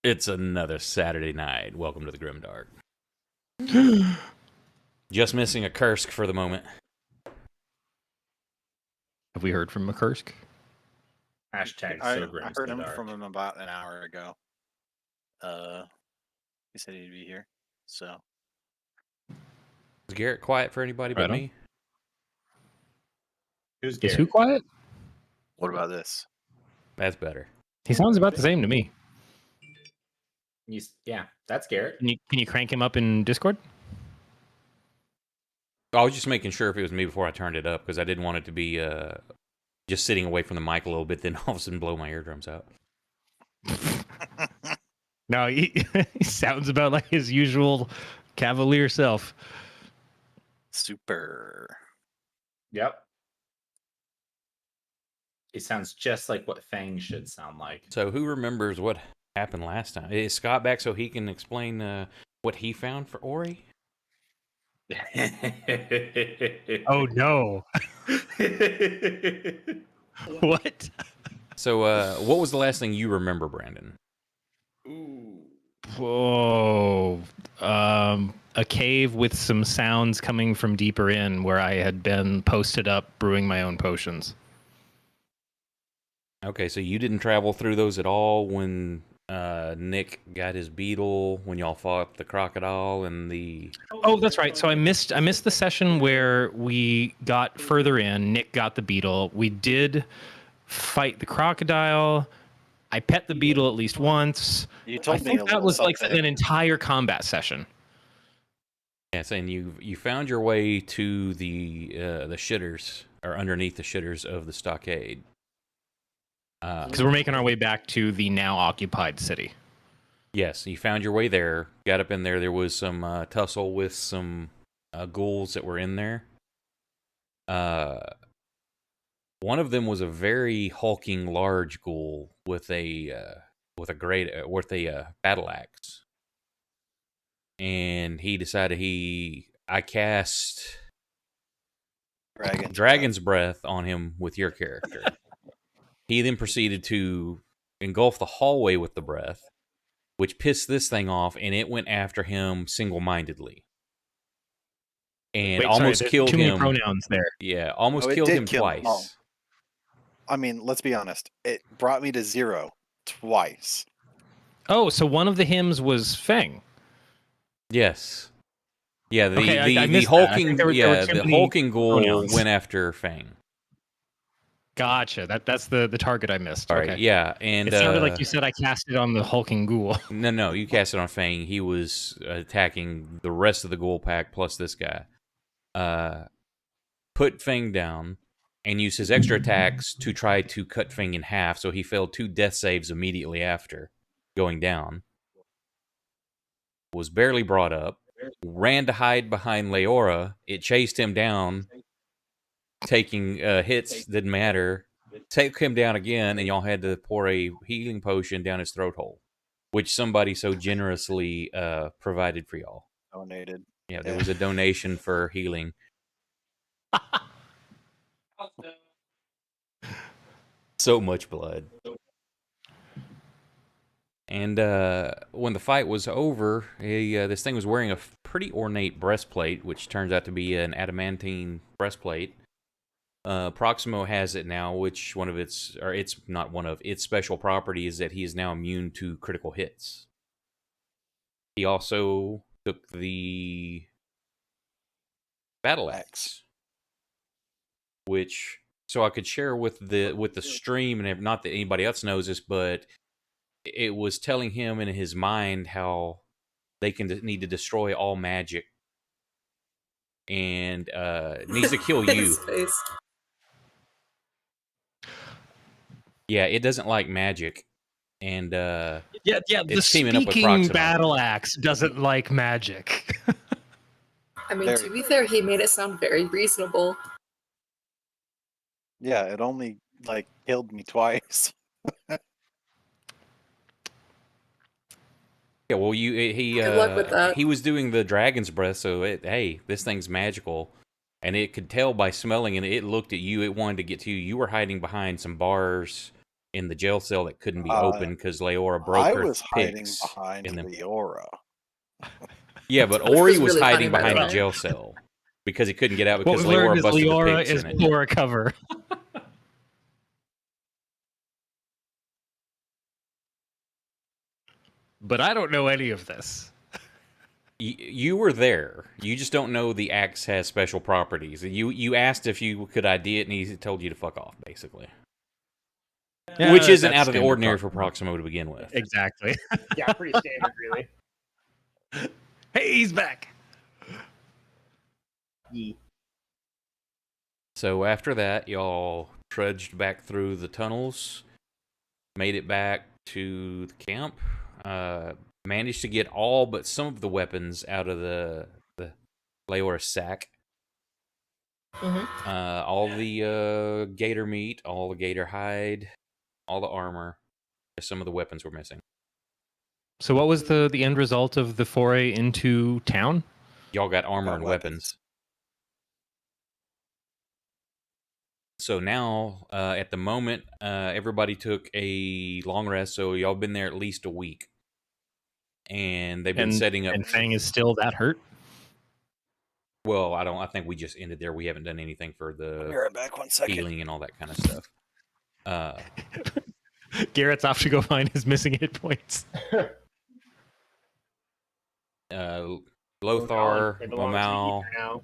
It's another Saturday night. Welcome to the GrimDark. Just missing a Kursk for the moment. Have we heard from McCursk? Hashtag I so grim. heard him from him about an hour ago. He said he'd be here. So Is Garrett quiet for anybody but me? Who's Is Garrett? who quiet? what about this? That's better. He sounds about the same to me. Yeah, that's Garrett. Can you crank him up in Discord? I was just making sure if it was me before I turned it up because I didn't want it to be just sitting away from the mic a little bit, then all of a sudden blow my eardrums out. No, he sounds about like his usual cavalier self. Super. Yep. It sounds just like what Fang should sound like. So who remembers what happened last time? Is Scott back so he can explain what he found for Ori? Oh no! What? So what was the last thing you remember, Brandon? Whoa! A cave with some sounds coming from deeper in, where I had been posted up brewing my own potions. Okay, so you didn't travel through those at all when Nick got his beetle, when y'all fought the crocodile and the... Oh, that's right. So I missed the session where we got further in. Nick got the beetle. We did fight the crocodile. I pet the beetle at least once. You told I me think a that little was like something. an entire combat session. Yes, and you found your way to the shitters, or underneath the shitters of the stockade. Because we're making our way back to the now occupied city. Yes, you found your way there, got up in there. There was some tussle with some ghouls that were in there. One of them was a very hulking, large ghoul with a battle axe, and he decided I cast Dragon's Breath on him with your character. He then proceeded to engulf the hallway with the breath, which pissed this thing off, and it went after him single-mindedly. And almost killed him. Too many pronouns there. Yeah, almost killed him twice. Oh. I mean, let's be honest. It brought me to 0 twice. Oh, so one of the hymns was Feng. Yes. Yeah, I the hulking the hulking ghoul pronouns. went after Fang. Gotcha. That's the target I missed. All right, okay. yeah, and it sounded like you said I cast it on the hulking ghoul. No, you cast it on Fang. He was attacking the rest of the ghoul pack plus this guy. Put Fang down and used his extra attacks to try to cut Fang in half, so he failed 2 death saves immediately after going down. Was barely brought up. Ran to hide behind Leora. It chased him down. Taking hits didn't matter. Take him down again, and y'all had to pour a healing potion down his throat hole, which somebody so generously provided for y'all. Donated. Yeah, there was a donation for healing. So much blood. And when the fight was over, this thing was wearing a pretty ornate breastplate, which turns out to be an adamantine breastplate. Proximo has it now, which it's not one of its special properties is that he is now immune to critical hits. He also took the battle axe, which so I could share with the stream, and not that anybody else knows this, but it was telling him in his mind how they need to destroy all magic and needs to kill you. Yeah, it doesn't like magic, and yeah. The speaking battle axe doesn't like magic. I mean, to be fair, he made it sound very reasonable. Yeah, it only killed me twice. Yeah, well, he Good luck with that. He was doing the dragon's breath, so hey, this thing's magical. And it could tell by smelling it. It looked at you. It wanted to get to you. You were hiding behind some bars in the jail cell that couldn't be Uh, opened because Leora broke I her was hiding picks. behind in them. Leora. Yeah, but Which Ori was was really hiding funny, by the behind the way. jail cell because he couldn't get out What because we've learned Leora is busted the Leora picks is in it. for a cover. But I don't know any of this. You were there. You just don't know the axe has special properties. You asked if you could ID it, and he told you to fuck off, basically. Yeah, Which isn't that's out of the standard ordinary for Proximo. Proximo to begin with. Exactly. Yeah, pretty standard, really. Hey, he's back. Yee. So after that, y'all trudged back through the tunnels, made it back to the camp, managed to get all but some of the weapons out of the Leora sack. Mm-hmm. All the gator meat, all the gator hide, all the armor. Just some of the weapons were missing. So what was the end result of the foray into town? Y'all got armor Got and weapons. weapons. So now, at the moment, everybody took a long rest. So y'all been there at least a week, and they've been setting up. And Fang is still that hurt. Well, I think we just ended there. We haven't done anything for I'll be the right back 1 second. healing and all that kind of stuff. Garrett's off to go find his missing hit points. Lothar, They belong to the Mamal, ether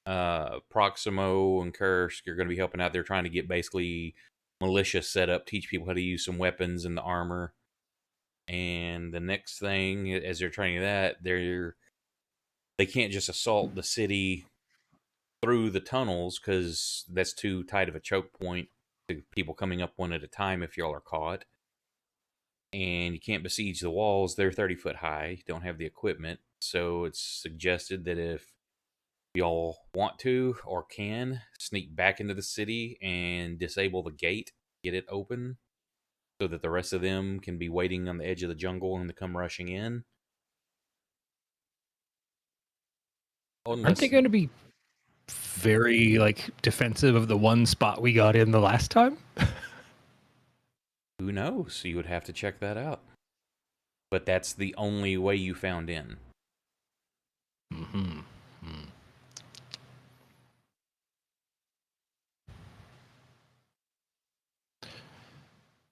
now. Proximo, and Kursk are going to be helping out. They're trying to get basically militia set up, teach people how to use some weapons and the armor. And the next thing, as they're training that, they can't just assault the city through the tunnels because that's too tight of a choke point to people coming up one at a time if y'all are caught. And you can't besiege the walls. They're 30 foot high. You don't have the equipment. So it's suggested that if y'all want to or can, sneak back into the city and disable the gate, get it open, so that the rest of them can be waiting on the edge of the jungle and to come rushing in. Aren't they going to be very defensive of the one spot we got in the last time? Who knows? You would have to check that out. But that's the only way you found in. Mm-hmm.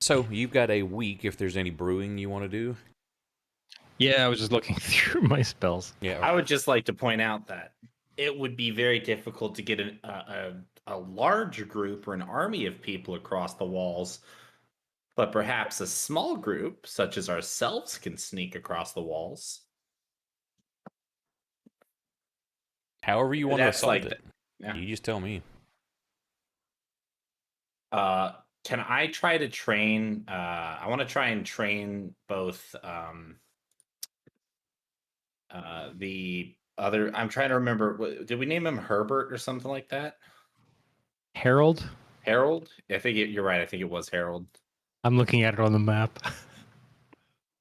So you've got a week if there's any brewing you want to do. Yeah, I was just looking through my spells. Yeah. I would just like to point out that it would be very difficult to get a large group or an army of people across the walls, but perhaps a small group, such as ourselves, can sneak across the walls. However you want to That's assault like it. Yeah. You just tell me. Can I try to train? I want to try and train both the other. I'm trying to remember. Did we name him Herbert or something like that? Harold? Harold? I think you're right. I think it was Harold. I'm looking at it on the map.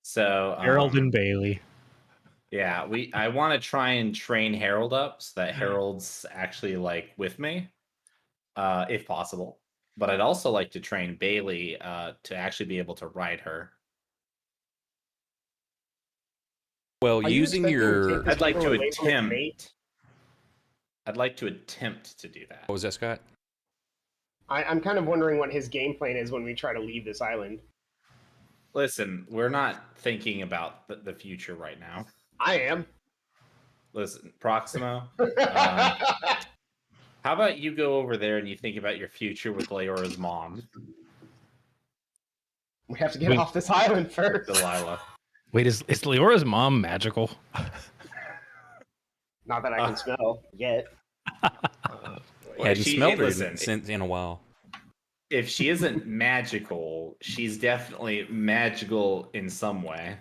So Harold and Bailey. Yeah, I want to try and train Harold up so that Harold's actually with me, if possible. But I'd also like to train Bailey to actually be able to ride her. Well, Are you using expecting to your... take this I'd like people to away from its attempt. mate? I'd like to attempt to do that. What was that, Scott? I'm kind of wondering what his game plan is when we try to leave this island. Listen, we're not thinking about the future right now. I am. Listen, Proximo, how about you go over there and you think about your future with Leora's mom, We have to get Wait. off this island first. Delilah? Wait, is Leora's mom magical? Not that I can smell yet. Hadn't smelled her listen, in a while. if she isn't magical, she's definitely magical in some way.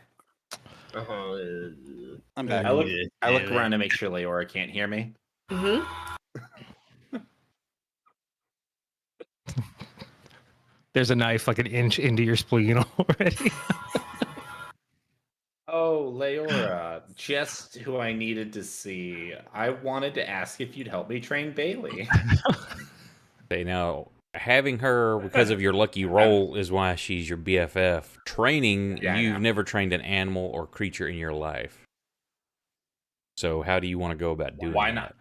I'm back. I look around to make sure Leora can't hear me. Mm-hmm. There's a knife an inch into your spleen already. Oh, Leora, just who I needed to see. I wanted to ask if you'd help me train Bailey. Okay, now, having her because of your lucky roll is why she's your BFF. Training, Yeah, I you've know. never trained an animal or creature in your life. So how do you want to go about doing Why that? not?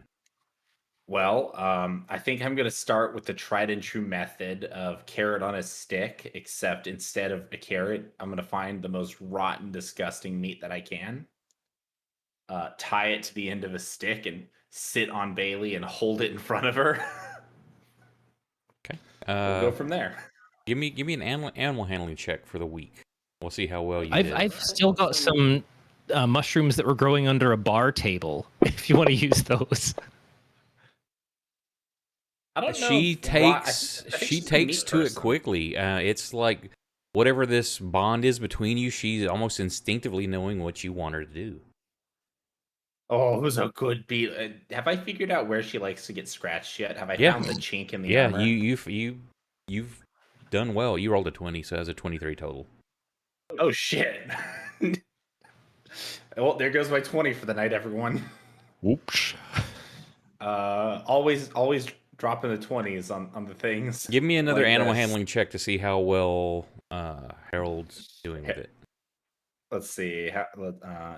Well, I think I'm going to start with the tried and true method of carrot on a stick, except instead of a carrot, I'm going to find the most rotten, disgusting meat that I can, tie it to the end of a stick, and sit on Bailey and hold it in front of her. Okay. We'll go from there. Give me an animal handling check for the week. We'll see how well you did. I've still got some mushrooms that were growing under a bar table. If you want to use those. I don't know. She if Rot- I takes think she she's a takes meat to it person. quickly. It's like whatever this bond is between you, she's almost instinctively knowing what you want her to do. Oh, who's a good beat? Have I figured out where she likes to get scratched yet? Have I Yeah. found the chink in the Yeah, armor? you've done well. You rolled a 20, so that's a 23 total. Oh shit! Well, there goes my 20 for the night, everyone. Whoops. Always dropping the 20s on the things. Give me another like animal this. handling check to see how well Harold's doing with it. Let's see.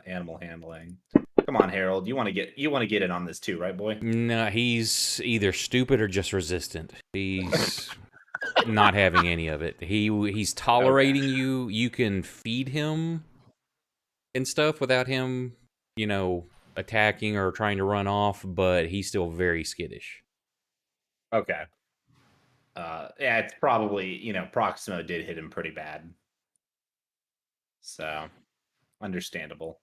Animal handling. Come on, Harold. You want to get in on this too, right, boy? No, he's either stupid or just resistant. He's not having any of it. He's tolerating you. You can feed him and stuff without him, attacking or trying to run off, but he's still very skittish. Okay. Yeah, it's probably Proximo did hit him pretty bad, so understandable.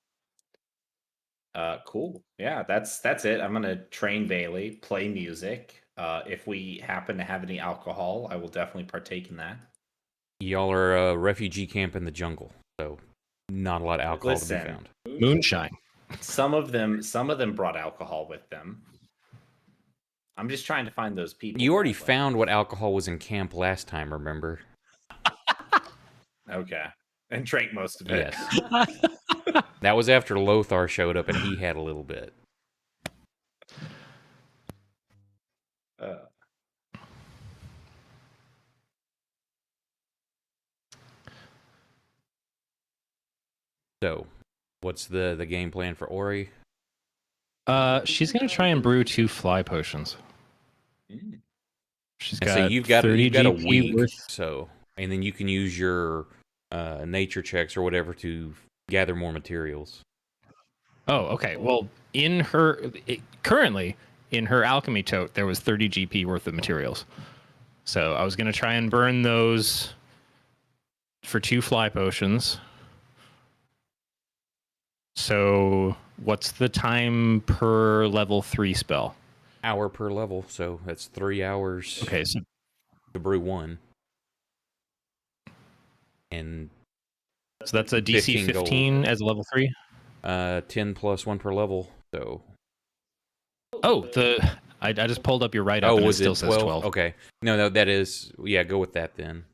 Cool. Yeah, that's it. I'm gonna train Bailey, play music. If we happen to have any alcohol, I will definitely partake in that. Y'all are a refugee camp in the jungle, so not a lot of alcohol to be Listen, found. Moonshine. some of them brought alcohol with them. I'm just trying to find those people. You already that way. found what alcohol was in camp last time, remember? Okay, and drank most of it. Yes. That was after Lothar showed up and he had a little bit. Uh, So, what's the game plan for Ori? She's gonna try and brew 2 fly potions. mm. She's And got so you've got 30 a GP week, worth. so and then you can use your nature checks or whatever to gather more materials. Oh, okay. Well, currently in her alchemy tote, there was 30 GP worth of materials. So I was gonna try and burn those for 2 fly potions. So what's the time per level 3 spell? Hour per level, so that's 3 hours Okay, so to brew one. And that's a DC 15 gold. 15 as a level 3. 10 plus 1 per level, so Oh, I just pulled up your write-up and it was still it says 12. Okay. No, that is, yeah, go with that then.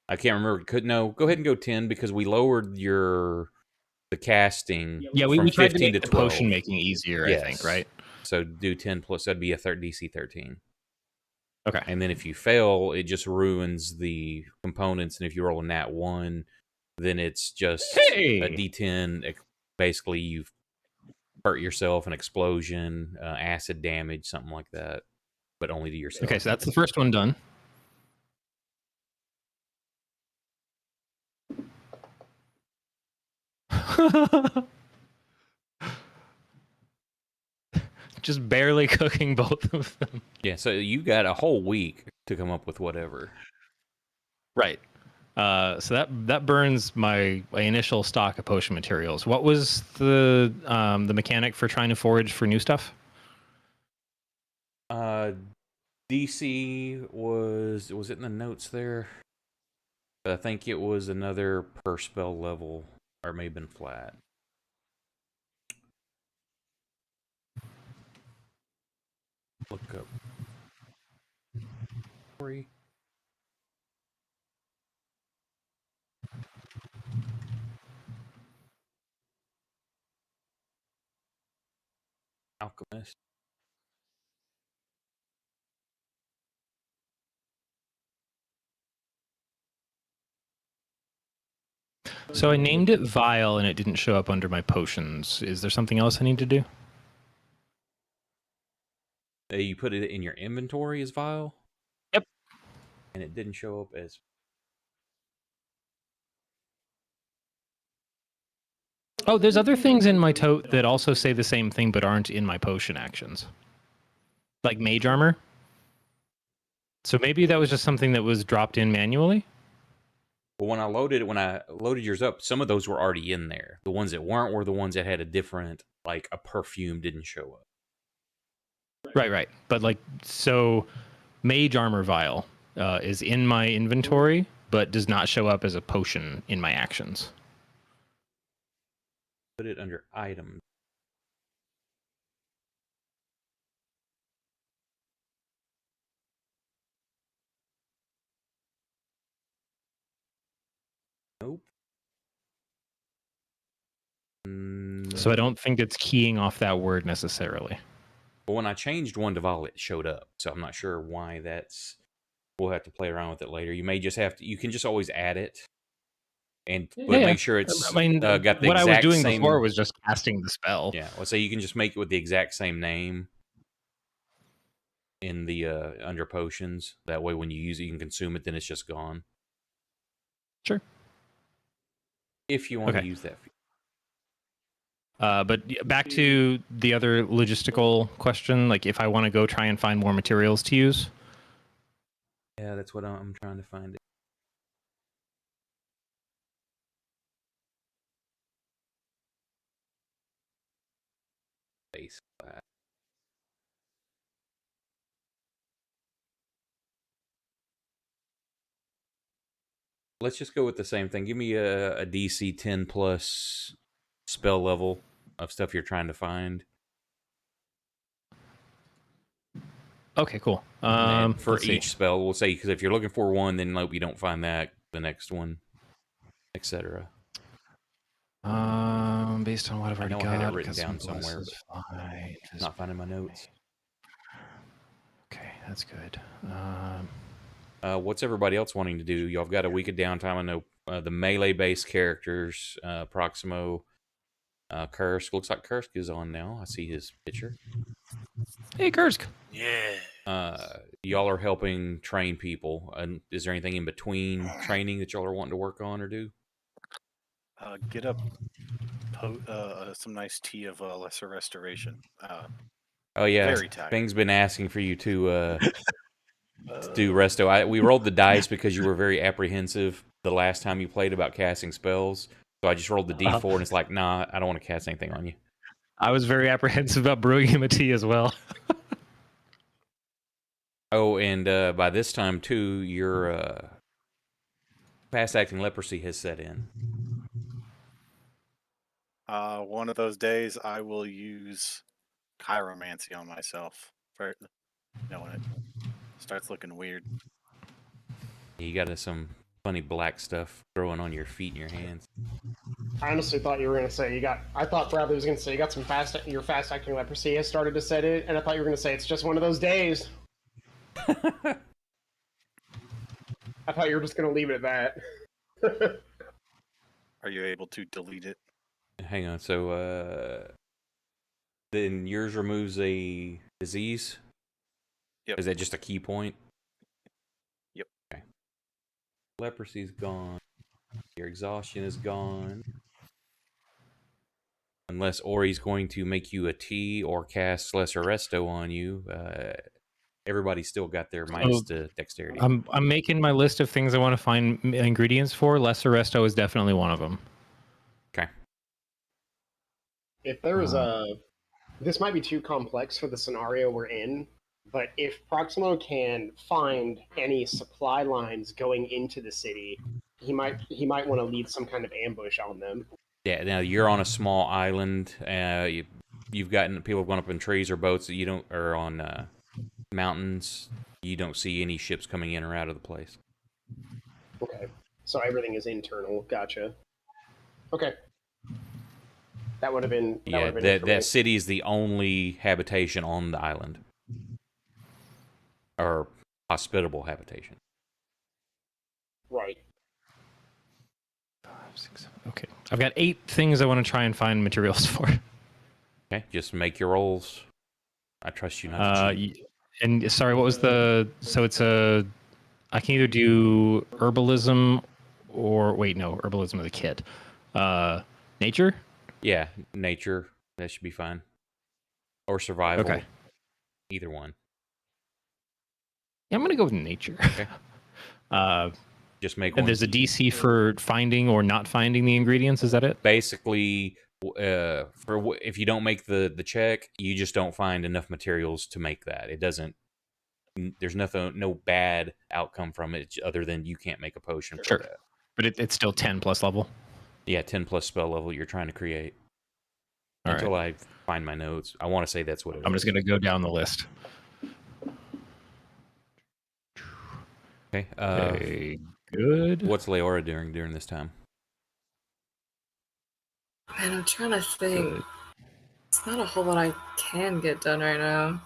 I can't remember. Go ahead and go 10 because we lowered the casting Yeah, we from tried to 15 make to the 12. potion making easier, I think, Yes. right? So do 10 plus, that'd be a DC 13. Okay. And then if you fail, it just ruins the components. And if you roll a nat 1, then it's just a D10. Basically, you've hurt yourself, an explosion, acid damage, something like that, but only to yourself. Okay, so that's the first one done. Just barely cooking both of them. Yeah, so you got a whole week to come up with whatever. Right. So that burns my initial stock of potion materials. What was the mechanic for trying to forage for new stuff? DC was it in the notes there? I think it was another per spell level, or it may have been flat. Look up. Sorry. Alchemist. So I named it Vial, and it didn't show up under my potions. Is there something else I need to do? You put it in your inventory as vial? Yep. And it didn't show up as... Oh, there's other things in my tote that also say the same thing but aren't in my potion actions. Like mage armor. So maybe that was just something that was dropped in manually? Well, when I loaded yours up, some of those were already in there. The ones that weren't were the ones that had a different, like a perfume didn't show up. Right. But like, so mage armor vial is in my inventory, but does not show up as a potion in my actions. Put it under items. Nope. So I don't think it's keying off that word necessarily. But when I changed one to vial, it showed up. So I'm not sure why that's... We'll have to play around with it later. You may just have to... You can just always add it. But make sure it's got the what I was exact doing same... before was just casting the spell. Yeah, well, so you can just make it with the exact same name in the under potions. That way, when you use it, you can consume it. Then it's just gone. Sure. If you want to use that. But back to the other logistical question, like if I want to go try and find more materials to use. Yeah, that's what I'm trying to find. It. Base class. Let's just go with the same thing. Give me a DC 10 plus spell level of stuff you're trying to find. Okay, cool. For each spell, we'll say, because if you're looking for one, then nope, you don't find that, the next one, etc. Based on what I've already got, I had it written down somewhere, but not finding my notes. Okay, that's good. What's everybody else wanting to do? Y'all have got a week of downtime. I know the melee-based characters, Proximo, Kursk. Looks like Kursk is on now. I see his picture. Hey, Kursk. Yeah. Y'all are helping train people. Is there anything in between training that y'all are wanting to work on or do? Get up some nice tea of lesser restoration. Oh yeah, very tired. Bing's been asking for you to do resto. We rolled the dice because you were very apprehensive the last time you played about casting spells. So I just rolled the D4 and it's like, nah, I don't want to cast anything on you. I was very apprehensive about brewing him a tea as well. Oh, and by this time too, your fast-acting leprosy has set in. One of those days, I will use chiromancy on myself. For when it starts looking weird. You got some funny black stuff growing on your feet and your hands. I honestly thought you were going to say I thought Bradley was going to say you got your fast acting leprosy has started to set in, and I thought you were going to say it's just one of those days. I thought you were just going to leave it at that. Are you able to delete it? Hang on. So, then yours removes a disease? Yep. Is that just a key point? Yep. Okay. Leprosy's gone. Your exhaustion is gone. Unless Ori's going to make you a tea or cast Lesser Resto on you, everybody's still got their minus to dexterity. I'm making my list of things I want to find ingredients for. Lesser Resto is definitely one of them. Okay. If there was this might be too complex for the scenario we're in, but if Proximo can find any supply lines going into the city, he might want to lead some kind of ambush on them. Yeah, now you're on a small island. You've gotten people have gone up in trees or boats that you don't, or on mountains. You don't see any ships coming in or out of the place. Okay, so everything is internal. Gotcha. Okay, that would have been. That city is the only habitation on the island, or hospitable habitation. Right. 6, okay. I've got 8 things I want to try and find materials for. Okay, just make your rolls. I trust you not to cheat. And sorry, what was the? So it's a. I can either do herbalism, or wait, no, herbalism of the kit. Nature. Yeah, nature. That should be fine. Or survival. Okay. Either one. Yeah, I'm gonna go with nature. Okay. Just make And one. there's a DC for finding or not finding the ingredients. Is that it? Basically, if you don't make the check, you just don't find enough materials to make that. It doesn't. There's no bad outcome from it other than you can't make a potion Sure. for that. But it's still 10 plus level. Yeah, 10 plus spell level you're trying to create. All Until right. I find my notes. I want to say that's what it is. I'm just gonna go down the list. Okay. Okay. Good. What's Leora doing during this time? Man, I'm trying to think. Good. It's not a whole lot I can get done right now.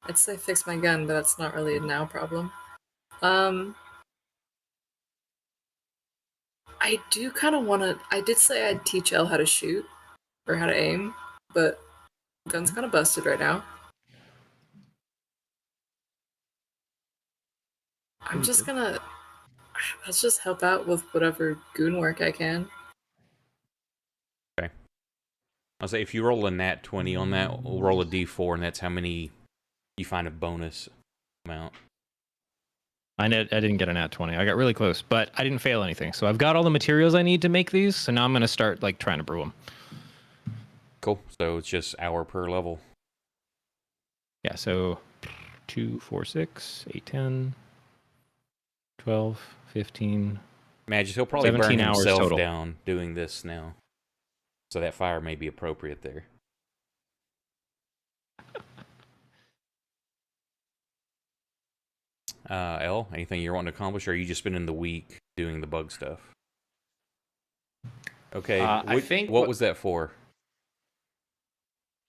I'd say fix my gun, but that's not really a now problem. I do kind of want to. I did say I'd teach Elle how to shoot or how to aim, but gun's kind of busted right now. I'm just gonna. Let's just help out with whatever goon work I can. Okay. I'll say if you roll a nat 20 on that, we'll roll a d4, and that's how many you find a bonus amount. I didn't get a nat 20. I got really close, but I didn't fail anything. So I've got all the materials I need to make these. So now I'm gonna start like trying to brew them. Cool. So it's just hour per level. Yeah. So 2, 4, 6, 8, 10, 12, 15. Imagine he'll probably burn 17 hours himself total. down doing this now. So that fire may be appropriate there. Elle, anything you're wanting to accomplish, or are you just spending the week doing the bug stuff? Okay. I think what was that for?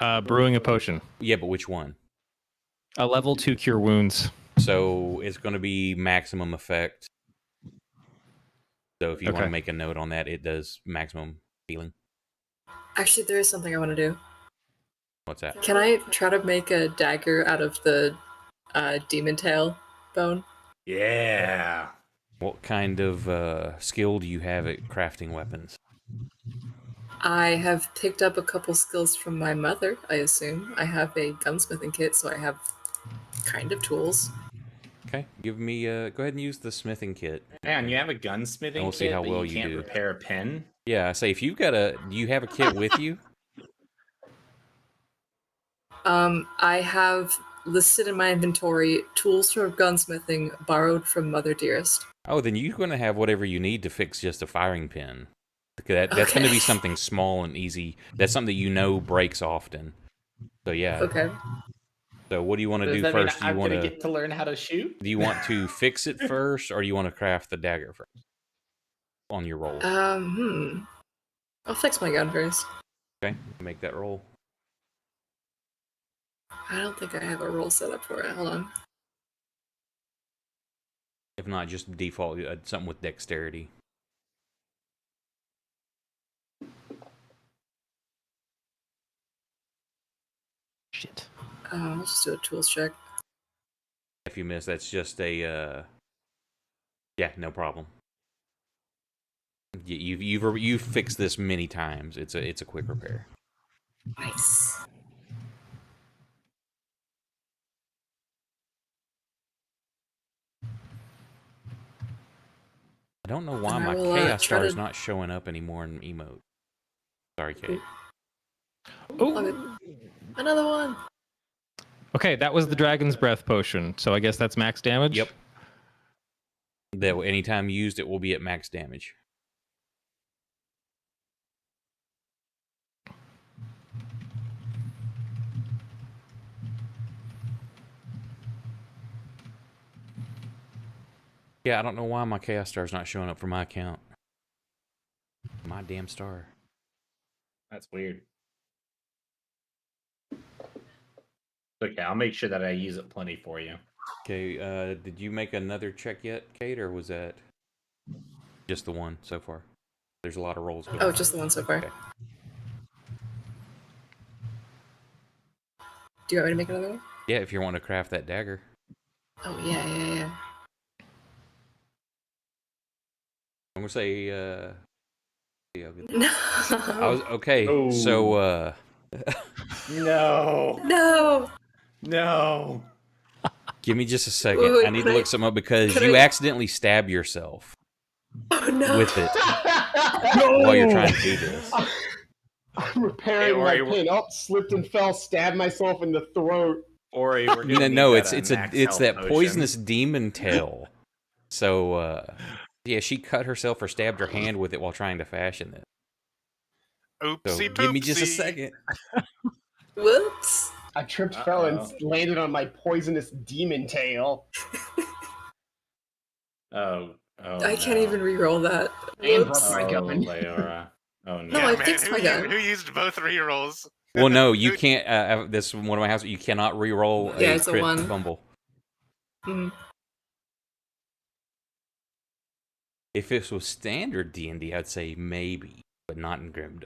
Brewing a potion. Yeah, but which one? A level 2 cure wounds. So it's going to be maximum effect. So if you want to Okay. make a note on that, it does maximum healing. Actually, there is something I want to do. What's that? Can I try to make a dagger out of the demon tail bone? Yeah. What kind of skill do you have at crafting weapons? I have picked up a couple skills from my mother, I assume. I have a gunsmithing kit, so I have kind of tools. Okay, give me. Go ahead and use the smithing kit. Man, you have a gunsmithing And we'll see kit, how but well you you can't do. repair a pen? Yeah, I say if you've got do you have a kit with you? I have listed in my inventory tools for gunsmithing borrowed from Mother Dearest. Oh, then you're going to have whatever you need to fix just a firing pin. That's going to be something small and easy. That's something that you know breaks often. So yeah. Okay. So what do you want to Does do that first? mean I'm going to get to learn how to shoot? Do you want to fix it first, or do you want to craft the dagger first on your roll? I'll fix my gun first. Okay, make that roll. I don't think I have a roll set up for it. Hold on. If not, just default something with dexterity. Shit. I'll just do a tools check. If you miss, that's just a yeah, no problem. You've fixed this many times. It's a quick repair. Nice. I don't know why And I my will, chaos try star to- is not showing up anymore in emote. Sorry, Kate. Oh. Another one. Okay, that was the dragon's breath potion. So I guess that's max damage. Yep. That anytime used, it will be at max damage. Yeah, I don't know why my chaos star is not showing up for my account. My damn star. That's weird. Okay, I'll make sure that I use it plenty for you. Okay, did you make another check yet, Kate, or was that just the one so far? There's a lot of rolls going Oh, on. just the one so far. Okay. Do you want me to make another one? Yeah, if you want to craft that dagger. Oh, yeah. I'm gonna say, yeah, I'll get No. I was okay. Oh. So, No. No. No. give me just a second. Wait, I need can to look something up because can you I- accidentally stab yourself Oh, no. with it while you're trying to do this. I'm repairing Hey, my Ori, pin. Oh, slipped and fell, stabbed myself in the throat. Ori, we're gonna need No, that it's max it's health that potion. poisonous demon tail. So, yeah, she cut herself or stabbed her hand with it while trying to fashion it. So, Oopsie give me just a poopsie. second. Whoops. I tripped, fell, and Uh-oh. landed on my poisonous demon tail. Oh, I can't even re-roll that. And Whoops. broke my gun. Leora. Oh no. No, I fixed my gun. Who used both rerolls? Well, no, you can't. This is one of my houses. You cannot re-roll Yeah, a it's a crit one. fumble. Mm. If this was standard D&D, I'd say maybe, but not in GrimDark.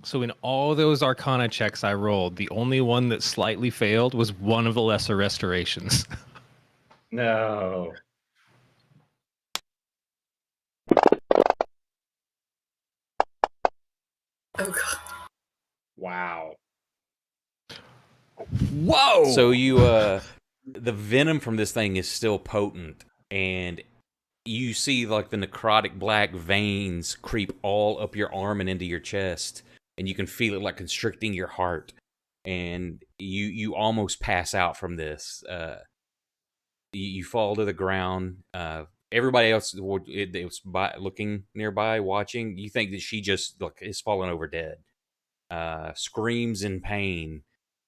So in all those Arcana checks I rolled, the only one that slightly failed was one of the lesser restorations. No. Oh, God. Wow. Whoa! So you, the venom from this thing is still potent, and you see like the necrotic black veins creep all up your arm and into your chest, and you can feel it like constricting your heart, and you almost pass out from this. You fall to the ground. Everybody else it was looking nearby, watching. You think that she just is falling over dead. Screams in pain,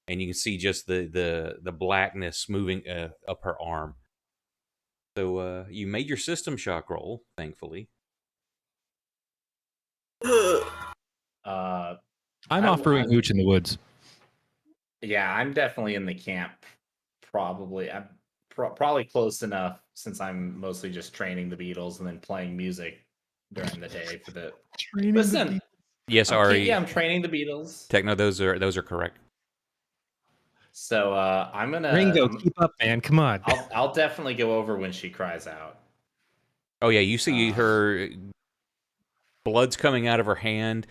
and you can see just the blackness moving up her arm. So you made your system shock roll, thankfully. Uh, I'm I- off brewing I- hooch in the woods. yeah, I'm definitely in the camp. Probably, I'm probably close enough since I'm mostly just training the Beatles and then playing music during the day for the. Listen, Yes, Ari. I'm training the Beatles. Techno, those are correct. So I'm gonna. Ringo, keep up, man. Come on. I'll definitely go over when she cries out. Oh yeah, you see her blood's coming out of her hand.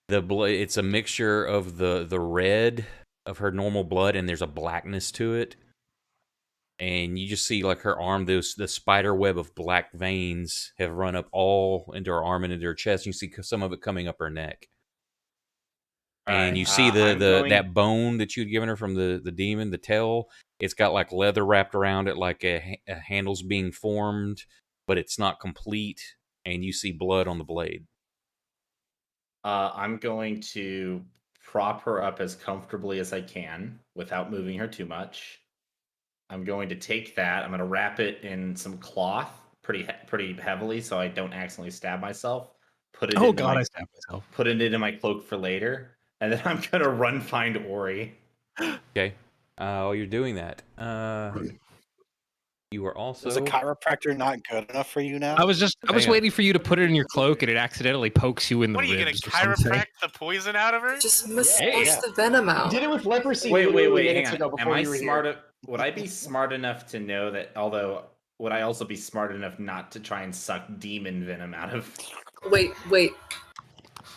The blood, it's a mixture of the red of her normal blood, and there's a blackness to it. And you just see like her arm, the spider web of black veins have run up all into her arm and into her chest. You see some of it coming up her neck. And Alright, you see I'm going- that bone that you'd given her from the demon, the tail. It's got like leather wrapped around it, like a handle's being formed, but it's not complete. And you see blood on the blade. I'm going to prop her up as comfortably as I can without moving her too much. I'm going to take that. I'm going to wrap it in some cloth pretty heavily so I don't accidentally stab myself. Put it. Oh into God, my, I stabbed myself. Put it into my cloak for later, and then I'm going to run find Ori. Okay. While you're doing that, you are also. Is a chiropractor not good enough for you now? I was Hang on. waiting for you to put it in your cloak and it accidentally pokes you in the What are you gonna ribs or something. chiropract the poison out of her? Just must Yeah. force the venom I out. did it with leprosy Wait, literally hang minutes on. ago Am before I you were smart? here. Would I be smart enough to know that? Although, would I also be smart enough not to try and suck demon venom out of? Wait.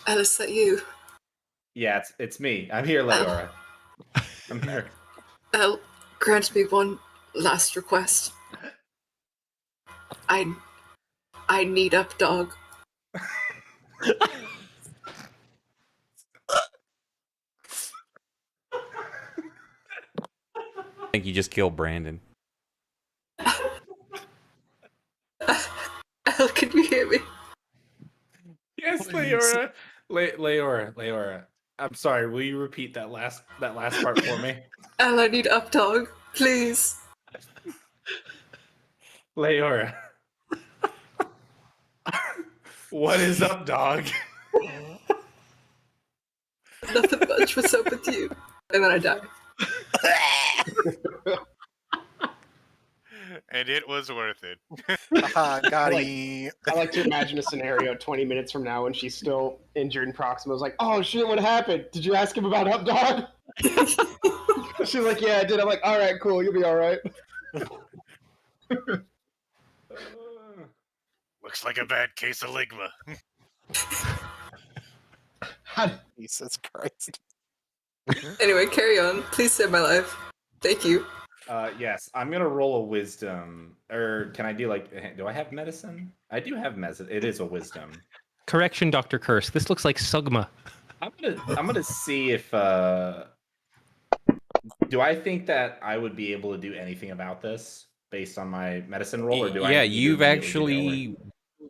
Alice, is that you? Yeah, it's me. I'm here, Leora. I'm here. Grant me one last request. I need up dog. I think you just killed Brandon. Al, can you hear me? Yes, Leora. Leora. I'm sorry. Will you repeat that last part for me? Al, I need up dog, please. Leora. What is up, dog? Nothing much. What's up with you? And then I die. And it was worth it. Haha, got Like- him. I like to imagine a scenario 20 minutes from now when she's still injured and Proximo's like, oh shit, what happened? Did you ask him about Updog? She's like, yeah, I did. I'm like, all right, cool, you'll be all right. Looks like a bad case of ligma. Jesus Christ. Anyway, carry on. Please save my life. Thank you. Yes, I'm gonna roll a wisdom, or can I do like? Do I have medicine? I do have medicine. It is a wisdom. Correction, Dr. Curse. This looks like Sugma. I'm gonna see if do I think that I would be able to do anything about this based on my medicine roll, or do I? Yeah, need to you've immediately get actually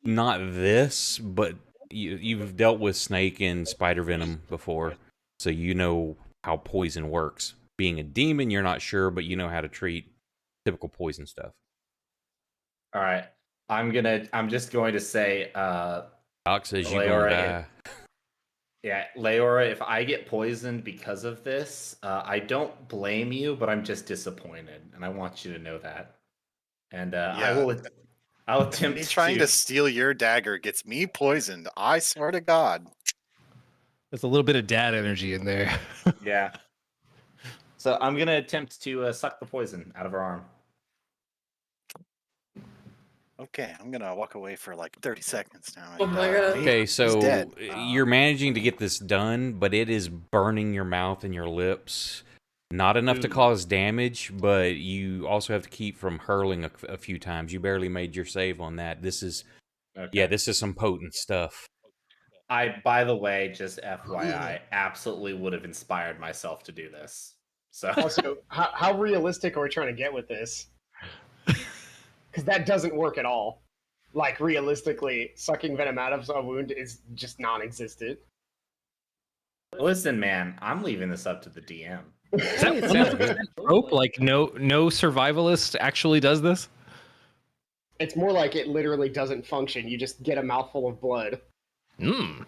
not this, but you've dealt with snake and spider venom before, so you know how poison works. Being a demon, you're not sure, but you know how to treat typical poison stuff. All right, I'm just going to say, Doc says you're Leora, gonna die. yeah, Leora, if I get poisoned because of this, I don't blame you, but I'm just disappointed, and I want you to know that. And I'll attempt Me trying to steal your dagger gets me poisoned. I swear to God. There's a little bit of dad energy in there. Yeah. So I'm gonna attempt to suck the poison out of her arm. Okay, I'm gonna walk away for like 30 seconds now. Oh my God. Okay, He's so dead. you're managing to get this done, but it is burning your mouth and your lips. Not enough to cause damage, but you also have to keep from hurling a few times. You barely made your save on that. This is, yeah, this is some potent stuff. By the way, just FYI, absolutely would have inspired myself to do this. So Also, how realistic are we trying to get with this? Because that doesn't work at all. Like, realistically, sucking venom out of a wound is just non-existent. listen, man, I'm leaving this up to the DM. Sounds good. Rope, like no survivalist actually does this. It's more like it literally doesn't function. You just get a mouthful of blood. Yeah,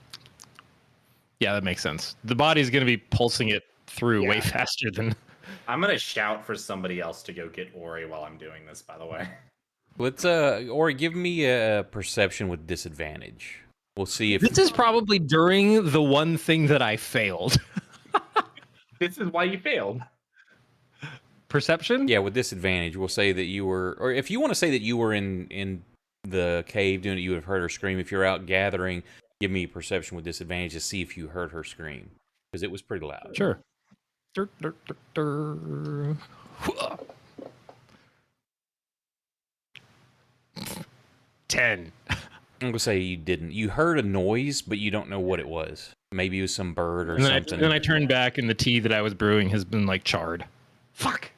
that makes sense. The body's going to be pulsing it through way Yeah. faster than. I'm gonna shout for somebody else to go get Ori while I'm doing this. By the way, Let's, or give me a perception with disadvantage. We'll see if This is probably during the one thing that I failed. this is why you failed. Perception? yeah, with disadvantage, we'll say that you were, or if you want to say that you were in the cave doing it, you would have heard her scream. If you're out gathering, give me a perception with disadvantage to see if you heard her scream, because it was pretty loud. Sure. Dur, dur, dur, dur. 10. I'm gonna say you didn't. You heard a noise, but you don't know what it was. Maybe it was some bird or And something. then I turned back, and the tea that I was brewing has been like charred. Fuck.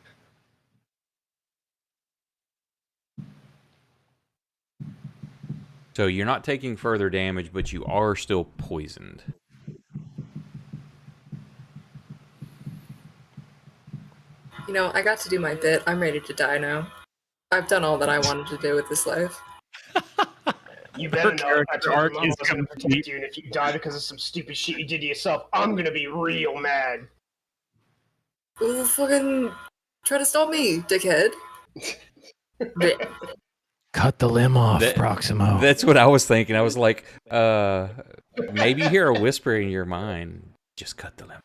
So you're not taking further damage, but you are still poisoned. You know, I got to do my bit. I'm ready to die now. I've done all that I wanted to do with this life. You better know character I told arc you Mama is was gonna complete. protect you, and if you die because of some stupid shit you did to yourself, I'm gonna be real mad. Ooh, fucking try to stop me, dickhead. Cut the limb off, That- Proximo. That's what I was thinking. I was like, maybe you hear a whisper in your mind. Just cut the limb.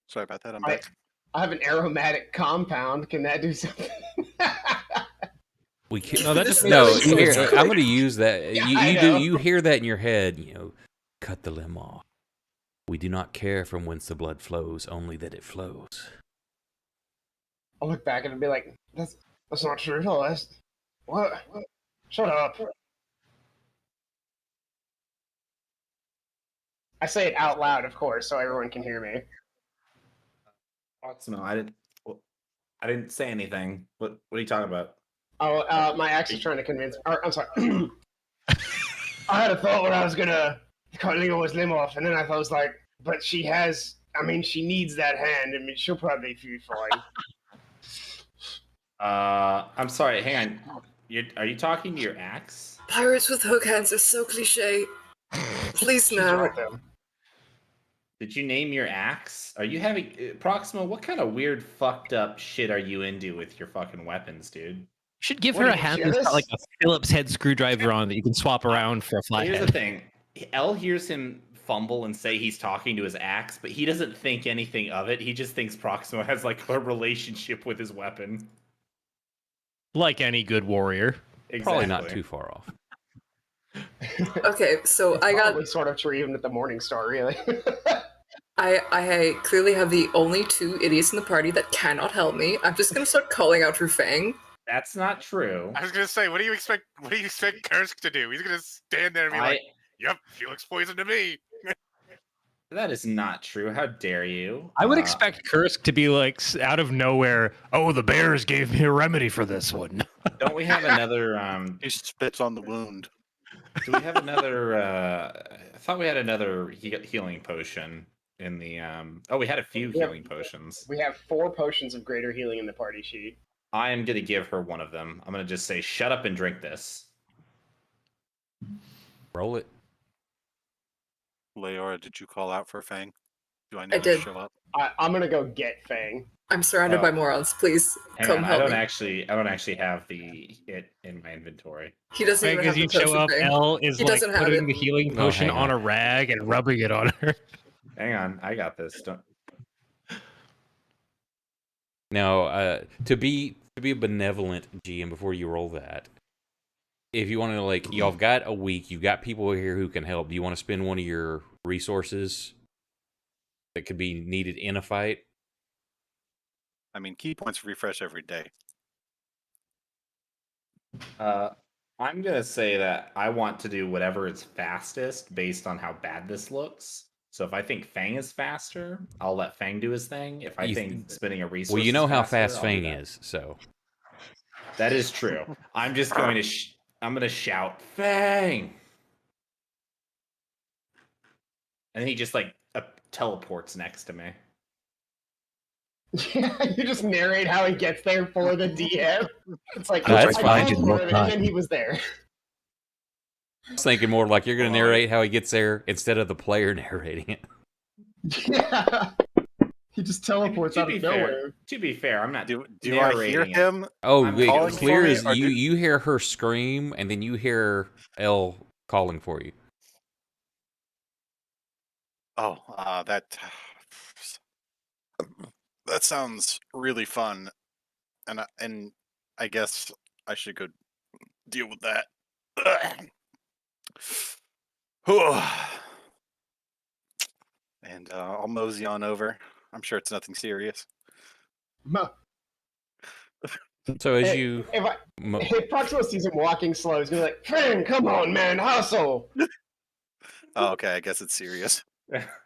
Sorry about that. I'm back. I have an aromatic compound. Can that do something? We can, No, that just no. makes Here, sense. I'm going to use that. Yeah, You I do. know. You hear that in your head. You know, cut the limb off. We do not care from whence the blood flows, only that it flows. I'll look back and be like, that's not true at all. What? Shut up. I say it out loud, of course, so everyone can hear me. No, I didn't say anything. What are you talking about? Oh, my ex is trying to convince. Or, I'm sorry. I had a thought when I was gonna cut Leo's limb off, and then I thought I was like, but she has. I mean, she needs that hand. I mean, she'll probably be fine. I'm sorry. Hang on. Are you talking to your axe? Pirates with hook hands are so cliche. Please She's no. right, though. Did you name your axe? Are you having Proxima? What kind of weird, fucked up shit are you into with your fucking weapons, dude? You should give What her are a you, hand that's got like jealous? a Phillips head screwdriver on that you can swap around for a Here's the flathead. thing. Elle hears him fumble and say he's talking to his axe, but he doesn't think anything of it. He just thinks Proxima has like a relationship with his weapon. Like any good warrior. Probably not too far off. Okay, so I got Probably sort of true even at the Morning Star, really. I clearly have the only 2 idiots in the party that cannot help me. I'm just gonna start calling out for Fang. That's not true. I was gonna say, what do you expect? What do you expect Kursk to do? He's gonna stand there and be like, "Yep, she looks poison to me." That is not true. How dare you? I would expect Kursk to be like out of nowhere. Oh, the bears gave me a remedy for this one. Don't we have another? He spits on the wound. Do we have another? I thought we had another healing potion in the. Oh, we had a few Yeah. healing potions. We have 4 potions of greater healing in the party sheet. I am gonna give her one of them. I'm gonna just say, "Shut up and drink this." Roll it. Leora, did you call out for Fang? Do I need to did. show up? I'm gonna go get Fang. I'm surrounded Oh. by morons. Please Hang come on, I help don't me. actually have it in my inventory. He doesn't even Because have the you show potion up, thing. Elle is He like doesn't have putting it. the healing No, potion hang on on. a rag and rubbing it on her. Hang on, I got this. Don't. Now, to be a benevolent GM before you roll that, if you want to like, y'all have got a week, you've got people here who can help. Do you want to spend one of your resources that could be needed in a fight? I mean, key points refresh every day. I'm gonna say that I want to do whatever is fastest based on how bad this looks. So if I think Fang is faster, I'll let Fang do his thing. If I think spinning a resource, Well, you know is how faster, fast I'll do Fang that. is, so That is true. I'm just going to. I'm gonna shout Fang, and then he just like teleports next to me. You just narrate how he gets there for the DM. It's like, No, that's I fine. teleported and then he was there. I was thinking more like you're going to narrate how he gets there instead of the player narrating it. Yeah. He just teleports out of nowhere. To be fair, I'm not. Do I hear narrating it. him? Oh, I'm wait, calling clear for me, as or you hear her scream, and then you hear Elle calling for you. Oh, that sounds really fun, and I guess I should go deal with that. And I'll mosey on over. I'm sure it's nothing serious. So as you... If Proxima sees him walking slow, he's gonna be like, Fang, come on, man, hustle! Oh, okay, I guess it's serious.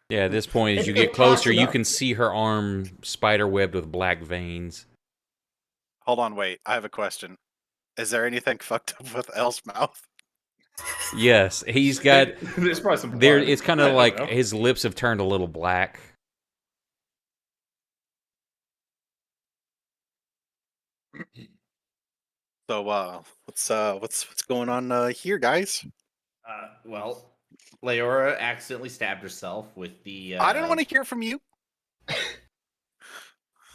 Yeah, at this point, as you If get closer, you Proxima- can see her arm spider-webbed with black veins. Hold on, wait. I have a question. Is there anything fucked up with Elle's mouth? Yes, he's got... There's probably some There, blood. it's kind I of don't like know. his lips have turned a little black. So, what's going on here, guys? Well, Leora accidentally stabbed herself with the. I don't want to hear from you.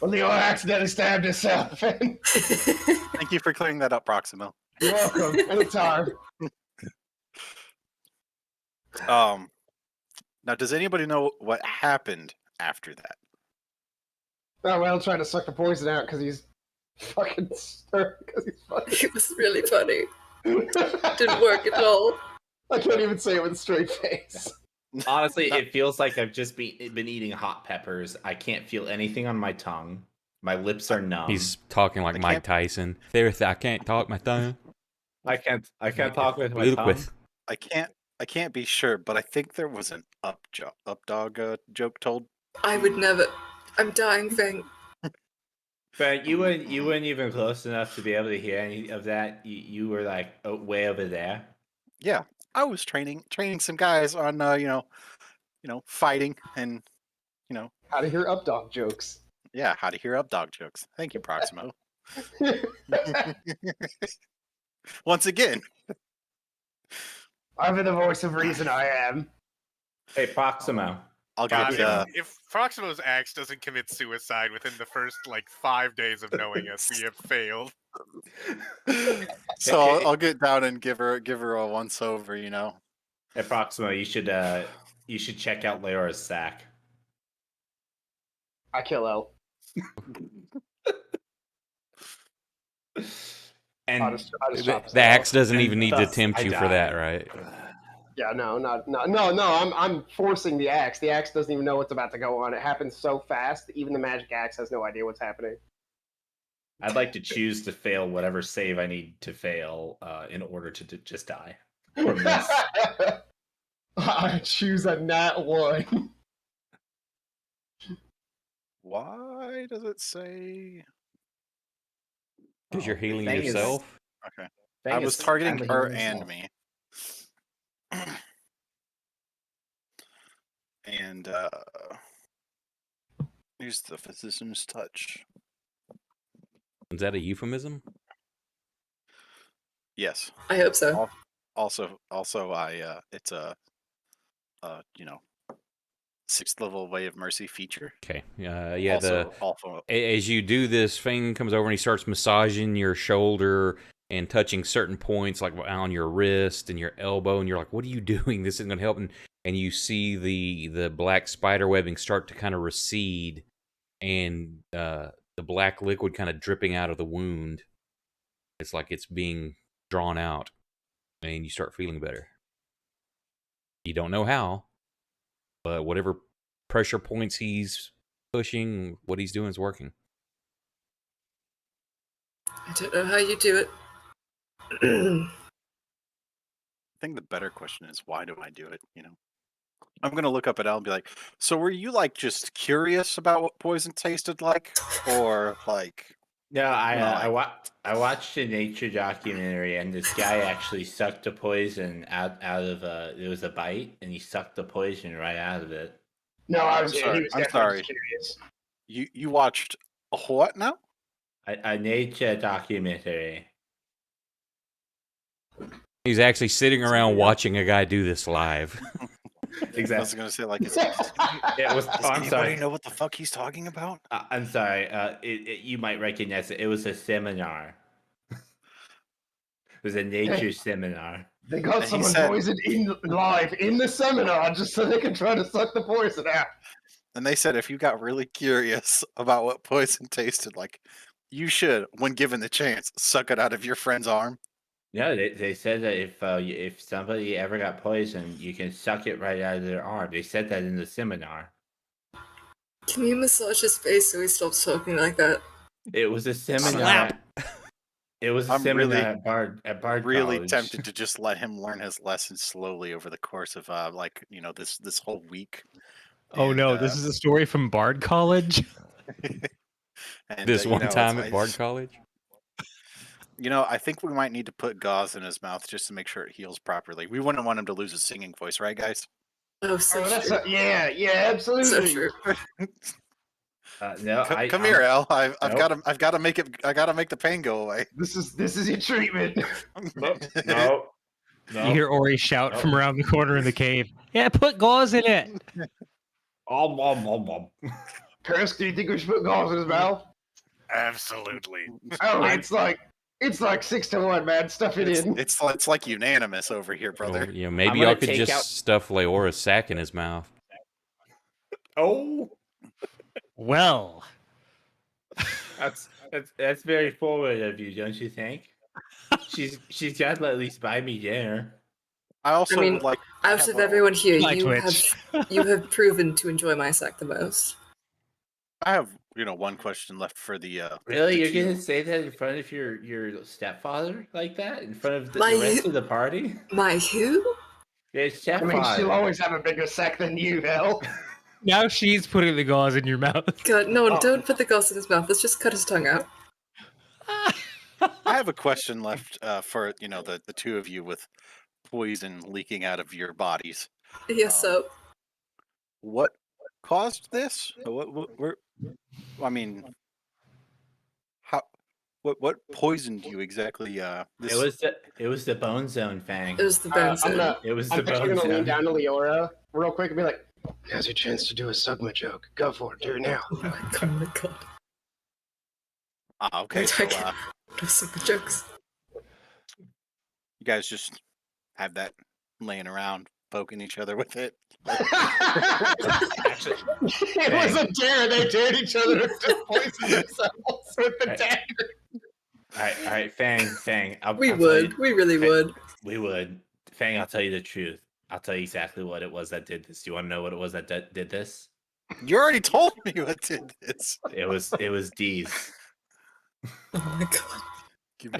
Well, Leo accidentally stabbed himself. Thank you for clearing that up, Proximo. You're welcome. Anytime. Now, does anybody know what happened after that? Oh, well, trying to suck the poison out because he's fucking stirred. Because he's fucking. It was really funny. Didn't work at all. I can't even say it with a straight face. Honestly, it feels like I've just been eating hot peppers. I can't feel anything on my tongue. My lips are numb. He's talking like Mike Tyson. I can't talk my tongue. I can't talk with my tongue. With. I can't be sure, but I think there was an up-dog joke told. I would never. I'm dying, Fang. But you weren't even close enough to be able to hear any of that. You were like way over there. Yeah, I was training some guys on fighting and How to hear up dog jokes. yeah, how to hear up-dog jokes. Thank you, Proximo. Once again. I'm the voice of reason, I am. Hey, Proximo. I'll God, get if Proximo's axe doesn't commit suicide within the first 5 days of knowing us, we have failed. so I'll get down and give her a once over. At Proximo, you should check out Leora's sack. I kill L. And I'll just chop The axe doesn't And even need to thus tempt I you for die. that, right? Yeah, no. I'm forcing the axe. The axe doesn't even know what's about to go on. It happens so fast. Even the magic axe has no idea what's happening. I'd like to choose to fail whatever save I need to fail in order to just die or miss. I choose a nat 1. Why does it say? Because you're healing thing is- yourself. Okay. Thing I was is, targeting I'm her healing and myself. me. And here's the physician's touch. Is that a euphemism? Yes. I hope so. Also, I it's a 6th level Way of Mercy feature. Okay. Yeah. Also, As you do this, Fang comes over and he starts massaging your shoulder and touching certain points, like on your wrist and your elbow, and you're like, "What are you doing? This isn't going to help." And you see the black spider webbing start to kind of recede, and the black liquid kind of dripping out of the wound. It's like it's being drawn out, and you start feeling better. You don't know how, but whatever pressure points he's pushing, what he's doing is working. I don't know how you do it. I think the better question is, why do I do it? I'm gonna look up at Al and be like, so were you just curious about what poison tasted like, or No, I watched a nature documentary, and this guy actually sucked the poison out of it was a bite, and he sucked the poison right out of it. No, I'm he was sorry. definitely just curious. You watched a what now? A nature documentary. He's actually sitting around watching a guy do this live. I was gonna say is It was. does I'm anybody sorry. know what the fuck he's talking about? I'm sorry. You might recognize it. It was a seminar. It was a nature seminar. They got And he someone said- poisoned live in the seminar just so they can try to suck the poison out. And they said if you got really curious about what poison tasted like, you should, when given the chance, suck it out of your friend's arm. No, they said that if somebody ever got poisoned, you can suck it right out of their arm. They said that in the seminar. Can you massage his face so he stops talking like that? It was a seminar. Slap. It was a I'm seminar really- at Bard Really College. tempted to just let him learn his lessons slowly over the course of this whole week. Oh And, no, this is a story from Bard College. and, This one time it's at Bard College. I think we might need to put gauze in his mouth just to make sure it heals properly. We wouldn't want him to lose his singing voice, right, guys? Oh, so true. Yeah, So absolutely. true. No, Come here, Al. I've Nope. got to make it. I got to make the pain go away. This is your treatment. No. You hear Ori shout from around the corner in the cave. Yeah, put gauze in it. Kursk, do you think we should put gauze in his mouth? Absolutely. Oh, it's like 6-1, man. Stuff it in. It's like unanimous over here, brother. Or, maybe I'm y'all gonna could take just out- stuff Leora's sack in his mouth. Oh, Well, that's very forward of you, don't you think? She's got to at least buy me dinner. I also I mean, would like. Out have of a- everyone here, Like you Twitch. have proven to enjoy my sack the most. I have one question left for the. Really, the you're two- gonna say that in front of your stepfather like that, in front of the My- rest of the party? My who? Your I stepfather. mean, she'll always have a bigger sack than you, hell. now she's putting the gauze in your mouth. God, no, Oh. don't put the gauze in his mouth. Let's just cut his tongue out. I have a question left for the two of you with poison leaking out of your bodies. Yes, so What caused this? I mean, how? What poisoned you exactly? It was the bone zone, Fang. it was the bone I'm zone. gonna. It was I'm the actually bone gonna lean zone. down to Leora real quick and be like, Now's your chance to do a Sugma joke. Go for it. Do it now. Oh my god. Okay, so What are some jokes? you guys just have that laying around, poking each other with it. Actually, It was a dare. They dared each other to just poison themselves with the dagger. all right, Fang. We really would. We would. Fang, I'll tell you the truth. I'll tell you exactly what it was that did this. Do you want to know what it was that did this? You already told me what did this. It was D's. Oh my god. Give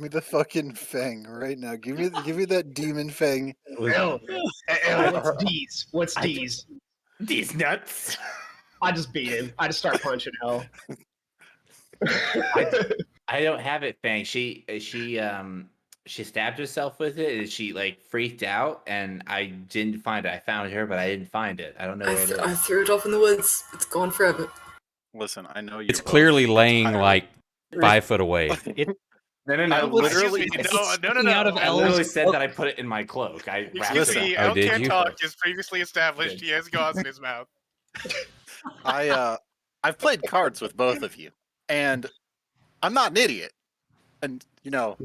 me the fucking Fang right now. Give me that demon Fang. L, what's D's? What's D's? D's nuts. I just beat him. I just start punching L. I don't have it, Fang. She stabbed herself with it, and she like freaked out, and I didn't find it. I found her, but I didn't find it. I don't know where it is. I threw it off in the woods. It's gone forever. Listen, I know you. It's clearly laying like 5 foot away. No. I literally No. Out of I literally said that I put it in my cloak. I wrapped Excuse it me, up. Oh, El did can't you? talk. Is previously established. He has gauze in his mouth. I've played cards with both of you, and I'm not an idiot. And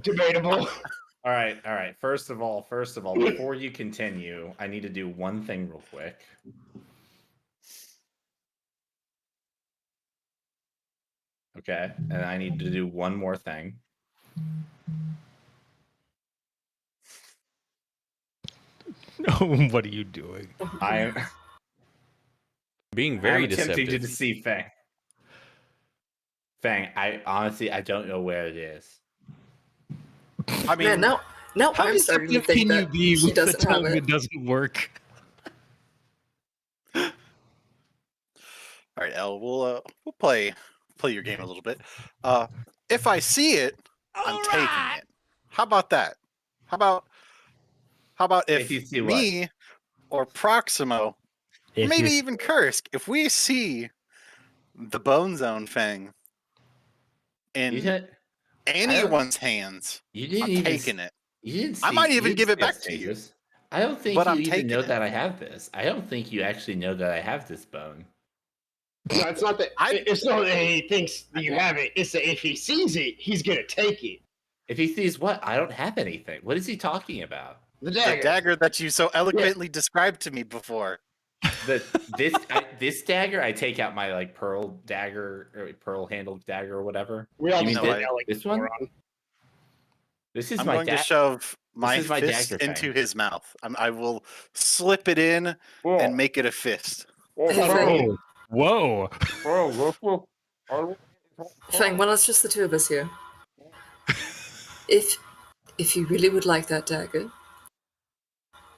Debatable. All right. First of all, before you continue, I need to do one thing real quick. Okay, and I need to do one more thing. What are you doing? I'm Being very attempting to deceptive. deceive Fang. Fang, I honestly don't know where it is. I mean, Man, now How I'm starting to deceptive think can you that be he with the doesn't have tongue it. that doesn't work? all right, El, we'll play your game a little bit. If I see it, I'm taking it. How about that? How about if you see me or Proximo, maybe even Kursk, if we see the Bone Zone Fang in anyone's hands, You didn't I'm even taking it. You didn't. I might even give it back to you. I don't think But you I'm even taking know it. that I have this. I don't think you actually know that I have this bone. No, it's not that. It's not that he thinks that you have it. It's that if he sees it, he's gonna take it. If he sees what? I don't have anything. What is he talking about? The The dagger. dagger that you so eloquently described to me before. This dagger, I take out my like pearl dagger or pearl handled dagger or whatever. We all You just mean did that like this one? moron. This is I'm my going to shove my is my fist dagger into Fang. his mouth. I will slip it in and make it a fist. Hey, Fang, Whoa. Fang, well, it's just the two of us here. If you really would like that dagger,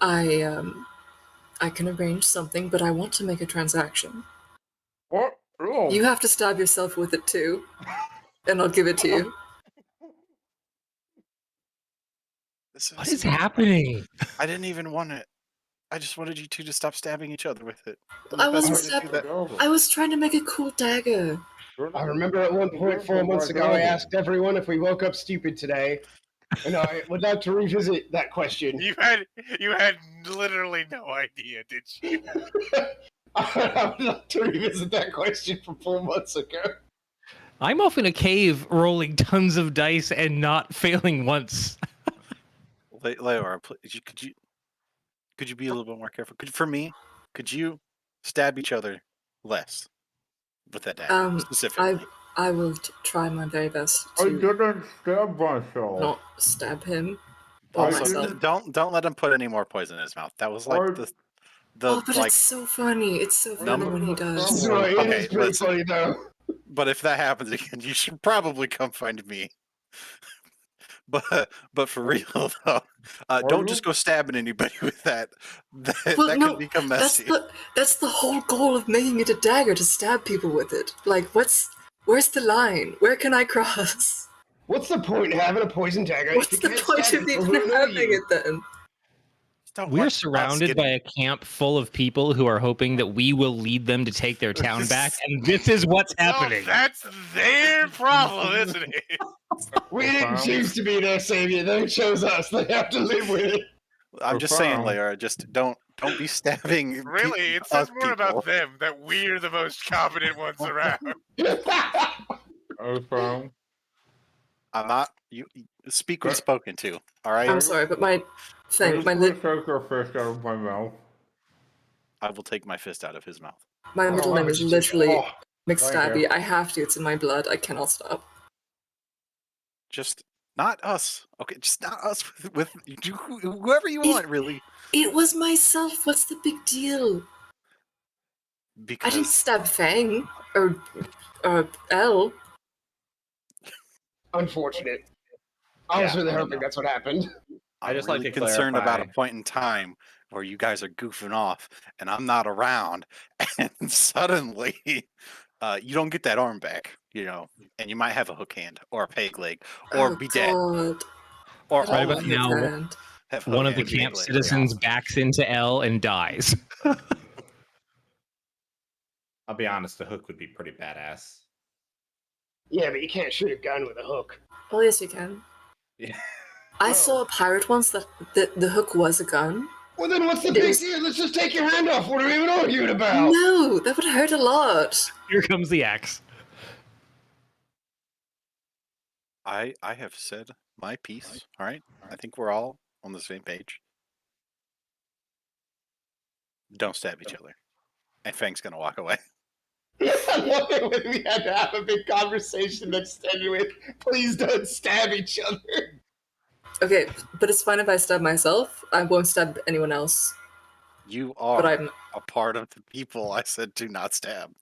I can arrange something, but I want to make a transaction. You have to stab yourself with it too, and I'll give it to you. What is happening? I didn't even want it. I just wanted you two to stop stabbing each other with it. And I the best wasn't way to do stabbing. I was trying to make a cool dagger. I remember at one point 4 months ago, I asked everyone if we woke up stupid today, and I would like to revisit that question. You had literally no idea, did you? I would like to revisit that question from 4 months ago. I'm off in a cave rolling tons of dice and not failing once. Leora, could you be a little bit more careful? Could you stab each other less with that dagger specifically? I will try my very best I to didn't stab myself. not stab him or Also, myself. don't let him put any more poison in his mouth. That was like the Oh, but like. it's so funny. It's so funny Number- when he does. So it Okay, is pretty listen. funny though. But if that happens again, you should probably come find me. But for real though, don't just go stabbing anybody with that. That can become messy. That's the whole goal of making it a dagger, to stab people with it. Like, where's the line? Where can I cross? What's the point in having a poison dagger? What's the point of even having it then? We're surrounded by a camp full of people who are hoping that we will lead them to take their town back, and this is what's happening. Well, that's their problem, isn't it? We didn't choose to be their savior. They chose us. They have to live with it. I'm just saying, Leora, just don't Don't be stabbing. Really, it says more about them that we're the most competent ones around. Okay. I'm not. You speak when spoken to. All right. I'm sorry, but my thing, Please take your fist out of my mouth. I will take my fist out of his mouth. my middle why name would is you do that? literally Oh, McStabby. you. I have to. It's in my blood. I cannot stop. Just not us. Okay, just not us with whoever you want, really. It was myself. What's the big deal? I didn't Because stab Fang or L. Unfortunate. I was Yeah, really I don't hoping know. that's what happened. I'm just like really to concerned about a clarify- point in time where you guys are goofing off and I'm not around, and suddenly you don't get that arm back, and you might have a hook hand or a peg leg or be dead, God. or I don't Right all about of want you now, that. have one hook of the and peg camp legs. citizens backs into L and dies. I'll be honest, a hook would be pretty badass. Yeah, but you can't shoot a gun with a hook. Oh, yes, you can. Yeah. I saw a pirate once that the hook was a gun. Well, then what's the It big was- deal? Let's just take your hand off. What are we even arguing about? No, that would hurt a lot. Here comes the axe. I have said my piece. All right, I think we're all on the same page. Don't stab each other, and Fang's gonna walk away. I love it when we had to have a big conversation extended with, please don't stab each other. Okay, but it's fine if I stab myself. I won't stab anyone else. You But are I'm. a part of the people I said do not stab.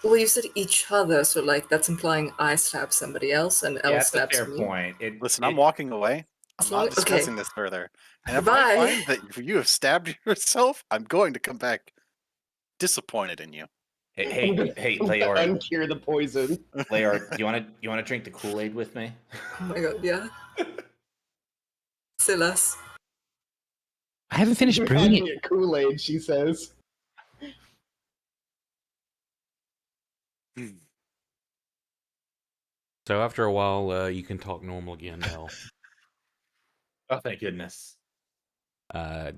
Well, you said each other, so like that's implying I stab somebody else and L Yeah, that's a stabs fair me. point. Listen, I'm walking away. I'm As long- not discussing this further. And if Bye. I find that you have stabbed yourself, I'm going to come back disappointed in you. Hey, I'm gonna Leor, uncure the poison. Leor, you want to drink the Kool-Aid with me? Oh my god, yeah. Say less. I haven't finished You brewing had it. me a Kool-Aid, she says. So after a while, you can talk normal again, Mel. Oh, thank goodness. Uh,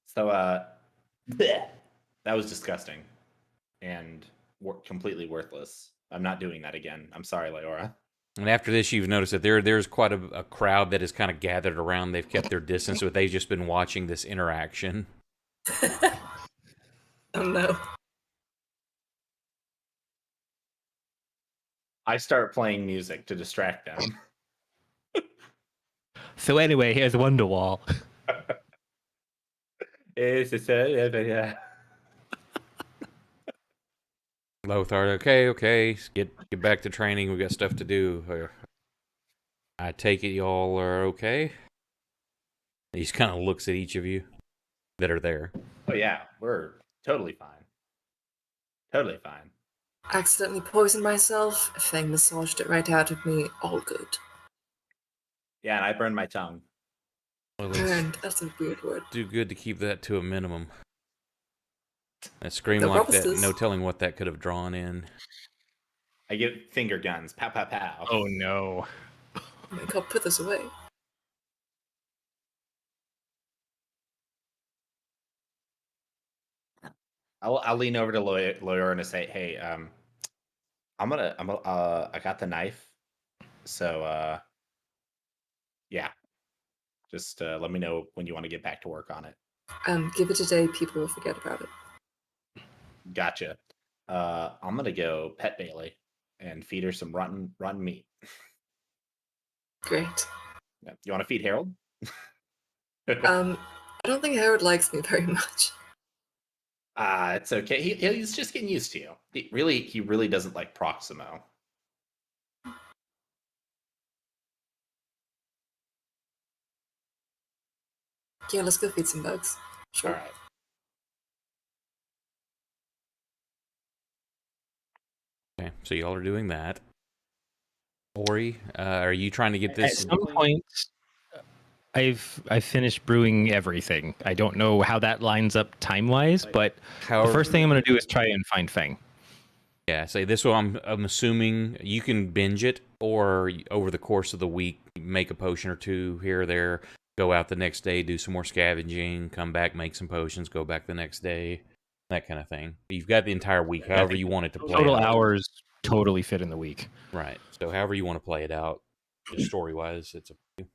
So, bleh. That was disgusting and completely worthless. I'm not doing that again. I'm sorry, Leora. and after this, you've noticed that there's quite a crowd that has kind of gathered around. They've kept their distance, but they've just been watching this interaction. Oh no. I start playing music to distract them. So anyway, here's Wonderwall. Yeah. Lothar, okay, get back to training. We got stuff to do. I take it y'all are okay. He just kind of looks at each of you that are there. Oh yeah, we're totally fine. Totally fine. Accidentally poisoned myself. Fang massaged it right out of me. All good. Yeah, and I burned my tongue. Well, it's Burned. That's a weird word. do good to keep that to a minimum. That scream No like that, promises. no telling what that could have drawn in. I get finger guns. Pow, pow, pow. Oh no. Oh my god, put this away. I'll lean over to lawyer and say, hey, I got the knife. So, yeah. Just let me know when you want to get back to work on it. Give it a day, people will forget about it. Gotcha. I'm gonna go pet Bailey and feed her some rotten meat. Great. Yeah. You want to feed Harold? I don't think Harold likes me very much. It's okay. He's just getting used to you. He really doesn't like Proximo. Yeah, let's go feed some bugs. Sure. All right. Okay, so y'all are doing that. Ori, are you trying to get At this? some point, I've finished brewing everything. I don't know how that lines up time-wise, but the first thing I'm going to do is try and find Fang. Yeah, say this one. I'm assuming you can binge it, or over the course of the week, make a potion or two here or there. go out the next day, do some more scavenging, come back, make some potions, go back the next day, that kind of thing. You've got the entire week, however you want it to play Total out. hours totally fit in the week. Right. So however you want to play it out, just story-wise, it's up to you.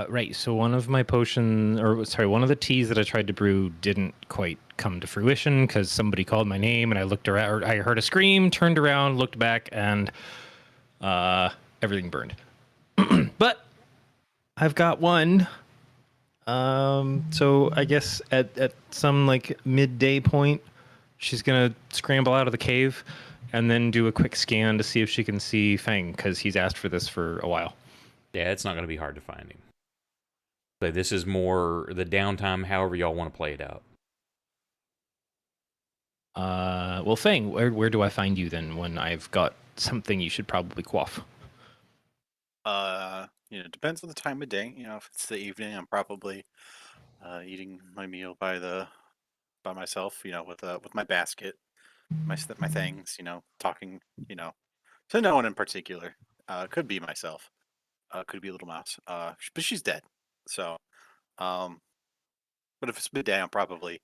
Right. So one of my one of the teas that I tried to brew didn't quite come to fruition because somebody called my name and I looked around, or I heard a scream, turned around, looked back, and everything burned. But I've got one. So I guess at some like midday point, she's gonna scramble out of the cave and then do a quick scan to see if she can see Fang because he's asked for this for a while. Yeah, it's not going to be hard to find him. So this is more the downtime, however y'all want to play it out. Well, Fang, where do I find you then when I've got something you should probably quaff? It depends on the time of day. If it's the evening, I'm probably eating my meal by myself. With my basket, my things. Talking. To no one in particular. Could be myself. Could be a little mouse. But she's dead. So, but if it's midday, I'm probably,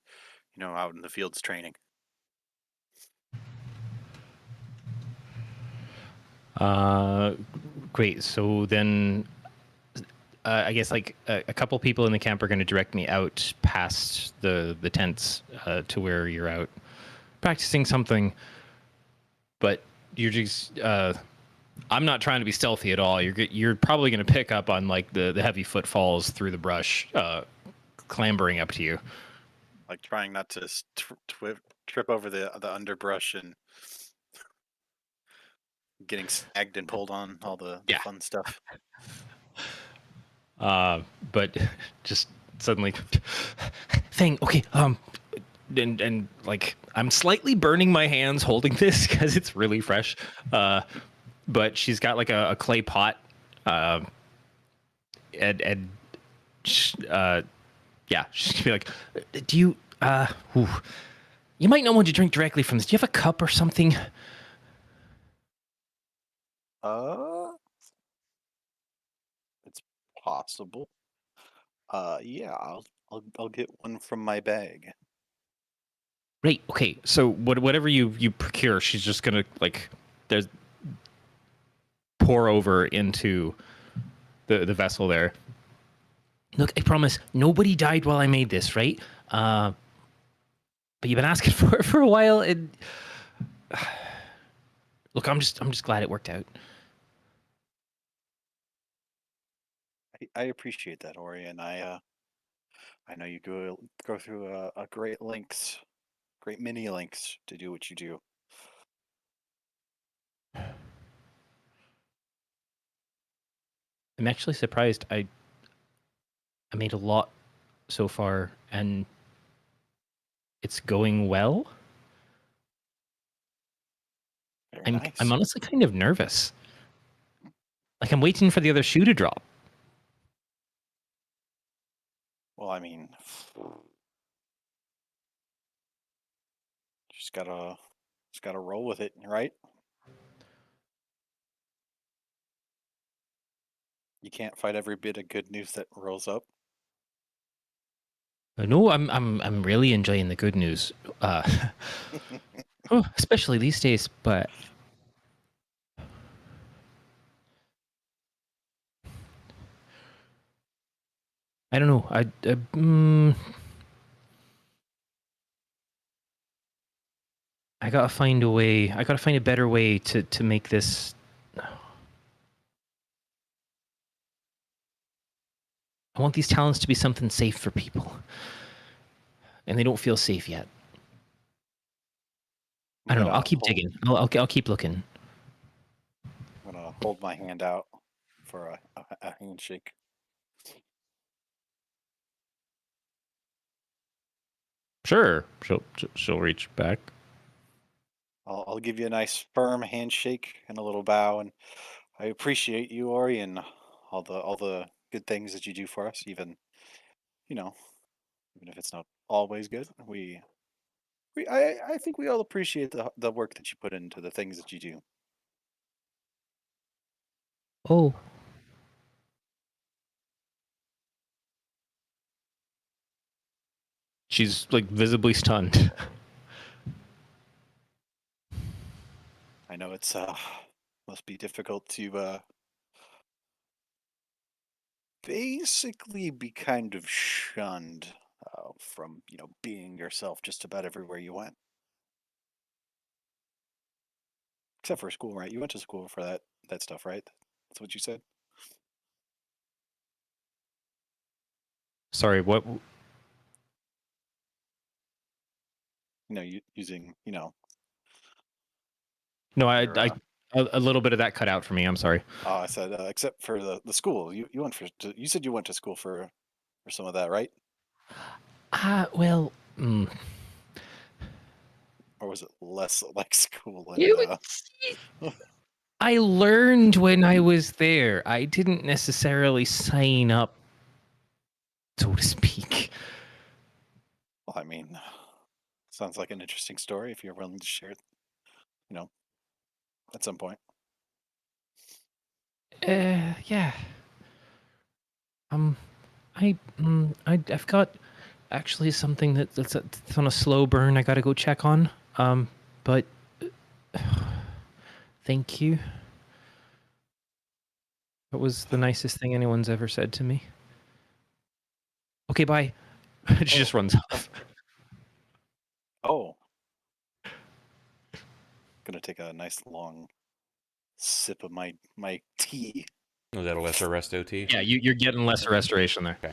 out in the fields training. Great. So then, I guess like a couple people in the camp are going to direct me out past the tents to where you're out practicing something. But you're just I'm not trying to be stealthy at all. You're probably going to pick up on like the heavy footfalls through the brush, clambering up to you. Like trying not to trip over the underbrush and getting snagged and pulled on all the fun stuff. But just suddenly, Fang. Okay. And like I'm slightly burning my hands holding this because it's really fresh. But she's got like a clay pot. She's gonna be like, do you you might not want to drink directly from this. Do you have a cup or something? It's possible. Yeah, I'll get one from my bag. Right. Okay. So whatever you procure, she's just gonna like there's pour over into the vessel there. Look, I promise nobody died while I made this, right? But you've been asking for it for a while. Look, I'm just glad it worked out. I appreciate that, Ori, and I know you go through a great many lengths to do what you do. I'm actually surprised. I made a lot so far, and it's going well. Nice. I'm honestly kind of nervous. Like I'm waiting for the other shoe to drop. Well, I mean, just gotta roll with it, right? You can't fight every bit of good news that rolls up. No, I'm really enjoying the good news, especially these days. But I don't know. I gotta find a way. I gotta find a better way to make this. I want these talents to be something safe for people, and they don't feel safe yet. I don't know. I'll keep digging. I'll keep looking. I'm gonna hold my hand out for a handshake. Sure. She'll reach back. I'll give you a nice firm handshake and a little bow, and I appreciate you, Ori, and all the good things that you do for us. Even even if it's not always good, I think we all appreciate the work that you put into the things that you do. Oh. She's like visibly stunned. I know it's must be difficult to basically be kind of shunned from being yourself just about everywhere you went, except for school, right? You went to school for that stuff, right? That's what you said. Sorry, what? Using No, your, a little bit of that cut out for me. I'm sorry. I said except for the school. You went you said you went to school for some of that, right? Well, Or was it less like school? And I learned when I was there. I didn't necessarily sign up, so to speak. well, I mean, sounds like an interesting story if you're willing to share it, at some point. Yeah. I've got actually something that's on a slow burn. I got to go check on. But thank you. That was the nicest thing anyone's ever said to me. Okay, bye. She just runs off. Oh, gonna take a nice long sip of my tea. Was that a lesser resto tea? Yeah, you're getting lesser restoration there. Okay.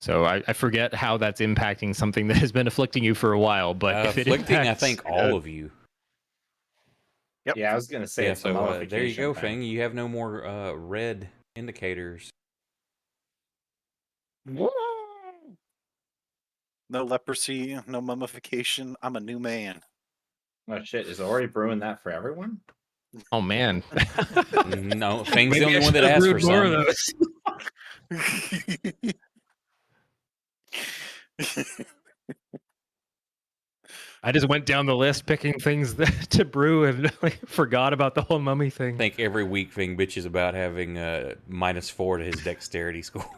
So I forget how that's impacting something that has been afflicting you for a while, but if it afflicting, impacts, I think all of you. Yep. Yeah, I was gonna say Yeah, it's a so mummification there you go, thing. Fang. You have no more red indicators. No leprosy, no mummification. I'm a new man. Oh shit! Is Ori brewing that for everyone? oh man, No, Fang's the maybe only I one that should have asked for brewed more of some. those. I just went down the list picking things to brew and forgot about the whole mummy thing. I think every week Fang bitches about having -4 to his dexterity score.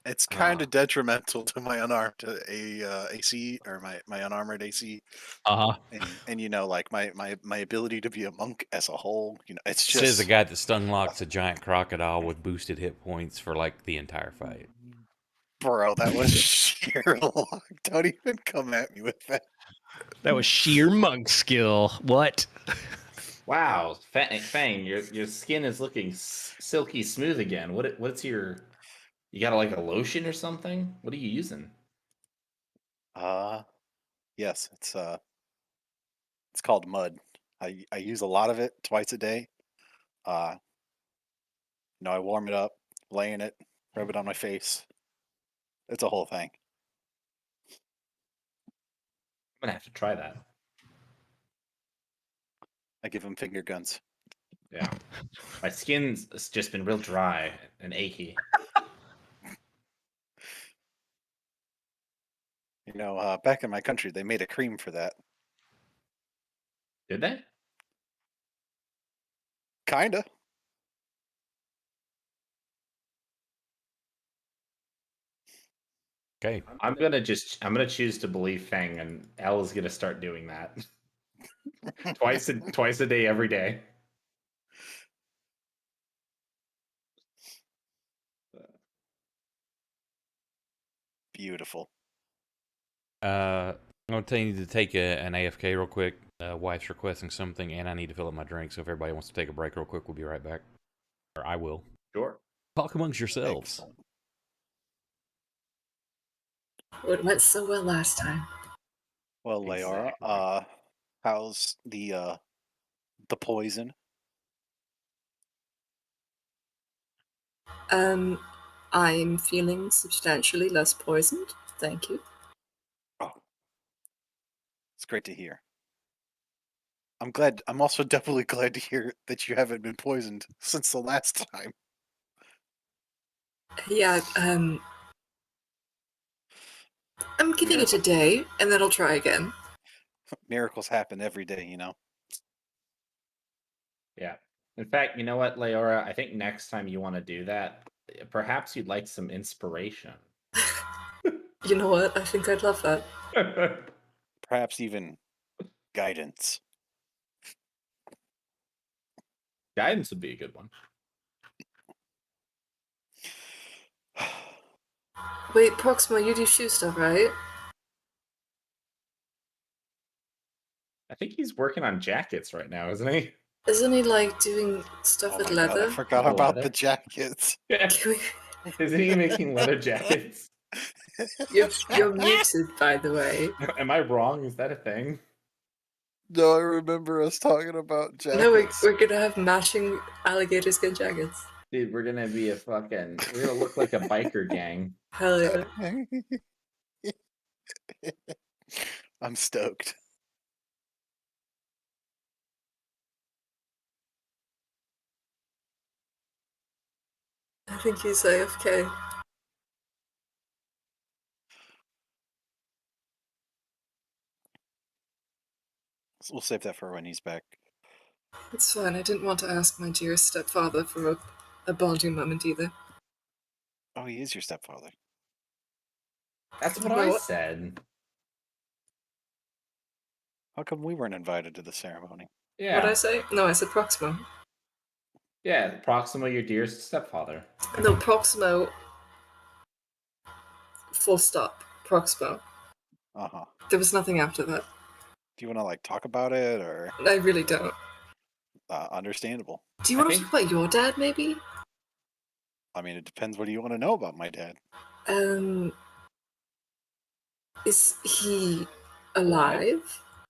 It's kind of detrimental to my unarmed AC or my unarmored AC. And like my ability to be a monk as a whole. It's just Says the guy that stun locks a giant crocodile with boosted hit points for like the entire fight. Bro, that was sheer luck. Don't even come at me with that. That was sheer monk skill. What? Wow, Fang, your skin is looking silky smooth again. What's your? You got like a lotion or something? What are you using? Yes, it's called mud. I use a lot of it twice a day. I warm it up, lay in it, rub it on my face. It's a whole thing. I'm gonna have to try that. I give him finger guns. Yeah, my skin's just been real dry and achy. Back in my country, they made a cream for that. Did they? Kinda. Okay. I'm gonna choose to believe Fang, and Elle is gonna start doing that twice a day, every day. Beautiful. I'm going to tell you to take an AFK real quick. Wife's requesting something, and I need to fill up my drink. So if everybody wants to take a break real quick, we'll be right back. Or I will. Sure. Talk amongst yourselves. Excellent. Oh, it went so well last time. Well, Layara, Exactly. how's the poison? I'm feeling substantially less poisoned. Thank you. Oh, it's great to hear. I'm glad. I'm also definitely glad to hear that you haven't been poisoned since the last time. Yeah, I'm giving it a day, and then I'll try again. Miracles happen every day, you know. Yeah. In fact, you know what, Leora? I think next time you want to do that, perhaps you'd like some inspiration. You know what? I think I'd love that. Perhaps even guidance. Guidance would be a good one. Wait, Proxima, you do shoe stuff, right? I think he's working on jackets right now, isn't he? Isn't he like doing stuff Oh with my God, leather? I forgot Oh, about leather? the jackets. Yeah. Can Isn't he making leather jackets? you're muted, by the way. Am I wrong? Is that a thing? No, I remember us talking about jackets. No, we're gonna have matching alligator skin jackets. Dude, we're gonna be we're gonna look like a biker gang. Hell yeah. I'm stoked. I think he's AFK. We'll save that for when he's back. It's fine, I didn't want to ask my dearest stepfather for a bonding moment either. Oh, he is your stepfather. That's what I said. How come we weren't invited to the ceremony? Yeah. What'd I say? No, I said Proximo. Yeah, Proximo, your dearest stepfather. No, Proximo. Full stop. Proximo. Uh-huh. There was nothing after that. Do you want to like talk about it, or I really don't. understandable? Do you want to talk about your dad, maybe? I mean, it depends. What do you want to know about my dad? Is he alive?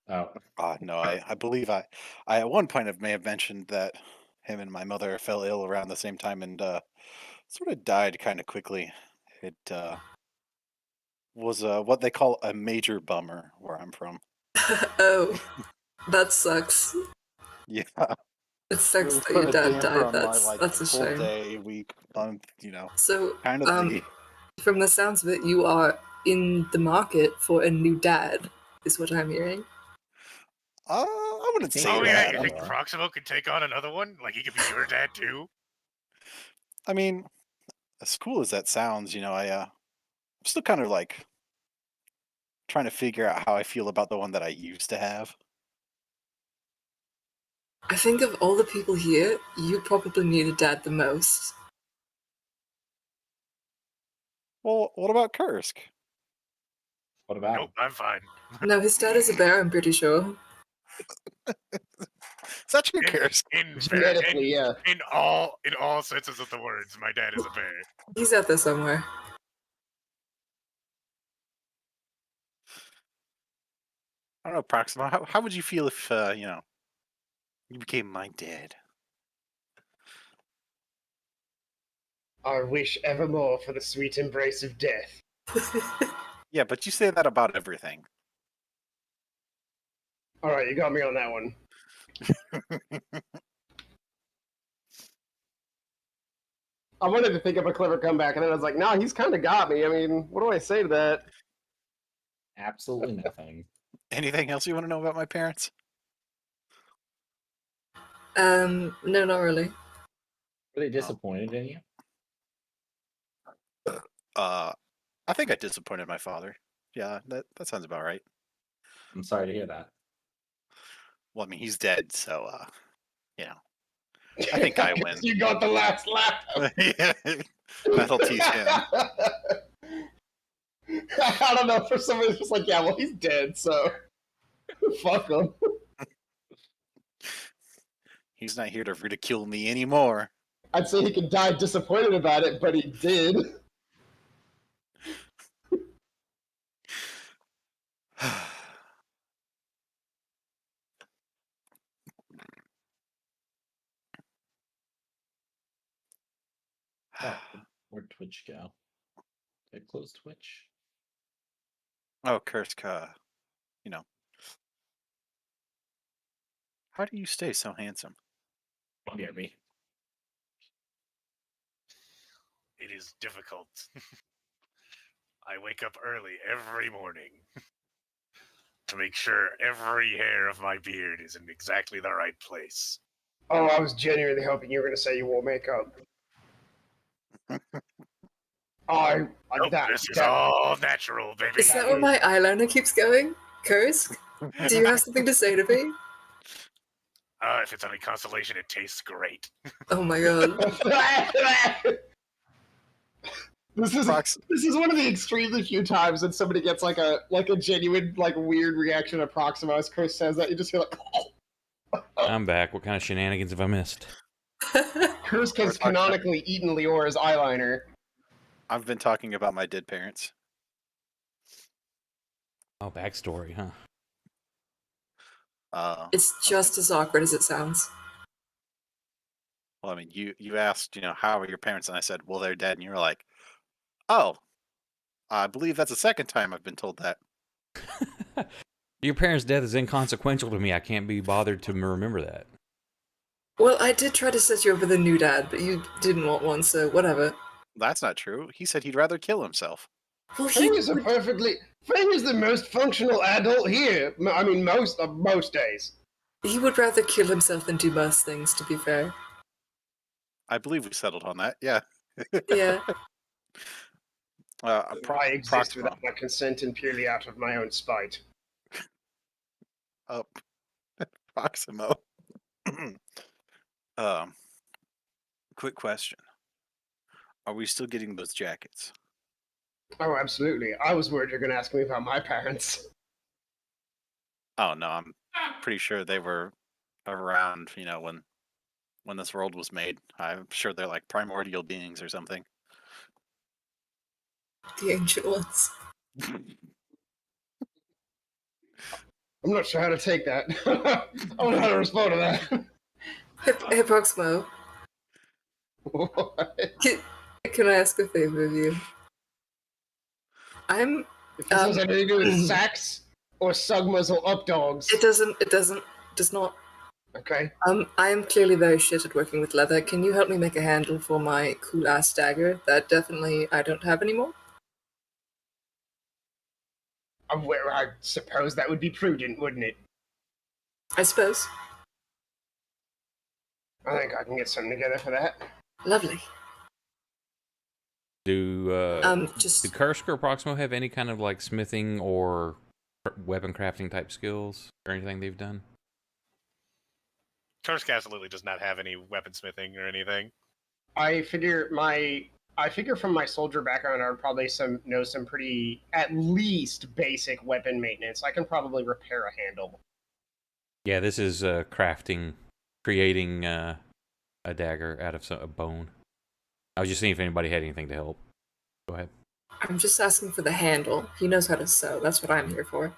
Oh. No, I believe I at one point I may have mentioned that him and my mother fell ill around the same time and sort of died kind of quickly. It was what they call a major bummer where I'm from. Oh, that sucks. Yeah. It sucks that Put your a dad damper died. on my, like, That's a full shame. day, week, month, you know. So, kind of thingy. from the sounds of it, you are in the market for a new dad, is what I'm hearing. I wouldn't say Oh that. yeah, you think Proximo could take on another one? Like he could be your dad too? I mean, as cool as that sounds, you know, I'm still kind of like trying to figure out how I feel about the one that I used to have. I think of all the people here, you probably need a dad the most. Well, what about Kursk? What about Nope, I'm fine. No, his dad is a bear, I'm pretty sure. Is that you, Kursk? Genetically, yeah. In all senses of the words, my dad is a bear. He's out there somewhere. I don't know, Proxima. How would you feel if you know, you became my dad? I wish evermore for the sweet embrace of death. Yeah, but you say that about everything. All right, you got me on that one. I wanted to think of a clever comeback, and then I was like, "Nah, he's kind of got me." I mean, what do I say to that? absolutely nothing? Anything else you want to know about my parents? No, not really. Were they disappointed in you? I think I disappointed my father. Yeah, that sounds about right. I'm sorry to hear that. Well, I mean, he's dead, so you know. I think I win. You got the last laugh. Yeah, that'll teach him. I don't know. For some reason, it's just like, yeah, well, he's dead, so fuck him. He's not here to ridicule me anymore. I'd say he could die disappointed about it, but he did. Oh, where'd Twitch go? Did I close Twitch? Oh, Kursk, you know. How do you stay so handsome? Near me. It is difficult. I wake up early every morning to make sure every hair of my beard is in exactly the right place. Oh, I was genuinely hoping you were going to say you wore makeup. Nope, this is all natural, baby. Is that where my eyeliner keeps going? Kursk? Do you have something to say to me? If it's any consolation, it tastes great. Oh my god. This is one of the extremely few times that somebody gets like a genuine weird reaction to Proximo as Chris says that. You just feel like I'm back. What kind of shenanigans have I missed? Kursk has canonically eaten Leora's eyeliner. I've been talking about my dead parents. Oh, backstory, huh? It's just as awkward as it sounds. Well, I mean, you asked, how are your parents? And I said, well, they're dead. And you were like, oh, I believe that's the second time I've been told that. Your parents' death is inconsequential to me. I can't be bothered to remember that. Well, I did try to set you up with a new dad, but you didn't want one, so whatever. That's not true. He said he'd rather kill himself. Well, Fang is the most functional adult here. I mean, most days. He would rather kill himself than do most things, to be fair. I believe we settled on that. Yeah. Yeah. I exist without my consent and purely out of my own spite. Oh, Proximo. Quick question. Are we still getting those jackets? Oh, absolutely. I was worried you were going to ask me about my parents. Oh, no, I'm pretty sure they were around, when this world was made. I'm sure they're like primordial beings or something. The ancient ones. I'm not sure how to take that. I don't know how to respond to that. Hey, Proximo. What? Can I ask a favor of you? If this has anything to do with sacks or sugmas or updogs. It does not. Okay. I am clearly very shit at working with leather. Can you help me make a handle for my cool-ass dagger that definitely I don't have anymore? I suppose that would be prudent, wouldn't it? I suppose. I think I can get something together for that. Lovely. Do Kursk or Proximo have any kind of smithing or weapon crafting type skills or anything they've done? Kursk absolutely does not have any weaponsmithing or anything. I figure from my soldier background, I would probably know some pretty, at least, basic weapon maintenance. I can probably repair a handle. Yeah, this is creating a dagger out of a bone. I was just seeing if anybody had anything to help. Go ahead. I'm just asking for the handle. He knows how to sew. That's what I'm here for.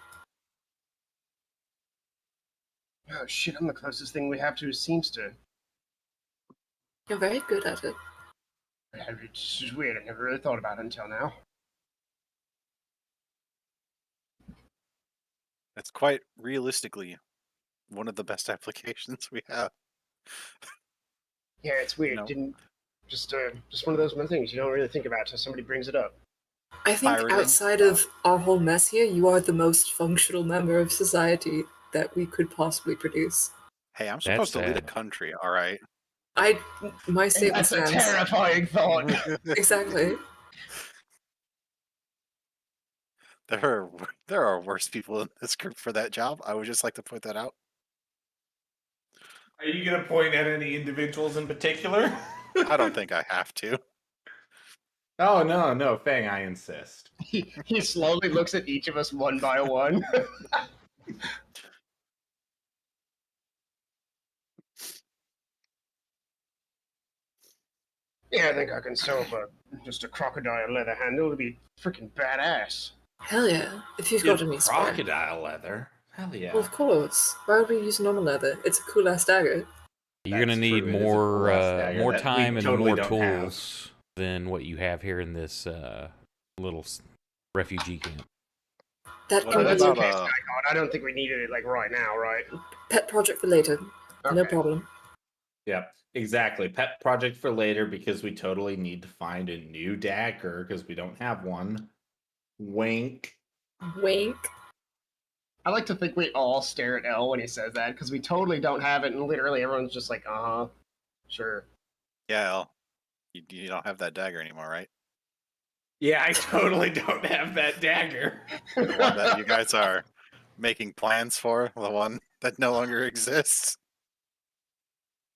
Oh shit, I'm the closest thing we have to a seamster. You're very good at it. It's just weird. I never really thought about it until now. That's quite realistically one of the best applications we have. Yeah, it's weird. Just one of those things you don't really think about until somebody brings it up. I think outside of our whole mess here, you are the most functional member of society that we could possibly produce. Hey, I'm supposed to lead a country, all right? My statement That's stands. a terrifying thought. Exactly. There are worse people in this group for that job. I would just like to point that out. Are you going to point at any individuals in particular? I don't think I have to. Oh, no, Fang, I insist. He slowly looks at each of us one by one. Yeah, I think I can sew up just a crocodile leather handle. It'd be freaking badass. Hell yeah. If you've got any spare. Crocodile leather? Hell yeah. Well, of course. Why would we use normal leather? It's a cool-ass dagger. You're going to need more time and more tools than what you have here in this little refugee camp. That can be okay, I don't think we needed it right now, right? Pet project for later. Okay. No problem. Yep, exactly. Pet project for later because we totally need to find a new dagger because we don't have one. Wink. Wink. I like to think we all stare at L when he says that, because we totally don't have it, and literally everyone's just like, sure. Yeah, El, you don't have that dagger anymore, right? Yeah, I totally don't have that dagger. The one that you guys are making plans for, the one that no longer exists.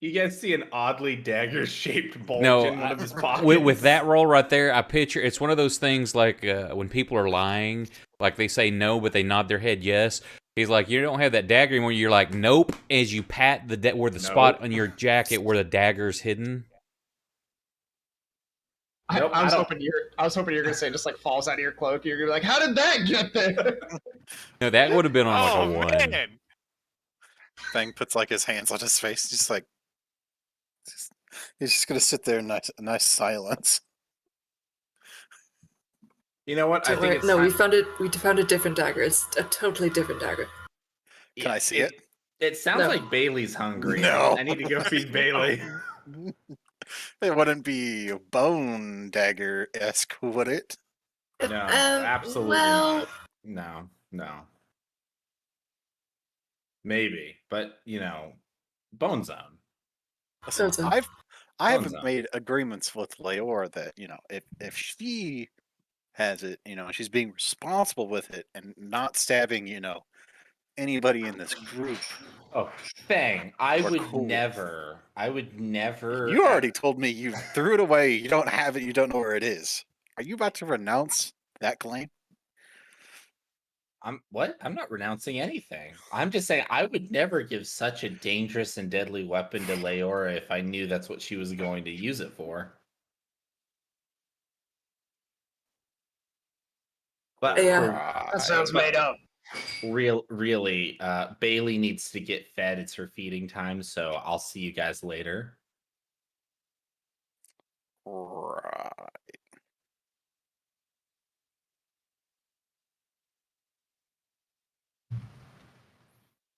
You guys see an oddly dagger-shaped bulge No, in one of his pockets. with that roll right there, I picture it's one of those things like when people are lying, like they say no, but they nod their head yes. He's like, you don't have that dagger anymore. You're like, nope. As you pat where the spot on your jacket where the dagger's hidden. Nope, I was don't. hoping you're gonna say just like falls out of your cloak. You're gonna be like, how did that get there? No, that would have been on like Oh, a 1. man. Fang puts like his hands on his face, just like he's just gonna sit there in nice silence. You know what? Don't worry. No, we found it. We found a different dagger. It's a totally different dagger. Can I see it? It sounds No. like Bailey's hungry. No. I need to go feed Bailey. It wouldn't be bone dagger-esque, would it? No, absolutely not. No. Maybe, but Bone Zone. Listen, Listen. I have Bones up. made agreements with Leora that if she has it, she's being responsible with it and not stabbing anybody in this group. Oh, Fang, I We're would cool. never. You already told me you threw it away. You don't have it. You don't know where it is. Are you about to renounce that claim? I'm not renouncing anything. I'm just saying I would never give such a dangerous and deadly weapon to Leora if I knew that's what she was going to use it for. But Yeah. That sounds made up. really, Bailey needs to get fed. It's her feeding time, so I'll see you guys later. Right.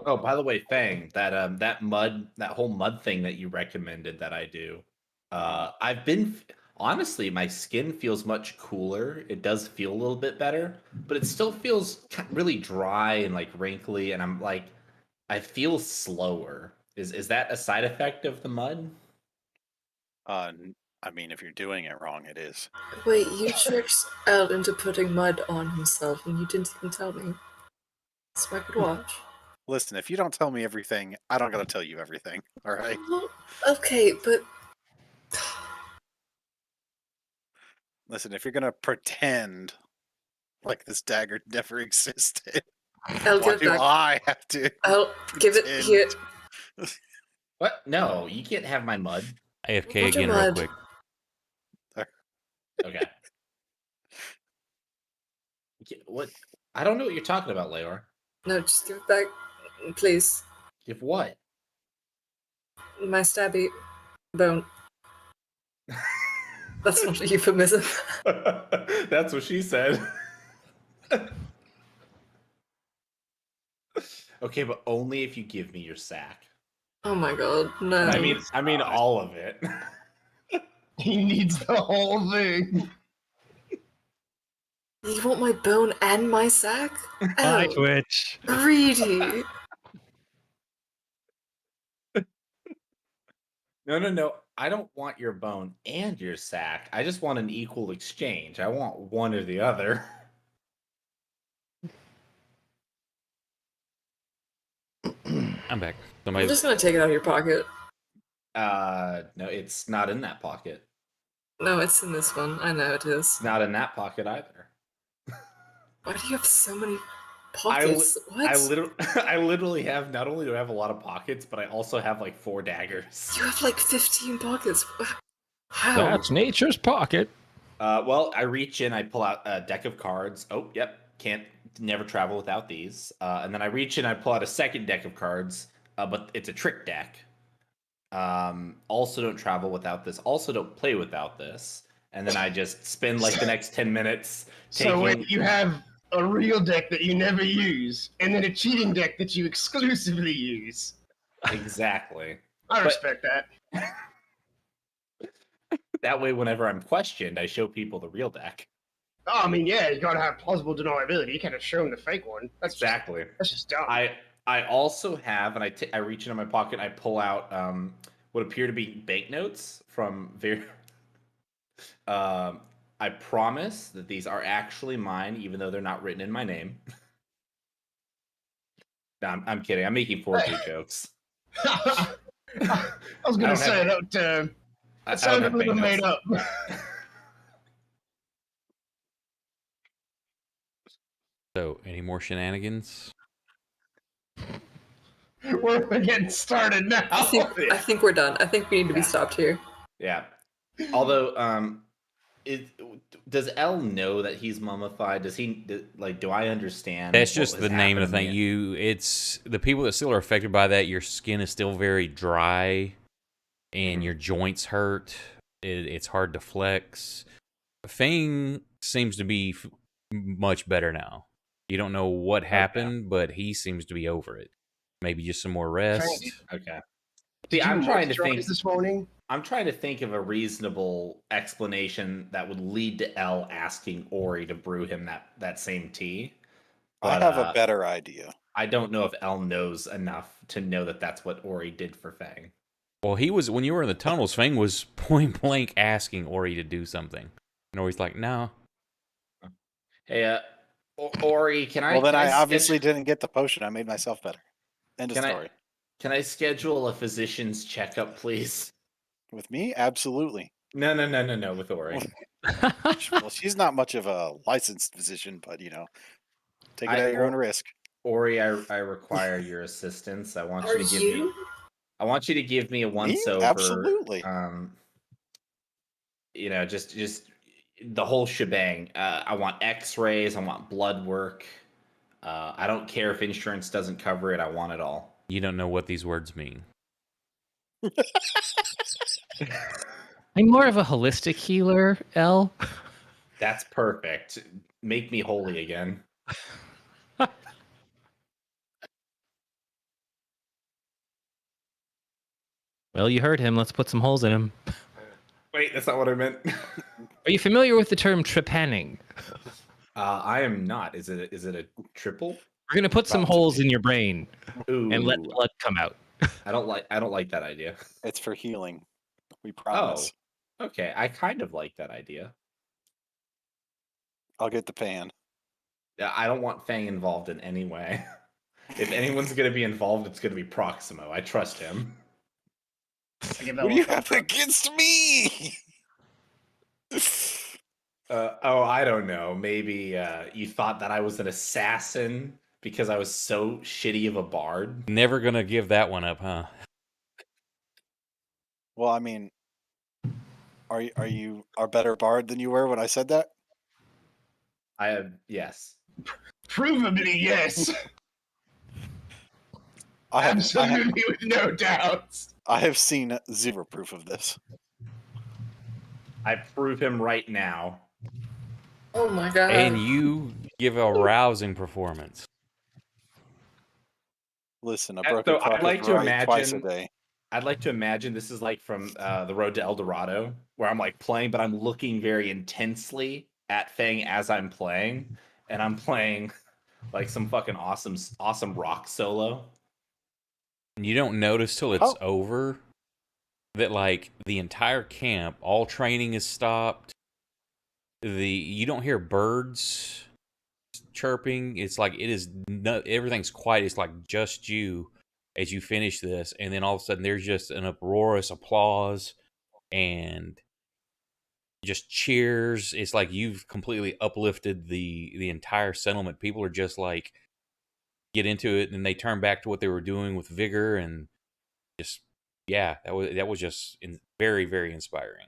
Oh, by the way, Fang, that whole mud thing that you recommended that I do. I've been honestly, my skin feels much cooler. It does feel a little bit better, but it still feels really dry and like wrinkly, and I'm like, I feel slower. Is that a side effect of the mud? I mean, if you're doing it wrong, it is. Wait, you tricked Elle into putting mud on himself, and you didn't even tell me. So I could watch. Listen, if you don't tell me everything, I don't gotta tell you everything. All right. Well, okay, but Listen, if you're gonna pretend like this dagger never existed, I'll why give it do back. I have to? I'll give it pretend? here. What? No, you can't have my mud. AFK What's your again, real mud? quick. Okay. What? I don't know what you're talking about, Leor. No, just give it back, please. Give what? My stabby bone. That's not a euphemism. That's what she said. Okay, but only if you give me your sack. Oh my god, no. I mean all of it. He needs the whole thing. You want my bone and my sack? Hi, Oh, Twitch. greedy. No. I don't want your bone and your sack. I just want an equal exchange. I want one or the other. I'm back. I'm Somebody, just gonna take it out of your pocket. No, it's not in that pocket. No, it's in this one. I know it is. It's not in that pocket either. Why do you have so many pockets? What? I literally have, not only do I have a lot of pockets, but I also have like 4 daggers. You have like 15 pockets. How? That's nature's pocket. Well, I reach in, I pull out a deck of cards. Oh, yep. Can't never travel without these. And then I reach in, I pull out a second deck of cards, but it's a trick deck. Also don't travel without this. Also don't play without this. And then I just spend like the next 10 minutes taking... So wait, you have a real deck that you never use, and then a cheating deck that you exclusively use. Exactly. I respect that. That way, whenever I'm questioned, I show people the real deck. Oh, I mean, yeah, you gotta have plausible deniability. You can't have shown the fake one. That's Exactly. That's just dumb. I also have, and I reach into my pocket, and I pull out what appear to be banknotes from very. I promise that these are actually mine, even though they're not written in my name. No, I'm kidding. I'm making forgery jokes. I was I gonna don't say have- that. I That don't sounded have a little made up. banknotes. So, any more shenanigans? We're getting started now. I think we're done. I think we need to be Yeah. stopped here. Yeah. Although, does L know that he's mummified? Does he like? Do I understand? That's what just has the name of happened the to thing. me? It's the people that still are affected by that. Your skin is still very dry, and Mhm. your joints hurt. It's hard to flex. Fang seems to be much better now. You don't know what happened, but he seems to be over it. Maybe just some more rest. Okay. Did See, you I'm trying to moisturize think. this morning? I'm trying to think of a reasonable explanation that would lead to L asking Ori to brew him that same tea. But I have a better idea. I don't know if L knows enough to know that that's what Ori did for Fang. Well, he was when you were in the tunnels. Fang was point blank asking Ori to do something, and Ori's like, "No." Hey, Ori, can I? Well, then can I obviously schedule- didn't get the potion. I made myself better. End of Can story. Can I schedule a physician's checkup, please? With me, absolutely. No, with Ori. Well, she's not much of a licensed physician, but take it at your own risk. Ori, I require your assistance. I want Are you to give you? me. I want you to give me a once over. Absolutely. Just the whole shebang. I want X-rays. I want blood work. I don't care if insurance doesn't cover it. I want it all. You don't know what these words mean. I'm more of a holistic healer, L. That's perfect. Make me holy again. Well, you heard him. Let's put some holes in him. Wait, that's not what I meant. Are you familiar with the term trepanning? I am not. Is it a triple? We're gonna put some About to holes be. in your brain and let Ooh, blood come out. I don't like that idea. It's for healing. We promise. Oh, okay. I kind of like that idea. I'll get the pan. I don't want Fang involved in any way. If anyone's going to be involved, it's going to be Proximo. I trust him. What do you have against me? I don't know. Maybe you thought that I was an assassin because I was so shitty of a bard. Never gonna give that one up, huh? Well, I mean, are you a better bard than you were when I said that? I have yes. Provably, yes. I have Absolutely, with no doubts. I have seen zero proof of this. I prove him right now. Oh my god. And you give a rousing performance. Listen, a So broken I'd clock like is to right twice a imagine- day. I'd like to imagine this is like from the Road to El Dorado, where I'm like playing, but I'm looking very intensely at Fang as I'm playing, and I'm playing like some fucking awesome rock solo. And you don't notice till it's Oh. over that like the entire camp, all training is stopped. You don't hear birds chirping. It's like everything's quiet. It's like just you as you finish this, and then all of a sudden there's just an uproarious applause and just cheers. It's like you've completely uplifted the entire settlement. People are just like get into it, and they turn back to what they were doing with vigor, and just that was just very, very inspiring.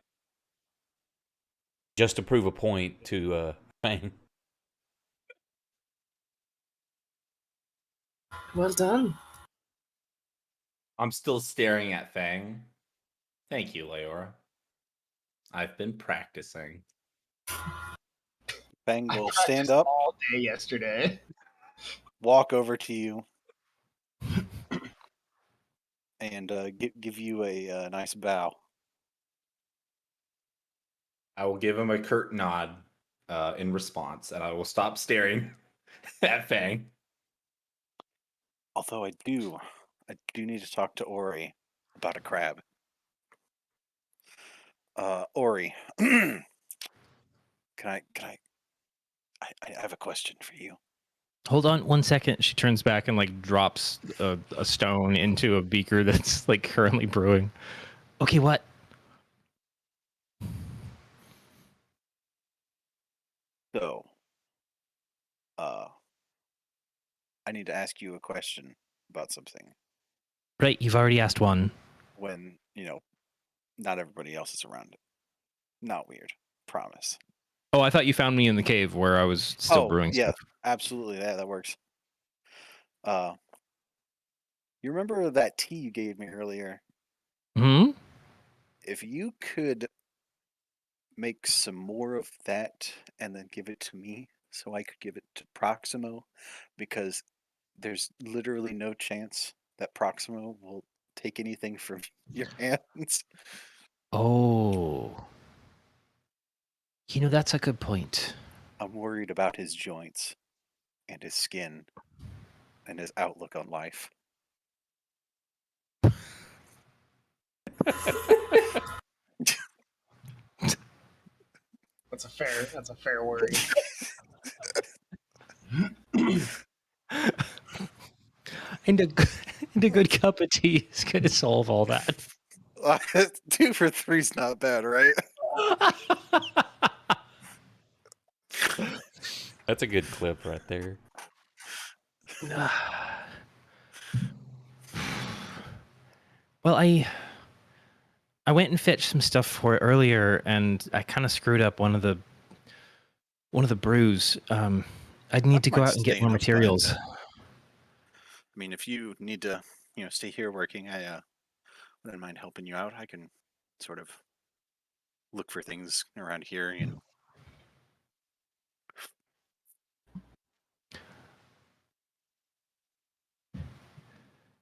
Just to prove a point to Fang. Well done. I'm still staring at Fang. Thank you, Leora. I've been practicing. Fang will I stand practiced up, all day yesterday. walk over to you, and give you a nice bow. I will give him a curt nod. in response, and I will stop staring at Fang. Although I do need to talk to Ori about a crab. Ori, can I have a question for you. Hold on 1 second. She turns back and like drops a stone into a beaker that's like currently brewing. Okay, what? So, I need to ask you a question about something. Right, you've already asked one. When, not everybody else is around it. Not weird. Promise. Oh, I thought you found me in the cave where I was still brewing yeah, stuff. absolutely. That works. You remember that tea you gave me earlier? Hmm? If you could make some more of that and then give it to me so I could give it to Proximo, because there's literally no chance that Proximo will take anything from your hands. Oh. That's a good point. I'm worried about his joints and his skin and his outlook on life. That's a fair worry. And a good cup of tea is going to solve all that. 2 for 3's not bad, right? That's a good clip right there. Well, I went and fetched some stuff for it earlier, and I kind of screwed up one of the brews. I'd need to go out and get more materials. I mean, if you need to, stay here working, I wouldn't mind helping you out. I can sort of look for things around here,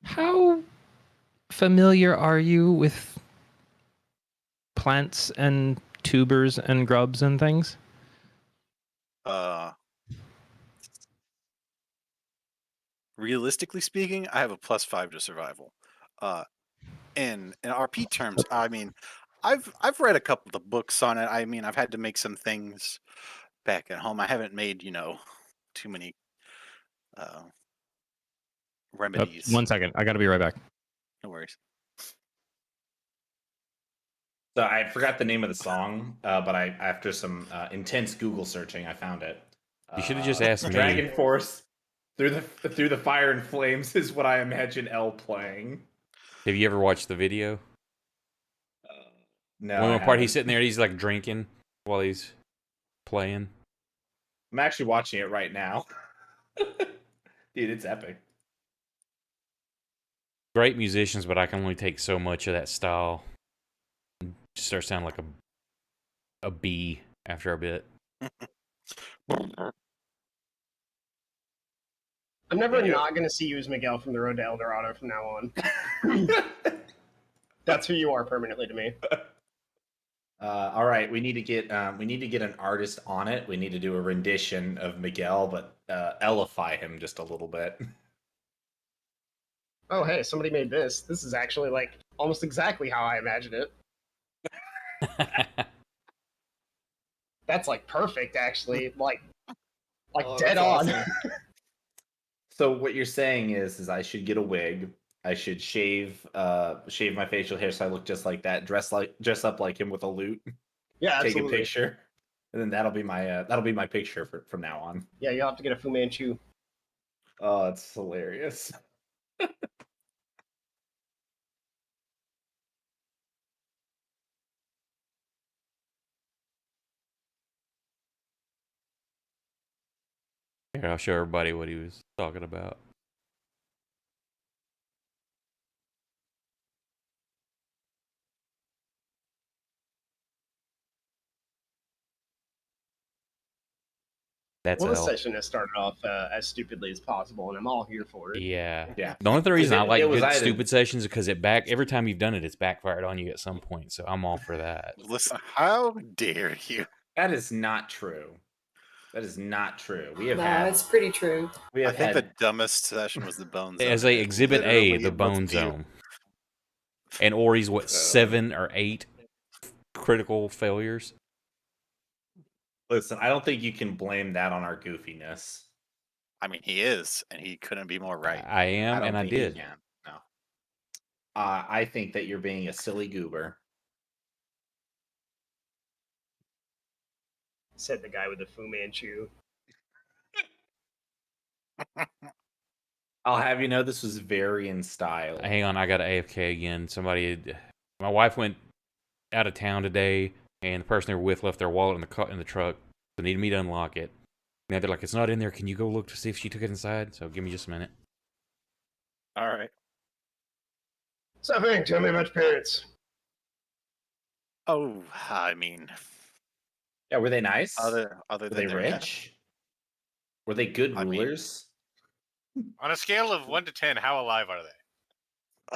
How familiar are you with plants and tubers and grubs and things? Realistically speaking, I have a +5 to survival. In RP terms, I mean, I've read a couple of the books on it. I mean, I've had to make some things back at home. I haven't made, too many remedies. 1 second. I got to be right back. No worries. So I forgot the name of the song, but after some intense Google searching, I found it. You should have just asked me. Dragon Force through the fire and flames is what I imagine L playing. Have you ever watched the video? No. One part he's sitting there, he's like drinking while he's playing. I'm actually watching it right now. Dude, it's epic. Great musicians, but I can only take so much of that style. It just starts sounding like a bee after a bit. I'm never not going to see you as Miguel from the Road to El Dorado from now on. That's who you are permanently to me. All right, we need to get an artist on it. We need to do a rendition of Miguel, but elify him just a little bit. Oh, hey, somebody made this. This is actually like almost exactly how I imagined it. That's like perfect, actually. Like dead on. Awesome. So what you're saying is I should get a wig. I should shave my facial hair so I look just like that. Dress up like him with a lute. Yeah, Take absolutely. a picture, and then that'll be my picture from now on. Yeah, you'll have to get a Fu Manchu. Oh, it's hilarious. Here, I'll show everybody what he was talking about. That's Well, this L. session has started off as stupidly as possible, and I'm all here for it. Yeah. Yeah. The only reason I like good either- stupid sessions is because every time you've done it, it's backfired on you at some point. So I'm all for that. Listen, how dare you? That is not true. That is not true. We have No, had. it's pretty true. We I have think had. the dumbest session was the bone zone. As and a it Exhibit A, the literally Bone wasn't you. Zone. And Ori's, what, 7 or 8 critical failures? Listen, I don't think you can blame that on our goofiness. I mean, he is, and he couldn't be more right. I am, I don't and I think you did. can. No. I think that you're being a silly goober. Said the guy with the Fu Manchu. I'll have you know this was very in style. Hang on, I got AFK again. My wife went out of town today, and the person they were with left their wallet in the truck. They needed me to unlock it. Now they're like, "It's not in there. Can you go look to see if she took it inside?" So give me just a minute. All right. So, Hank, tell me about your parents. Oh, I mean, Yeah, were they nice? other were than they their death, rich? Were they good I mean- rulers? On a scale of 1 to 10, how alive are they?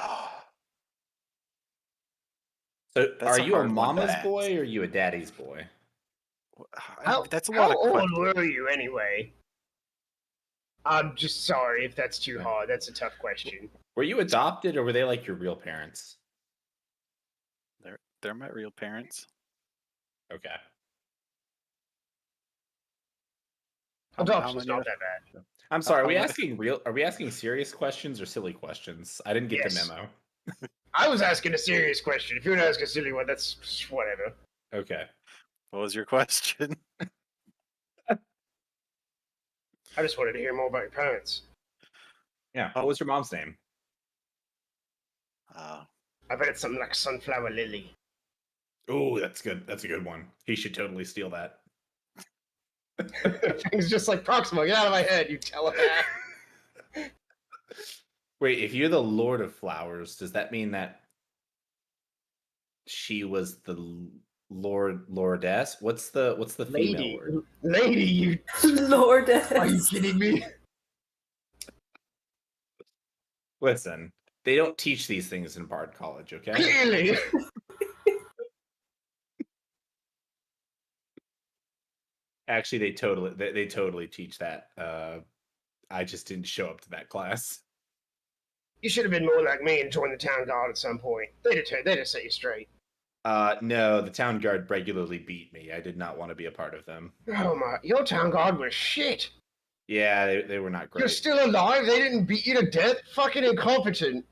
oh, So, That's are a you a hard one to mama's ask. boy or are you a daddy's boy? that's a How lot of old questions. were you anyway? I'm just sorry if that's too hard. That's a tough question. Were you adopted or were they like your real parents? They're my real parents. Okay. Adoption's many not that bad. I'm sorry. Are we how asking Are we asking serious questions or silly questions? I didn't get Yes. the memo. I was asking a serious question. If you want to ask a silly one, that's whatever. Okay. What was your question? I just wanted to hear more about your parents. Yeah. What was your mom's name? I bet it's something like Sunflower Lily. Oh, that's good. That's a good one. He should totally steal that. Things just like Proximo, get out of my head, you telepath. Wait, if you're the Lord of Flowers, does that mean that she was the Lordess? What's the female word? Lady, you Lord. are you kidding me? Listen, they don't teach these things in Bard College, okay? Clearly. Actually, they totally teach that. I just didn't show up to that class. You should have been more like me and joined the town guard at some point. They'd have set you straight. No, the town guard regularly beat me. I did not want to be a part of them. Oh my, your town guard was shit. Yeah, they were not great. You're still alive? They didn't beat you to death? Fucking incompetent.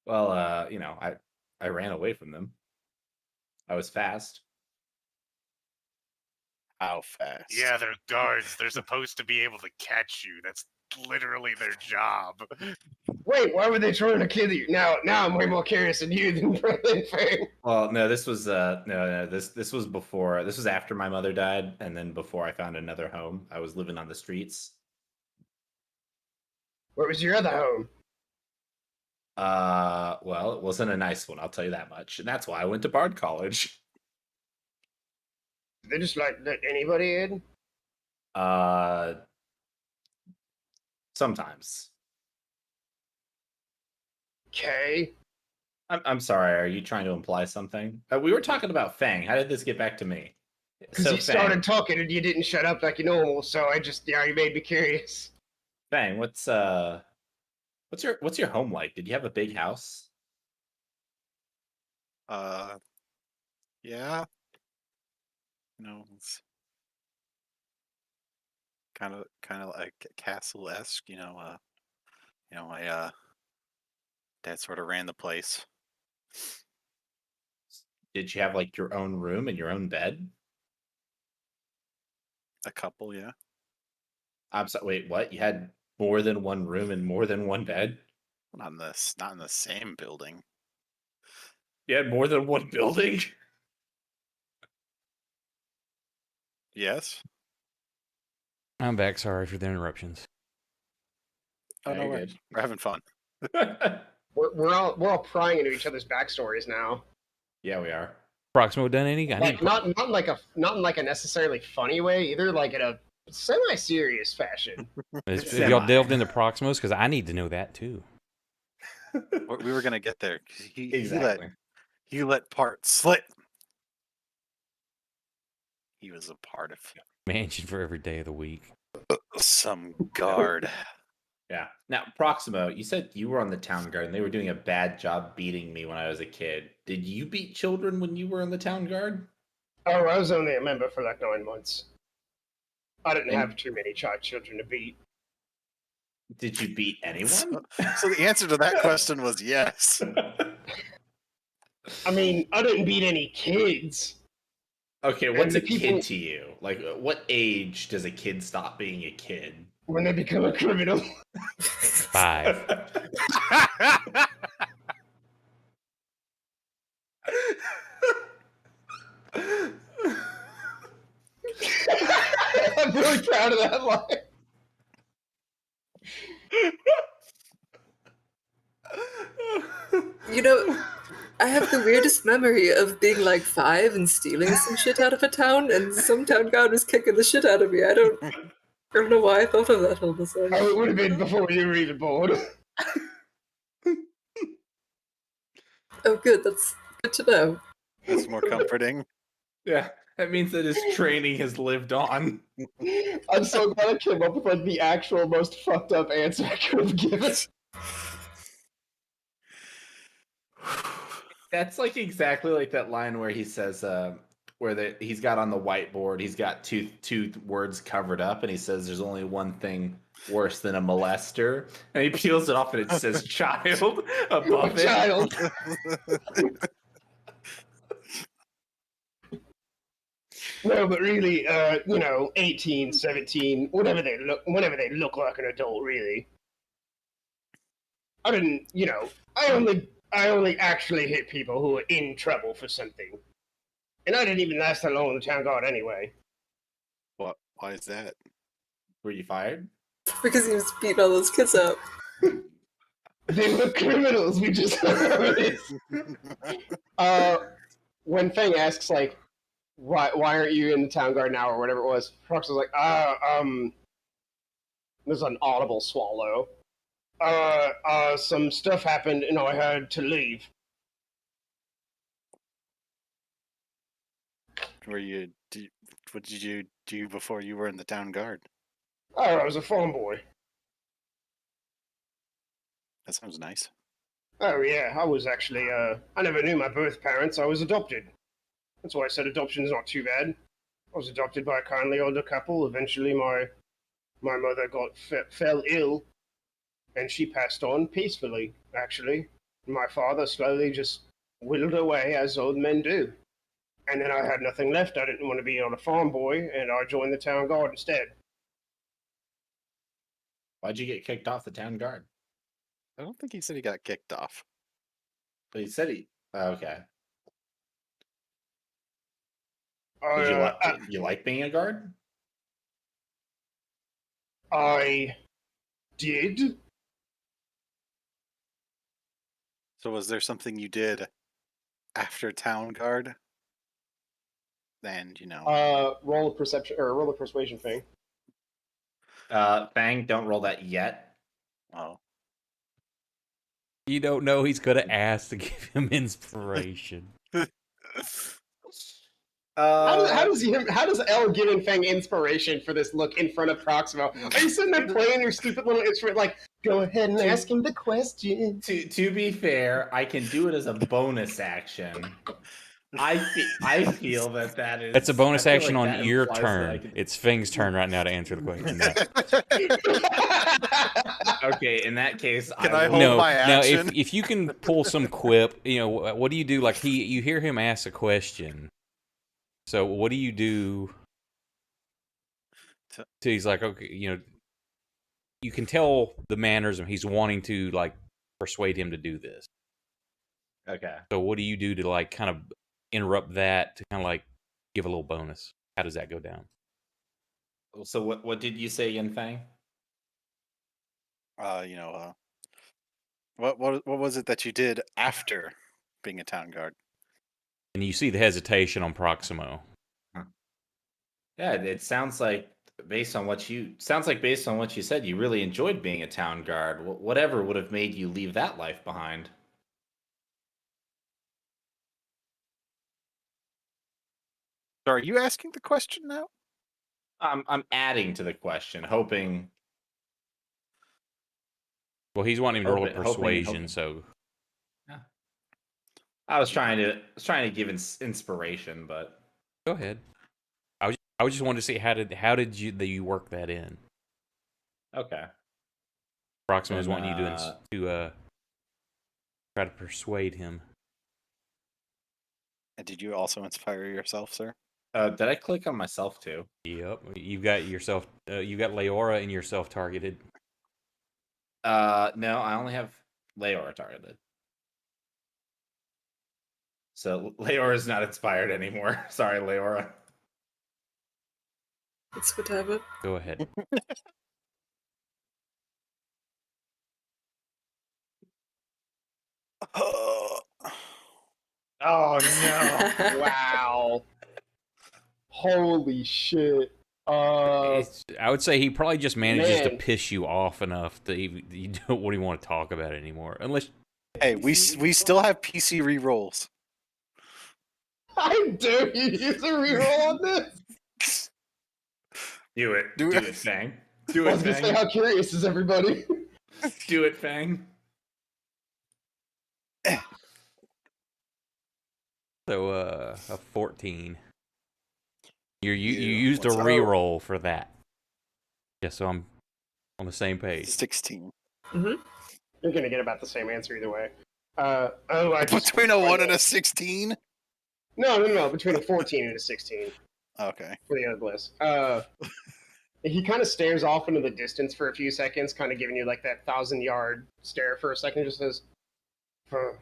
Well, I ran away from them. I was fast. How fast? Yeah, they're guards. They're supposed to be able to catch you. That's literally their job. Wait, why were they trying to kill you? Now I'm way more curious than you than Fang. Well, no, this was this was before. This was after my mother died, and then before I found another home. I was living on the streets. Where was your other home? Well, it wasn't a nice one, I'll tell you that much, and that's why I went to Bard College. They just like let anybody in? Sometimes. Okay. I'm sorry. Are you trying to imply something? We were talking about Fang. How did this get back to me? Because you started talking and you didn't shut up like you normal, so you made me curious. Fang, what's your home like? Did you have a big house? Yeah. It's kind of like castle-esque. My dad sort of ran the place. Did you have like your own room and your own bed? A couple, yeah. I'm sorry. Wait, what? You had more than one room and more than one bed? Not in the same building. You had more than one building? Yes. I'm back. Sorry for the interruptions. Oh, no worries. We're having fun. We're all prying into each other's backstories now. Yeah, we are. Proximo done any? Not in like a necessarily funny way either, like in a semi-serious fashion. If y'all delved into Proximos, because I need to know that too. We were gonna get there. Exactly. He let part slip. He was a part of Mansion for every day of the week. Some guard. Yeah. Now, Proximo, you said you were on the town guard and they were doing a bad job beating me when I was a kid. Did you beat children when you were in the town guard? Oh, I was only a member for like 9 months. I didn't And- have too many children to beat. Did you beat anyone? So the answer to that question was yes. I mean, I didn't beat any kids. Okay, what's the a people- kid to you? Like, what age does a kid stop being a kid? When they become a criminal. 5. I'm really proud of that line. You know, I have the weirdest memory of being like 5 and stealing some shit out of a town, and some town guard was kicking the shit out of me. I don't know why I thought of that all of a sudden. Oh, it would have been before you were even born. Oh, good. That's good to know. That's more comforting. Yeah, that means that his training has lived on. I'm so glad I came up with like the actual most fucked up answer I could have given. That's like exactly like that line where he says, he's got on the whiteboard, he's got two words covered up, and he says, "There's only one thing worse than a molester," and he peels it off, and it says "child" above it. Child. No, but really, 18, 17, whenever they look like an adult, really. I didn't, I only actually hit people who were in trouble for something. And I didn't even last that long in the town guard anyway. What? Why is that? Were you fired? Because he was beating all those kids up. They were criminals, we just when Fang asks, like, why aren't you in the town guard now, or whatever it was, Prox was like, there's an audible swallow. Some stuff happened and I had to leave. What did you do before you were in the town guard? Oh, I was a farm boy. That sounds nice. Oh yeah, I was actually, I never knew my birth parents, I was adopted. That's why I said adoption's not too bad. I was adopted by a kindly older couple. Eventually my mother fell ill, and she passed on peacefully, actually. My father slowly just whittled away, as old men do. And then I had nothing left. I didn't want to be on a farm boy, and I joined the town guard instead. Why'd you get kicked off the town guard? I don't think he said he got kicked off. But he said he. Oh, okay. I, Did you like being a guard? I did. So was there something you did after town guard? And Roll a perception or roll a persuasion thing. Fang, don't roll that yet. Oh. You don't know he's gonna ask to give him inspiration. How does El giving Fang inspiration for this look in front of Proximo? Are you sitting there playing your stupid little instrument like, go ahead and ask him the question? To be fair, I can do it as a bonus action. I feel that is. That's a bonus I feel action like on that your implies that I turn. can- It's Fing's turn right now to answer the question. Okay, in that case, Can I will- hold my Now, action? if you can pull some quip, what do you do? Like you hear him ask a question. So what do you do? So he's like, okay, you can tell the mannerism. He's wanting to like persuade him to do this. Okay. So what do you do to like kind of interrupt that to kind of like give a little bonus? How does that go down? So what did you say again, Fang? What was it that you did after being a town guard? And you see the hesitation on Proximo. Yeah, it sounds like based on what you said, you really enjoyed being a town guard. Whatever would have made you leave that life behind? So are you asking the question now? I'm adding to the question, hoping. Well, he's wanting him to roll a Hoping- persuasion, hoping. so I was trying to give inspiration, but go ahead. I was just wanting to see how did you work that in? okay. Proxima was Then, wanting you to try to persuade him. And did you also inspire yourself, sir? Did I click on myself too? Yep, you've got yourself. You got Leora and yourself targeted. No, I only have Leora targeted. So Leora is not inspired anymore. Sorry, Leora. It's whatever. Go ahead. Oh no! Wow! Holy shit! I would say he probably just manages to Man. piss you off enough that you don't really want to talk about it anymore. Unless Hey, we still have PC rerolls. I dare you to use a reroll on this. Do it. Do Do it. it, Fang. Do I it, was gonna say, Fang. how curious is everybody? Do it, Fang. so, a 14. You Yeah, used a what's up? reroll for that. Yeah, so I'm on the same page. 16. Mm-hmm. You're gonna get about the same answer either way. I just Between a 1 and a 16? No. Between a 14 and a 16 Okay. for the other bliss. He kind of stares off into the distance for a few seconds, kind of giving you like that 1,000-yard stare for a second. Just says, "For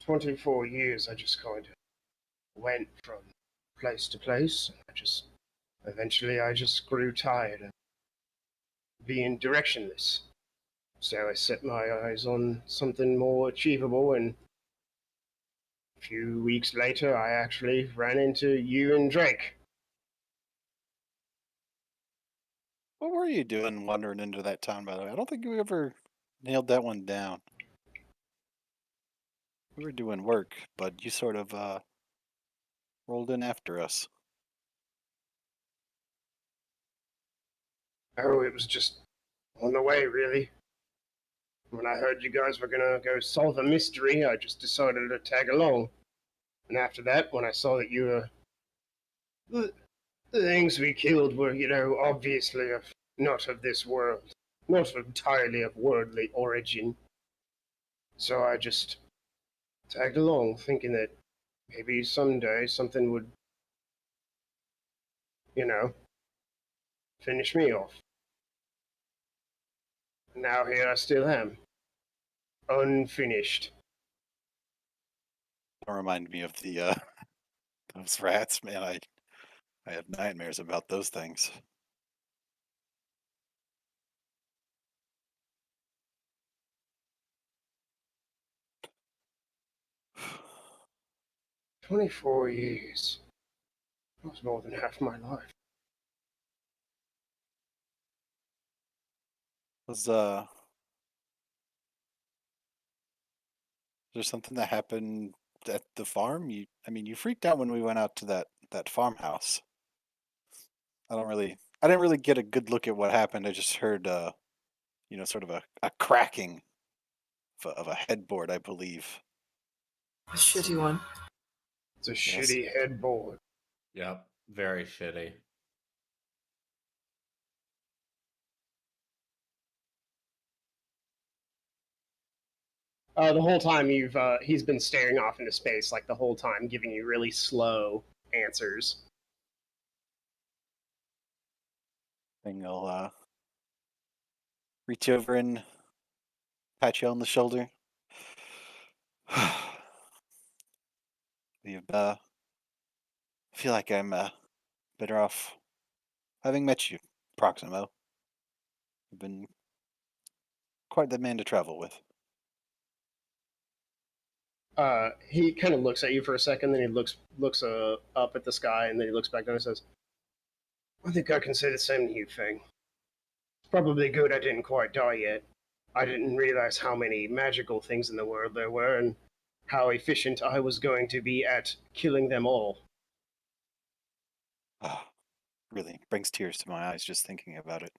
24 years, I just kind of went from place to place. Eventually, I just grew tired of being directionless. So I set my eyes on something more achievable, and a few weeks later, I actually ran into you and Drake." What were you doing wandering into that town, by the way? I don't think we ever nailed that one down. We were doing work, but you sort of rolled in after us. Oh, it was just on the way, really. When I heard you guys were gonna go solve a mystery, I just decided to tag along. And after that, when I saw that you were... The things we killed were, obviously not of this world. Not entirely of worldly origin. So I just tagged along, thinking that maybe someday something would, finish me off. Now here I still am. Unfinished. Don't remind me of the those rats, man. I have nightmares about those things. "24 years. That was more than half my life." Was there something that happened at the farm? You freaked out when we went out to that farmhouse. I didn't really get a good look at what happened. I just heard sort of a cracking of a headboard, I believe. A shitty one. It's a Yes. shitty headboard. Yep. Very shitty. The whole time he's been staring off into space, like the whole time, giving you really slow answers. Thing I'll reach over and pat you on the shoulder. You've I feel like I'm better off having met you, Proximo. You've been quite the man to travel with. He kind of looks at you for a second, then he looks up at the sky, and then he looks back down and says, "I think I can say the same to you, Fang. It's probably good I didn't quite die yet. I didn't realize how many magical things in the world there were, and how efficient I was going to be at killing them all." really brings tears to my eyes just thinking about it.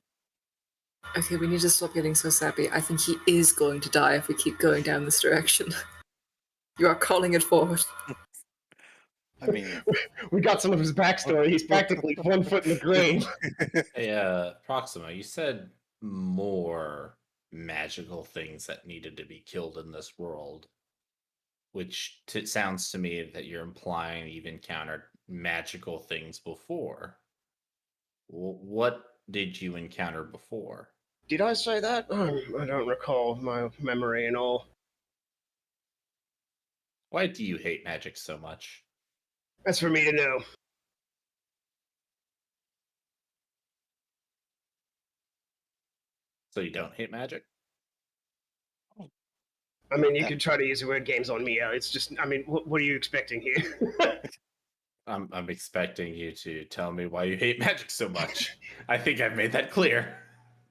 Okay, we need to stop getting so sappy. I think he is going to die if we keep going down this direction. You are calling it forward. I mean, We got some of his backstory. He's practically 1 foot in the grave. Hey, Proxima, you said more magical things that needed to be killed in this world, which sounds to me that you're implying you've encountered magical things before. What did you encounter before? Did I say that? I don't recall my memory and all. Why do you hate magic so much? That's for me to know. So you don't hate magic? I mean, you could try to use the word games on me. It's just, I mean, what are you expecting here? I'm expecting you to tell me why you hate magic so much. I think I've made that clear.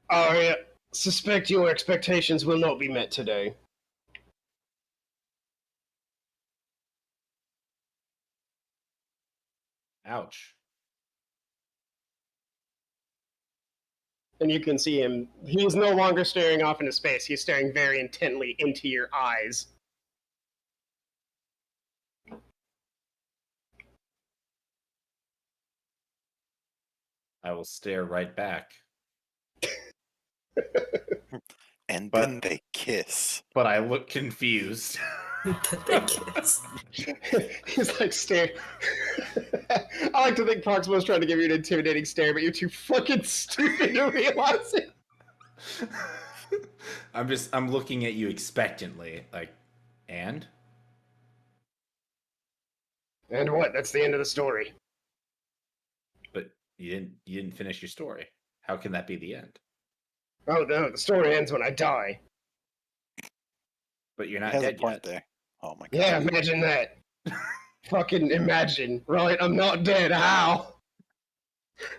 I suspect your expectations will not be met today. Ouch. And you can see him. He is no longer staring off into space. He's staring very intently into your eyes. I will stare right back. and But- then they kiss. But I look confused. They kiss. He's like staring. I like to think Proxima's trying to give you an intimidating stare, but you're too fucking stupid to realize it. I'm looking at you expectantly, like, and? And what? That's the end of the story. But you didn't finish your story. How can that be the end? Oh no, the story ends when I die. But you're He not has a dead point yet. there. Oh my god. Yeah, imagine that. Fucking imagine, right? I'm not dead. How?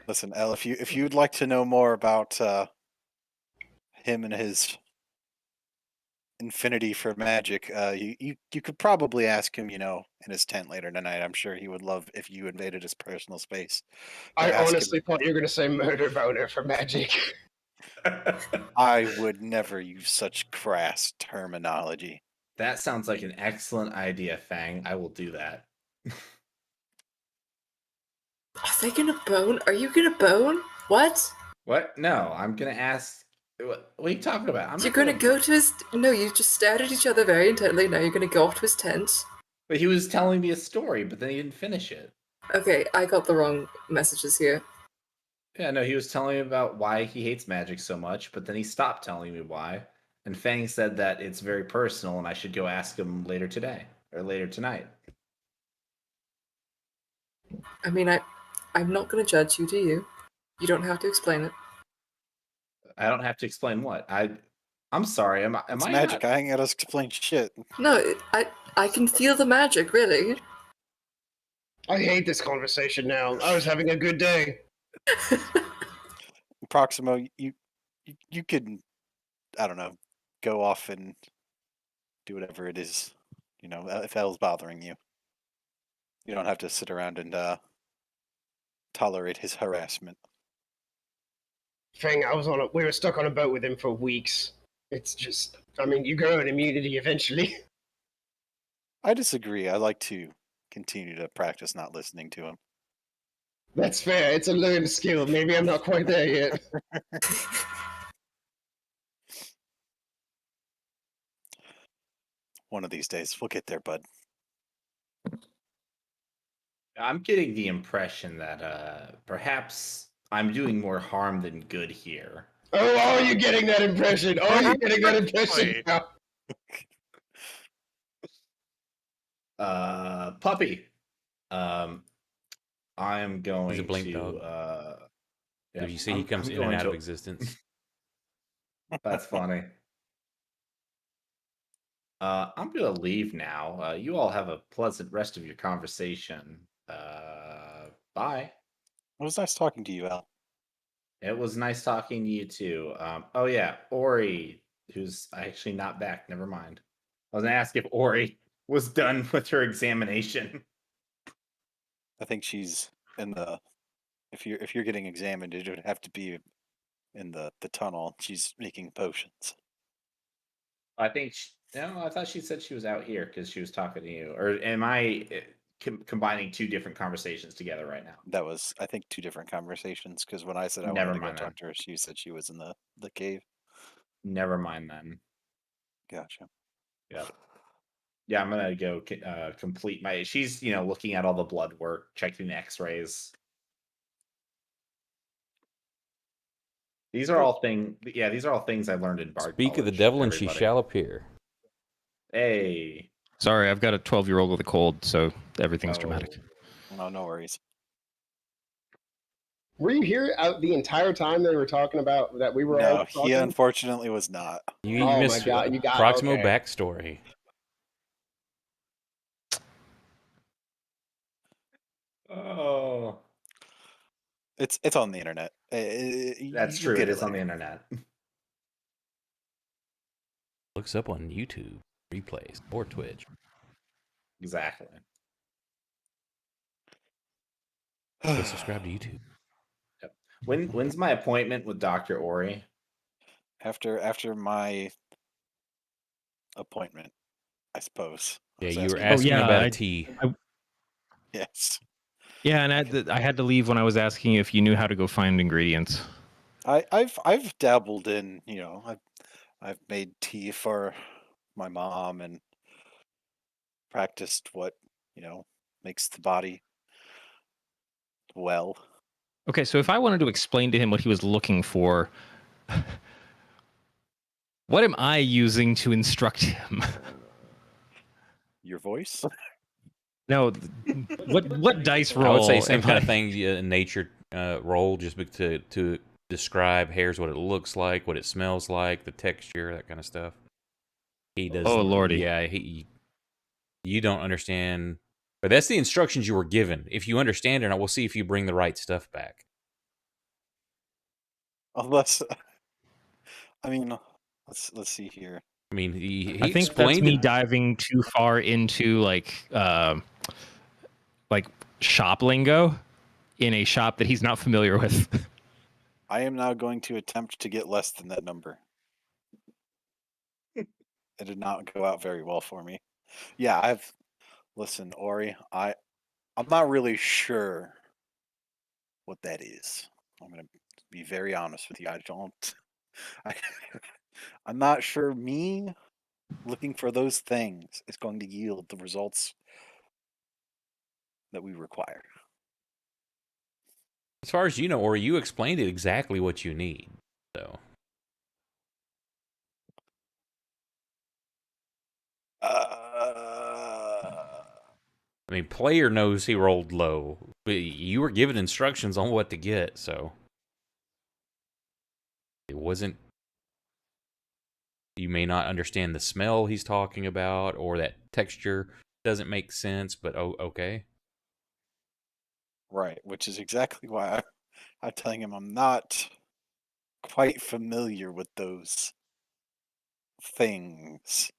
Listen, Elle, if you'd like to know more about him and his infinity for magic, you could probably ask him, in his tent later tonight. I'm sure he would love if you invaded his personal space. I Ask him- honestly thought you were gonna say murder boner for magic. I would never use such crass terminology. That sounds like an excellent idea, Fang. I will do that. Are they gonna bone? Are you gonna bone? What? What? No, I'm gonna ask. What are you talking about? I'm You're not gonna go to his. No, you just stared at each other very intently. Now you're gonna go off to his tent. But he was telling me a story, but then he didn't finish it. Okay, I got the wrong messages here. Yeah, no, he was telling me about why he hates magic so much, but then he stopped telling me why. And Fang said that it's very personal and I should go ask him later today or later tonight. I mean, I'm not gonna judge you, do you? You don't have to explain it. I don't have to explain what. I'm sorry. Am It's I magic. not- I ain't gotta explain shit. No, I can feel the magic, really. I hate this conversation now. I was having a good day. Proximo, you could, I don't know, go off and do whatever it is, if Elle's bothering you. You don't have to sit around and tolerate his harassment. Fang, we were stuck on a boat with him for weeks. It's just, I mean, you grow an immunity eventually. I disagree. I like to continue to practice not listening to him. That's fair. It's a learned skill. Maybe I'm not quite there yet. One of these days, we'll get there, bud. I'm getting the impression that perhaps I'm doing more harm than good here. Oh, are you getting that impression? Are you getting that impression Wait. now? Puppy. I'm going He's a blink to. dog. Yeah, If you see he I'm- comes I'm in and going out to- of existence. That's funny. I'm gonna leave now. You all have a pleasant rest of your conversation. Bye. It was nice talking to you, Al. It was nice talking to you too. Oh yeah, Ori, who's actually not back. Never mind. I was gonna ask if Ori was done with her examination. I think she's in the if you're getting examined, it would have to be in the tunnel. She's making potions. I think no, I thought she said she was out here because she was talking to you. Or am I combining two different conversations together right now? That was, I think, two different conversations. Because when I said I Never wanted to go mind then. talk to her, she said she was in the cave. Never mind then. Gotcha. Yeah. Yeah, I'm gonna go complete my. She's looking at all the blood work, checking the X-rays. These are all things. Yeah, these are all things I learned in Bard Speak of the College, devil, and she everybody. shall appear. Hey. Sorry, I've got a 12-year-old with a cold, so everything's dramatic. No, no worries. Were you here out the entire time they were talking about that we were all No, talking? he unfortunately was not. You Oh my missed God, you got- Proximo okay. backstory. Oh. It's on the internet. That's You'll true. get It is on the later. internet. Looks up on YouTube, replays, or Twitch. Exactly. Go subscribe to YouTube. Yep. When's my appointment with Dr. Ori? After my appointment, I suppose. I Yeah, was you were asking asking yeah, about a I- tea. Yes. Yeah, and I had to leave when I was asking you if you knew how to go find ingredients. I've dabbled in, I've made tea for my mom and practiced what, makes the body well. Okay, so if I wanted to explain to him what he was looking for, what am I using to instruct him? Your voice? No, what dice roll? I would say same am kind of I- thing, nature roll, just to describe hair's what it looks like, what it smells like, the texture, that kind of stuff. He does. Oh, lordy. Yeah, you don't understand, but that's the instructions you were given. If you understand it, we'll see if you bring the right stuff back. Unless, I mean, let's see here. I mean, he I think that's explained me it. diving too far into like shop lingo in a shop that he's not familiar with. I am now going to attempt to get less than that number. It did not go out very well for me. Yeah, listen, Ori, I'm not really sure what that is. I'm gonna be very honest with you. I'm not sure me looking for those things is going to yield the results that we require. As far as you know, or you explained it exactly what you need. So I mean, player knows he rolled low, but you were given instructions on what to get, so it wasn't. You may not understand the smell he's talking about, or that texture doesn't make sense, but okay. Right, which is exactly why I'm telling him I'm not quite familiar with those things.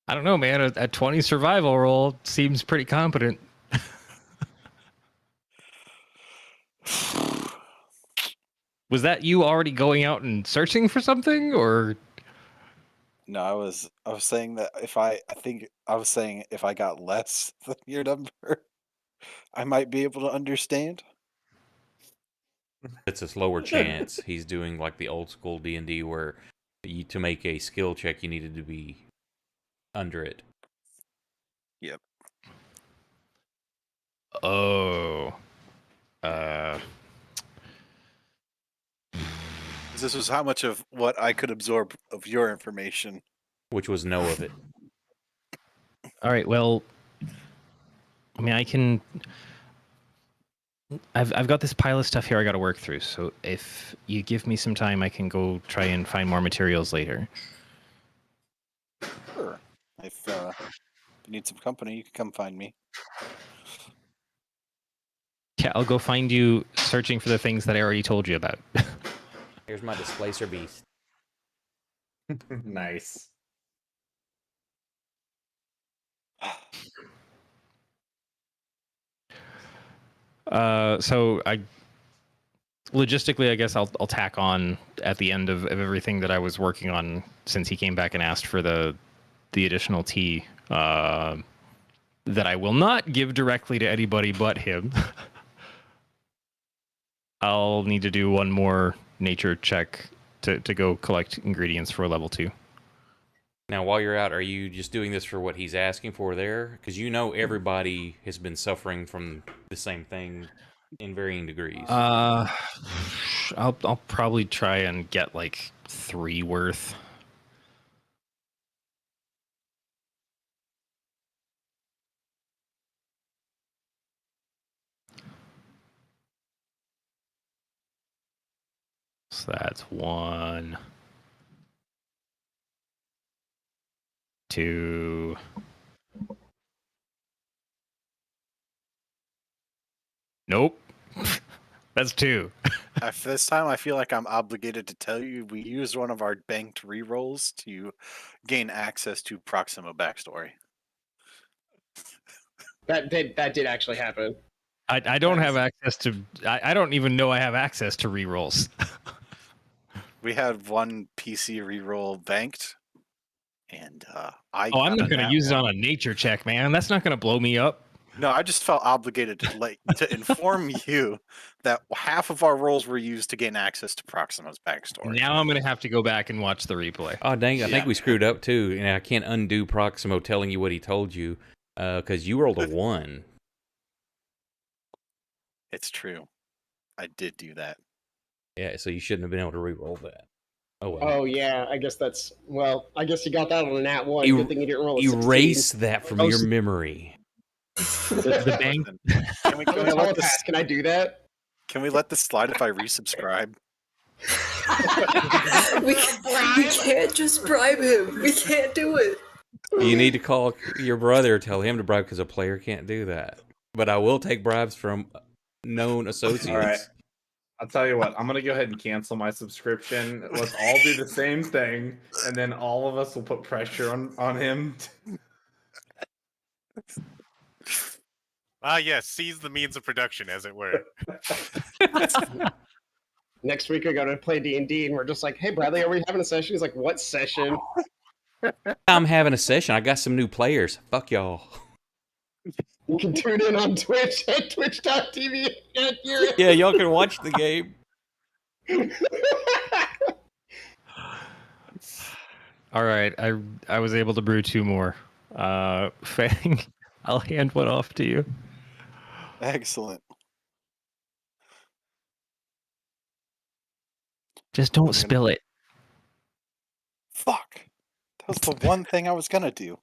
I don't know, man. A 20 survival roll seems pretty competent. Was that you already going out and searching for something, or? No, I was saying that if I got less than your number, I might be able to understand. It's a lower chance. He's doing like the old school D&D where to make a skill check, you needed to be under it. Yep. Oh. This was how much of what I could absorb of your information. Which was no of it. All right. Well, I mean, I've got this pile of stuff here I got to work through. So if you give me some time, I can go try and find more materials later. Sure. If you need some company, you can come find me. Yeah, I'll go find you searching for the things that I already told you about. Here's my displacer beast. Nice. So I logistically, I guess I'll tack on at the end of everything that I was working on since he came back and asked for the additional tea that I will not give directly to anybody but him. I'll need to do one more nature check to go collect ingredients for level 2. Now, while you're out, are you just doing this for what he's asking for there? Because you know everybody has been suffering from the same thing in varying degrees. I'll probably try and get like 3 worth. So that's 1, 2. Nope. That's 2. After this time, I feel like I'm obligated to tell you we used one of our banked rerolls to gain access to Proximo backstory. That did actually happen. I don't have access to. I don't even know I have access to rerolls. We had one PC reroll banked, and I. Oh, I'm got not going to use it on a nature check, man. That's not going to blow me up. No, I just felt obligated to inform you that half of our rolls were used to gain access to Proximo's backstory. Now I'm going to have to go back and watch the replay. Oh, dang it. I think Yeah. we screwed up, too. And I can't undo Proximo telling you what he told you because you rolled a 1. It's true. I did do that. Yeah, so you shouldn't have been able to re-roll that. Oh, well. Oh yeah, I guess that's I guess you got that on a nat 1. You- Good thing you didn't roll a Erase 16. that from Oh, your so- memory. The bank. Can we, I'm can, a we let this, telepath. Can I do that? can we let this slide if I resubscribe? we can't just bribe him. We can't do it. You need to call your brother, tell him to bribe because a player can't do that. But I will take bribes from known associates. All right. I'll tell you what. I'm gonna go ahead and cancel my subscription. Let's all do the same thing, and then all of us will put pressure on him. Ah, yes, seize the means of production, as it were. Next week we're gonna play D&D, and we're just like, "Hey, Bradley, are we having a session?" He's like, "What session?" I'm having a session. I got some new players. Fuck y'all. You can tune in on Twitch at twitch.tv. Yeah, y'all can watch the game. All right, I was able to brew 2 more. Fang, I'll hand one off to you. Excellent. Just don't spill it. Fuck. That was the one thing I was gonna do.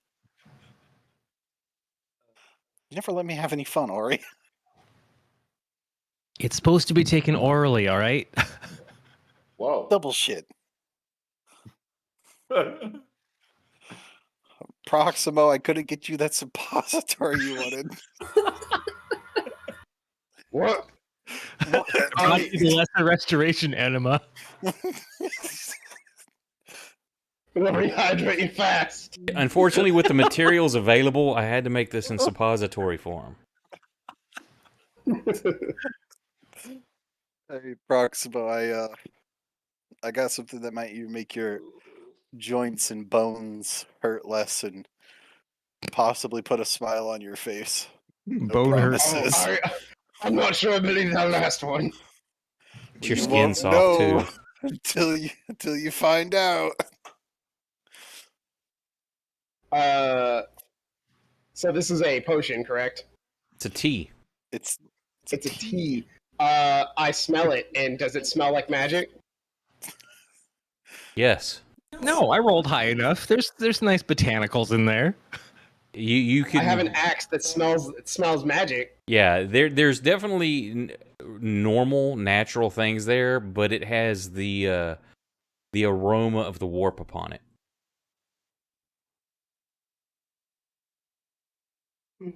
You never let me have any fun, Ori. It's supposed to be taken orally, all right? Whoa. Double shit. Proximo, I couldn't get you that suppository you wanted. What? Not the lesser restoration enema. Rehydrate you fast. Unfortunately, with the materials available, I had to make this in suppository form. Hey, Proximo, I got something that might even make your joints and bones hurt less and possibly put a smile on your face. Bone hurt. promises. I'm not sure I believe that last one. Your You skin won't soft know too. until you find out. So this is a potion, correct? It's a tea. It's It's a tea. I smell it, and does it smell like magic? Yes. No, I rolled high enough. There's nice botanicals in there. You can. I have an axe that smells magic. Yeah, there's definitely normal, natural things there, but it has the aroma of the warp upon it.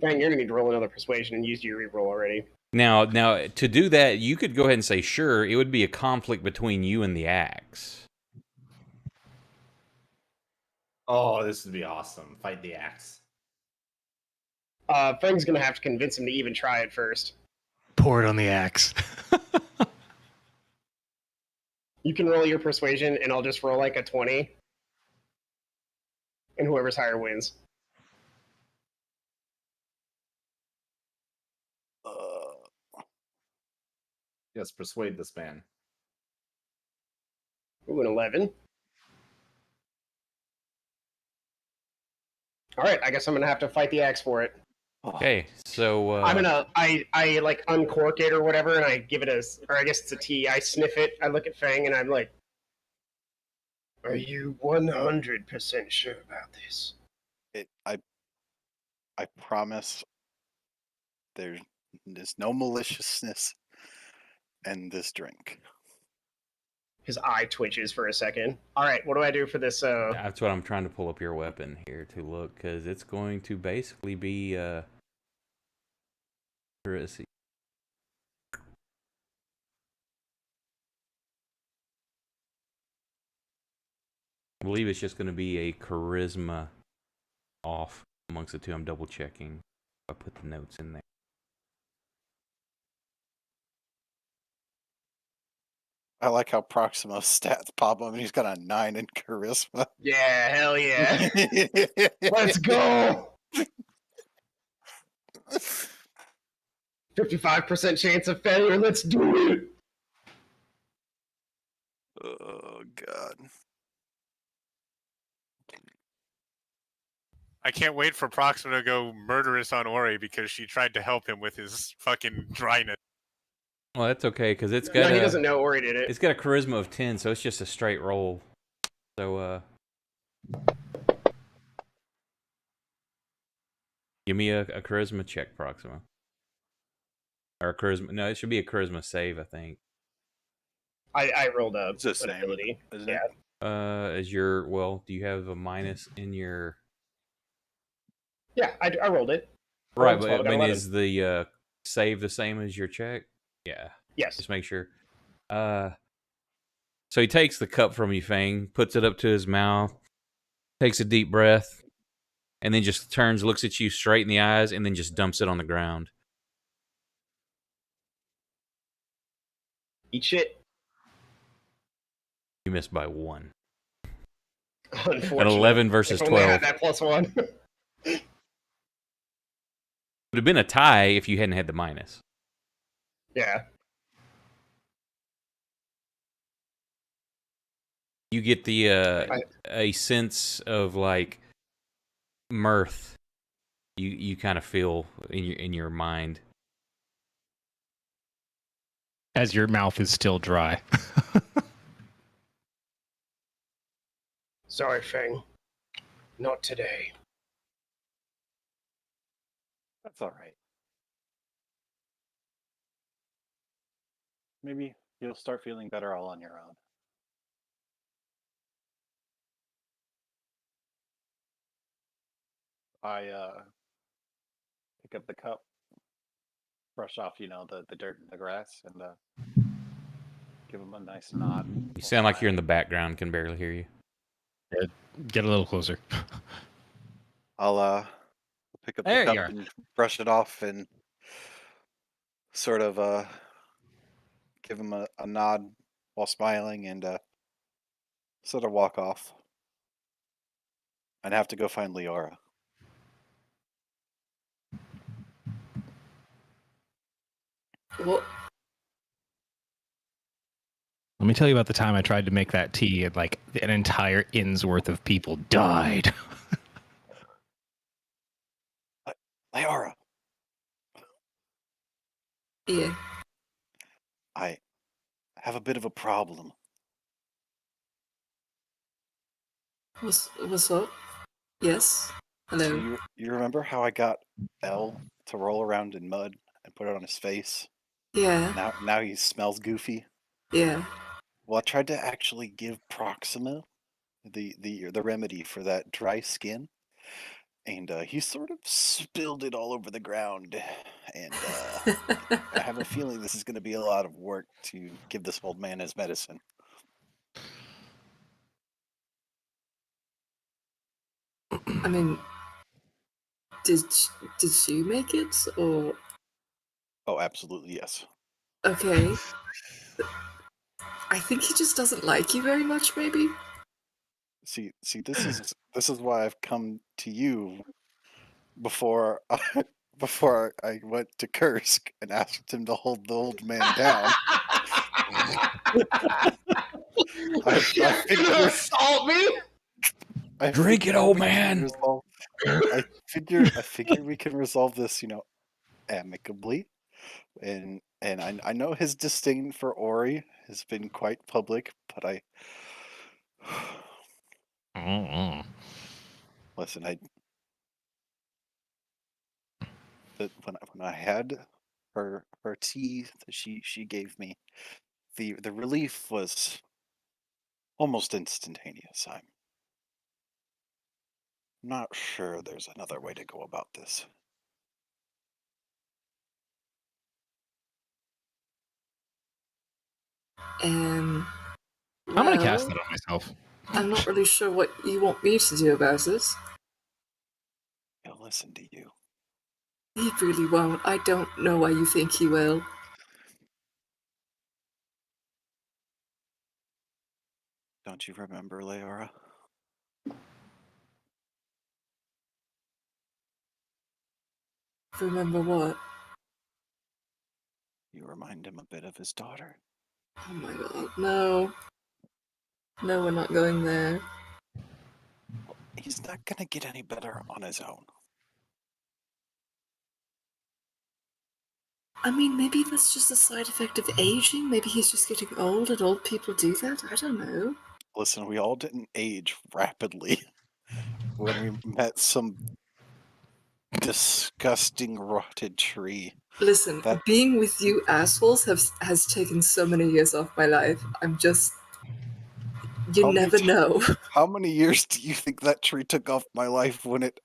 Dang, you're gonna need to roll another persuasion and use your reroll already. Now, to do that, you could go ahead and say, sure, it would be a conflict between you and the axe. Oh, this would be awesome. Fight the axe. Fang's gonna have to convince him to even try it first. Pour it on the axe. You can roll your persuasion, and I'll just roll like a 20. And whoever's higher wins. Yes, persuade this man. Ooh, an 11. All right, I guess I'm gonna have to fight the axe for it. Okay, so I'm gonna, I like uncork it or whatever, and I give it a, or I guess it's a tea. I sniff it. I look at Fang, and I'm like, "Are you 100% sure about this?" I promise there's no maliciousness in this drink. His eye twitches for a second. All right, what do I do for this? that's what I'm trying to pull up your weapon here to look, because it's going to basically be accuracy. I believe it's just going to be a charisma off amongst the two. I'm double checking. I put the notes in there. I like how Proximo's stats pop up and he's got a 9 in charisma. Yeah, hell yeah. Let's go. 55% chance of failure. Let's do it. Oh, God. I can't wait for Proxima to go murderous on Ori because she tried to help him with his fucking dryness. Well, that's okay, because it's got No, he doesn't know Ori did it. it's got a charisma of 10, so it's just a straight roll. So, give me a charisma check, Proxima. Or a charisma. No, it should be a charisma save, I think. I rolled a It's the same, ability. isn't Yeah. it? As your, well, do you have a minus in your... Yeah, I rolled it. Right, rolled but 12, I got mean, 11. is the save the same as your check? Yeah. Yes. Just make sure. So he takes the cup from you, Fang, puts it up to his mouth, takes a deep breath, and then just turns, looks at you straight in the eyes, and then just dumps it on the ground. Eat shit. You missed by 1. Unfortunately. An 11 versus If only I 12. had that +1. Would have been a tie if you hadn't had the minus. Yeah. You get the a sense of like mirth. You kind of feel in your mind. As your mouth is still dry. Sorry, Fang. Not today. That's all right. Maybe you'll start feeling better all on your own. I pick up the cup, brush off, the dirt and the grass, and give him a nice nod. You sound like you're in the background. Can barely hear you. Get a little closer. I'll pick up the There you cup are. and brush it off and sort of give him a nod while smiling and sort of walk off. And have to go find Leora. What? Let me tell you about the time I tried to make that tea and like an entire inn's worth of people died. Leora, Yeah. I have a bit of a problem. What's up? Yes. Hello. So you remember how I got Elle to roll around in mud and put it on his face? Yeah. Now he smells goofy. Yeah. Well, I tried to actually give Proxima the remedy for that dry skin, and he sort of spilled it all over the ground. And I have a feeling this is going to be a lot of work to give this old man his medicine. I mean, did you make it or? Oh, absolutely, yes. Okay. I think he just doesn't like you very much, maybe? See, this is why I've come to you before before I went to Kursk and asked him to hold the old man down. I figure assault me? Drink it, old man. I figure we can resolve this, amicably. And I know his disdain for Ori has been quite public, but listen, when I had her tea that she gave me, the relief was almost instantaneous. I'm not sure there's another way to go about this. I'm gonna cast Well, that on myself. I'm not really sure what you want me to do about it. He'll listen to you. He really won't. I don't know why you think he will. Don't you remember, Leora? Remember what? You remind him a bit of his daughter. Oh my god, no. No, we're not going there. He's not gonna get any better on his own. I mean, maybe that's just a side effect of aging. Maybe he's just getting old and old people do that. I don't know. Listen, we all didn't age rapidly when we met some disgusting rotted tree. Listen, That- being with you assholes has taken so many years off my life. I'm just... You How many never ti- know. How many years do you think that tree took off my life when it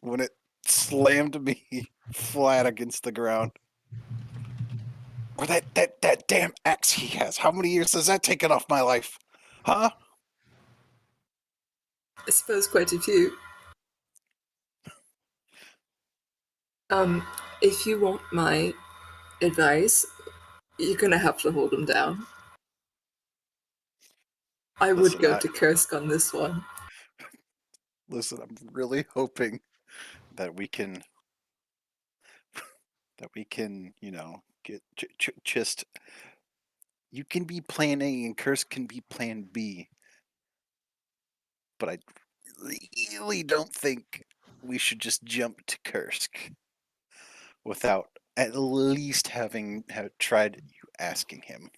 when it slammed me flat against the ground? Or that damn axe he has. How many years has that taken off my life? Huh? I suppose quite a few. If you want my advice, you're gonna have to hold him down. I would Listen, go to Kursk on this one. Listen, I'm really hoping that we can get just you can be plan A and Curse can be plan B. But I really don't think we should just jump to Kursk without at least having tried you asking him.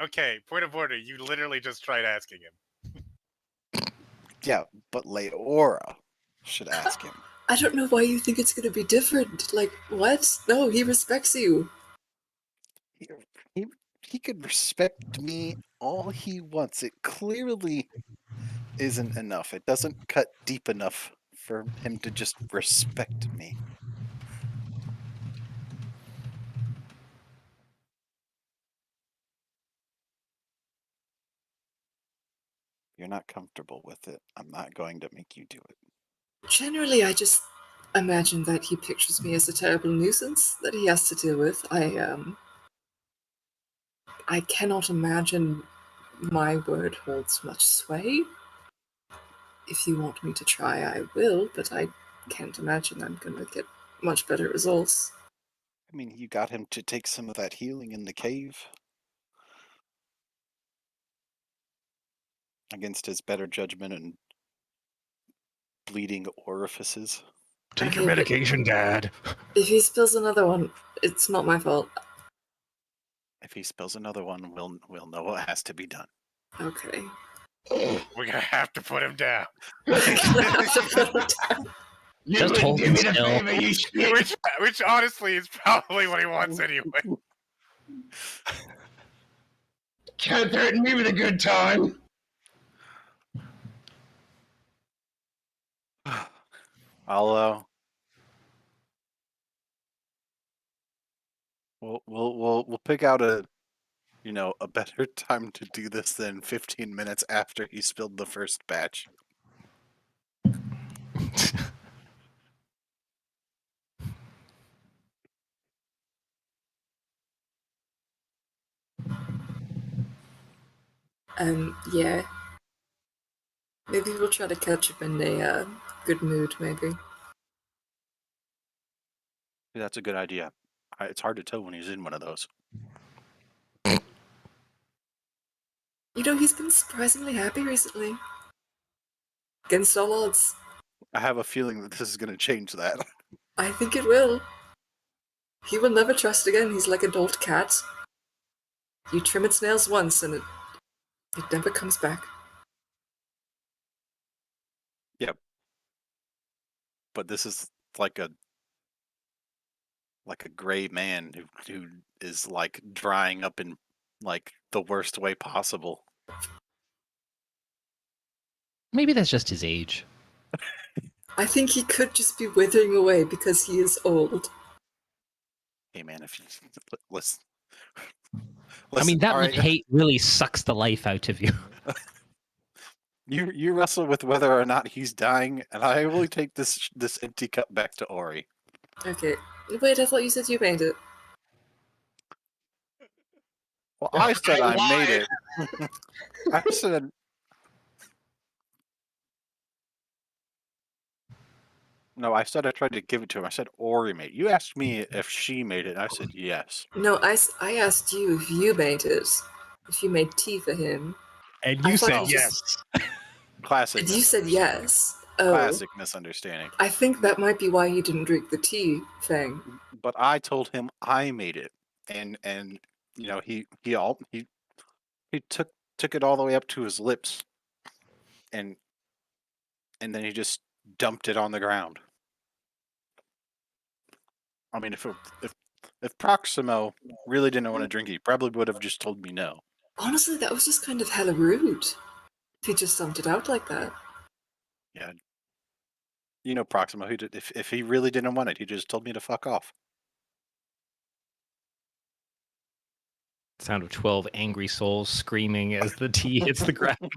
Okay, point of order. You literally just tried asking him. Yeah, but Leora should ask him. I don't know why you think it's gonna be different. Like, what? No, he respects you. He could respect me all he wants. It clearly isn't enough. It doesn't cut deep enough for him to just respect me. If you're not comfortable with it, I'm not going to make you do it. Generally, I just imagine that he pictures me as a terrible nuisance that he has to deal with. I cannot imagine my word holds much sway. If you want me to try, I will, but I can't imagine I'm gonna get much better results. I mean, you got him to take some of that healing in the cave against his better judgment and bleeding orifices. Take your Okay, but medication, Dad. if he spills another one, it's not my fault. If he spills another one, we'll know what has to be done. Okay. We're gonna have to put him down. Just hold him still. Which honestly is probably what he wants anyway. Can't threaten me with a good time. I'll we'll pick out a better time to do this than 15 minutes after he spilled the first batch. Yeah. Maybe we'll try to catch him in a good mood, maybe. That's a good idea. It's hard to tell when he's in one of those. You know, he's been surprisingly happy recently. Against all odds. I have a feeling that this is going to change that. I think it will. He will never trust again. He's like an old cat. You trim its nails once and it never comes back. Yep. But this is like a gray man who is like drying up in like the worst way possible. Maybe that's just his age. I think he could just be withering away because he is old. Hey man, if you listen, I mean, that all much right, hate really sucks the life out of you. you wrestle with whether or not he's dying, and I will take this empty cup back to Ori. Okay. Wait, I thought you said you made it. Well, I said I made lied. it. I said. No, I said I tried to give it to him. I said Ori made it. You asked me if she made it, and I said yes. No, I asked you if you made it. If you made tea for him. And I you thought said you just- yes. Classic. You said yes. Oh. Classic misunderstanding. I think that might be why you didn't drink the tea thing. But I told him I made it, and you know he took it all the way up to his lips, and then he just dumped it on the ground. I mean, if Proximo really didn't want to drink it, he probably would have just told me no. Honestly, that was just kind of hella rude. If he just dumped it out like that. Yeah. You know Proximo, if he really didn't want it, he just told me to fuck off. Sound of 12 angry souls screaming as the tea hits the ground.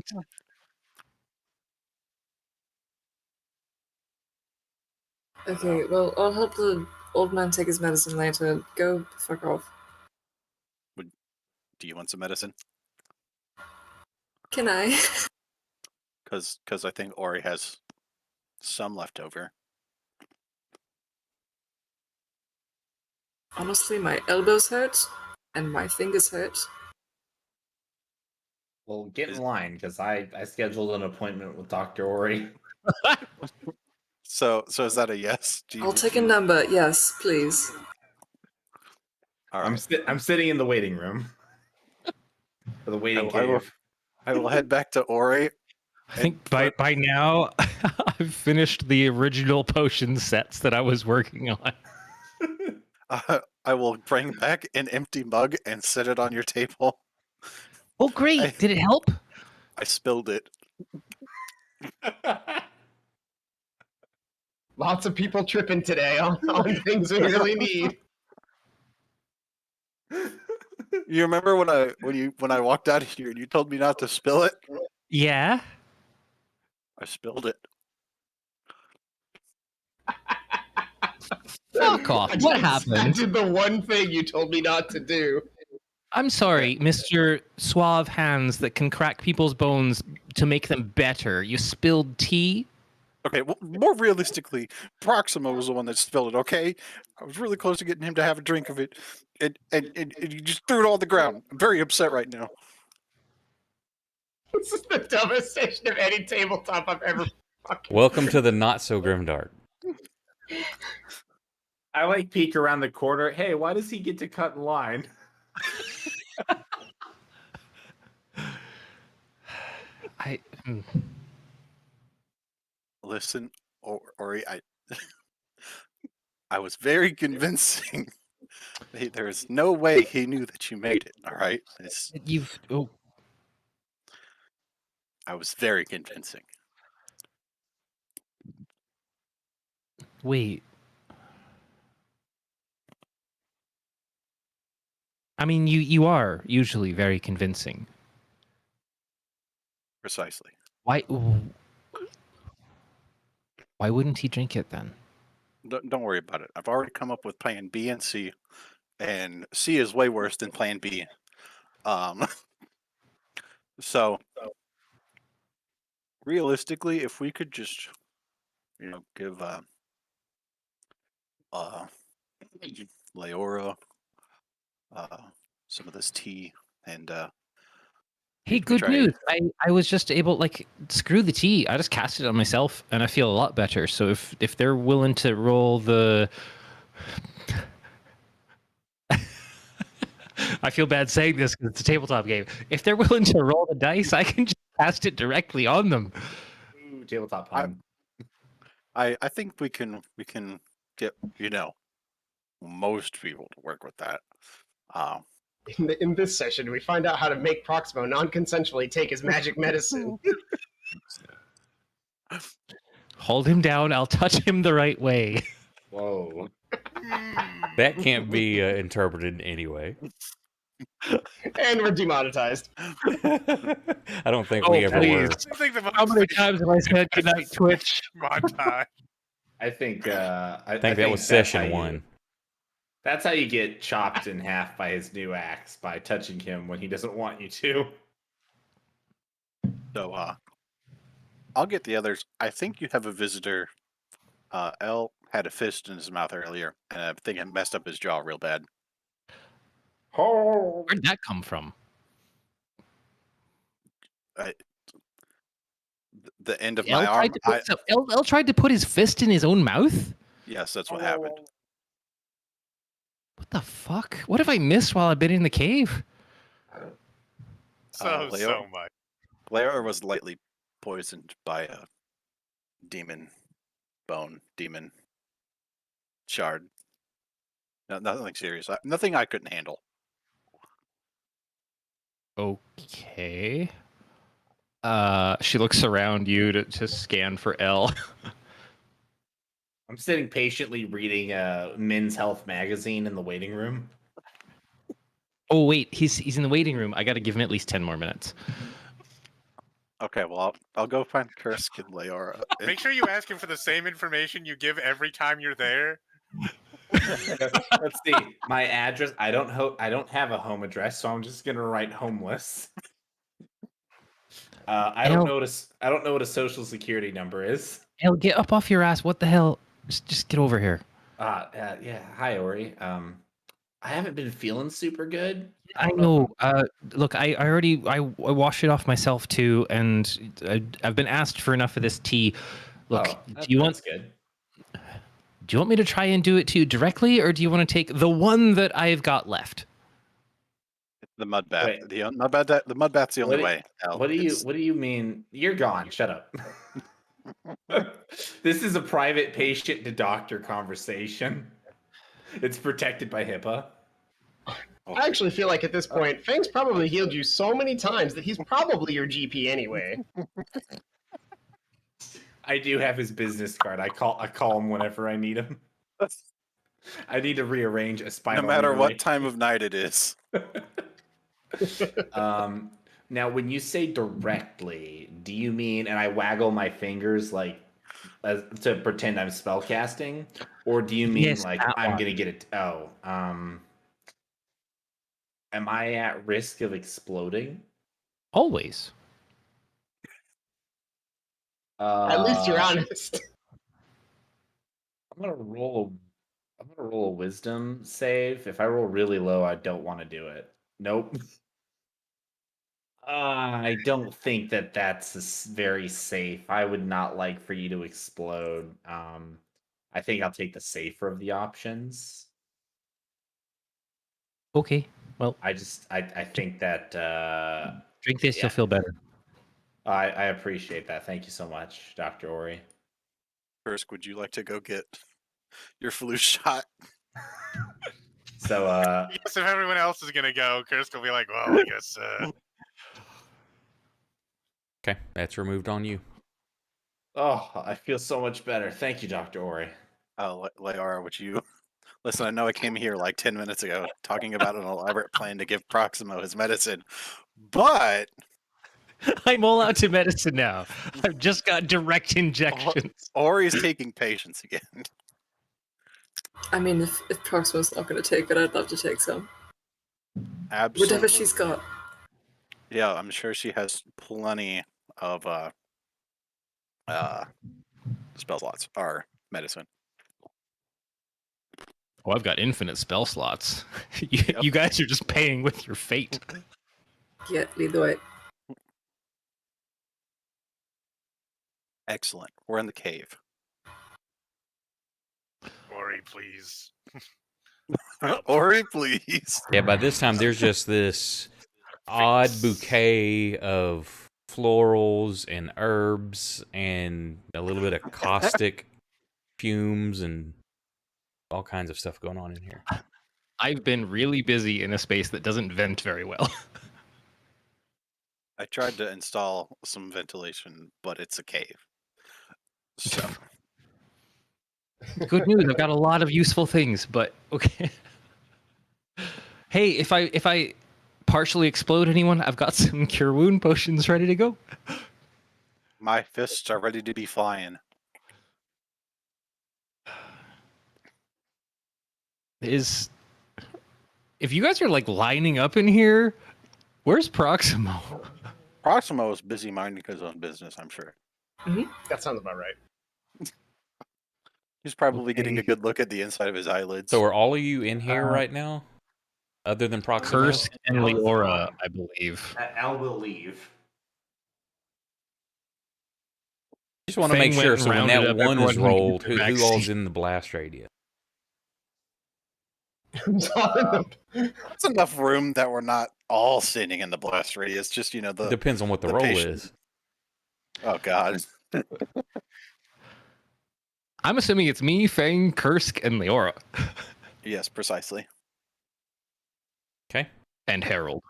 Okay, well, I'll help the old man take his medicine later. Go fuck off. Do you want some medicine? Can I? Because I think Ori has some left over. Honestly, my elbows hurt and my fingers hurt. Well, get in line because I scheduled an appointment with Dr. Ori. So is that a yes? I'll take a number. Yes, please. All right. I'm sitting in the waiting room. For the waiting cave. I will head back to Ori. I think by now I've finished the original potion sets that I was working on. I will bring back an empty mug and set it on your table. Oh, great! Did it help? I spilled it. Lots of people tripping today on things we really need. You remember when I walked out of here and you told me not to spill it? Yeah. I spilled it. Fuck off. What happened? I did the one thing you told me not to do. I'm sorry, Mr. Suave Hands that can crack people's bones to make them better. You spilled tea? Okay, well, more realistically, Proximo was the one that spilled it, okay? I was really close to getting him to have a drink of it, and you just threw it all on the ground. I'm very upset right now. This is the dumbest session of any tabletop I've ever fucking... Welcome to the not so grimdark. I like peek around the corner. Hey, why does he get to cut in line? Listen, Ori, I was very convincing. There is no way he knew that you made it. All right, I was very convincing. Wait. I mean, you are usually very convincing. Precisely. Why wouldn't he drink it then? Don't worry about it. I've already come up with plan B and C, and C is way worse than plan B. So, realistically, if we could just, give Leora some of this tea, and Hey, we good try. news. I was just able, like, screw the tea. I just cast it on myself, and I feel a lot better. So if they're willing to roll the... I feel bad saying this because it's a tabletop game. If they're willing to roll the dice, I can just cast it directly on them. Ooh, tabletop pun. I think we can get most people to work with that. In this session, we find out how to make Proximo non-consensually take his magic medicine. Hold him down. I'll touch him the right way. Whoa. That can't be interpreted anyway. And we're demonetized. I don't think we ever please. were. I think the How many times have I said goodnight, Twitch? montage. I think I think that was that's session how you- 1. That's how you get chopped in half by his new axe, by touching him when he doesn't want you to. So I'll get the others. I think you have a visitor. L had a fist in his mouth earlier, and I think it messed up his jaw real bad. Where'd that come from? The end of El my arm. El tried to put his fist in his own mouth? Yes, that's what happened. What the fuck? What have I missed while I've been in the cave? So Leo? much. Blair was lightly poisoned by a demon shard. No, nothing serious. Nothing I couldn't handle. Okay. She looks around you to scan for L. I'm sitting patiently reading Men's Health magazine in the waiting room. Oh wait, he's in the waiting room. I got to give him at least 10 more minutes. Okay, well, I'll go find Kursk and Leora. Make sure you ask him for the same information you give every time you're there. Let's see. My address. I don't have a home address, so I'm just gonna write homeless. I don't know what a social security number is. L, get up off your ass. What the hell? Just get over here. Yeah. Hi, Ori. I haven't been feeling super good. I know. Look, I washed it off myself too, and I've been asked for enough of this tea. Look, do you want me to try and do it to you directly, or do you want to take the one that I've got left? The mud bath. Wait. The mud bath's the only way. Al. What do you mean? You're gone. Shut up. This is a private patient to doctor conversation. It's protected by HIPAA. I actually feel like at this point, Fang's probably healed you so many times that he's probably your GP anyway. I do have his business card. I call him whenever I need him. I need to rearrange a spinal. No matter neurally. what time of night it is. Now, when you say directly, do you mean, and I waggle my fingers like to pretend I'm spellcasting, or do you mean Yes, like that I'm one. gonna get it? Am I at risk of exploding? Always. At least you're honest. I'm gonna roll a wisdom save. If I roll really low, I don't want to do it. Nope. I don't think that's very safe. I would not like for you to explode. I think I'll take the safer of the options. Okay. Well, I think that drink this, yeah. you'll feel better. I appreciate that. Thank you so much, Dr. Ori. Kursk, would you like to go get your flu shot? So Yes, if everyone else is gonna go, Kursk will be like, well, I guess Okay, that's removed on you. oh, I feel so much better. Thank you, Dr. Ori. Leora, would you listen? I know I came here like 10 minutes ago talking about an elaborate plan to give Proximo his medicine, but I'm all out to medicine now. I've just got direct injections. Ori's taking patience again. I mean, if Proximo's not going to take it, I'd love to take some. Absolutely. Whatever she's got. Yeah, I'm sure she has plenty of spell slots or medicine. Oh, I've got infinite spell slots. Yep. You guys are just paying with your fate. Yeah, lead the way. Excellent. We're in the cave. Ori, please. Ori, please. Yeah, by this time there's just this odd bouquet of florals and herbs and a little bit of caustic fumes and all kinds of stuff going on in here. I've been really busy in a space that doesn't vent very well. I tried to install some ventilation, but it's a cave. So Good news, I've got a lot of useful things, but okay. Hey, if I partially explode anyone, I've got some cure wound potions ready to go. my fists are ready to be flying. If you guys are like lining up in here, where's Proximo? Proximo is busy minding his own business, I'm sure. That sounds about right. He's probably getting a Okay. good look at the inside of his eyelids. So are all of you in here right now? Other than Proximo? Curse and Leora, I believe. Al will leave. Just want to Fang make went sure. and So when rounded that up one is everyone who rolled, could get who the all's vaccine. in the blast radius? It's enough room that we're not all sitting in the blast radius. Just It depends on what the the roll patient- is. Oh God. I'm assuming it's me, Fang, Kursk, and Leora. Yes, precisely. Okay. And Harold.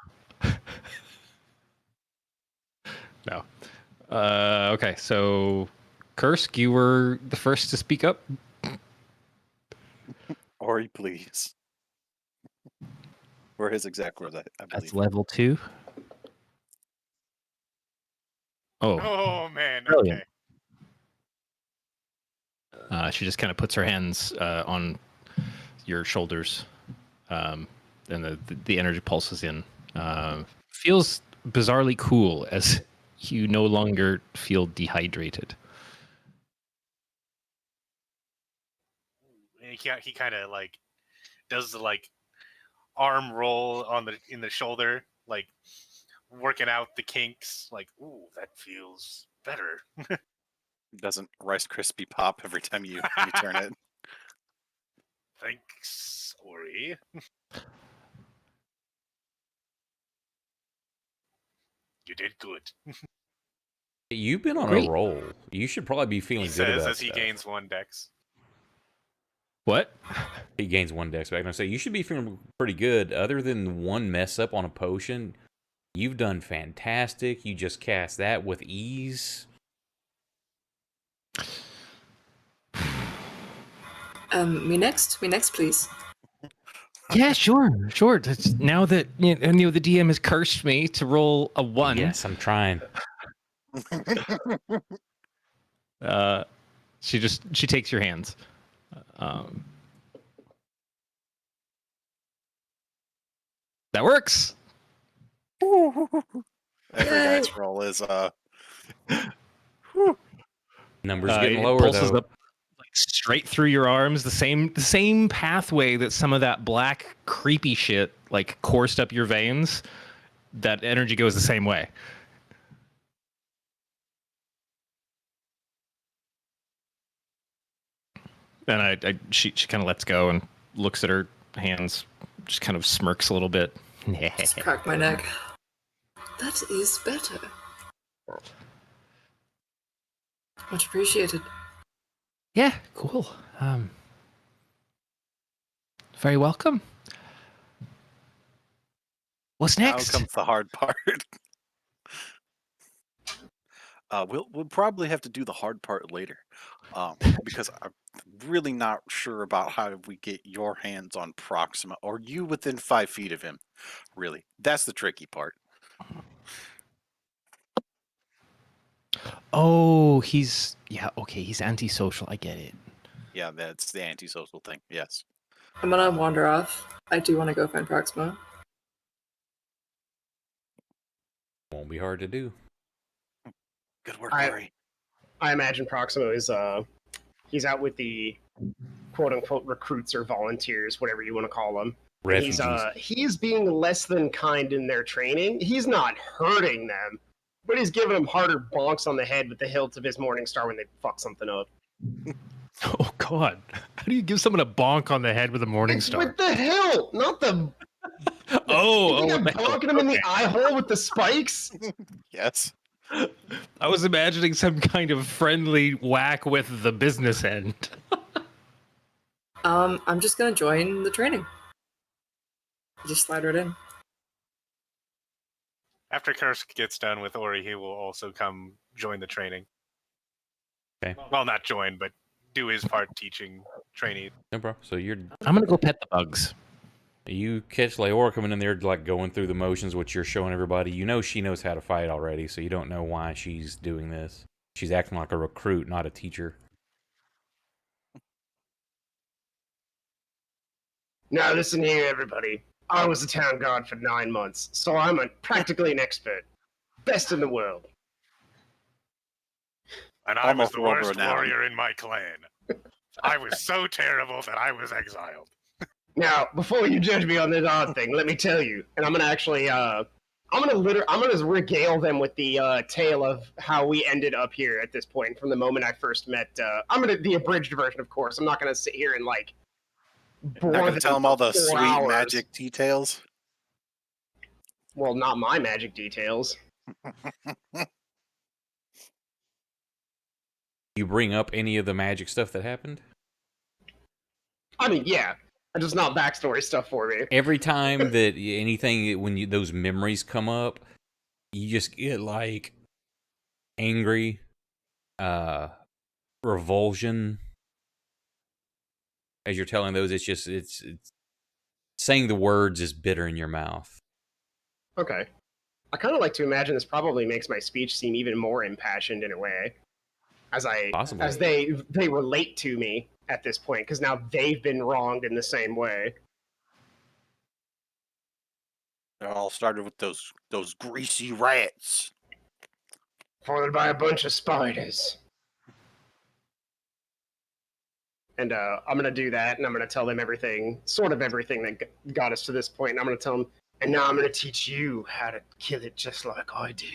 No. Okay, so Kursk, you were the first to speak up. Ori, please. Were his exact words, I That's believe. level 2. Oh, Oh man. Brilliant. Okay. She just kind of puts her hands on your shoulders, and the energy pulses in. Feels bizarrely cool as you no longer feel dehydrated. And he kind of like does the like arm roll on in the shoulder, like working out the kinks. Like, ooh, that feels better. Doesn't Rice Krispie pop every time you turn it? Thanks, Ori. You did good. You've been on Great. a roll. You should probably be feeling He good says about as he stuff. gains 1 dex. What? He gains 1 dex back. And I say you should be feeling pretty good. Other than one mess up on a potion, you've done fantastic. You just cast that with ease. Me next, please. Yeah, sure. Now that the DM has cursed me to roll a 1. Yes, I'm trying. She takes your hands. That works. Every Yay. dice roll is Numbers getting It lower pulses though. up like straight through your arms, the same pathway that some of that black creepy shit like coursed up your veins. That energy goes the same way. And she kind of lets go and looks at her hands, just kind of smirks a little bit. Just crack my neck. That is better. Much appreciated. Yeah, cool. Very welcome. What's now next? comes the hard part. We'll probably have to do the hard part later, because I'm really not sure about how we get your hands on Proxima or you within 5 feet of him. Really, that's the tricky part. Oh, he's antisocial. I get it. Yeah, that's the antisocial thing. Yes. I'm gonna wander off. I do want to go find Proximo. Won't be hard to do. Good work, I- Corey. I imagine Proximo is he's out with the quote unquote recruits or volunteers, whatever you want to call them. Refugees. He's being less than kind in their training. He's not hurting them, but he's giving them harder bonks on the head with the hilt of his Morningstar when they fuck something up. Oh God! How do you give someone a bonk on the head with a morning It's star? with the hilt, not the. Oh, You think I'm the hilt. bonking him in the Okay. eye hole with the spikes? Yes. I was imagining some kind of friendly whack with the business end. I'm just gonna join the training. Just slide right in. After Kursk gets done with Ori, he will also come join the training. Okay. Well, not join, but do his part teaching trainees. No, bro. So I'm gonna go pet the bugs. you catch Leora coming in there, like going through the motions, which you're showing everybody. You know she knows how to fight already, so you don't know why she's doing this. She's acting like a recruit, not a teacher. Now listen here, everybody. I was a town guard for 9 months, so I'm practically an expert. Best in the world. And I was Almost the world worst renowned. warrior in my clan. I was so terrible that I was exiled. Now, before you judge me on this odd thing, let me tell you, and I'm gonna actually, I'm gonna regale them with the tale of how we ended up here at this point from the moment I first met. The abridged version, of course. I'm not gonna sit here and like. Not bore gonna them tell them for all the 4 sweet hours. magic details. Well, not my magic details. You bring up any of the magic stuff that happened? I mean, yeah, just not backstory stuff for me. Every time that anything, when you, those memories come up, you just get like angry, revulsion. As you're telling those, it's saying the words is bitter in your mouth. Okay. I kind of like to imagine this probably makes my speech seem even more impassioned in a way, Possibly. as they relate to me at this point, because now they've been wronged in the same way. It all started with those greasy rats. Followed by a bunch of spiders. And I'm gonna do that, and I'm gonna tell them everything, sort of everything that got us to this point. And I'm gonna tell them, and now I'm gonna teach you how to kill it just like I do.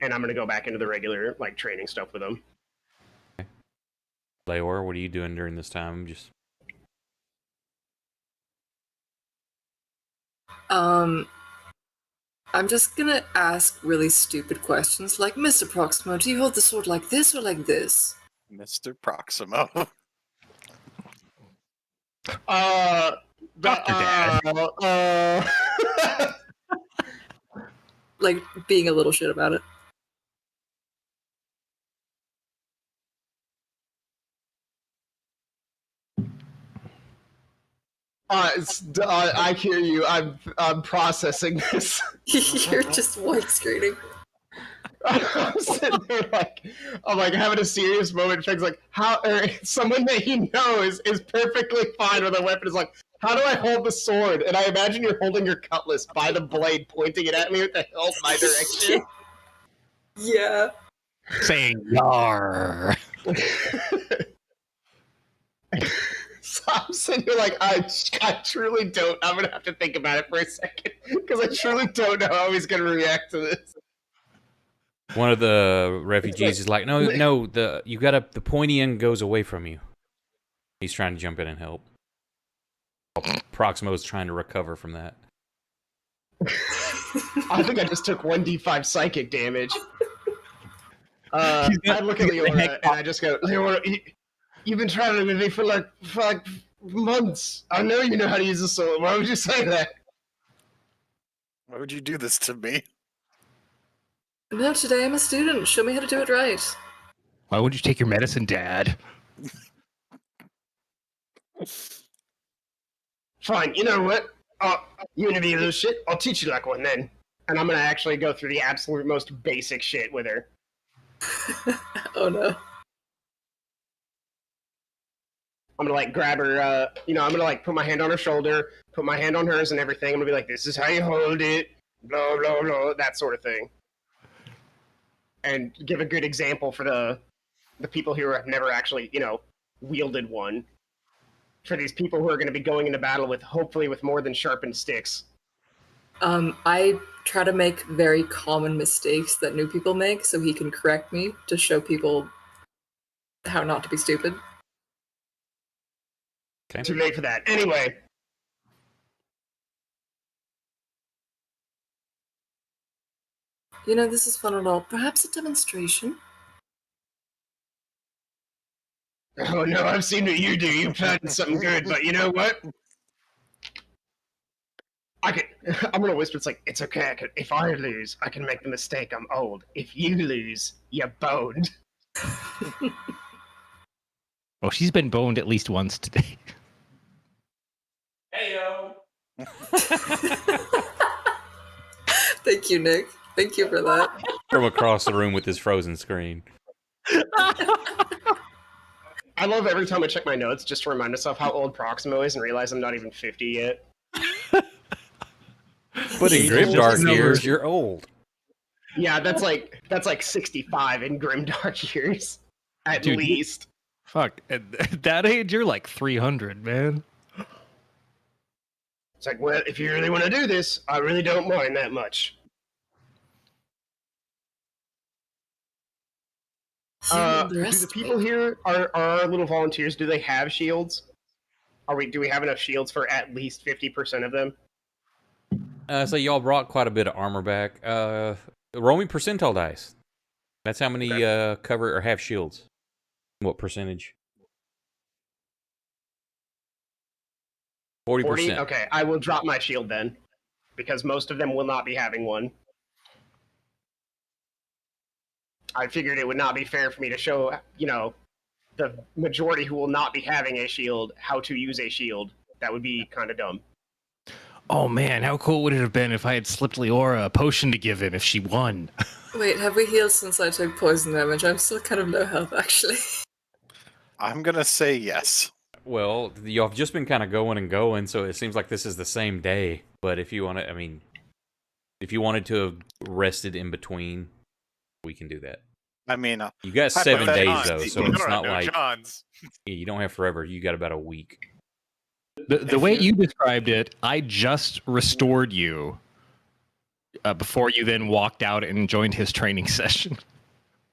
And I'm gonna go back into the regular like training stuff with them. Leora, what are you doing during this time? Just I'm just gonna ask really stupid questions like, Mr. Proximo, do you hold the sword like this or like this? Mr. Proximo. Dr. Dad. Like, being a little shit about it. I hear you. I'm processing this. You're just white screening. I'm sitting there like, I'm like having a serious moment. Feg's like, someone that he knows is perfectly fine with a weapon is like, how do I hold the sword? And I imagine you're holding your cutlass by the blade, pointing it at me with the hilt my direction. Yeah. Saying "Yar." So I'm sitting here like, I truly don't. I'm gonna have to think about it for a second because I truly don't know how he's gonna react to this. one of the refugees is like, no, the pointy end goes away from you. He's trying to jump in and help. Proximo's trying to recover from that. I think I just took 1d5 psychic damage. I look at Leora and I just go, Leora, you've been traveling with me for like months. I know you know how to use a sword. Why would you say that? Why would you do this to me? No, today I'm a student. Show me how to do it right. Why would you take your medicine, Dad? Fine, you know what? You want to be a little shit? I'll teach you like one then. And I'm gonna actually go through the absolute most basic shit with her. Oh no. I'm gonna like grab her. I'm gonna like put my hand on her shoulder, put my hand on hers, and everything. I'm gonna be like, "This is how you hold it." Blah blah blah. That sort of thing. And give a good example for the people who have never actually, wielded one. For these people who are going to be going into battle with, hopefully, with more than sharpened sticks. I try to make very common mistakes that new people make so he can correct me to show people how not to be stupid. Okay. Too late for that. Anyway. This is fun and all. Perhaps a demonstration? Oh no, I've seen what you do. You planned something good, but you know what? I'm gonna whisper. It's like, it's okay. If I lose, I can make the mistake. I'm old. If you lose, you're boned. Well, she's been boned at least once today. Heyo. Thank you, Nick. Thank you for that. From across the room with his frozen screen. I love every time I check my notes just to remind myself how old Proximo is and realize I'm not even 50 yet. But in GrimDark years, you're old. Yeah, that's like 65 in GrimDark years, at Dude, least. Fuck, at that age, you're like 300, man. It's like, well, if you really want to do this, I really don't mind that much. Do the people here are our little volunteers? Do they have shields? Do we have enough shields for at least 50% of them? So y'all brought quite a bit of armor back. Roll me percentile dice. That's how many cover or have shields. What percentage? 40%. 40? Okay, I will drop my shield then, because most of them will not be having one. I figured it would not be fair for me to show, the majority who will not be having a shield how to use a shield. That would be kind of dumb. Oh man, how cool would it have been if I had slipped Leora a potion to give him if she won? Wait, have we healed since I took poison damage? I'm still kind of low health, actually. I'm gonna say yes. Well, y'all have just been kind of going and going, so it seems like this is the same day. But if you want to, if you wanted to have rested in between, we can do that. You got 7 days though, so it's There are not no like Johns. you don't have forever. You got about a week. The way you described it, I just restored you before you then walked out and joined his training session.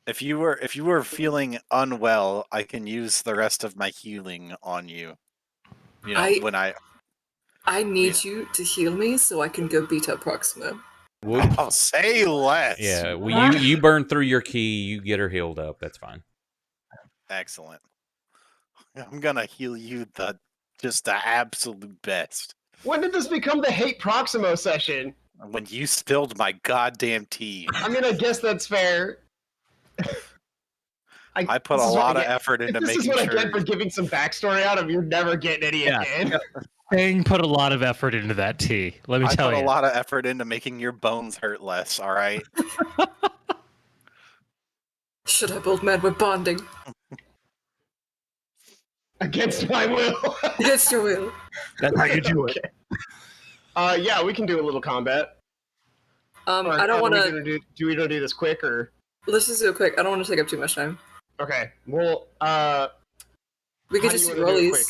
If you were feeling unwell, I can use the rest of my healing on you. I need you to heal me so I can go beat up Proximo. I'll say less. Yeah, well, you burn through your key. You get her healed up. That's fine. Excellent. I'm gonna heal you just the absolute best. When did this become the hate Proximo session? When you spilled my goddamn tea. I mean, I guess that's fair. I put a lot of effort into making sure. This is what I get for giving some backstory out of you're never getting any again. Fang put a lot of effort into that tea. Let me tell you. I put a lot of effort into making your bones hurt less, all right? Shut up, old man, we're bonding. Against my will. Against your will. That's how you do it. Yeah, we can do a little combat. I don't want to... Do we want to do this quick, or...? Let's just do it quick. I don't want to take up too much time. Okay, well, we could just do rollies.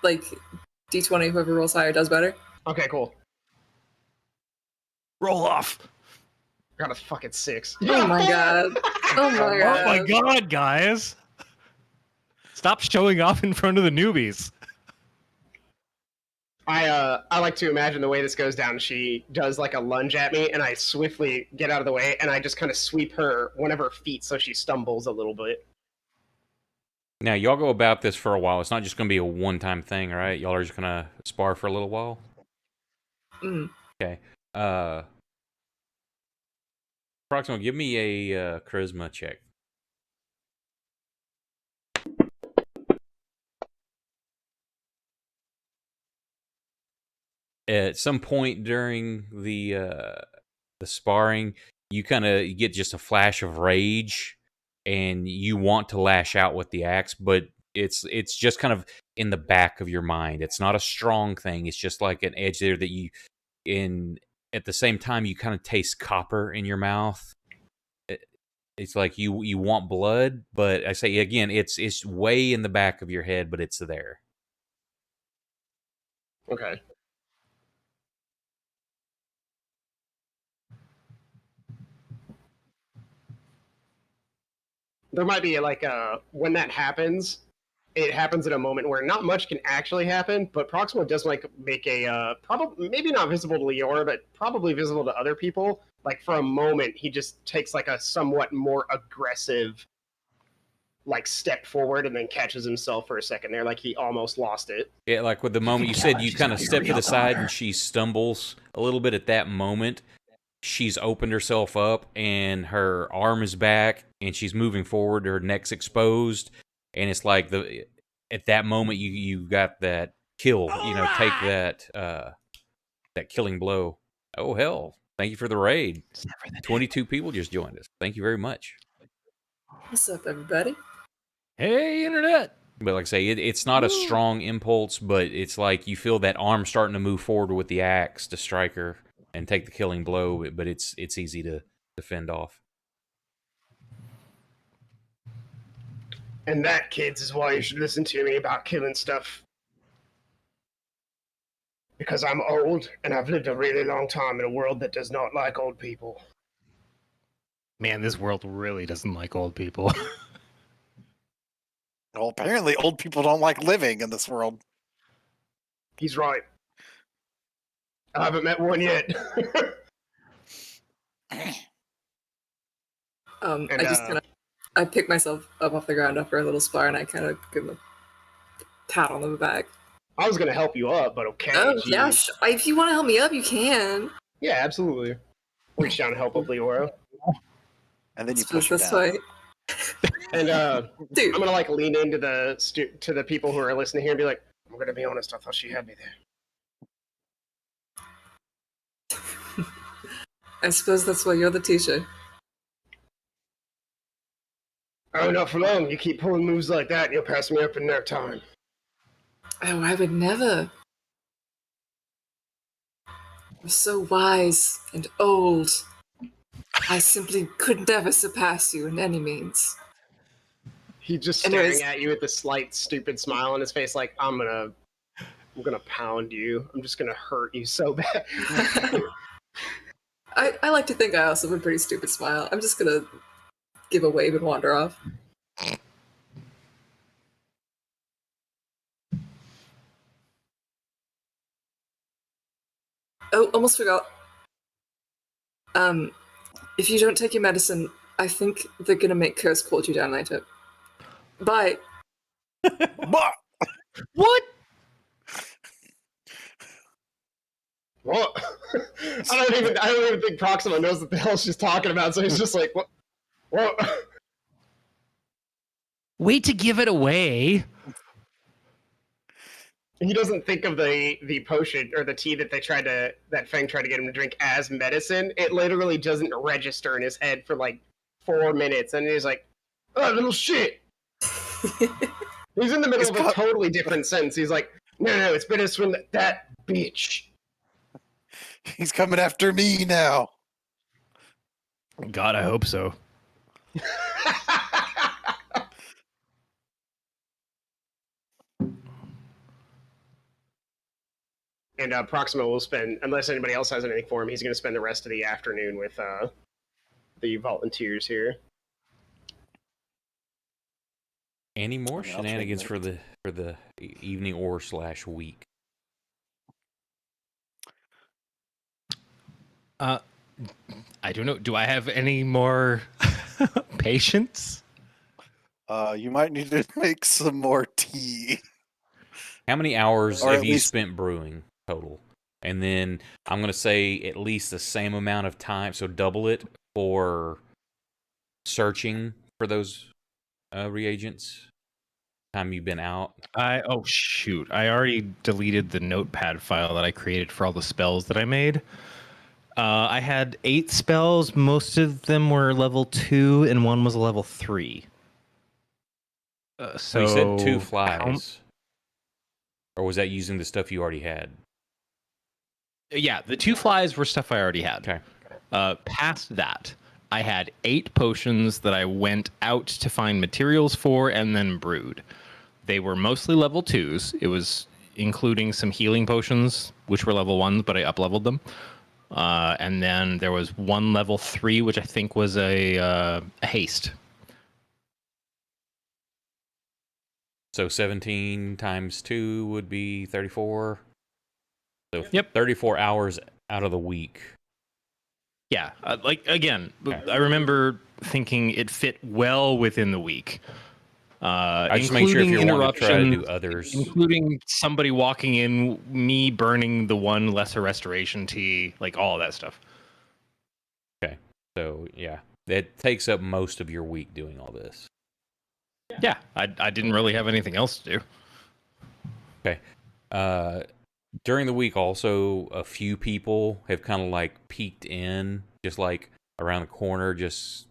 Like, D20, whoever rolls higher does better. Okay, cool. Roll off. I got a fucking 6. Oh my god. Oh my god. Oh my god, guys. Stop showing off in front of the newbies. I like to imagine the way this goes down. She does like a lunge at me, and I swiftly get out of the way, and I just kind of sweep her one of her feet so she stumbles a little bit. Now, y'all go about this for a while. It's not just going to be a one-time thing, right? Y'all are just going to spar for a little while? Okay. Proximo, give me a charisma check. At some point during the sparring, you kind of get just a flash of rage, and you want to lash out with the axe, but It's just kind of in the back of your mind. It's not a strong thing. It's just like an edge there that you at the same time you kind of taste copper in your mouth. It's like you want blood, but I say again, it's way in the back of your head, but it's there. Okay. There might be like when that happens, it happens at a moment where not much can actually happen, but Proxima does like make a probably maybe not visible to Lior, but probably visible to other people. Like for a moment, he just takes like a somewhat more aggressive like step forward and then catches himself for a second there, like he almost lost it. Yeah, like with the moment you said you kind of step to the side and she stumbles a little bit at that moment. She's opened herself up and her arm is back and she's moving forward, her neck's exposed, and it's like at that moment you got that kill, take that killing blow. Oh hell. Thank you for the raid. 22 people just joined us. Thank you very much. What's up, everybody? Hey, internet. But like I say, it's not a strong impulse, but it's like you feel that arm starting to move forward with the axe to strike her and take the killing blow, but it's easy to fend off. And that, kids, is why you should listen to me about killing stuff. Because I'm old, and I've lived a really long time in a world that does not like old people. Man, this world really doesn't like old people. Well, apparently old people don't like living in this world. He's right. I haven't met one yet. I pick myself up off the ground after a little spar, and I kind of give him a pat on the back. I was going to help you up, but okay. Oh, yeah, if you want to help me up, you can. Yeah, absolutely. Reach down and help up Leora. And then you push her this down. way. And Dude. I'm gonna like lean into to the people who are listening here and be like, I'm gonna be honest, I thought she had me there. I suppose that's why you're the teacher. Oh, not for long. You keep pulling moves like that, and you'll pass me up in no time. Oh, I would never. You're so wise and old. I simply could never surpass you in any means. He's just staring at you with a slight, stupid smile on his face, like, I'm gonna pound you. I'm just gonna hurt you so bad. I like to think I also have a pretty stupid smile. I'm just gonna give a wave and wander off. Oh, almost forgot. If you don't take your medicine, I think they're gonna make Curse hold you down later. Bye. What? What? What? I don't even think Proxima knows what the hell she's talking about, so he's just like, what? What? Wait to give it away. He doesn't think of the potion or the tea that Fang tried to get him to drink as medicine. It literally doesn't register in his head for like 4 minutes, and he's like, "Oh, little shit." He's in the middle of a totally different sentence. He's like, "No, it's better swim that bitch." He's coming after me now. God, I hope so. And Proxima will spend, unless anybody else has anything for him, he's going to spend the rest of the afternoon with the volunteers here. Any more shenanigans for the evening or / week? I don't know. Do I have any more patience? You might need to make some more tea. How many hours Or have at you least- spent brewing total? And then I'm going to say at least the same amount of time, so double it for searching for those reagents. Time you've been out. Oh shoot! I already deleted the notepad file that I created for all the spells that I made. I had 8 spells. Most of them were level 2, and one was a level 3. So you said 2 how- flies. Or was that using the stuff you already had? Yeah, the 2 flies were stuff I already had. Okay. Past that, I had 8 potions that I went out to find materials for and then brewed. They were mostly level 2s. It was including some healing potions, which were level 1s, but I up-leveled them. And then there was 1 level 3, which I think was a haste. So 17 times 2 would be 34. So Yep. 34 hours out of the week. Yeah, like again, Okay. I remember thinking it fit well within the week. I just make sure if Including you're wanting to try to interruptions, do others. including somebody walking in, me burning the 1 lesser restoration tea, like all of that stuff. Okay. So, yeah. That takes up most of your week doing all this. Yeah, I didn't really have anything else to do. Okay. During the week, also, a few people have kind of like peeked in, just like around the corner, just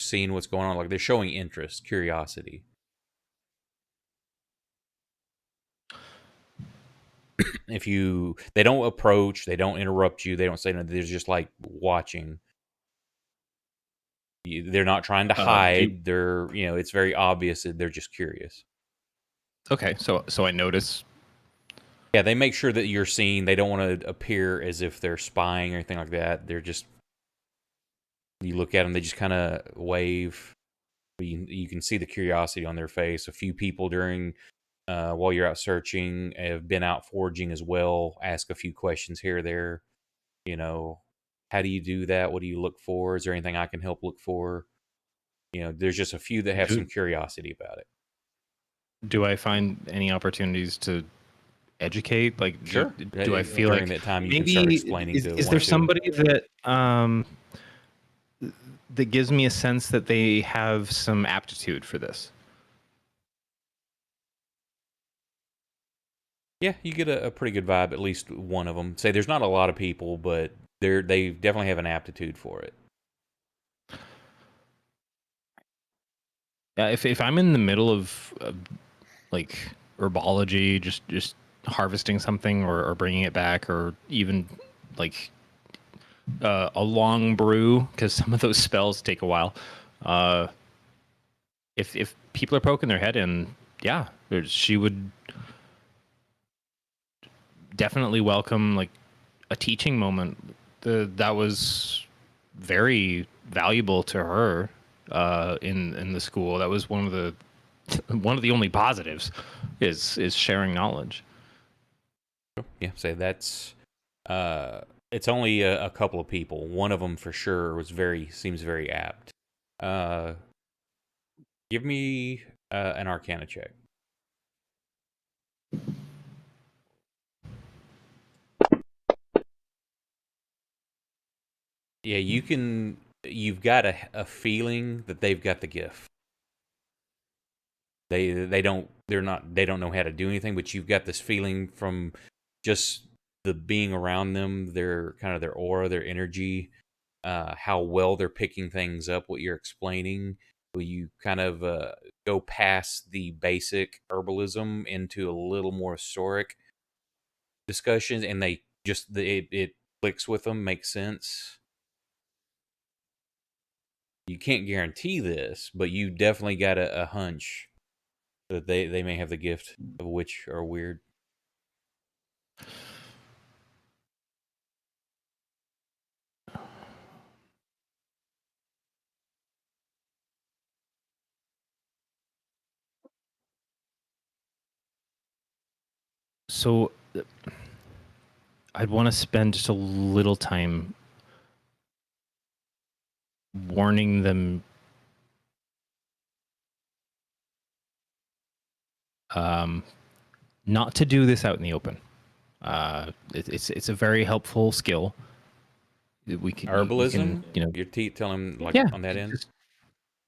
seeing what's going on. Like they're showing interest, curiosity. They don't approach, they don't interrupt you, they don't say nothing. They're just like watching. They're not trying to hide. They're, it's very obvious that they're just curious. Okay, so I notice. Yeah, they make sure that you're seen. They don't want to appear as if they're spying or anything like that. They're just, you look at them, they just kind of wave. You can see the curiosity on their face. A few people during, while you're out searching, have been out foraging as well. Ask a few questions here or there. How do you do that? What do you look for? Is there anything I can help look for? There's just a few that have some curiosity about it. Do I find any opportunities to educate? Like, Sure. do I feel during like that time you maybe can start explaining is there somebody that gives me a sense that they have some aptitude for this? Yeah, you get a pretty good vibe. At least one of them. Say there's not a lot of people, but they definitely have an aptitude for it. Yeah, if I'm in the middle of like herbology, just harvesting something or bringing it back, or even like a long brew, because some of those spells take a while. If people are poking their head in, yeah, she would definitely welcome like a teaching moment. That was very valuable to her in the school. That was one of the only positives is sharing knowledge. Yeah, say that's it's only a couple of people. One of them for sure seems very apt. Give me an Arcana check. Yeah, you've got a feeling that they've got the gift. They don't know how to do anything, but you've got this feeling from just the being around them, their aura, their energy, how well they're picking things up, what you're explaining. Will you kind of go past the basic herbalism into a little more historic discussions, and it clicks with them, makes sense. You can't guarantee this, but you definitely got a hunch that they may have the gift of which are weird. So I'd want to spend just a little time warning them not to do this out in the open. It's a very helpful skill. We can Herbalism, your teeth tell him on that end,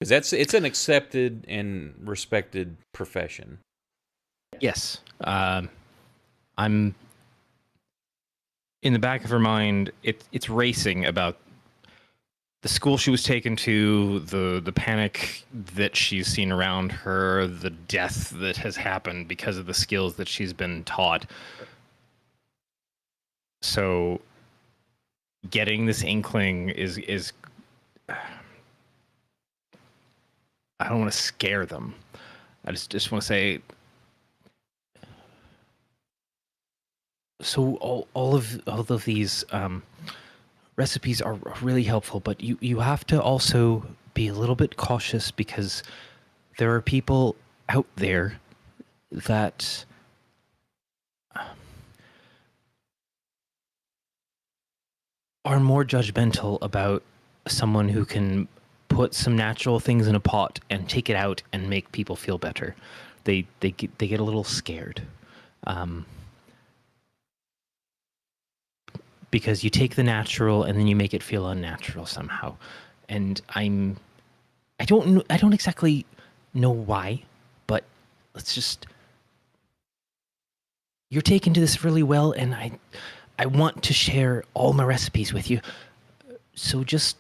because it's an accepted and respected profession. Yes, I'm in the back of her mind. It's racing about the school she was taken to, the panic that she's seen around her, the death that has happened because of the skills that she's been taught. So getting this inkling is I don't want to scare them. I just want to say, so all of these recipes are really helpful, but you have to also be a little bit cautious because there are people out there that are more judgmental about someone who can put some natural things in a pot and take it out and make people feel better. They get a little scared. Because you take the natural and then you make it feel unnatural somehow. And I don't exactly know why, but let's just, you're taken to this really well, and I want to share all my recipes with you. So just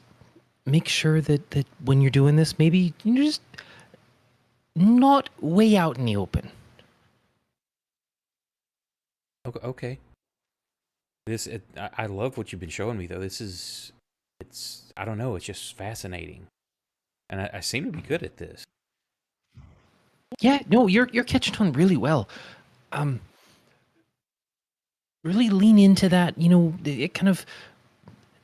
make sure that when you're doing this, maybe you're just not way out in the open. Okay. I love what you've been showing me, though. I don't know, it's just fascinating. And I seem to be good at this. Yeah, no, you're catching on really well. Really lean into that, it kind of,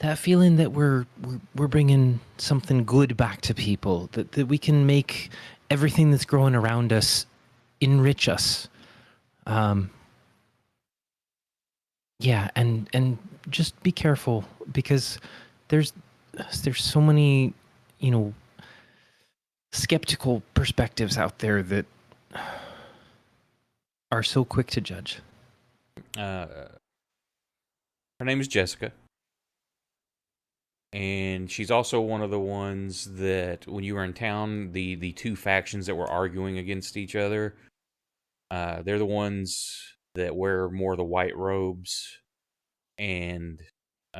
that feeling that we're bringing something good back to people, that we can make everything that's growing around us enrich us. Yeah, and just be careful because there's so many, skeptical perspectives out there that are so quick to judge. Her name is Jessica. And she's also one of the ones that, when you were in town, the two factions that were arguing against each other, they're the ones that wear more of the white robes and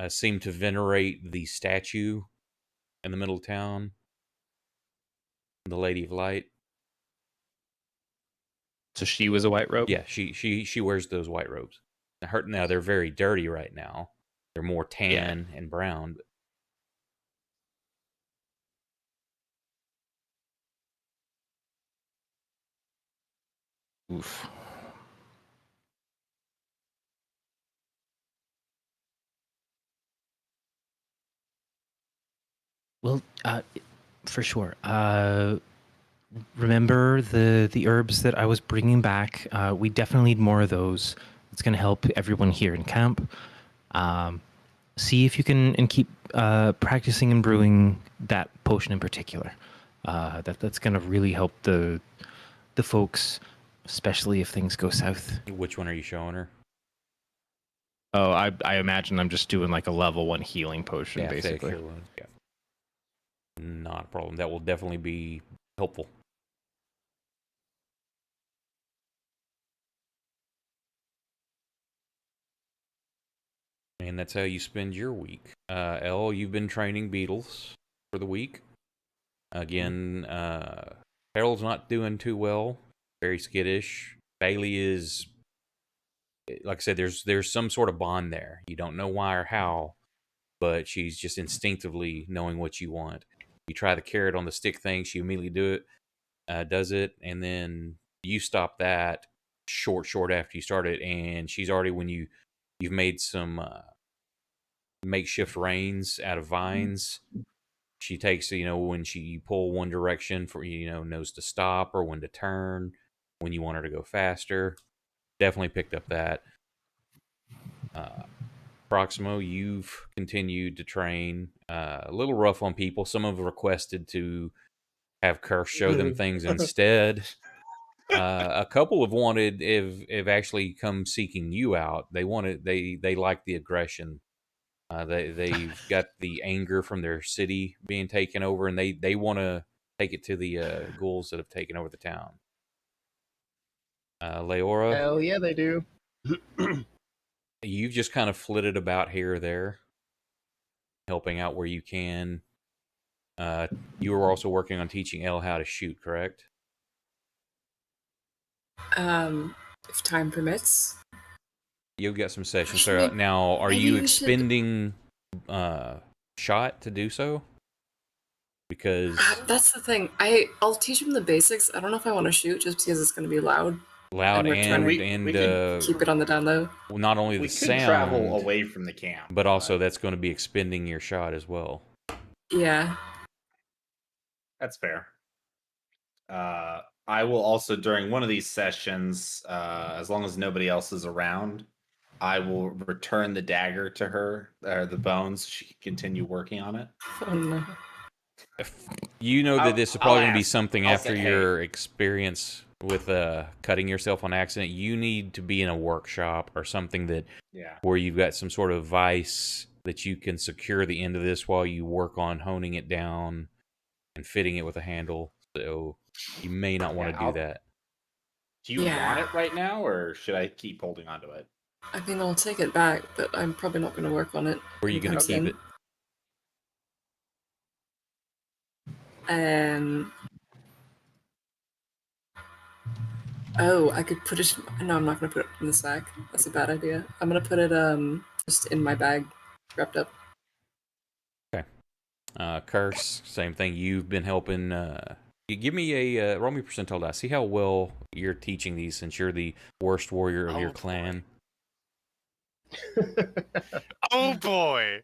seem to venerate the statue in the middle of town, the Lady of Light. So she was a white robe? Yeah, she wears those white robes. Now they're very dirty right now. They're more tan and brown. Oof. Well, for sure. Remember the herbs that I was bringing back? We definitely need more of those. It's going to help everyone here in camp. See if you can and keep practicing and brewing that potion in particular. That's going to really help the folks, especially if things go south. Which one are you showing her? Oh, I imagine I'm just doing like a level 1 healing potion, basically. Yeah. Not a problem. That will definitely be helpful. And that's how you spend your week. Elle, you've been training beetles for the week. Again, Harold's not doing too well. Very skittish. Bailey is, like I said, there's some sort of bond there. You don't know why or how, but she's just instinctively knowing what you want. You try the carrot on the stick thing, she immediately does it, and then you stop that short after you start it, and she's already, when you've made some makeshift reins out of vines. She takes, when you pull one direction for, knows to stop or when to turn, when you want her to go faster. Definitely picked up that. Proximo, you've continued to train. A little rough on people. Some have requested to have Curse show them things instead. A couple have actually come seeking you out. They like the aggression. They've got the anger from their city being taken over, and they want to take it to the ghouls that have taken over the town. Leora, Hell yeah, they do. you've just kind of flitted about here or there, helping out where you can. You were also working on teaching Elle how to shoot, correct? If time permits. You've got some sessions. Actually, So now, are maybe you we should- expending shot to do so? Because That's the thing. I'll teach him the basics. I don't know if I want to shoot just because it's going to be loud. loud And return- and we could Keep it on the down low. not only We the could travel sound, away from the camp, but also that's going to be expending your shot as well. Yeah. that's fair. I will also, during one of these sessions, as long as nobody else is around, I will return the dagger to her, or the bones, so she can continue working on it. Oh no. If you know that this is I'll probably going to be ask. something I'll after say, hey. your experience with cutting yourself on accident, you need to be in a workshop or something that Yeah. where you've got some sort of vice that you can secure the end of this while you work on honing it down and fitting it with a handle. So you may not want Yeah, to do I'll- that. Do you Yeah. want it right now, or should I keep holding on to it? I mean, I'll take it back, but I'm probably not going to work on it. Where are you going to anytime keep soon. it? Oh, I could put it. No, I'm not going to put it in the sack. That's a bad idea. I'm going to put it just in my bag, wrapped up. Curse, same thing. You've been helping. You give me a roll me percentile die. See how well you're teaching these, since you're the worst warrior of your clan. Oh boy.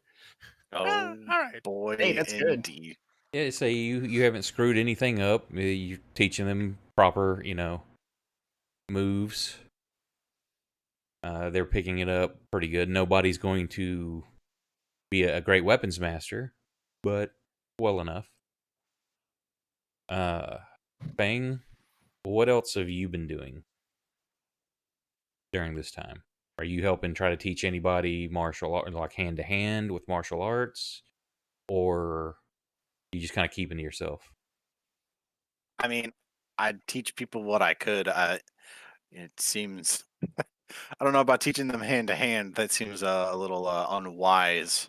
Oh, All right. boy, Hey, that's good. indeed. Yeah, say you haven't screwed anything up. You're teaching them proper, moves. They're picking it up pretty good. Nobody's going to be a great weapons master, but well enough. Fang, what else have you been doing during this time? Are you helping try to teach anybody martial art, like hand to hand with martial arts, or you just kind of keeping to yourself? I mean, I'd teach people what I could. It seems I don't know about teaching them hand to hand. That seems a little unwise,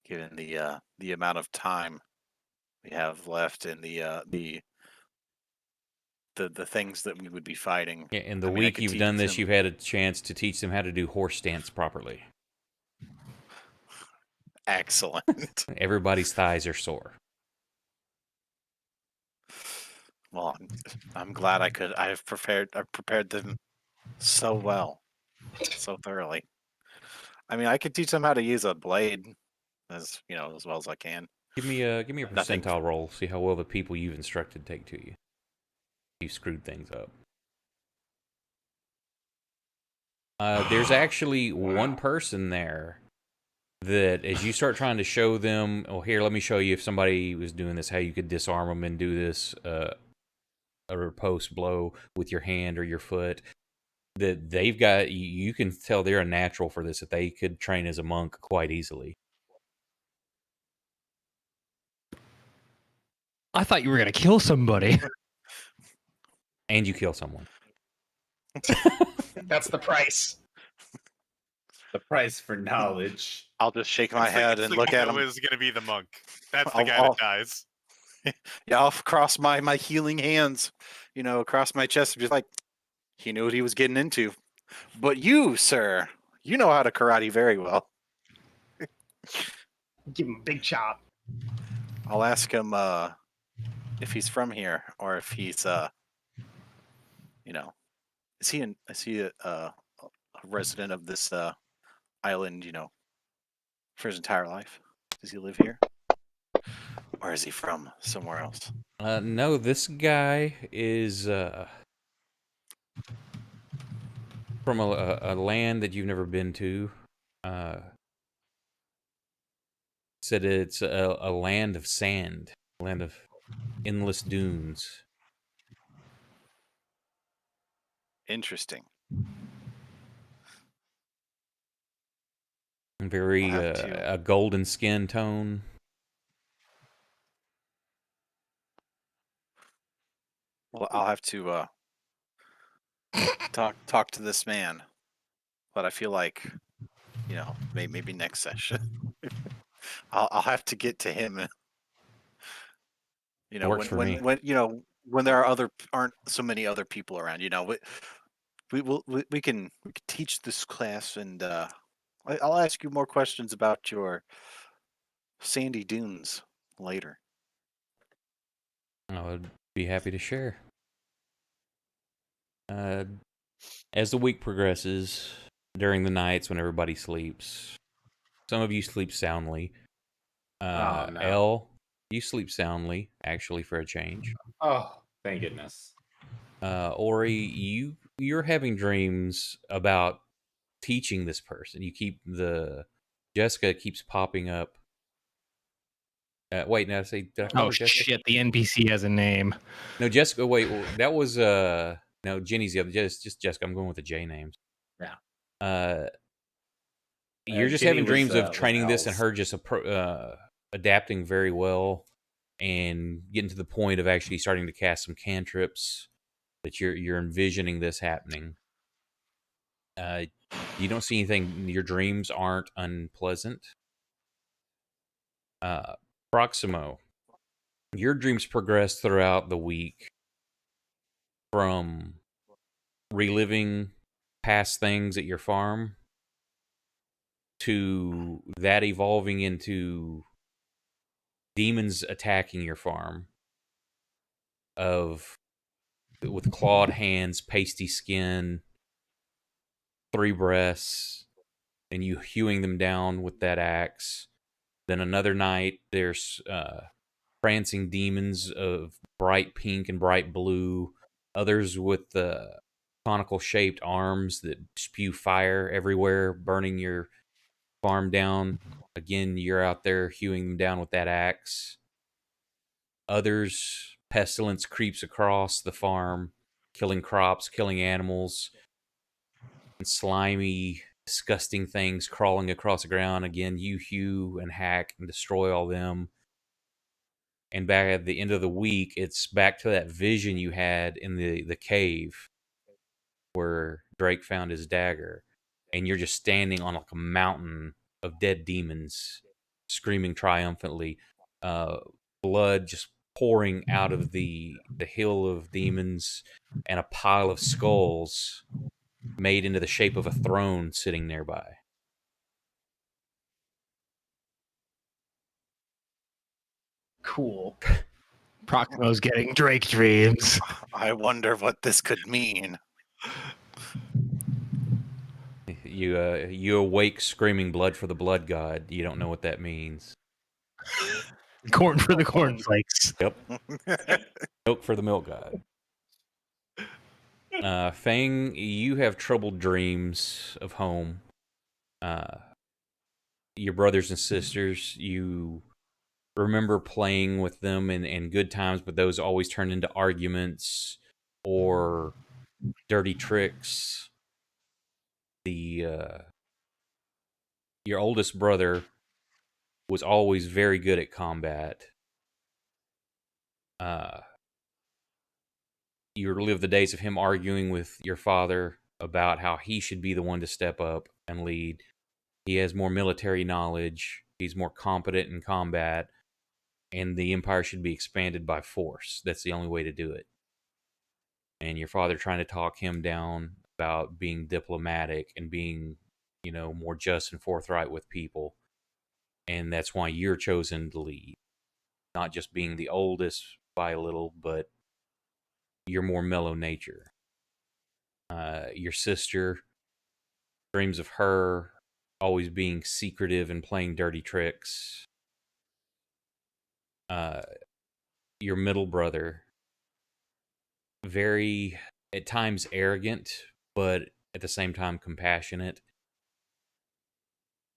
given the amount of time we have left and the things that we would be fighting. Yeah, in the I mean, I week could you've teach done this, them- you've had a chance to teach them how to do horse stance properly. Excellent. Everybody's thighs are sore. Well, I'm glad I could. I've prepared them so well, so thoroughly. I mean, I could teach them how to use a blade, as as well as I can. Give me a Nothing. percentile roll. See how well the people you've instructed take to you. You screwed things up. There's actually one person there that, as you start trying to show them, oh, here, let me show you if somebody was doing this, how you could disarm them and do this, a riposte blow with your hand or your foot. That they've got, you can tell they're a natural for this. That they could train as a monk quite easily. I thought you were gonna kill somebody. And you kill someone. That's the price. The price for knowledge. I'll just shake my head and look at him. Is going to be the monk. That's the I'll- guy I'll- that dies. Yeah, I'll cross my healing hands, across my chest, and be like, he knew what he was getting into. But you, sir, you know how to karate very well. Give him a big chop. I'll ask him if he's from here or if he's is he a resident of this island, for his entire life? Does he live here? Or is he from somewhere else? No, this guy is from a land that you've never been to. Said it's a land of sand, a land of endless dunes. Interesting. Very I'll have to- a golden skin tone. Well, I'll have to talk to this man, but I feel like, maybe next session. I'll have to get to him You know, Works for me. when when there aren't so many other people around. You know, we can teach this class, and I'll ask you more questions about your sandy dunes later. I would be happy to share. As the week progresses, during the nights when everybody sleeps, some of you sleep soundly. Oh, no. Elle, you sleep soundly, actually, for a change. Oh, thank goodness. Ori, you're having dreams about teaching this person. Jessica keeps popping up. Wait, did I call Oh her Jessica? shit! The NPC has a name. No, Jessica. Wait, that was no, Jenny's the other. Just Jessica. I'm going with the J names. Yeah. You're just Jenny having dreams was of training this and Elle's. her just adapting very well and getting to the point of actually starting to cast some cantrips. That you're envisioning this happening. You don't see anything. Your dreams aren't unpleasant. Proximo, your dreams progress throughout the week from reliving past things at your farm to that evolving into demons attacking your farm with clawed hands, pasty skin, 3 breasts, and you hewing them down with that axe. Then another night, there's prancing demons of bright pink and bright blue, others with conical shaped arms that spew fire everywhere, burning your farm down. Again, you're out there hewing them down with that axe. Others, pestilence creeps across the farm, killing crops, killing animals, and slimy, disgusting things crawling across the ground. Again, you hew and hack and destroy all them. And back at the end of the week, it's back to that vision you had in the cave where Drake found his dagger. And you're just standing on like a mountain of dead demons, screaming triumphantly. Blood just pouring out of the hill of demons, and a pile of skulls made into the shape of a throne sitting nearby. Cool. Proximo's getting Drake dreams. I wonder what this could mean. You awake screaming blood for the blood god. You don't know what that means. Corn for the cornflakes. Yep. Milk for the milk god. Fang, you have troubled dreams of home. Your brothers and sisters, you remember playing with them in good times, but those always turned into arguments or dirty tricks. Your oldest brother was always very good at combat. You live the days of him arguing with your father about how he should be the one to step up and lead. He has more military knowledge. He's more competent in combat, and the empire should be expanded by force. That's the only way to do it. And your father trying to talk him down about being diplomatic and being, more just and forthright with people. And that's why you're chosen to lead. Not just being the oldest by a little, but your more mellow nature. Your sister, dreams of her always being secretive and playing dirty tricks. Your middle brother, very, at times arrogant, but at the same time compassionate.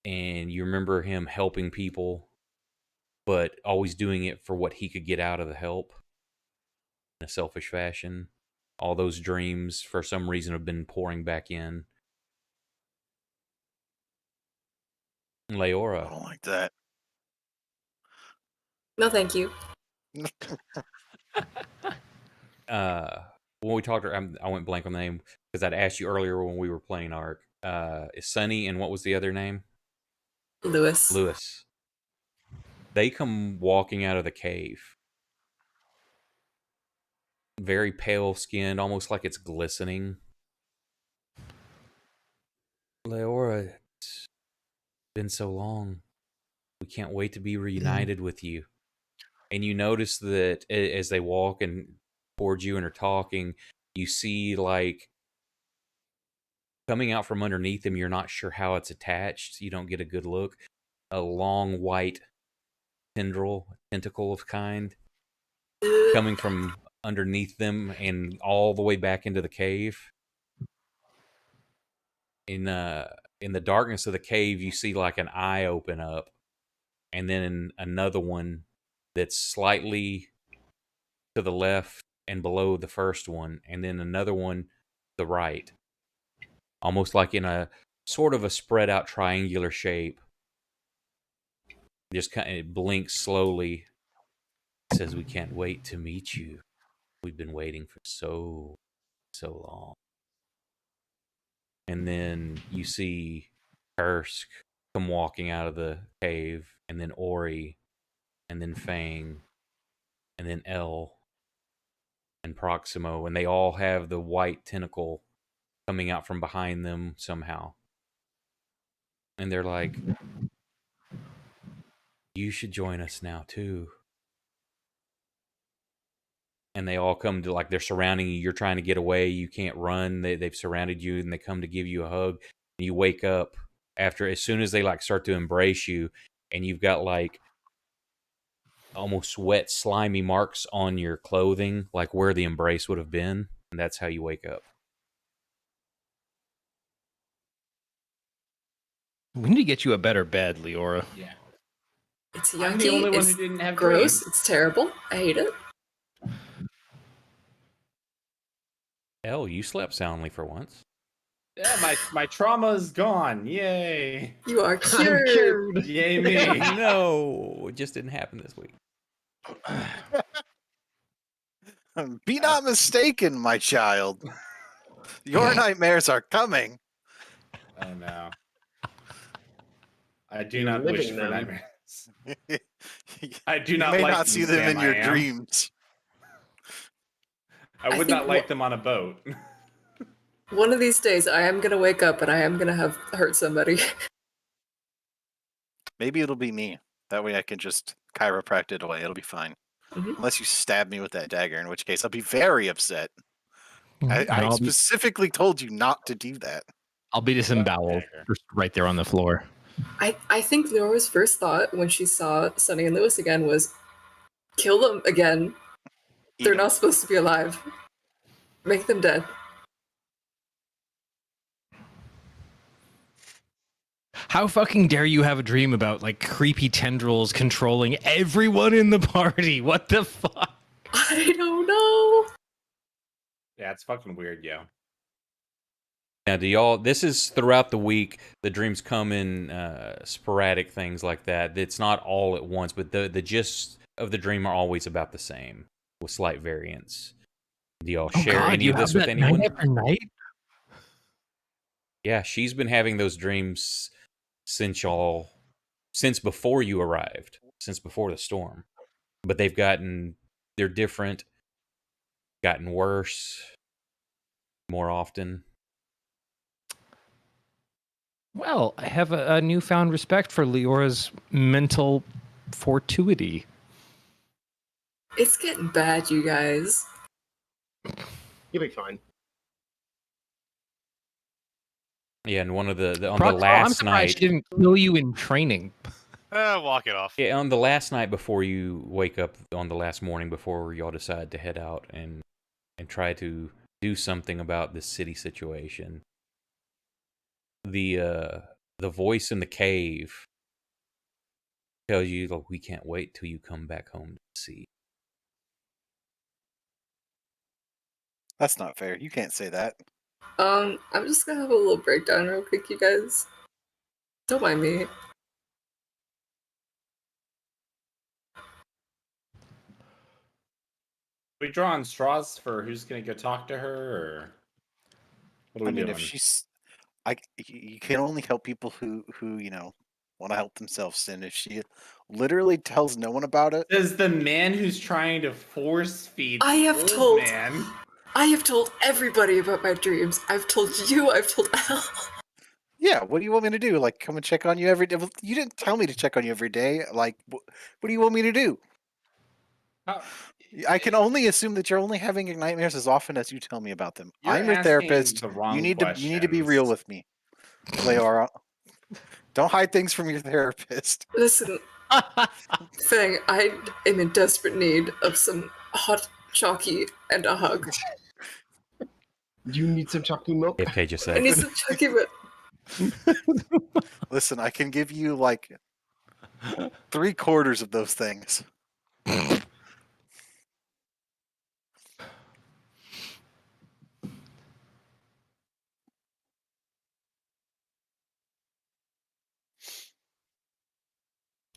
And you remember him helping people, but always doing it for what he could get out of the help in a selfish fashion. All those dreams, for some reason, have been pouring back in. Leora. I don't like that. No, thank you. When we talked, I went blank on the name because I'd asked you earlier when we were playing Ark. Is Sunny, and what was the other name? Lewis. Lewis. They come walking out of the cave, very pale skinned, almost like it's glistening. Leora, it's been so long. We can't wait to be reunited with you. And you notice that as they walk and towards you and are talking, you see like coming out from underneath them, you're not sure how it's attached. You don't get a good look. A long white tentacle of kind, coming from underneath them and all the way back into the cave. In the darkness of the cave, you see like an eye open up, and then another one that's slightly to the left and below the first one, and then another one to the right, almost like in a sort of a spread out triangular shape. Just kind of blinks slowly. It says, "We can't wait to meet you. We've been waiting for so long." And then you see Kursk come walking out of the cave, and then Ori, and then Fang, and then El, and Proximo, and they all have the white tentacle coming out from behind them somehow. And they're like, "You should join us now, too." And they all come to, like, they're surrounding you. You're trying to get away. You can't run. They've surrounded you, and they come to give you a hug. And you wake up as soon as they, like, start to embrace you, and you've got, like, almost wet, slimy marks on your clothing, like where the embrace would have been. And that's how you wake up. We need to get you a better bed, Leora. Yeah. It's I'm yucky. the only one It's who didn't have gross. dreams. It's terrible. I hate it. El, you slept soundly for once. Yeah, my trauma's gone. Yay. You are I'm cured. cured. Yay me. No, it just didn't happen this week. Be not mistaken, my child. Your nightmares are coming. Oh no. I do You're not wish living for them. nightmares. I do You not may like not them, see them Sam, in your I am. dreams. I I would think not like them on a boat. One of these days, I am gonna wake up and I am gonna have hurt somebody. Maybe it'll be me. That way I can just chiropract it away. It'll be fine. Mhm. Unless you stab me with that dagger, in which case I'll be very upset. I I'll be, specifically told you not to do that. I'll be disemboweled just right there on the floor. I think Laura's first thought when she saw Sonny and Lewis again was, kill them again. They're Even- not supposed to be alive. Make them dead. How fucking dare you have a dream about like creepy tendrils controlling everyone in the party? What the fuck? I don't know. Yeah, it's fucking weird, yo. Now, do y'all? This is throughout the week. The dreams come in sporadic things like that. It's not all at once, but the gist of the dream are always about the same, with slight variance. Do y'all share any you of this have with that anyone? night after night? Yeah, she's been having those dreams since before you arrived, since before the storm. But they're different, gotten worse more often. Well, I have a newfound respect for Leora's mental fortuity. It's getting bad, you guys. You'll be fine. Yeah, and one of the on the I'm last surprised night. she didn't kill you in training. Walk it off. Yeah, on the last night before you wake up, on the last morning before y'all decide to head out and try to do something about this city situation, the voice in the cave tells you, "Look, we can't wait till you come back home to see." That's not fair. You can't say that. I'm just gonna have a little breakdown real quick, you guys. Don't mind me. We drawing straws for who's gonna go talk to her, or what are we I mean, doing? if she's, you can only help people who want to help themselves. And if she literally tells no one about it, Says the man who's trying to force feed I the have old told- man. I have told everybody about my dreams. I've told you, I've told Al. yeah, what do you want me to do? Like, come and check on you every day? Well, you didn't tell me to check on you every day. Like, what do you want me to do? I can only assume that you're only having nightmares as often as you tell me about them. You're I'm your asking therapist. the wrong You need to be questions. real with me, Leora. Don't hide things from your therapist. Listen, Fang, I am in desperate need of some hot chalky and a hug. Do you need some chocolate milk? AFK just I said. need some chalky, but Listen, I can give you like 3/4 of those things.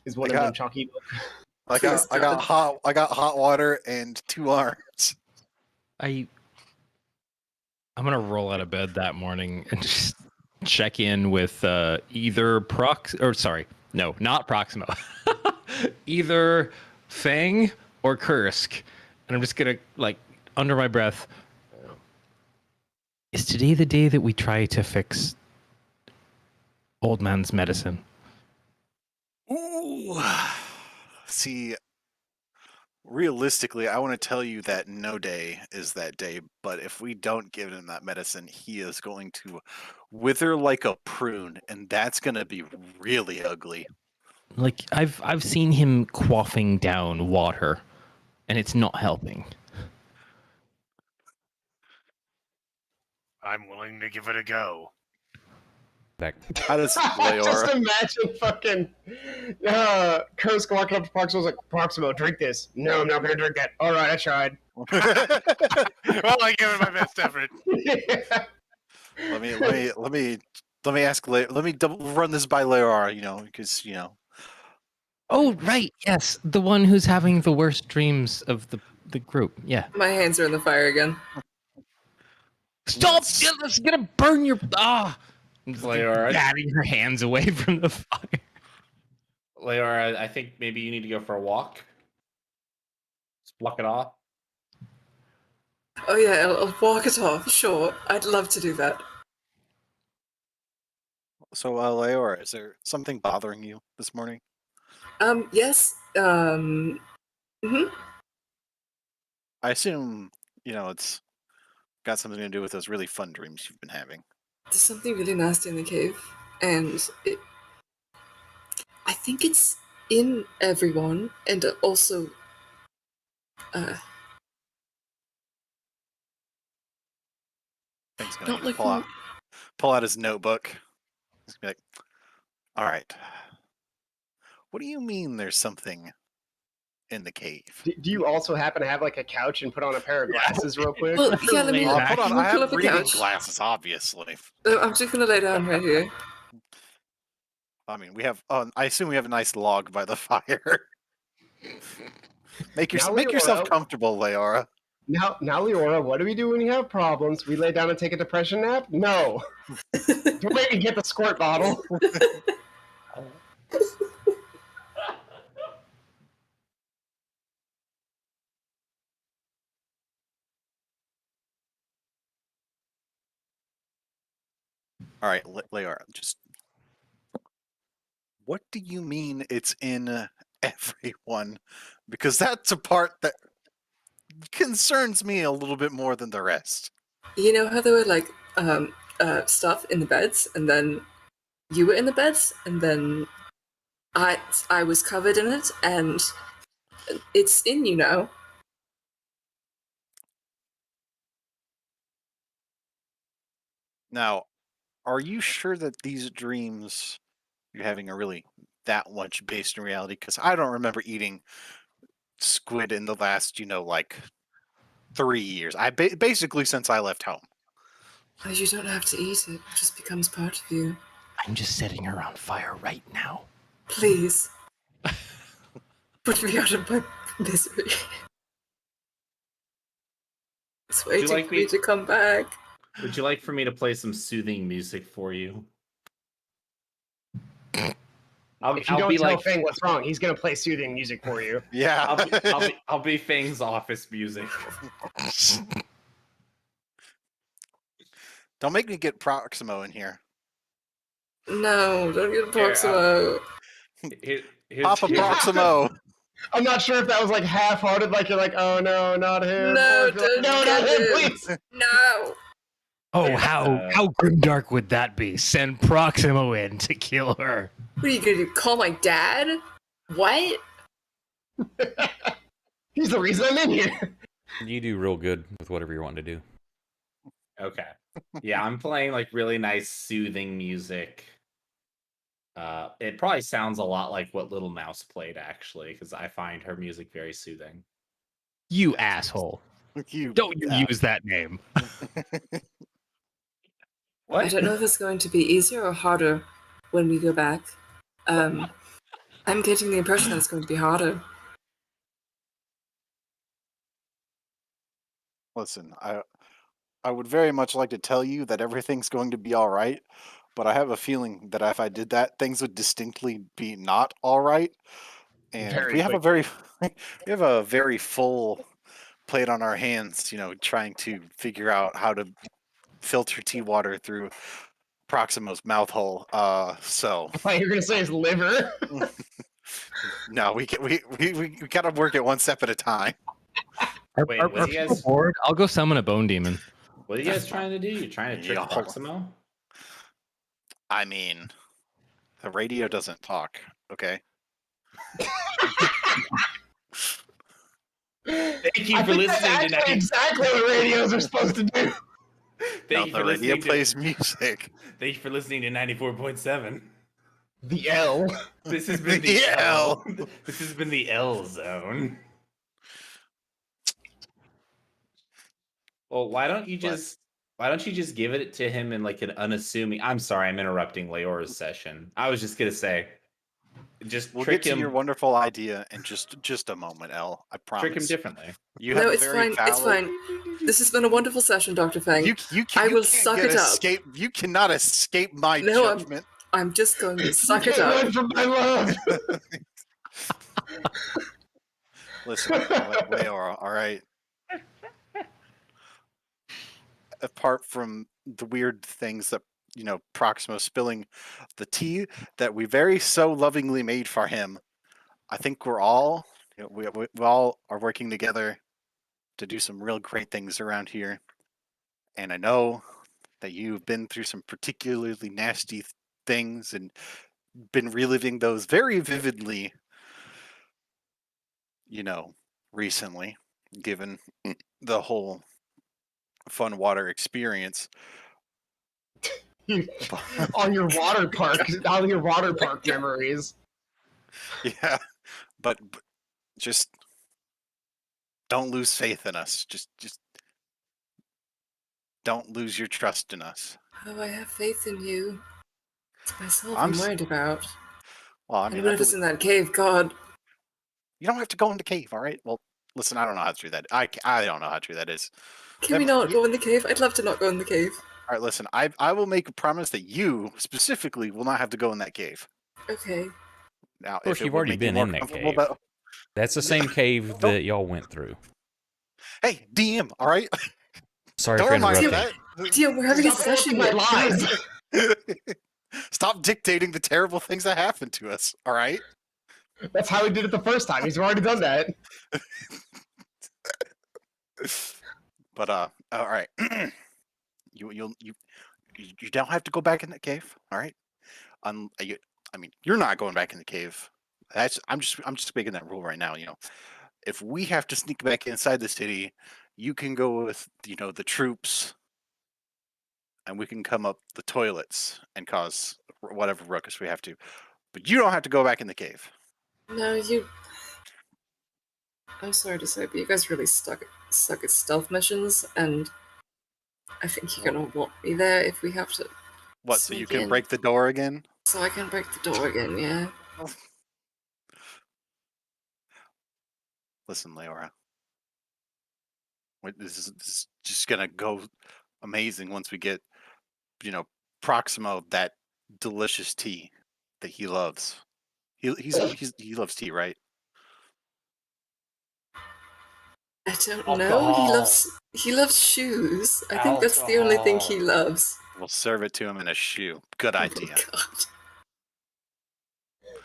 Is one I of them got- chalky milk? I got hot water and 2 arms. I'm gonna roll out of bed that morning and just check in with either not Proximo, either Fang or Kursk, and I'm just gonna like under my breath. Is today the day that we try to fix old man's medicine? Ooh. See, realistically, I want to tell you that no day is that day, but if we don't give him that medicine, he is going to wither like a prune, and that's going to be really ugly. Like I've seen him quaffing down water, and it's not helping. I'm willing to give it a go. Back. How does Just Leora? imagine fucking Kursk walking up to Proximo like, Proximo, drink this. No, I'm not gonna drink that. All right, I tried. Well, I gave it my best effort. let me ask. Let me run this by Leora. Because Oh right, yes, the one who's having the worst dreams of the group. Yeah. my hands are in the fire again. Stop! It's gonna burn your Leora, batting her hands away from the fire. Leora, I think maybe you need to go for a walk. Just block it off. Oh yeah, I'll walk it off. Sure, I'd love to do that. So, Leora, is there something bothering you this morning? Yes. Mhm. I assume it's got something to do with those really fun dreams you've been having. There's something really nasty in the cave, and I think it's in everyone, and also, Thing's gonna not like pull out his notebook. He's gonna be like, "All right, what do you mean? There's something in the cave?" Do you also happen to have like a couch and put on a pair of glasses real quick? Well, yeah, let me. Lay Hold on, We'll I pull have up a reading couch. glasses, obviously. I'm just gonna lay down right here. I mean, we have. I assume we have a nice log by the fire. Make Now, yourself Leora- comfortable, Leora. Now, Leora, what do we do when you have problems? We lay down and take a depression nap? No. Don't make me get the squirt bottle. All right, Leora, just what do you mean it's in everyone? Because that's a part that concerns me a little bit more than the rest. You know how there were like stuff in the beds, and then you were in the beds, and then I was covered in it, and it's in you now. Now, are you sure that these dreams you're having are really that much based in reality? Because I don't remember eating squid in the last, like 3 years. Basically since I left home. Oh, you don't have to eat it; it just becomes part of you. I'm just setting her on fire right now. Please, put me out of my misery. It's Would you waiting like for me to come back. Would you like for me to play some soothing music for you? If you I'll don't be tell like, Fang what's wrong, he's gonna play soothing music for you. Yeah. I'll be Fang's office music. Don't make me get Proximo in here. No, don't get Here, Proximo. Papa Proximo. I'm not sure if that was like half-hearted, like you're like, oh no, not him. No, or if you're like, don't no, get not him, him. please. No. Oh, how grimdark would that be? Send Proximo in to kill her. What are you gonna do? Call my dad? What? He's the reason I'm in here. You do real good with whatever you're wanting to do. Okay. Yeah, I'm playing like really nice soothing music. It probably sounds a lot like what Little Mouse played actually, because I find her music very soothing. You asshole. Don't you use that name. What? I don't know if it's going to be easier or harder when we go back. I'm getting the impression that it's going to be harder. Listen, I would very much like to tell you that everything's going to be all right, but I have a feeling that if I did that, things would distinctly be not all right. And Very we have a very full plate on our hands, trying to figure out how to filter tea water through Proximo's mouth hole. So I thought you were gonna say his liver. no, we gotta work it one step at a time. Wait, what are you guys? Bored? I'll go summon a bone demon. What are you guys trying to do? You're trying to trick Yeah. Proximo? I mean, the radio doesn't talk, okay? Thank you I for think that's listening to actually exactly what radios are supposed to do. Thank you The for radio listening plays to music. Thank you for listening to 94.7. The L. This has been the L. This has been the L zone. Well, why don't you just give it to him in like an unassuming? I'm sorry, I'm interrupting Leora's session. I was just gonna say, just We'll trick get to him. your wonderful idea in just a moment, El. I promise. Trick him differently. You have No, a it's very fine. valid... It's fine. This has been a wonderful session, Dr. Fang. You I will can't suck get it up. escape. You cannot escape my No, judgment. I'm just going to suck You it can't up. run from my love. Listen, Leora, all right. Apart from the weird things that Proximo spilling the tea that we very so lovingly made for him, I think we're all we all are working together to do some real great things around here. And I know that you've been through some particularly nasty things and been reliving those very vividly, recently, given the whole fun water experience. on your water park memories. Yeah, but just don't lose faith in us. Just don't lose your trust in us. Oh, I have faith in you. It's myself I'm I'm s- worried about. Well, I And mean, whatever's in that cave, God. you don't have to go in the cave, all right? Well, listen, I don't know how true that. I don't know how true that is. Can we not go in the cave? I'd love to not go in the cave. All right, listen, I will make a promise that you specifically will not have to go in that cave. Okay. Now, Of course, if it you've would already make you been more in that comfortable cave. That's the same cave Don't- that y'all went through. Hey, DM, all right? Sorry Don't for remind me interrupting. of that. Tia, we're having a Stop session. my lies. Stop dictating the terrible things that happened to us, all right? That's how he did it the first time. He's already done that. But all right. you don't have to go back in the cave, all right? I mean, you're not going back in the cave. I'm just making that rule right now, If we have to sneak back inside the city, you can go with, the troops, and we can come up the toilets and cause whatever ruckus we have to. But you don't have to go back in the cave. No, you. I'm sorry to say, but you guys really suck at stealth missions, and I think you're gonna want me there if we have to. What, so you sneak can in. break the door again? So I can break the door again, yeah. Listen, Leora. This is just gonna go amazing once we get, Proximo that delicious tea that he loves. He loves tea, right? I don't know. He loves shoes. I think that's the only thing he loves. We'll serve it to him in a shoe. Good idea. Oh my god.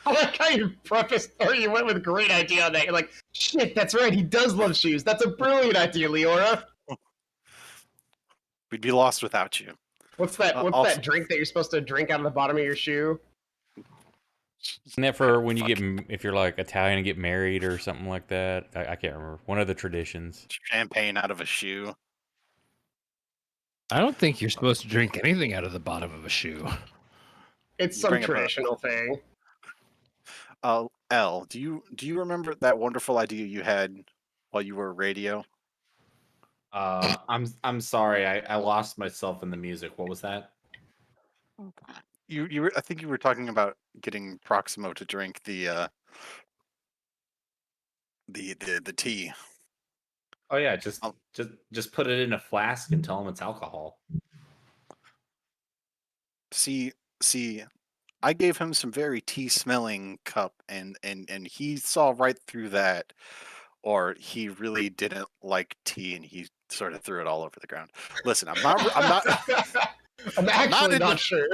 I like how you prefaced, or you went with great idea on that. You're like, shit, that's right, he does love shoes. That's a brilliant idea, Leora. We'd be lost without you. What's that? What's also- that drink that you're supposed to drink out of the bottom of your shoe? Isn't that for when you get, if you're like Italian and get married or something like that? I can't remember. One of the traditions. Champagne out of a shoe. I don't think you're supposed to drink anything out of the bottom of a shoe. It's You some bring up a- traditional thing. Elle, do you remember that wonderful idea you had while you were radio? I'm sorry, I lost myself in the music. What was that? You were, I think you were talking about getting Proximo to drink the tea. Oh yeah, just put it in a flask and tell him it's alcohol. See, I gave him some very tea smelling cup, and he saw right through that, or he really didn't like tea, and he sort of threw it all over the ground. Listen, I'm not I'm actually not sure.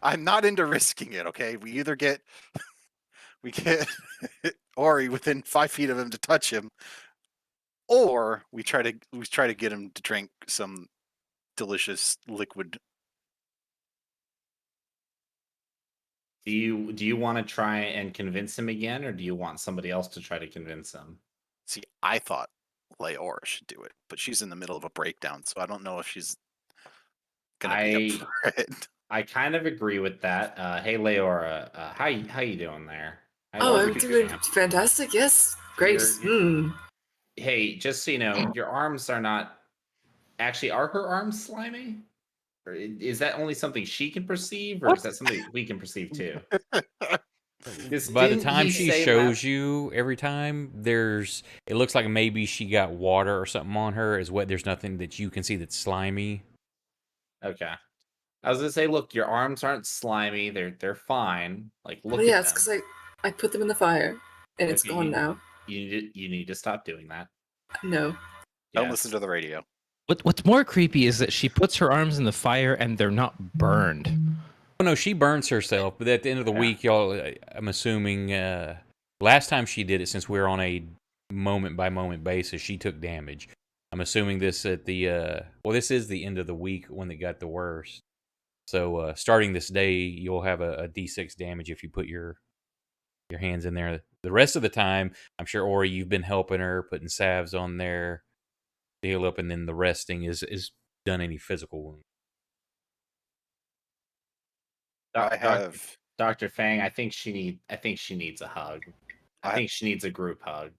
I'm not into risking it. Okay, we either get Ori within 5 feet of him to touch him, or we try to get him to drink some delicious liquid. Do you want to try and convince him again, or do you want somebody else to try to convince him? See, I thought Leora should do it, but she's in the middle of a breakdown, so I don't know if she's gonna be up for it. I kind of agree with that. Hey Leora, how you doing there? Oh, I'm doing fantastic. Yes, great. Hey, just so you know, your arms are not actually. Are her arms slimy? Or is that only something she can perceive, or is that something we can perceive too? By the time she shows you every time, it looks like maybe she got water or something on her. Is wet. There's nothing that you can see that's slimy. Okay. I was gonna say, look, your arms aren't slimy. They're fine. Like, look Well, yeah, at it's them. because I put them in the fire and it's Okay, gone now. You need to stop doing that. No. Don't listen to the radio. What's more creepy is that she puts her arms in the fire and they're not burned. Oh no, she burns herself. But at the end of the week, y'all, I'm assuming last time she did it, since we're on a moment by moment basis, she took damage. I'm assuming this at the this is the end of the week when it got the worst. So starting this day, you'll have a D6 damage if you put your hands in there. The rest of the time, I'm sure, Ori, you've been helping her, putting salves on there, to heal up, and then the resting is done any physical wound. I have Dr. Fang. I think she needs a hug. I think she needs a group hug.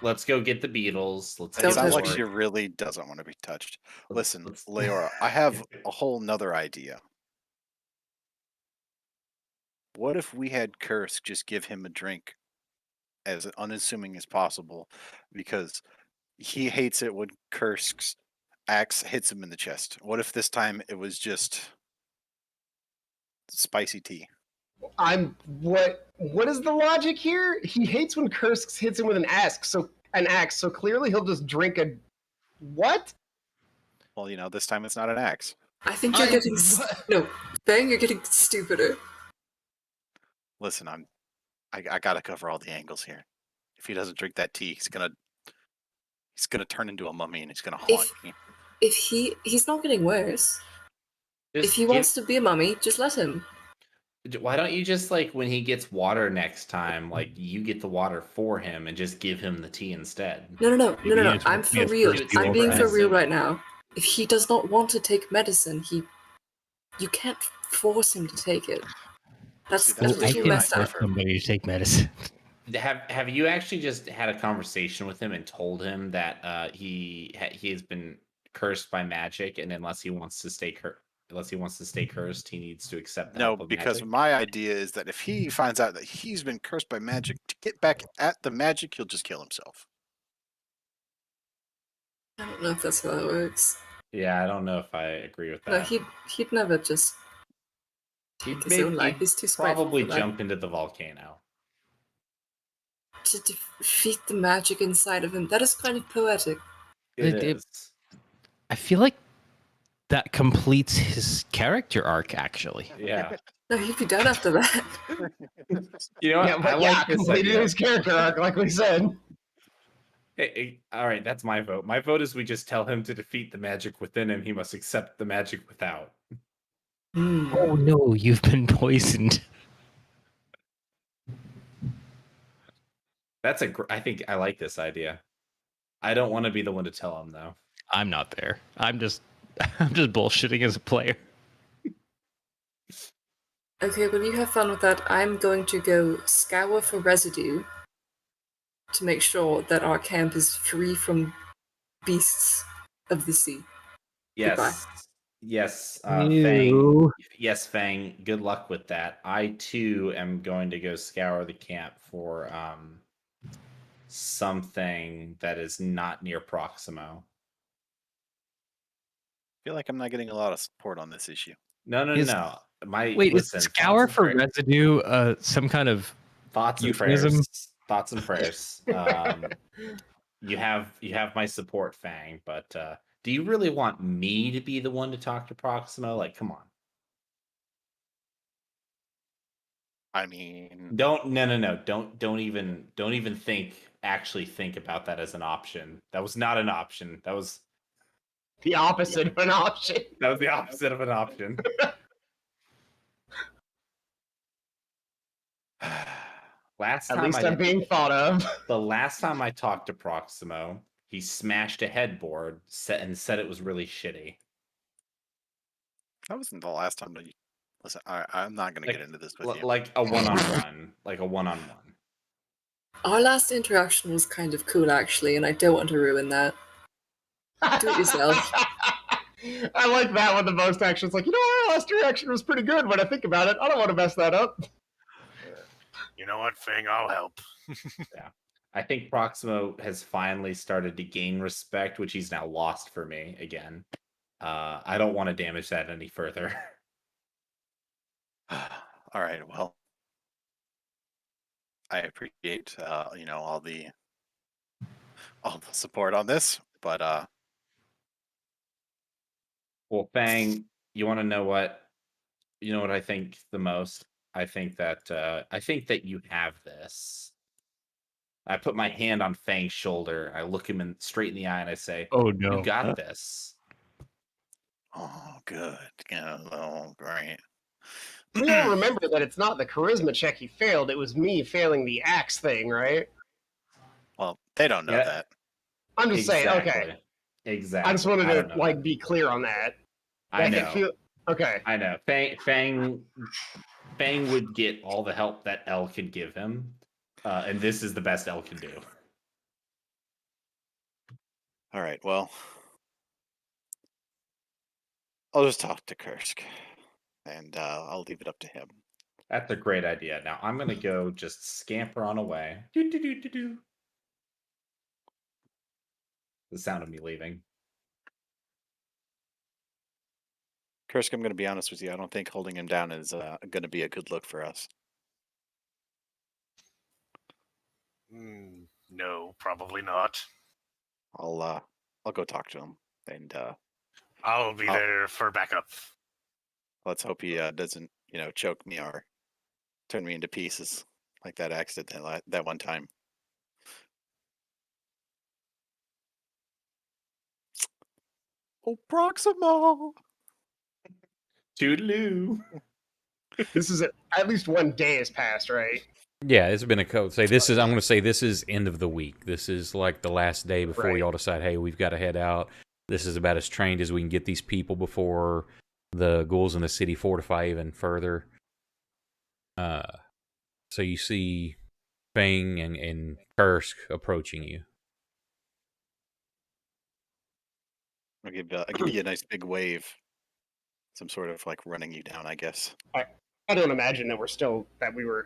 Let's go get the Beatles. It sounds like she really doesn't want to be touched. Listen, Leora, I have a whole nother idea. What if we had Kursk just give him a drink as unassuming as possible, because he hates it when Kursk's axe hits him in the chest. What if this time it was just spicy tea? What is the logic here? He hates when Kursk hits him with an axe, so clearly he'll just drink a what? Well, this time it's not an axe. I think you're getting Fang, you're getting stupider. Listen, I gotta cover all the angles here. If he doesn't drink that tea, he's gonna turn into a mummy and he's gonna haunt me. If he's not getting worse. If he wants to be a mummy, just let him. Why don't you just, like, when he gets water next time, like, you get the water for him and just give him the tea instead? No. I'm for real. I'm being for real right now. If he does not want to take medicine, you can't force him to take it. That's too messed up. Somebody to take medicine. Have you actually just had a conversation with him and told him that he has been cursed by magic, and unless he wants to stay cursed, he needs to accept that? No, because my idea is that if he finds out that he's been cursed by magic, to get back at the magic, he'll just kill himself. I don't know if that's how that works. Yeah, I don't know if I agree with that. No, he'd never just His own life is too spiteful probably for that. jump into the volcano. To defeat the magic inside of him. That is kind of poetic. It It- is. I feel like that completes his character arc, actually. Yeah. No, he'd be done after that. You know what? Yeah, I but like this completed idea. his character arc, like we said. Hey, all right, that's my vote. My vote is we just tell him to defeat the magic within him. He must accept the magic without. Hmm. Oh no, you've been poisoned. That's I think I like this idea. I don't want to be the one to tell him though. I'm not there. I'm just bullshitting as a player. Okay, well, you have fun with that. I'm going to go scour for residue to make sure that our camp is free from beasts of the sea. Yes. Goodbye. Yes, Ew. Fang. Yes, Fang. Good luck with that. I too am going to go scour the camp for something that is not near Proximo. I feel like I'm not getting a lot of support on this issue. No. Wait, Listen, is scour thoughts for and residue some kind of thoughts and euphemism? prayers. Thoughts and prayers. You have my support, Fang. But do you really want me to be the one to talk to Proximo? Like, come on. I mean, No. Don't even actually think about that as an option. That was not an option. That was The opposite of an option. the opposite of an option. Last At time least I'm being thought of. the last time I talked to Proximo, he smashed a headboard and said it was really shitty. that wasn't the last time that you... Listen, I'm not going to get into this with you. Like a one-on-one. Like a one-on-one. Our last interaction was kind of cool, actually, and I don't want to ruin that. Do it yourself. I like that one the most, actually. It's like, you know, our last reaction was pretty good when I think about it. I don't want to mess that up. You know what, Fang? I'll help. Yeah. I think Proximo has finally started to gain respect, which he's now lost for me again. I don't want to damage that any further. All right, well, I appreciate all the support on this, but Well, Fang, you want to know what? You know what I think the most? I think that you have this. I put my hand on Fang's shoulder. I look him straight in the eye and I say, Oh no. "You got this." oh, good. Yeah, oh, great. We all remember that it's not the charisma check he failed, it was me failing the axe thing, right? Well, they don't know Yeah. that. I'm just saying, okay. Exactly. I just wanted don't to know that. be clear on that. I Like, know. Okay. I know. Fang would get all the help that L could give him, and this is the best L can do. All right, well, I'll just talk to Kursk, and I'll leave it up to him. That's a great idea. Now I'm gonna go just scamper on away. Do. The sound of me leaving. Kursk, I'm going to be honest with you. I don't think holding him down is going to be a good look for us. No, probably not. I'll go talk to him, and I'll be there for backup. let's hope he doesn't, choke me or turn me into pieces like that accident that one time. Oh, Proximo! Toodaloo. This is at least one day has passed, right? Yeah, it's been a code. I'm going to say this is end of the week. This is like the last day before Right. y'all decide, hey, we've got to head out. This is about as trained as we can get these people before the ghouls in the city fortify even further. So you see Fang and Kursk approaching you. I'll give you a nice big wave. Some sort of like running you down, I guess. I don't imagine that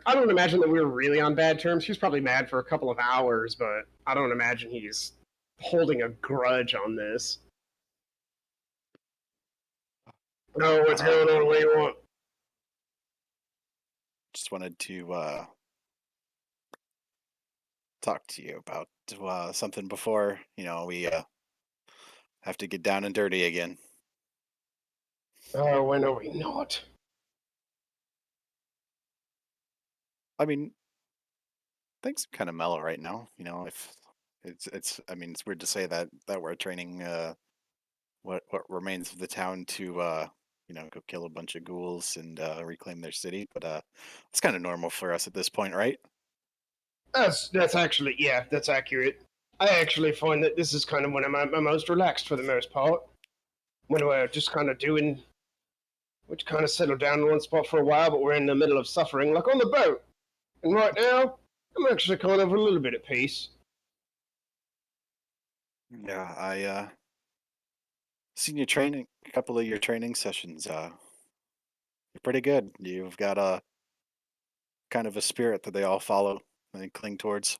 I don't imagine that we were really on bad terms. He was probably mad for a couple of hours, but I don't imagine he's holding a grudge on this. No, what's going on? What do you want? just wanted to talk to you about something before we have to get down and dirty again. Oh, when are we not? I mean, things are kind of mellow right now. If it's I mean, it's weird to say that we're training what remains of the town to go kill a bunch of ghouls and reclaim their city, but it's kind of normal for us at this point, right? That's actually, yeah, that's accurate. I actually find that this is kind of when I'm most relaxed for the most part. When we're just kind of doing, we kind of settle down in one spot for a while, but we're in the middle of suffering, like on the boat. And right now, I'm actually kind of a little bit at peace. Yeah, I seen you training a couple of your training sessions. You're pretty good. You've got a kind of a spirit that they all follow and cling towards.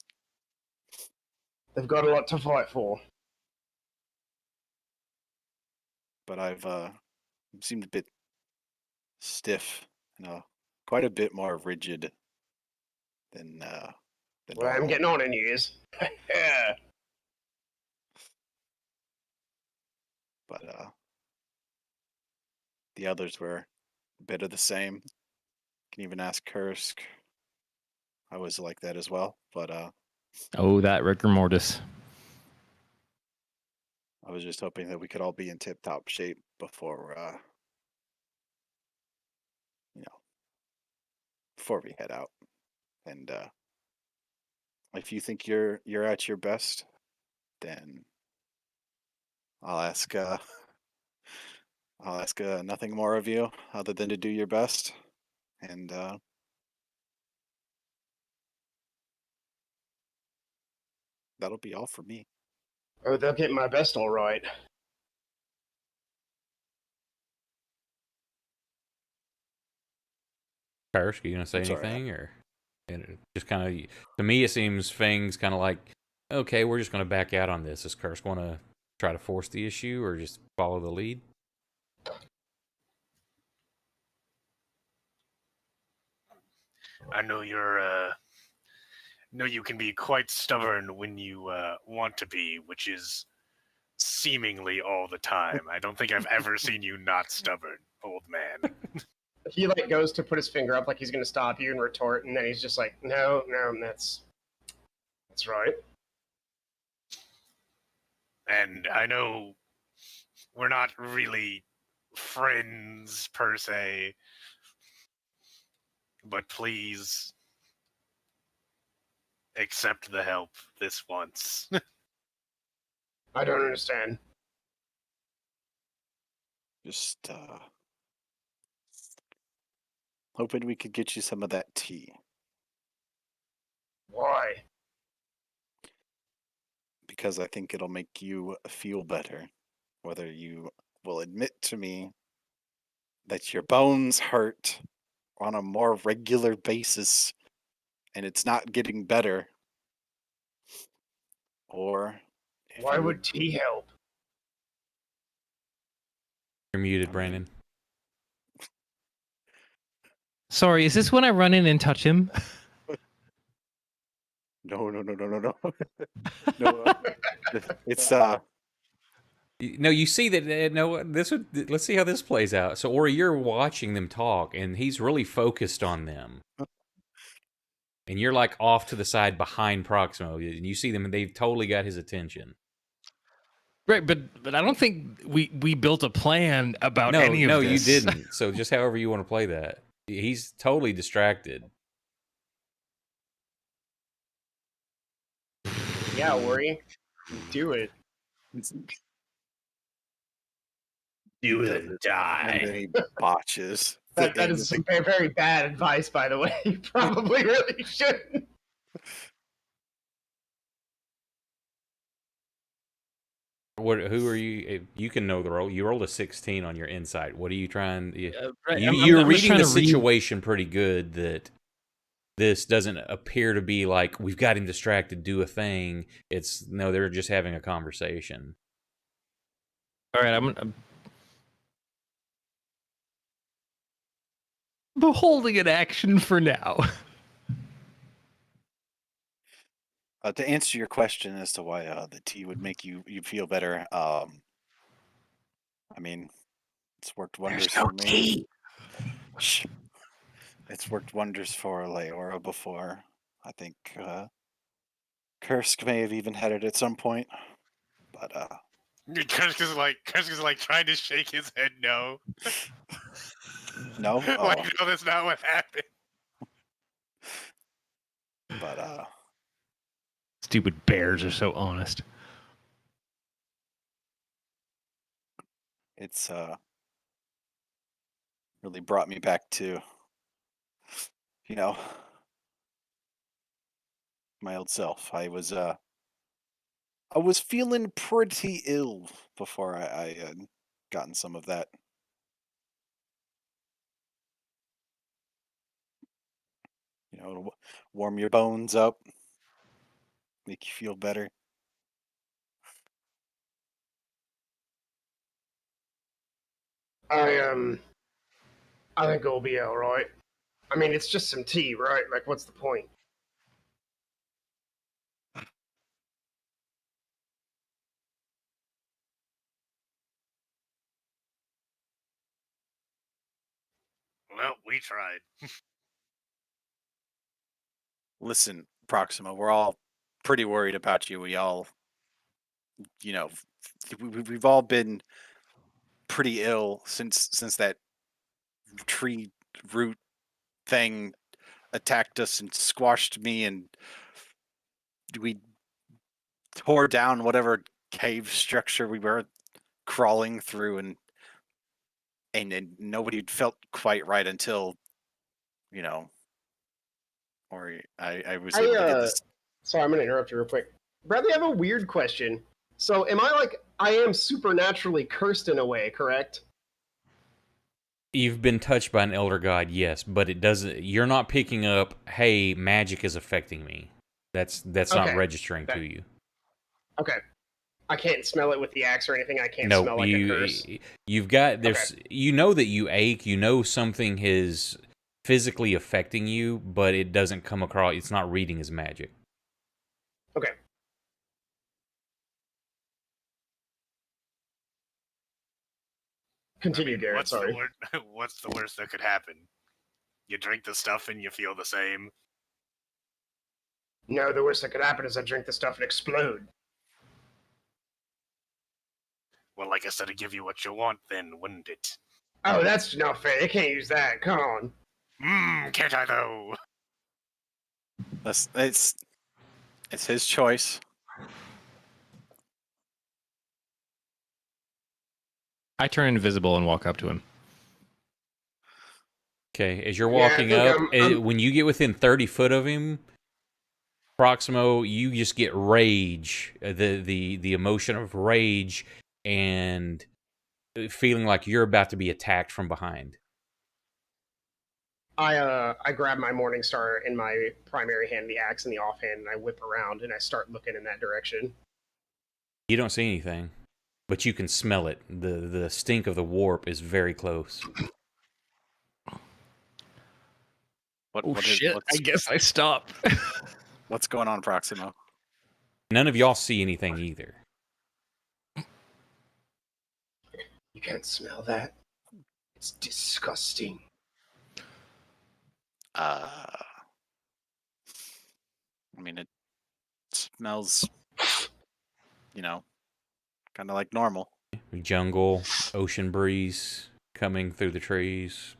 They've got a lot to fight for. But I've seemed a bit stiff, quite a bit more rigid than Well, I'm normal. getting on in years. Yeah. But the others were a bit of the same. Can even ask Kursk. I was like that as well, but Oh, that rigor mortis. I was just hoping that we could all be in tip-top shape before before we head out. And if you think you're at your best, then I'll ask nothing more of you other than to do your best, and that'll be all for me. Oh, they'll get my best all right. Parrish, are you gonna say I'm sorry. anything, or and it just kind of to me it seems Fang's kind of like, okay, we're just gonna back out on this. Does Kursk want to try to force the issue or just follow the lead? I know know you can be quite stubborn when you want to be, which is seemingly all the time. I don't think I've ever seen you not stubborn, old man. He like goes to put his finger up like he's gonna stop you and retort, and then he's just like, no, that's right. And I know we're not really friends per se, but please accept the help this once. I don't understand. Just hoping we could get you some of that tea. Why? Because I think it'll make you feel better, whether you will admit to me that your bones hurt on a more regular basis and it's not getting better, or if Why you would tea help? You're muted, I mean- Brandon. Sorry, is this when I run in and touch him? No. No, it's No, you see that. No, this would. Let's see how this plays out. So, Ori, you're watching them talk, and he's really focused on them, and you're like off to the side behind Proximo, and you see them, and they've totally got his attention. Right, but I don't think we built a plan about No, any of no, this. you didn't. So, just however you want to play that, he's totally distracted. Yeah, worry. Do it. Do it and and die. then he botches. That the aim is of some very bad advice, by the way. You probably really shouldn't. Who are you? You can know the role. You rolled a 16 on your insight. What are you trying? Right, You're I'm just reading trying the to read- situation pretty good. That this doesn't appear to be like we've got him distracted. Do a thing. It's no, they're just having a conversation. All right, I'm Beholding an action for now. To answer your question as to why the tea would make you feel better, I mean, it's worked wonders for me. Tea. Shh. It's worked wonders for Leora before. I think Kursk may have even had it at some point, but Kursk is like trying to shake his head no. no. Like, no, that's not what happened. But Stupid bears are so honest. it's really brought me back to, you know, my old self. I was feeling pretty ill before I had gotten some of that. You know, it'll warm your bones up, make you feel better. I think it'll be all right. I mean, it's just some tea, right? Like, what's the point? Well, we tried. Listen, Proxima, we're all pretty worried about you. We all, you know, we've all been pretty ill since that tree root thing attacked us and squashed me, and we tore down whatever cave structure we were crawling through, and nobody felt quite right until, you know, or I was able to get this. Sorry, I'm gonna interrupt you real quick. Bradley, I have a weird question. So, I am supernaturally cursed in a way, correct? You've been touched by an elder god, yes, but it doesn't. You're not picking up. Hey, magic is affecting me. That's not Okay. registering to you. Okay. I can't smell it with the axe or anything. I can't No, smell like a curse. you've got there's. You know that you ache. You know something is physically affecting you, but it doesn't come across. It's not reading as magic. Okay. Continue, Garrett. What's Sorry. what's the worst that could happen? You drink the stuff and you feel the same. No, the worst that could happen is I drink the stuff and explode. Well, like I said, to give you what you want, then wouldn't it? Oh, that's not fair. They can't use that. Come on. Can't I though? It's his choice. I turn invisible and walk up to him. Okay, as you're Yeah, I walking think up, when you get within 30 foot of him, Proximo, you just get rage, the emotion of rage, and feeling like you're about to be attacked from behind. I grab my Morning Star in my primary hand, the axe in the offhand, and I whip around and I start looking in that direction. You don't see anything, but you can smell it. The stink of the warp is very close. I guess I stop. What's going on, Proximo? None of y'all see anything either. You can't smell that? It's disgusting. I mean, it smells, you know, kind of like normal. Jungle, ocean breeze coming through the trees.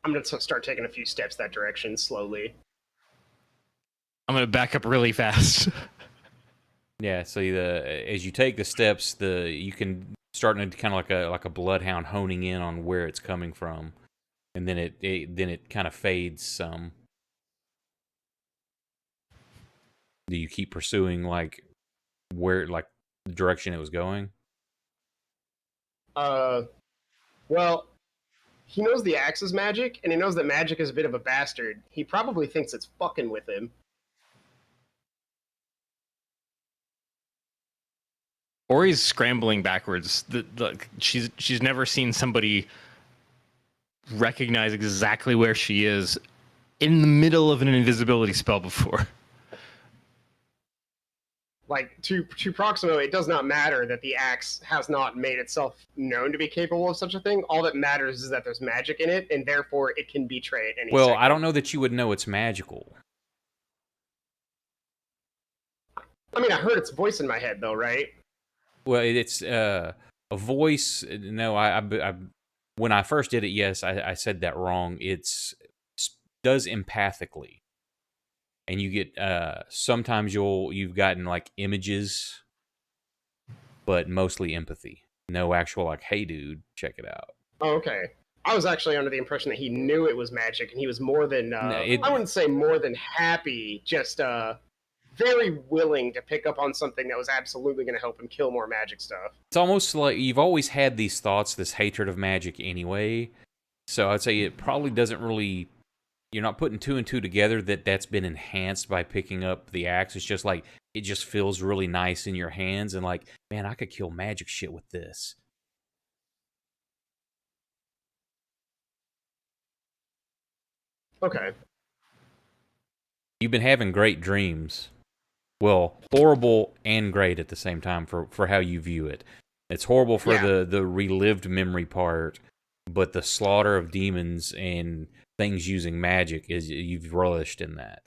I'm going to start taking a few steps that direction slowly. I'm gonna back up really fast. Yeah, so as you take the steps, you can start to kind of like a bloodhound honing in on where it's coming from, and then it kind of fades some. Do you keep pursuing like the direction it was going? Well, he knows the axe is magic, and he knows that magic is a bit of a bastard. He probably thinks it's fucking with him. Ori's scrambling backwards. She's never seen somebody recognize exactly where she is in the middle of an invisibility spell before. Like to Proximo, it does not matter that the axe has not made itself known to be capable of such a thing. All that matters is that there's magic in it, and therefore it can betray at any Well, second. I don't know that you would know it's magical. I mean, I heard its voice in my head, though, right? Well, it's a voice. No, I when I first did it, yes, I said that wrong. It's does empathically, and you get sometimes you've gotten like images, but mostly empathy. No actual like, hey, dude, check it out. Oh, okay. I was actually under the impression that he knew it was magic, and he was more than No, I wouldn't say more than happy, just very willing to pick up on something that was absolutely going to help him kill more magic stuff. It's almost like you've always had these thoughts, this hatred of magic anyway. So I'd say it probably doesn't really. You're not putting two and two together that's been enhanced by picking up the axe. It's just like it just feels really nice in your hands, and like, man, I could kill magic shit with this. Okay. You've been having great dreams. Well, horrible and great at the same time for how you view it. It's horrible for the relived memory part, but the slaughter of demons and things using magic is you've relished in that.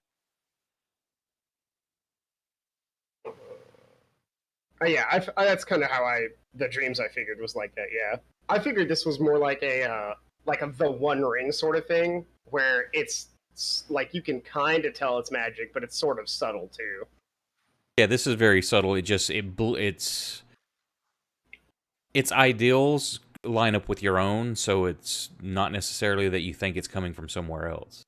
Yeah, that's kind of how the dreams I figured was like that. Yeah, I figured this was more like a the One Ring sort of thing, where it's like you can kind of tell it's magic, but it's sort of subtle too. Yeah, this is very subtle. Its ideals line up with your own, so it's not necessarily that you think it's coming from somewhere else.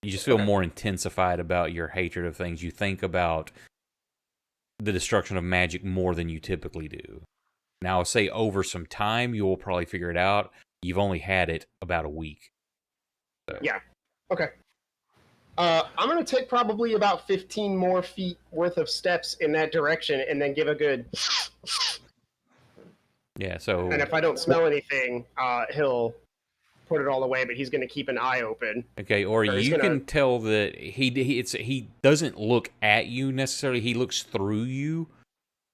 You just feel more intensified about your hatred of things. You think about the destruction of magic more than you typically do. Now, say over some time, you will probably figure it out. You've only had it about a week. So. Yeah. Okay. I'm going to take probably about 15 more feet worth of steps in that direction and then give a good... Yeah, so... And if I don't smell anything, he'll put it all away, but he's going to keep an eye open. Okay, or you can tell that he doesn't look at you necessarily. He looks through you,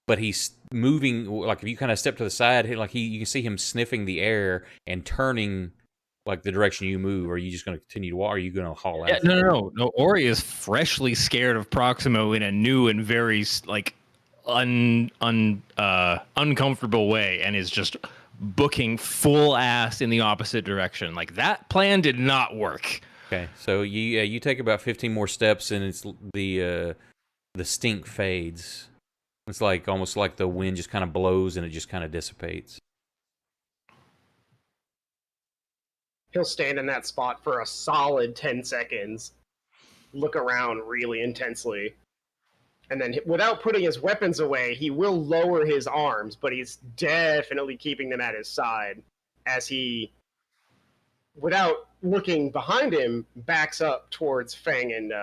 but he's moving. Like if you kind of step to the side, you can see him sniffing the air and turning like the direction you move. Are you just going to continue to walk? Or are you going to haul out? Yeah, no. Ori is freshly scared of Proximo in a new and very like uncomfortable way, and is just booking full ass in the opposite direction. Like that plan did not work. Okay, so you take about 15 more steps, and it's the stink fades. It's like almost like the wind just kind of blows and it just kind of dissipates. He'll stand in that spot for a solid 10 seconds, look around really intensely, and then without putting his weapons away, he will lower his arms, but he's definitely keeping them at his side as he, without looking behind him, backs up towards Fang and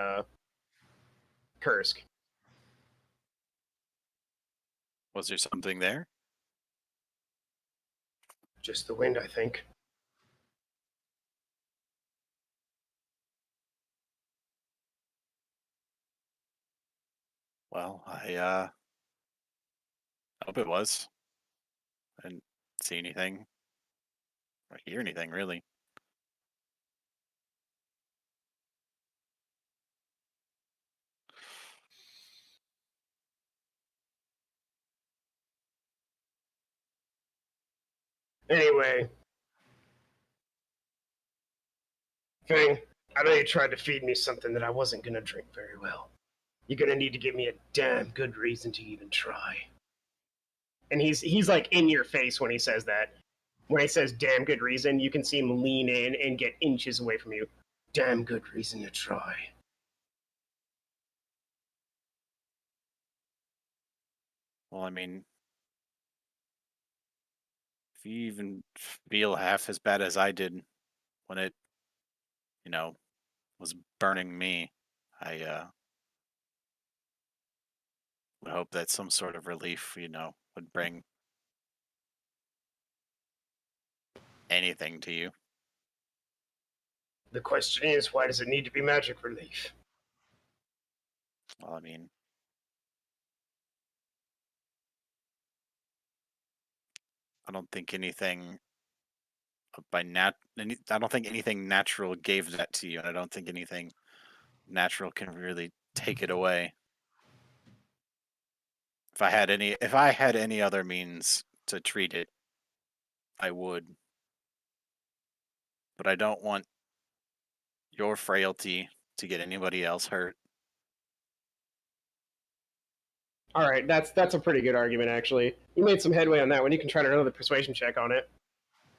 Kursk. Was there something there? Just the wind, I think. Well, I hope it was. I didn't see anything or hear anything, really. Anyway, Fang, I know you tried to feed me something that I wasn't going to drink very well. You're going to need to give me a damn good reason to even try. And he's like in your face when he says that. When he says damn good reason, you can see him lean in and get inches away from you. Damn good reason to try. Well, I mean, if you even feel half as bad as I did when it, was burning me, I would hope that some sort of relief, would bring. anything to you. The question is, why does it need to be magic relief? Well, I mean, I don't think anything I don't think anything natural gave that to you, and I don't think anything natural can really take it away. If I had any other means to treat it, I would. But I don't want your frailty to get anybody else hurt. All right, that's a pretty good argument, actually. You made some headway on that one. You can try another persuasion check on it.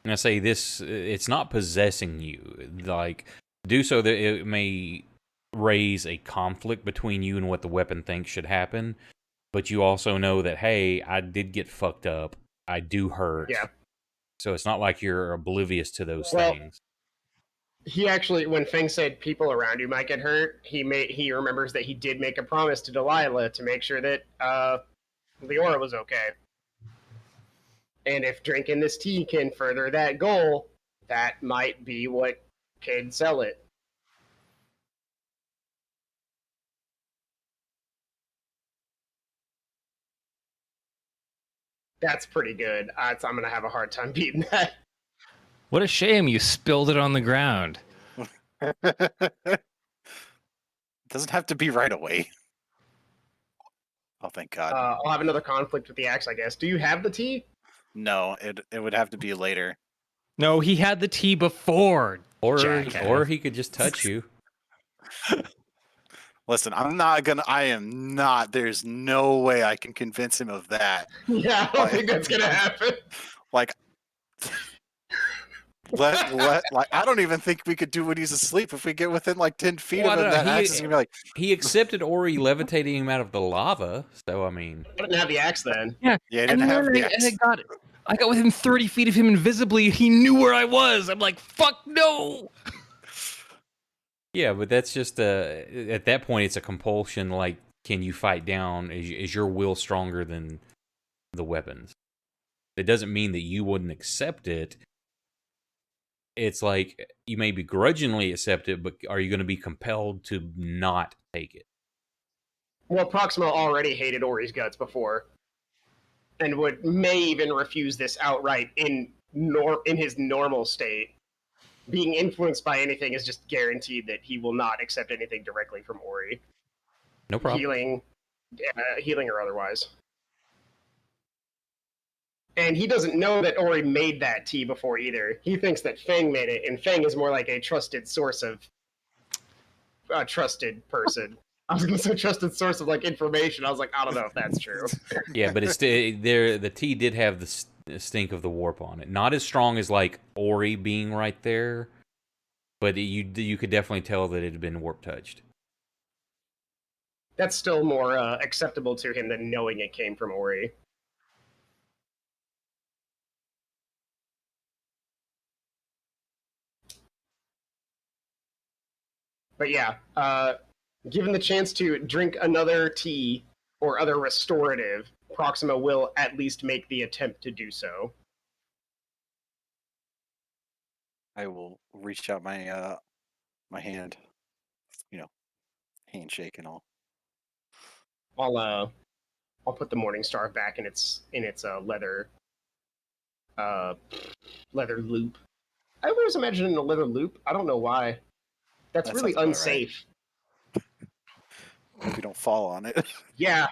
And I say this, it's not possessing you. Like, do so that it may raise a conflict between you and what the weapon thinks should happen. But you also know that, hey, I did get fucked up. I do hurt. Yeah. So it's not like you're oblivious to those Well, things. He actually, when Feng said people around you might get hurt, he remembers that he did make a promise to Delilah to make sure that Leora was okay. And if drinking this tea can further that goal, that might be what can sell it. That's pretty good. I'm going to have a hard time beating that. What a shame you spilled it on the ground. It doesn't have to be right away. Oh, thank God. I'll have another conflict with the axe, I guess. Do you have the tea? No, it would have to be later. No, he had the tea before. Or he could just touch you. Listen, I am not, there's no way I can convince him of that. Yeah, I don't think that's going to happen. Like, I don't even think we could do when he's asleep. If we get within like 10 feet of him, that axe is gonna be like. He accepted Ori levitating him out of the lava, so I mean. I didn't have the axe then. Yeah, he didn't have the axe. And I got within 30 feet of him invisibly. He knew where I was. I'm like, fuck no. Yeah, but that's just at that point it's a compulsion. Like, can you fight down? Is your will stronger than the weapons? It doesn't mean that you wouldn't accept it. It's like you may begrudgingly accept it, but are you going to be compelled to not take it? Well, Proximo already hated Ori's guts before, and may even refuse this outright in his normal state. Being influenced by anything is just guaranteed that he will not accept anything directly from Ori. No problem. Healing or otherwise. And he doesn't know that Ori made that tea before either. He thinks that Feng made it, and Feng is more like a trusted source of a trusted person. I was going to say trusted source of like information. I was like, I don't know if that's true. Yeah, but it's there. The tea did have the stink of the warp on it. Not as strong as like Ori being right there, but you could definitely tell that it had been warp touched. That's still more acceptable to him than knowing it came from Ori. But yeah, given the chance to drink another tea or other restorative, Proxima will at least make the attempt to do so. I will reach out my my hand, handshake and all. I'll put the Morning Star back in its leather loop. I always imagined a leather loop. I don't know why. That's really unsafe. Right. Hope you don't fall on it. Yeah,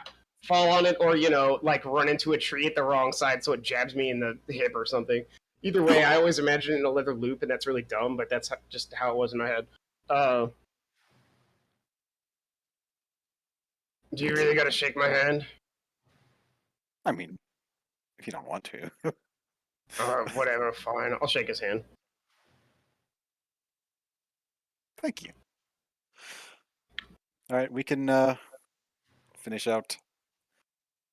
fall on it, or like run into a tree at the wrong side so it jabs me in the hip or something. Either way, I always imagine it in a leather loop, and that's really dumb, but that's just how it was in my head. Do you really gotta shake my hand? I mean, if you don't want to. Whatever, fine. I'll shake his hand. Thank you. All right, we can finish out.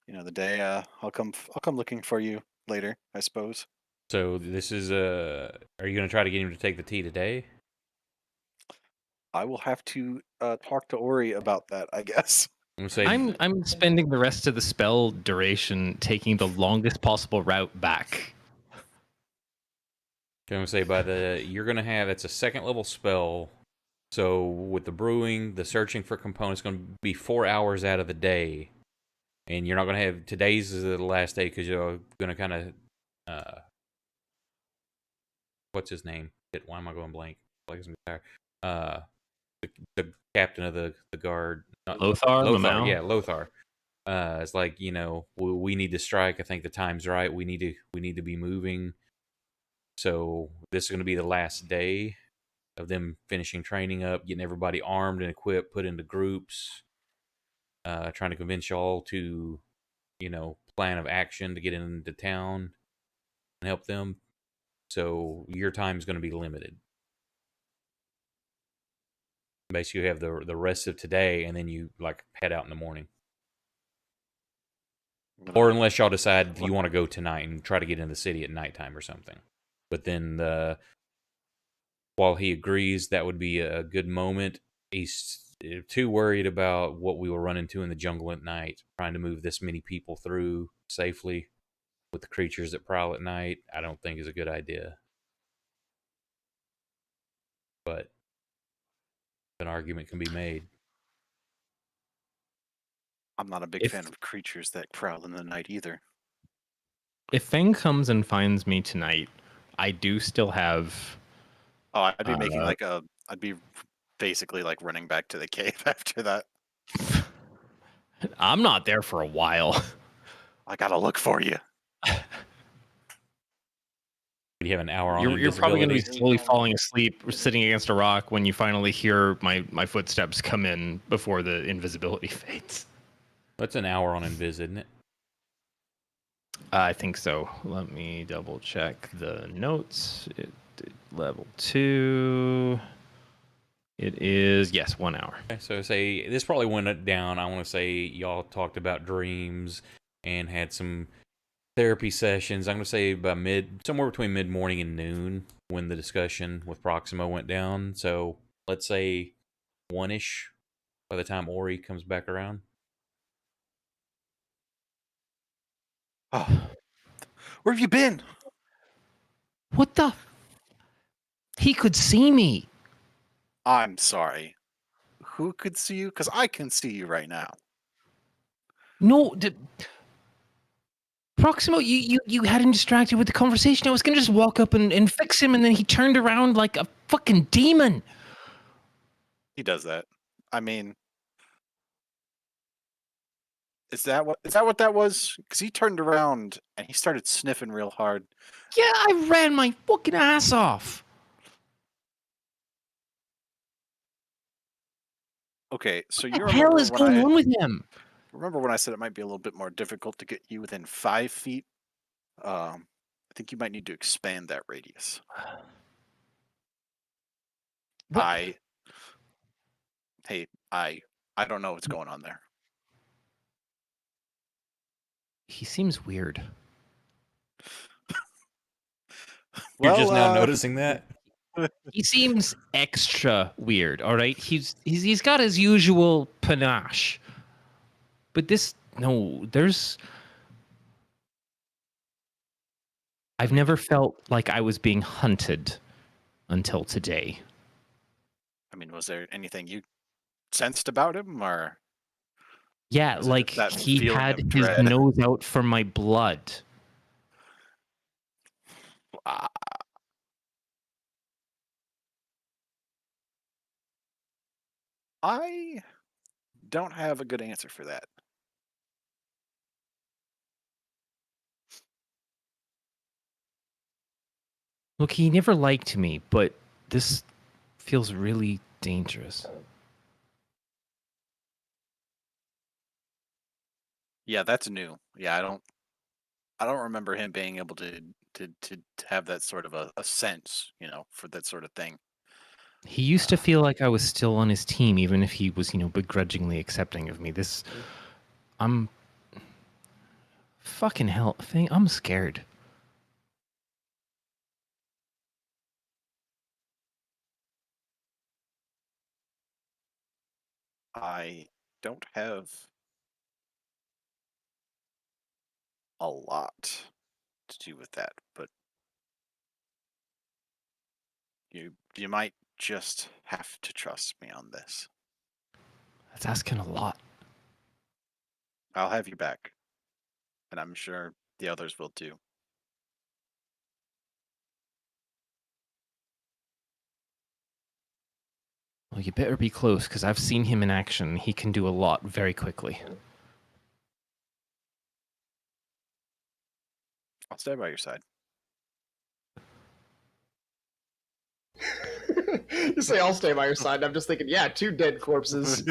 The day. I'll come looking for you later, I suppose. So this is are you going to try to get him to take the tea today? I will have to talk to Ori about that, I guess. I'm spending the rest of the spell duration taking the longest possible route back. I'm gonna say you're gonna have it's a second level spell. So with the brewing, the searching for components gonna be 4 hours out of the day, and you're not gonna have today's is the last day because you're gonna kind of what's his name? Why am I going blank? Like I'm tired. Uh, the captain of the guard, Lothar, Lothar, Mamau? yeah, Lothar. It's like we need to strike. I think the time's right. We need to be moving. So this is going to be the last day of them finishing training up, getting everybody armed and equipped, put into groups, trying to convince y'all to, plan of action to get into town and help them. So your time is going to be limited. Basically, you have the rest of today, and then you head out in the morning. Or unless y'all decide you want to go tonight and try to get in the city at nighttime or something. But then while he agrees that would be a good moment, he's too worried about what we will run into in the jungle at night, trying to move this many people through safely with the creatures that prowl at night. I don't think is a good idea. But an argument can be made. I'm not a big fan of creatures that prowl in the night either. If Fang comes and finds me tonight, I do still have. Oh, I'd be making I'd be basically running back to the cave after that. I'm not there for a while. I gotta look for you. You have an hour on You're probably going to be invisibility. slowly falling asleep, sitting against a rock when you finally hear my footsteps come in before the invisibility fades. That's an hour on invis, isn't it? I think so. Let me double check the notes. Level 2. It is, yes, 1 hour. Okay, so say this probably went down. I want to say y'all talked about dreams and had some therapy sessions. I'm going to say about somewhere between mid-morning and noon when the discussion with Proximo went down. So let's say 1-ish by the time Ori comes back around. Oh, where have you been? What the? He could see me. I'm sorry. Who could see you? Because I can see you right now. No, Proximo, you had him distracted with the conversation. I was going to just walk up and fix him, and then he turned around like a fucking demon. He does that. I mean, is that what that was? Because he turned around and he started sniffing real hard. Yeah, I ran my fucking ass off. Okay, so What you the hell remember is when going on with him? remember when I said it might be a little bit more difficult to get you within 5 feet? I think you might need to expand that radius. What? I don't know what's going on there. He seems weird. You're just now noticing that? He seems extra weird. All right, he's got his usual panache, but I've never felt like I was being hunted until today. I mean, was there anything you sensed about him, or Yeah, was it like just that he feeling had of his dread? nose out for my blood. I don't have a good answer for that. Look, he never liked me, but this feels really dangerous. Yeah, that's new. Yeah, I don't remember him being able to have that sort of a sense, for that sort of thing. He used to feel like I was still on his team, even if he was, begrudgingly accepting of me. I'm fucking hell. I'm scared. I don't have a lot to do with that, but You might just have to trust me on this. That's asking a lot. I'll have you back, and I'm sure the others will too. Well, you better be close, because I've seen him in action. He can do a lot very quickly. I'll stay by your side. You say I'll stay by your side, and I'm just thinking, yeah, 2 dead corpses.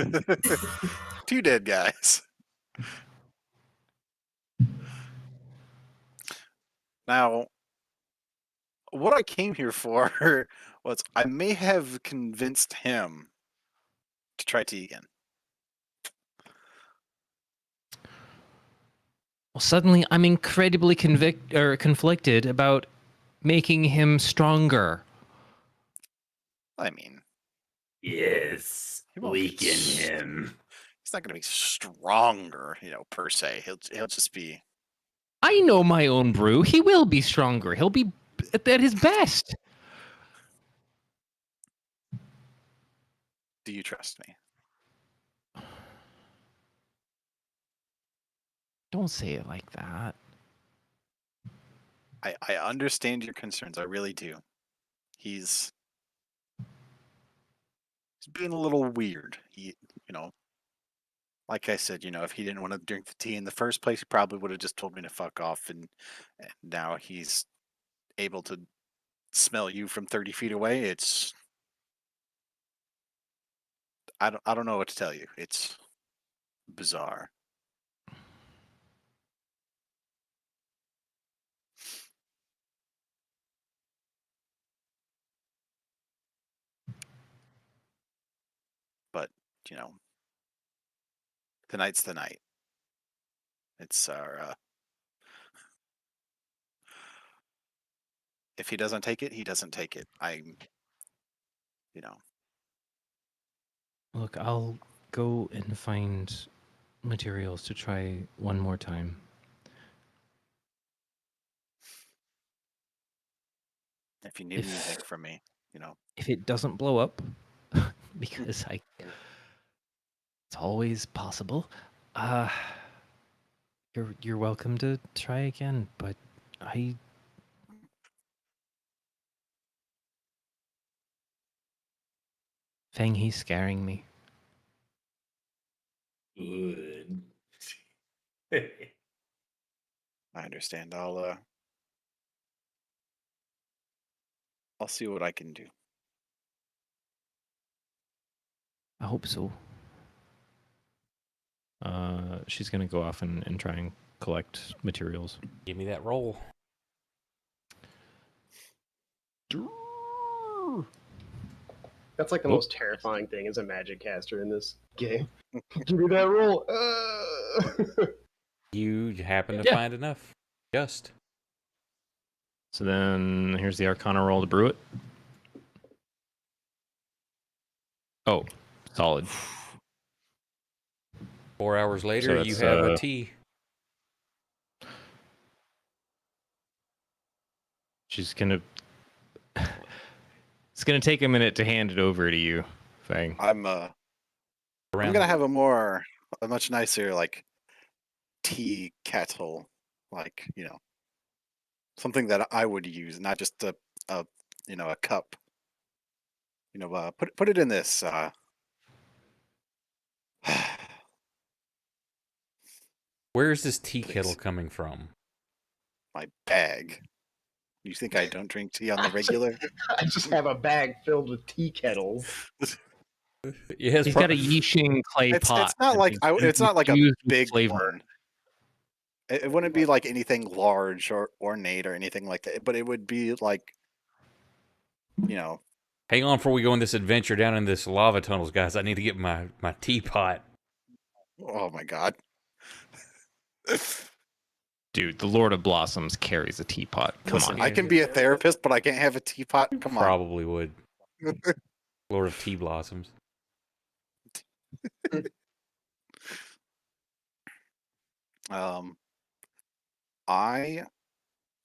2 dead guys. Now, what I came here for was I may have convinced him to try tea again. Well, suddenly I'm incredibly conflicted about making him stronger. I mean, Yes, He won't weaken s- him. he's not going to be stronger, per se. He'll just be. I know my own brew. He will be stronger. He'll be at his best. Do you trust me? Don't say it like that. I understand your concerns. I really do. He's being a little weird. Like I said, if he didn't want to drink the tea in the first place, he probably would have just told me to fuck off. And now he's able to smell you from 30 feet away. It's I don't know what to tell you. It's bizarre. But, tonight's the night. It's our if he doesn't take it, he doesn't take it. Look, I'll go and find materials to try one more time. If you need anything from me, If it doesn't blow up, because it's always possible. You're welcome to try again, but Fang, he's scaring me. Good. I understand. I'll see what I can do. I hope so. She's gonna go off and try and collect materials. Give me that roll. That's like the Oh. most terrifying thing as a magic caster in this game. Give me that roll. You happen to Yeah. find enough. Just. So then here's the Arcana roll to brew it. Oh, solid. 4 hours later, you that's, have a tea. She's gonna. It's gonna take a minute to hand it over to you, Fang. I'm gonna have a much nicer tea kettle, something that I would use, not just a cup. Put it in this. Where's this tea Please. kettle coming from? My bag. You think I don't drink tea on the regular? I just have a bag filled with tea kettles. Yes, He's got a Yixing clay pot. It's not like it's not like a infused with big flavor. one. It wouldn't be like anything large or ornate or anything like that, but it would be like, Hang on before we go on this adventure down in this lava tunnels, guys. I need to get my teapot. oh my god. Dude, the Lord of Blossoms carries a teapot. Come Listen, on. I can be a therapist, but I can't have a teapot. Come on. Probably would. Lord of Tea Blossoms. I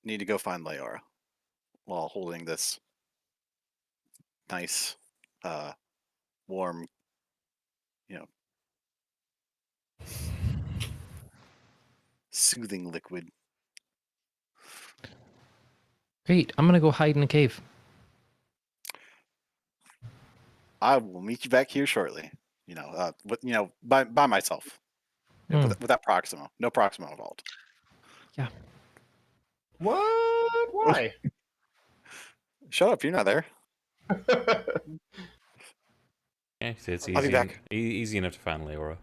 need to go find Leora while holding this nice, warm, you know, soothing liquid. Great. I'm gonna go hide in a cave. I will meet you back here shortly. By myself, without Proximo. No Proximo involved. Yeah. What? Why? Shut up! You're not there. Yeah, it's I'll be back. easy enough to find Leora.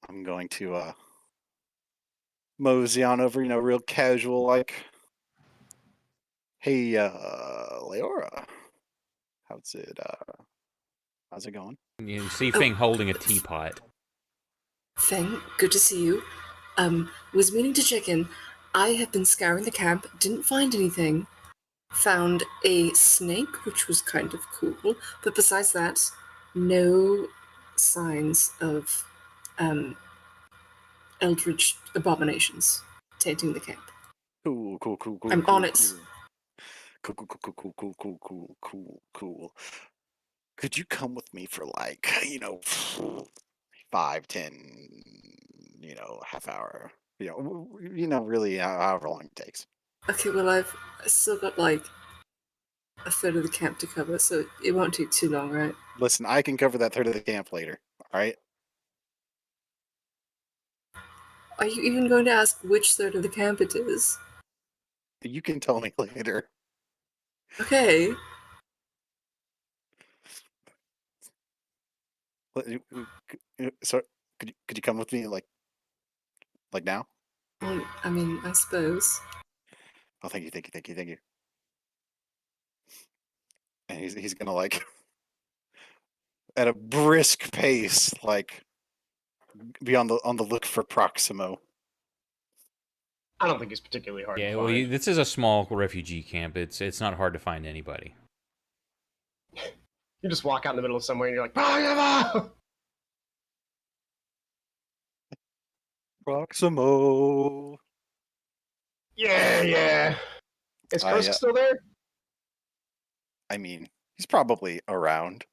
I'm going to mosey on over, real casual, like, hey, Leora, how's it going? You see Fing holding a teapot. Feng, good to see you. Was meaning to check in. I have been scouring the camp, didn't find anything. Found a snake, which was kind of cool, but besides that, no signs of eldritch abominations tainting the camp. Cool. I'm on it. Cool. Could you come with me for like, 5, 10, half hour, really however long it takes. Okay, well, I've still got like a third of the camp to cover, so it won't take too long, right? Listen, I can cover that third of the camp later. All right. Are you even going to ask which third of the camp it is? You can tell me later. Okay. So could you come with me like now? Well, I mean, I suppose. Oh, thank you. And he's gonna like at a brisk pace, like be on the look for Proximo. I don't think it's particularly hard Yeah, to well, find. this is a small refugee camp. It's not hard to find anybody. You just walk out in the middle of somewhere and you're like, Proximo! Proximo. Yeah. Is Kursk still there? I mean, he's probably around.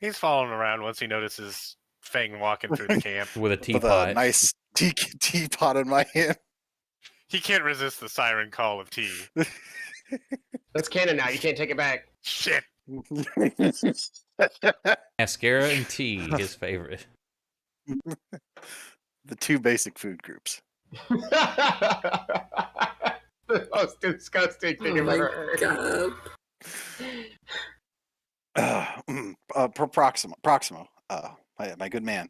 He's following around once he notices Fang walking through the camp. With a With teapot. a nice teapot in my hand. He can't resist the siren call of tea. That's canon now. You can't take it back. Shit. Mascara and tea, his favorite. The two basic food groups. The most disgusting thing I've ever heard. God. Proximo. My good man.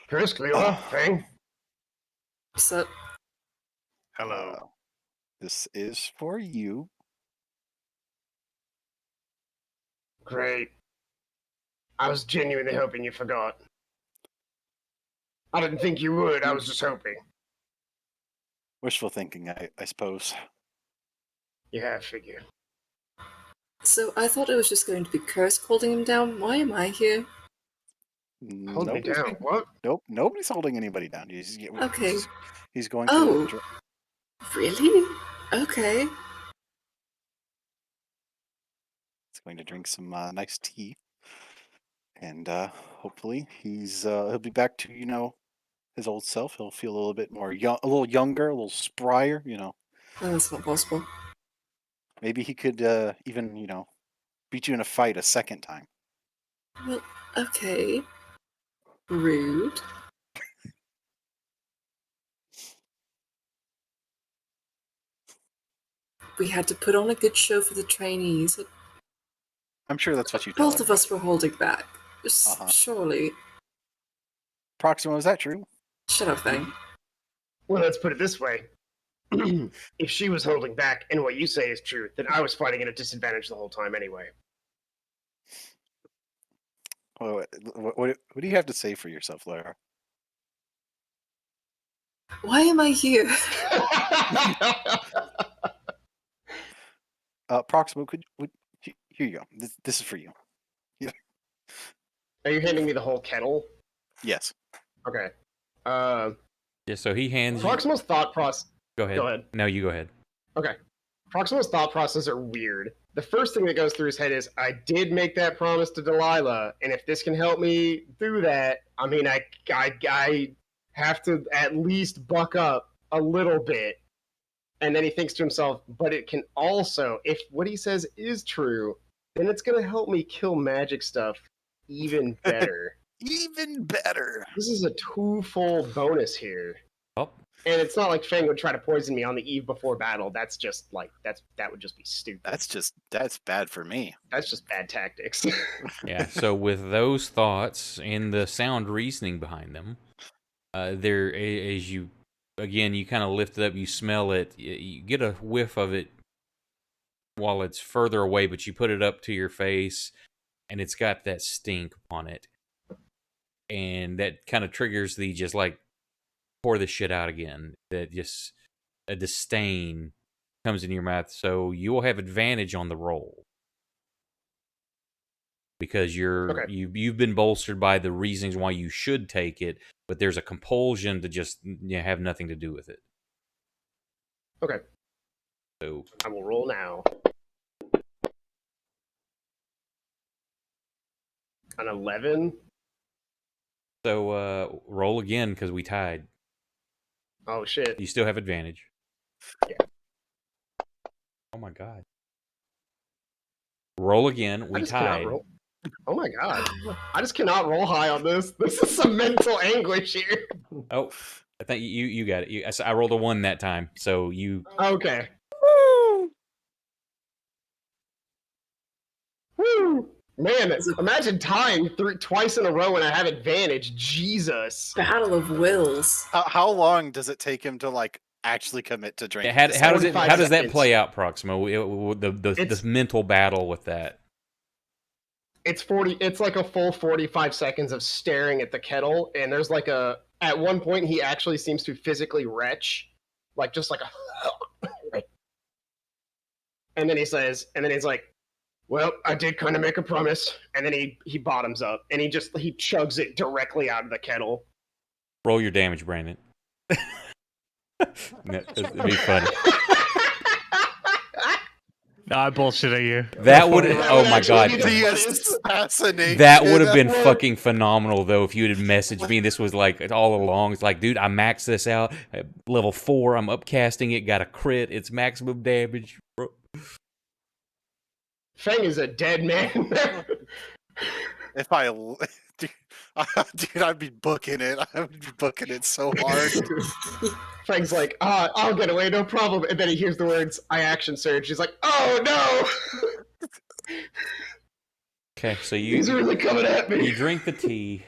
Kursk, Leora, Fang. What's up? Hello. This is for you. Great. I was genuinely hoping you forgot. I didn't think you would. I was just hoping. Wishful thinking, I suppose. Yeah, I figure. So I thought it was just going to be Kursk holding him down. Why am I here? Hold me down. What? Nope, nobody's holding anybody down. Okay. He's going Oh. to. Really? Okay. He's going to drink some nice tea, and hopefully he'll be back to his old self. He'll feel a little bit more young, a little younger, a little sprier. Oh, that's not possible. Maybe he could even beat you in a fight a second time. Well, okay. Rude. We had to put on a good show for the trainees. I'm sure that's what you tell Both of us were holding back. Surely. Proximo, is that true? Shut up, Fang. Well, let's put it this way. If she was holding back and what you say is true, then I was fighting at a disadvantage the whole time anyway. What do you have to say for yourself, Lara? Why am I here? Proximo, here you go. This is for you. Yeah. Are you handing me the whole kettle? Yes. Okay. Yeah, so he hands you... Proximo's thought process. Go ahead. Go ahead. No, you go ahead. Okay. Proximo's thought process are weird. The first thing that goes through his head is, I did make that promise to Delilah, and if this can help me do that, I mean, I have to at least buck up a little bit. And then he thinks to himself, but it can also, if what he says is true, then it's going to help me kill magic stuff even better. Even better. This is a twofold bonus here. Oh, And it's not like Fang would try to poison me on the eve before battle. That's just like that would just be stupid. That's bad for me. That's just bad tactics. yeah. So with those thoughts and the sound reasoning behind them, there as you again you kind of lift it up, you smell it, you get a whiff of it while it's further away, but you put it up to your face, and it's got that stink on it, and that kind of triggers the just like pour this shit out again. That just a disdain comes in your mouth, so you will have advantage on the roll because you've been bolstered by the reasons why you should take it, but there's a compulsion to just have nothing to do with it. Okay. So I will roll now. An 11. So roll again because we tied. Oh shit. You still have advantage. Yeah. Oh my god. Roll again. We tied. Oh my god. I just cannot roll high on this. This is some mental anguish here. Oh, I think you got it. I rolled a 1 that time, so you. Okay. Woo! Woo! Man, imagine tying twice in a row and I have advantage. Jesus. Battle of wills. How long does it take him to like actually commit to drinking? How does that seconds. play out, Proximo? The mental battle with that. It's like a full 45 seconds of staring at the kettle, and there's like at one point he actually seems to physically retch, like just like a and then he's like, well, I did kind of make a promise, and then he bottoms up and he chugs it directly out of the kettle. Roll your damage, Brandon. It'd be funny. No, I bullshit you. That would. Oh my god. That would have been fucking phenomenal though if you had messaged me. This was like all along. It's like, dude, I maxed this out at level 4. I'm upcasting it. Got a crit. It's maximum damage. Fang is a dead man. If I, dude, I'd be booking it. I would be booking it so hard. Fang's like, I'll get away, no problem. And then he hears the words, I action surge. He's like, oh no! Okay, so He's really coming at me. You drink the tea.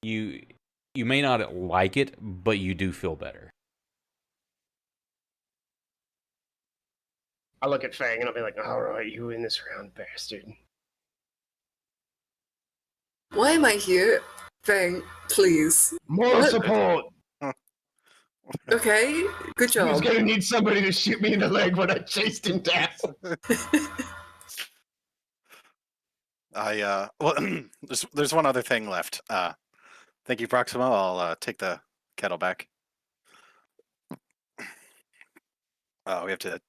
You may not like it, but you do feel better. I look at Fang and I'll be like, all right, you win this round, bastard. Why am I here? Fang, please. More support! Okay, good job. He's gonna need somebody to shoot me in the leg when I chased him down. Well, there's one other thing left. Thank you, Proximo. I'll take the kettle back. We have to,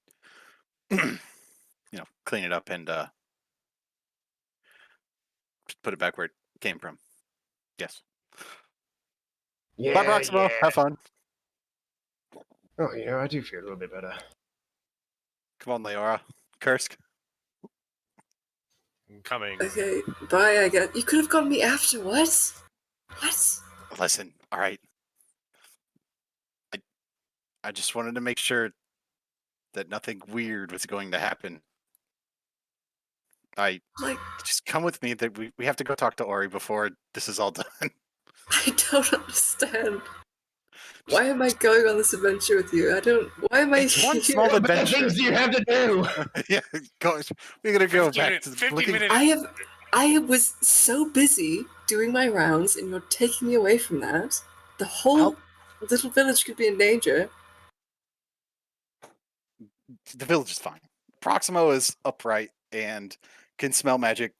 clean it up and put it back where it came from. Yes. Yeah, Bye, Proximo. yeah. Have fun. Oh, I do feel a little bit better. Come on, Leora. Kursk. I'm coming. Okay, bye, I guess. You could have gotten me after, what? What? Listen, all right. I just wanted to make sure that nothing weird was going to happen. Like, Just come with me. That we have to go talk to Ori before this is all done. I don't understand. Why am I going on this adventure with you? Why am I It's one here? small What adventure. things do you have to do? Yeah, we're gonna go back to 50 looking. minutes. I was so busy doing my rounds, and you're taking me away from that. The whole little village could be in danger. The village is fine. Proximo is upright and can smell magic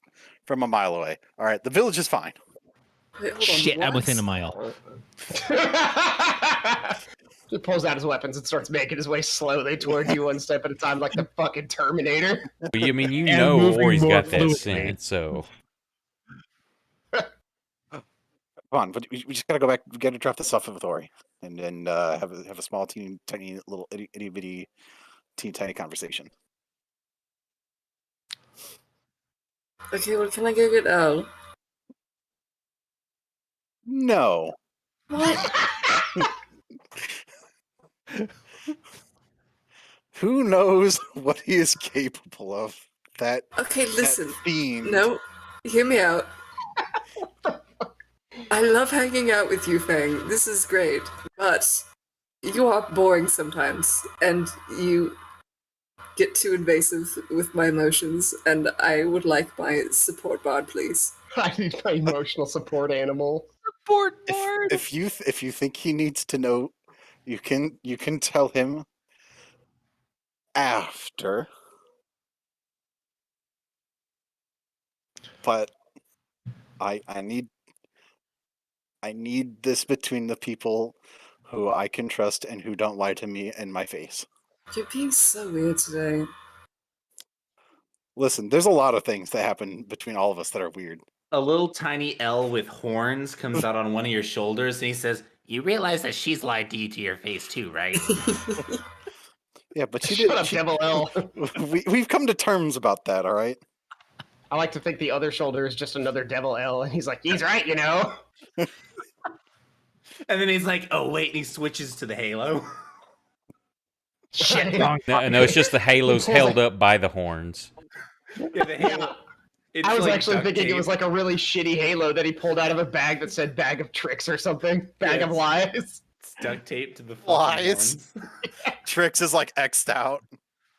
from a mile away. All right, the village is fine. Wait, hold on, Shit, I'm what? within a mile. He pulls out his weapons and starts making his way slowly toward you, one step at a time, like the fucking Terminator. Well, I mean, you And know moving Ori's more got that fluidly. scent, so Come on, but we just gotta go back. We gotta drop this off with Ori, and then have a small, tiny little itty bitty, teeny tiny conversation. Okay, well, can I go get Al? No. What? Who knows what he is capable of? That Okay, listen. fiend. No, hear me out. I love hanging out with you, Fang. This is great. But you are boring sometimes, and you get too invasive with my emotions, and I would like my support bard, please. I need my emotional support animal. Support If you think he needs to know, you can tell him after. But I need this between the people who I can trust and who don't lie to me in my face. You're being so weird today. Listen, there's a lot of things that happen between all of us that are weird. A little tiny L with horns comes out on one of your shoulders, and he says, "You realize that she's lied to you to your face too, right?" Yeah, but she Shut did. up, Devil L. We've come to terms about that, all right? I like to think the other shoulder is just another Devil L, and he's like, he's right, you know? And then he's like, "Oh wait," and he switches to the halo. Shit. Wrong. no, it's just the halos held up by the horns. Yeah, the halo. It's I was like actually duct thinking it tape. was like a really shitty halo that he pulled out of a bag that said bag of tricks or something. Bag of Yes. lies. It's duct tape to the fucking Lies. horns. Trix is like X'd out.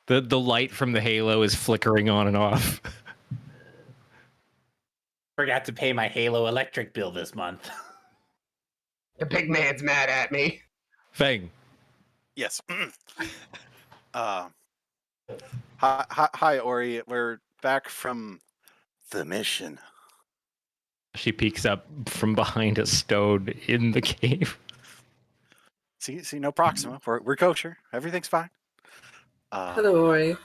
The light from the halo is flickering on and off. Forgot to pay my Halo electric bill this month. The big man's mad at me. Fang. Yes. Hi, Ori. We're back from the mission. She peeks up from behind a stone in the cave. See, no Proxima. We're kosher. Everything's fine. Hello, Ori.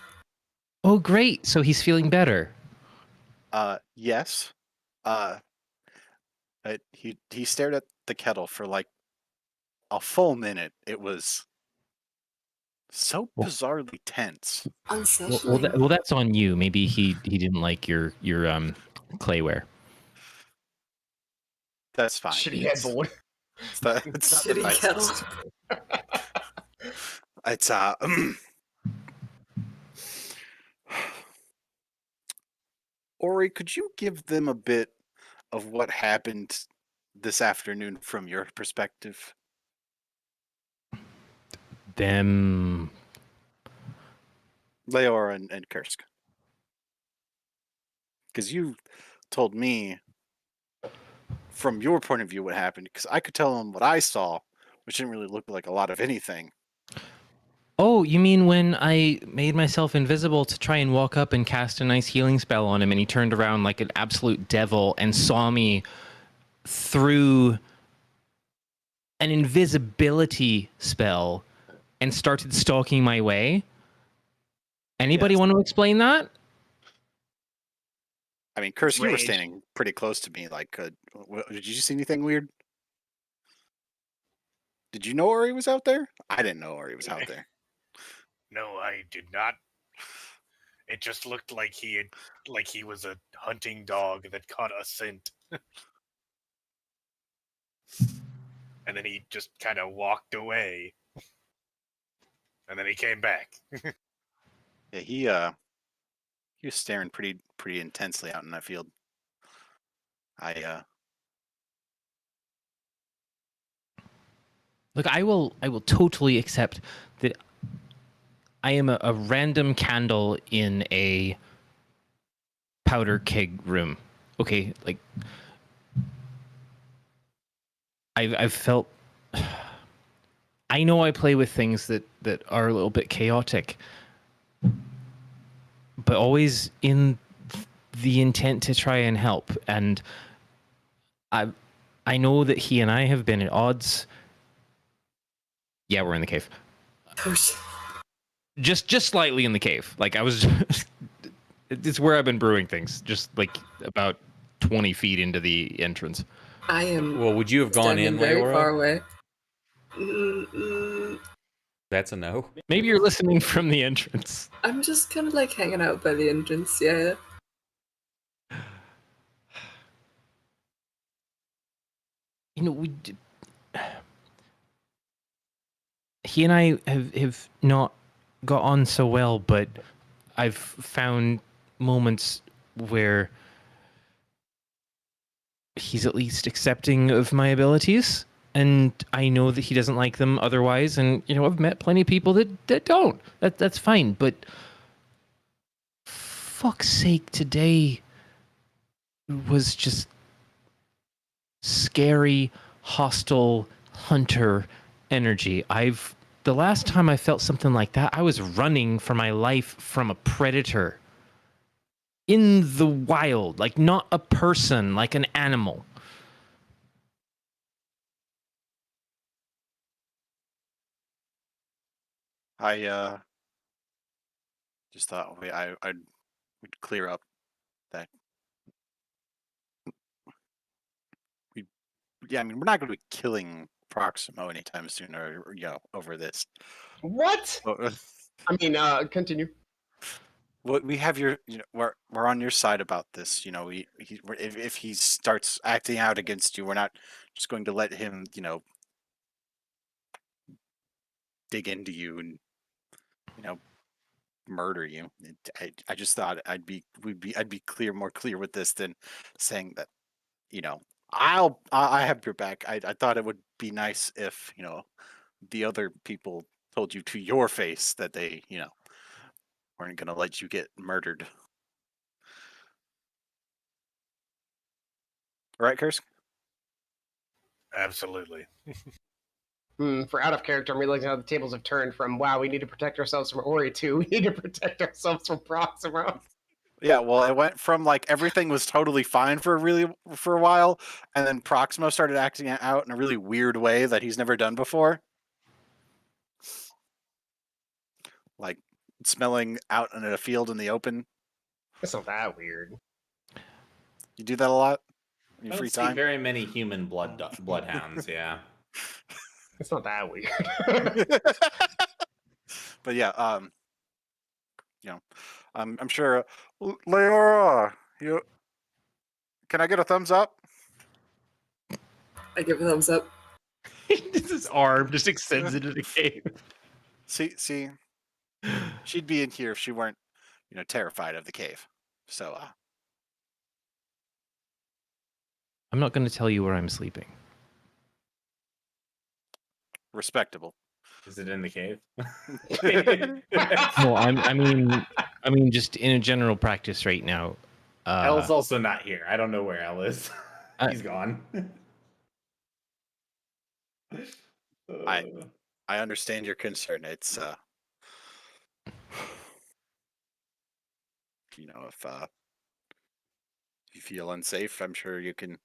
Oh, great. So he's feeling better. Yes. He stared at the kettle for like a full minute. It was so bizarrely tense. Unsettling. Well, that's on you. Maybe he didn't like your clayware. That's fine. Shitty It's- headboard. It's not the Shitty nicest. It's Ori, could you give them a bit of what happened this afternoon from your perspective? Them. Leora and Kursk. Because you told me from your point of view what happened, because I could tell them what I saw, which didn't really look like a lot of anything. Oh, you mean when I made myself invisible to try and walk up and cast a nice healing spell on him, and he turned around like an absolute devil and saw me through an invisibility spell and started stalking my way? Anybody Yes. want to explain that? I mean, Kursk, you were Rage. standing pretty close to me. Like, did you see anything weird? Did you know Ori was out there? I didn't know Ori was out there. No, I did not. It just looked like he was a hunting dog that caught a scent. And then he just kind of walked away. And then he came back. Yeah, he was staring pretty intensely out in that field. Look, I will totally accept that I am a random candle in a powder keg room. Okay, like I've felt. I know I play with things that are a little bit chaotic, but always in the intent to try and help. And I know that he and I have been at odds Yeah, we're in the cave. Oh, shit. Just slightly in the cave. Like I was, it's where I've been brewing things. Just like about 20 feet into the entrance. I am Well, would you have gone standing in, very far Leora? away. That's a no. Maybe you're listening from the entrance. I'm just kind of like hanging out by the entrance, yeah. You know, he and I have not got on so well, but I've found moments where he's at least accepting of my abilities, and I know that he doesn't like them otherwise. And you know, I've met plenty of people that don't. That's fine, but fuck's sake, today was just scary, hostile hunter energy. The last time I felt something like that, I was running for my life from a predator in the wild, like not a person, like an animal. I just thought I'd we'd clear up that we yeah, I mean we're not gonna be killing Proximo anytime soon or over this. What? Well, I mean, continue. we have your we're on your side about this. If he starts acting out against you, we're not just going to let him dig into you and murder you. I just thought I'd be more clear with this than saying that I have your back. I thought it would be nice if the other people told you to your face that they weren't gonna let you get murdered. Right, Kursk? Absolutely. For out of character, I'm realizing how the tables have turned from wow, we need to protect ourselves from Ori to we need to protect ourselves from Proximo. Yeah, well, it went from like everything was totally fine for a while, and then Proximo started acting out in a really weird way that he's never done before. Like smelling out in a field in the open. It's not that weird. You do that a lot in I your don't free see time. very many human bloodhounds. Yeah. It's not that weird. But yeah, I'm sure. Leora, can I get a thumbs up? I give a thumbs up. His arm just extends into the cave. See, she'd be in here if she weren't, terrified of the cave. So, I'm not going to tell you where I'm sleeping. respectable. Is it in the cave? No, I mean, just in a general practice right now. Elle's also not here. I don't know where Elle is. He's gone. I understand your concern. It's if you feel unsafe, I'm sure you can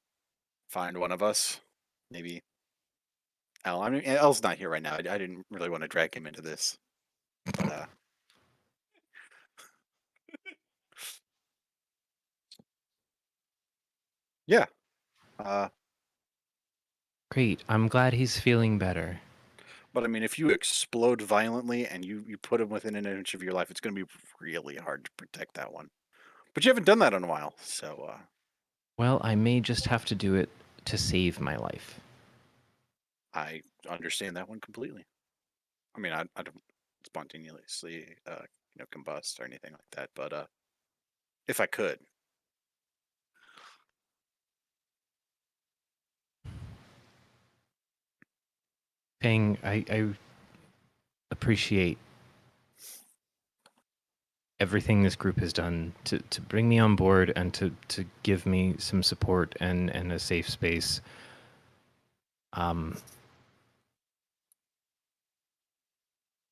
find one of us. Maybe Elle. I mean, Elle's not here right now. I didn't really want to drag him into this, but yeah. Great. I'm glad he's feeling better. But I mean, if you explode violently and you put him within an inch of your life, it's going to be really hard to protect that one. But you haven't done that in a while, so Well, I may just have to do it to save my life. I understand that one completely. I mean, I don't spontaneously combust or anything like that, but if I could. Ping, I appreciate everything this group has done to bring me on board and to give me some support and a safe space.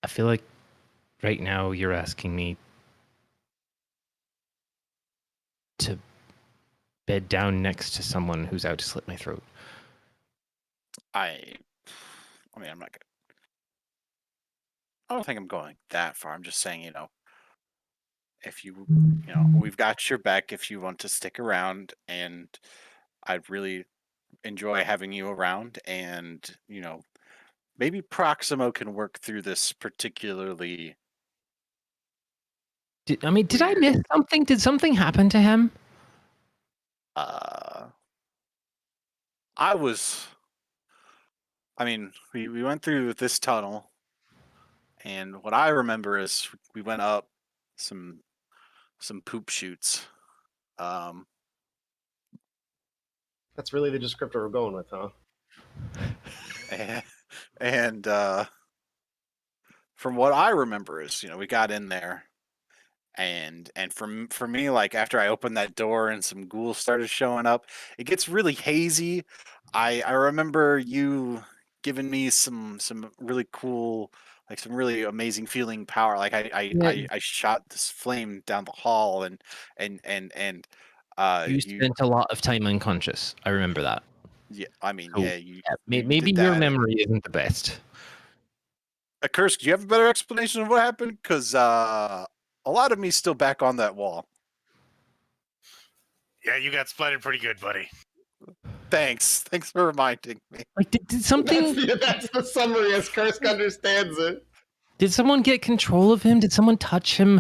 I feel like right now you're asking me to bed down next to someone who's out to slit my throat. I mean, I'm not gonna. don't think I'm going that far. I'm just saying, if we've got your back if you want to stick around, and I'd really enjoy having you around, and maybe Proximo can work through this particularly. Did I miss Weird. something? Did something happen to him? We went through this tunnel, and what I remember is we went up some poop chutes. That's really the descriptor we're going with, huh? And from what I remember is, we got in there, and for me, like after I opened that door and some ghouls started showing up, it gets really hazy. I remember you giving me some really cool, like some really amazing feeling power. Like I shot this flame down the hall, and You you spent a lot of time unconscious. I remember that. yeah, I mean, So, yeah, you maybe did your that. memory isn't the best. Curse, do you have a better explanation of what happened? Because a lot of me's still back on that wall. Yeah, you got splattered pretty good, buddy. Thanks for reminding me. Like, did something? That's the summary as Kursk understands it. Did someone get control of him? Did someone touch him?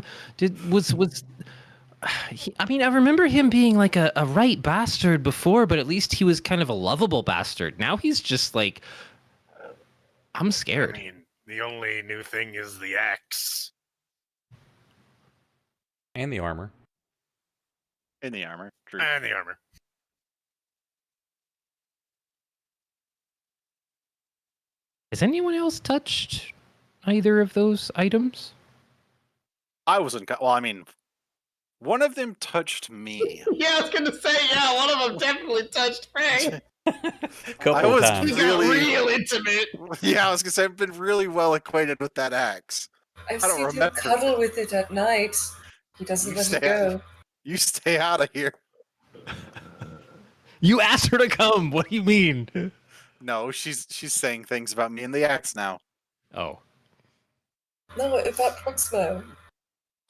I remember him being like a right bastard before, but at least he was kind of a lovable bastard. Now he's just like, I'm scared. I mean, the only new thing is the axe. And the armor. In the armor. True. And the armor. Has anyone else touched either of those items? I wasn't. Well, I mean, one of them touched me. Yeah, I was gonna say, yeah, one of them definitely touched Fang. Couple of times. We got real intimate. Yeah, I was gonna say I've been really well acquainted with that axe. I've I don't seen him remember. cuddle with it at night. He doesn't let it go. You stay out of here. You asked her to come. What do you mean? No, she's saying things about me and the axe now. Oh. No, about Proximo.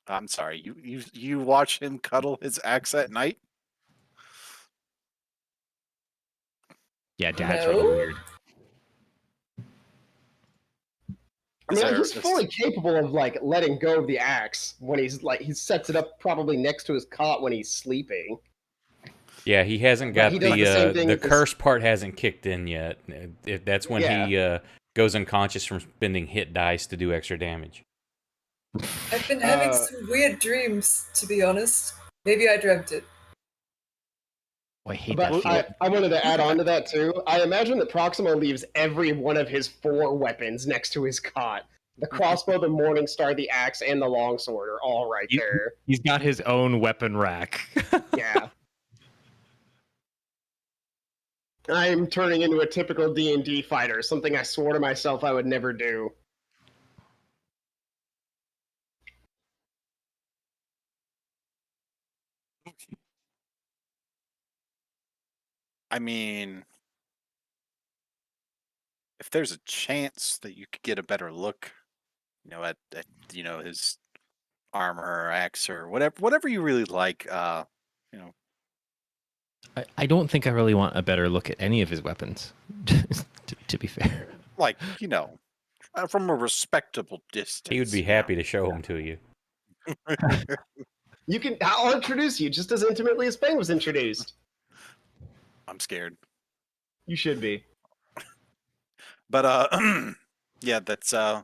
I'm sorry. You watch him cuddle his axe at night? Yeah, Dad's No. really weird. I mean, he's fully capable of like letting go of the axe when he's like he sets it up probably next to his cot when he's sleeping. Yeah, he hasn't got He does the same thing the with his- curse part hasn't kicked in yet. That's when he goes unconscious from spending hit dice to do extra damage. I've been having some weird dreams, to be honest. Maybe I dreamt it. I hate But that. I wanted to add on to that too. I imagine that Proximo leaves every one of his 4 weapons next to his cot. The crossbow, the Morningstar, the axe, and the longsword are all right there. He's got his own weapon rack. Yeah. I'm turning into a typical D&D fighter, something I swore to myself I would never do. I mean, if there's a chance that you could get a better look, at his armor or axe or whatever you really like, I don't think I really want a better look at any of his weapons, to be fair. like, from a respectable distance. He would be happy to show them to you. I'll introduce you just as intimately as Fang was introduced. I'm scared. You should be. But yeah, that's I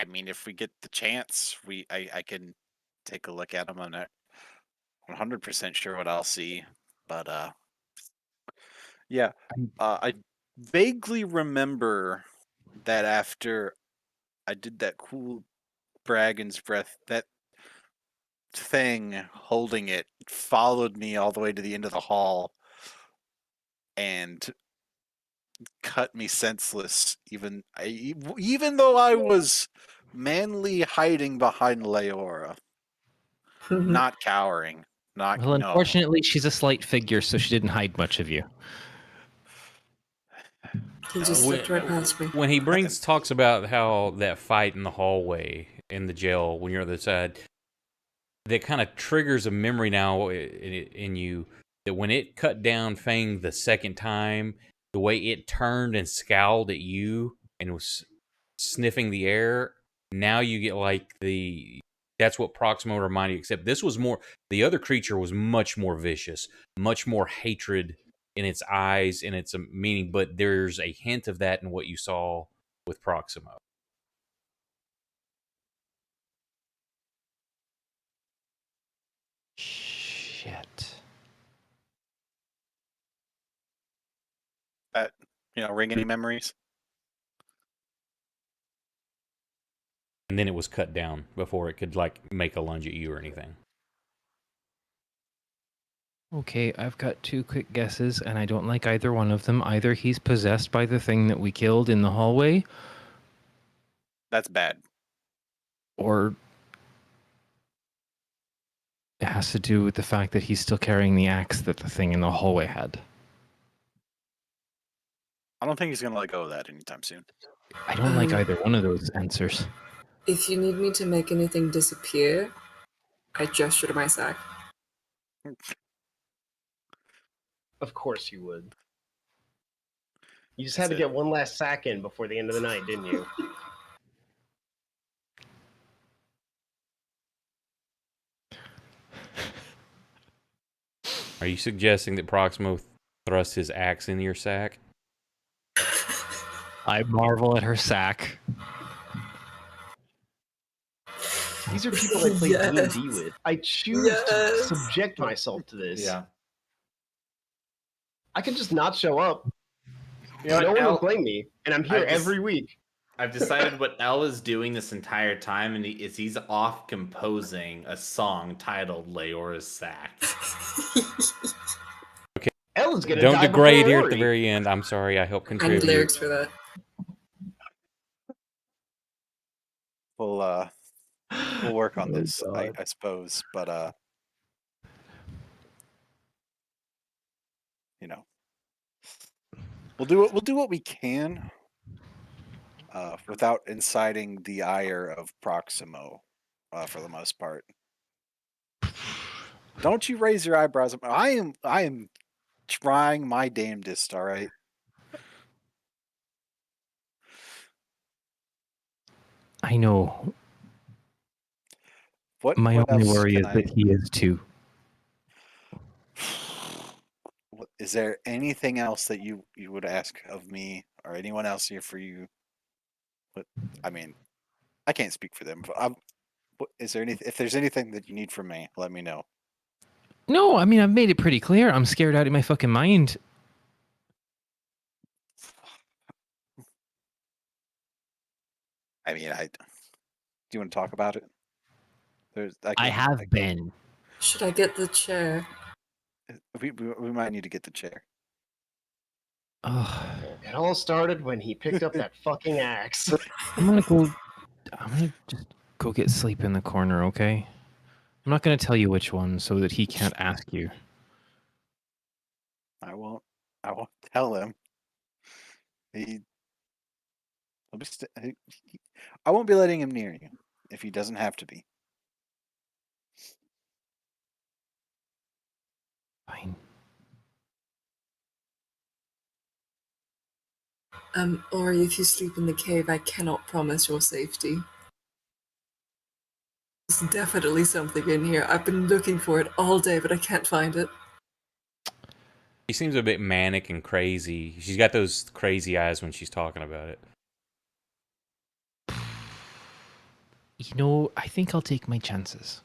mean, if we get the chance, I can take a look at them. I'm not 100% sure what I'll see, but yeah, I vaguely remember that after I did that cool Dragon's Breath, that thing holding it followed me all the way to the end of the hall and cut me senseless, even though I was manly hiding behind Leora, not cowering. Well, unfortunately, she's a slight figure, so she didn't hide much of you. He just slipped right past me. When he talks about how that fight in the hallway in the jail when you're on the other side, that kind of triggers a memory now in you that when it cut down Fang the second time, the way it turned and scowled at you and was sniffing the air, now you get like that's what Proximo reminded you, except this was more, the other creature was much more vicious, much more hatred in its eyes and its meaning, but there's a hint of that in what you saw with Proximo. Shit. Ring any memories? And then it was cut down before it could like make a lunge at you or anything. Okay, I've got 2 quick guesses, and I don't like either one of them. Either he's possessed by the thing that we killed in the hallway, That's bad. or it has to do with the fact that he's still carrying the axe that the thing in the hallway had. I don't think he's gonna let go of that anytime soon. I don't like either one of those answers. If you need me to make anything disappear, I gesture to my sack. Of course you would. You just That's had to it. get one last sack in before the end of the night, didn't you? Are you suggesting that Proximo thrust his axe into your sack? I marvel at her sack. These are people I play Yes. D&D with. I choose to Yes. subject myself to this. Yeah. I can just not show up. You know No what, one will Elle? blame me, and I'm here I just- every week. I've decided what Elle is doing this entire time, and he's off composing a song titled Leora's Sack. Ella's gonna Don't die degrade before here at the Ori. very end. I'm sorry, I helped I need contribute. lyrics for that. We'll work on Oh, this, I God. suppose, but we'll do what we can without inciting the ire of Proximo for the most part. Don't you raise your eyebrows. I am trying my damnedest, all right? I know. What My what only else worry can is that he is too. Is there anything else that you would ask of me or anyone else here for you? But I mean, I can't speak for them. But is there anything? If there's anything that you need from me, let me know. No, I mean, I've made it pretty clear. I'm scared out of my fucking mind. I mean, do you want to talk about it? I have been. Should I get the chair? We might need to get the chair. Ugh. It all started when he picked up that fucking axe. I'm gonna just go get sleep in the corner, okay? I'm not gonna tell you which one so that he can't ask you. I won't tell him. I won't be letting him near you if he doesn't have to be. Fine. Ori, if you sleep in the cave, I cannot promise your safety. There's definitely something in here. I've been looking for it all day, but I can't find it. She seems a bit manic and crazy. She's got those crazy eyes when she's talking about it. You know, I think I'll take my chances.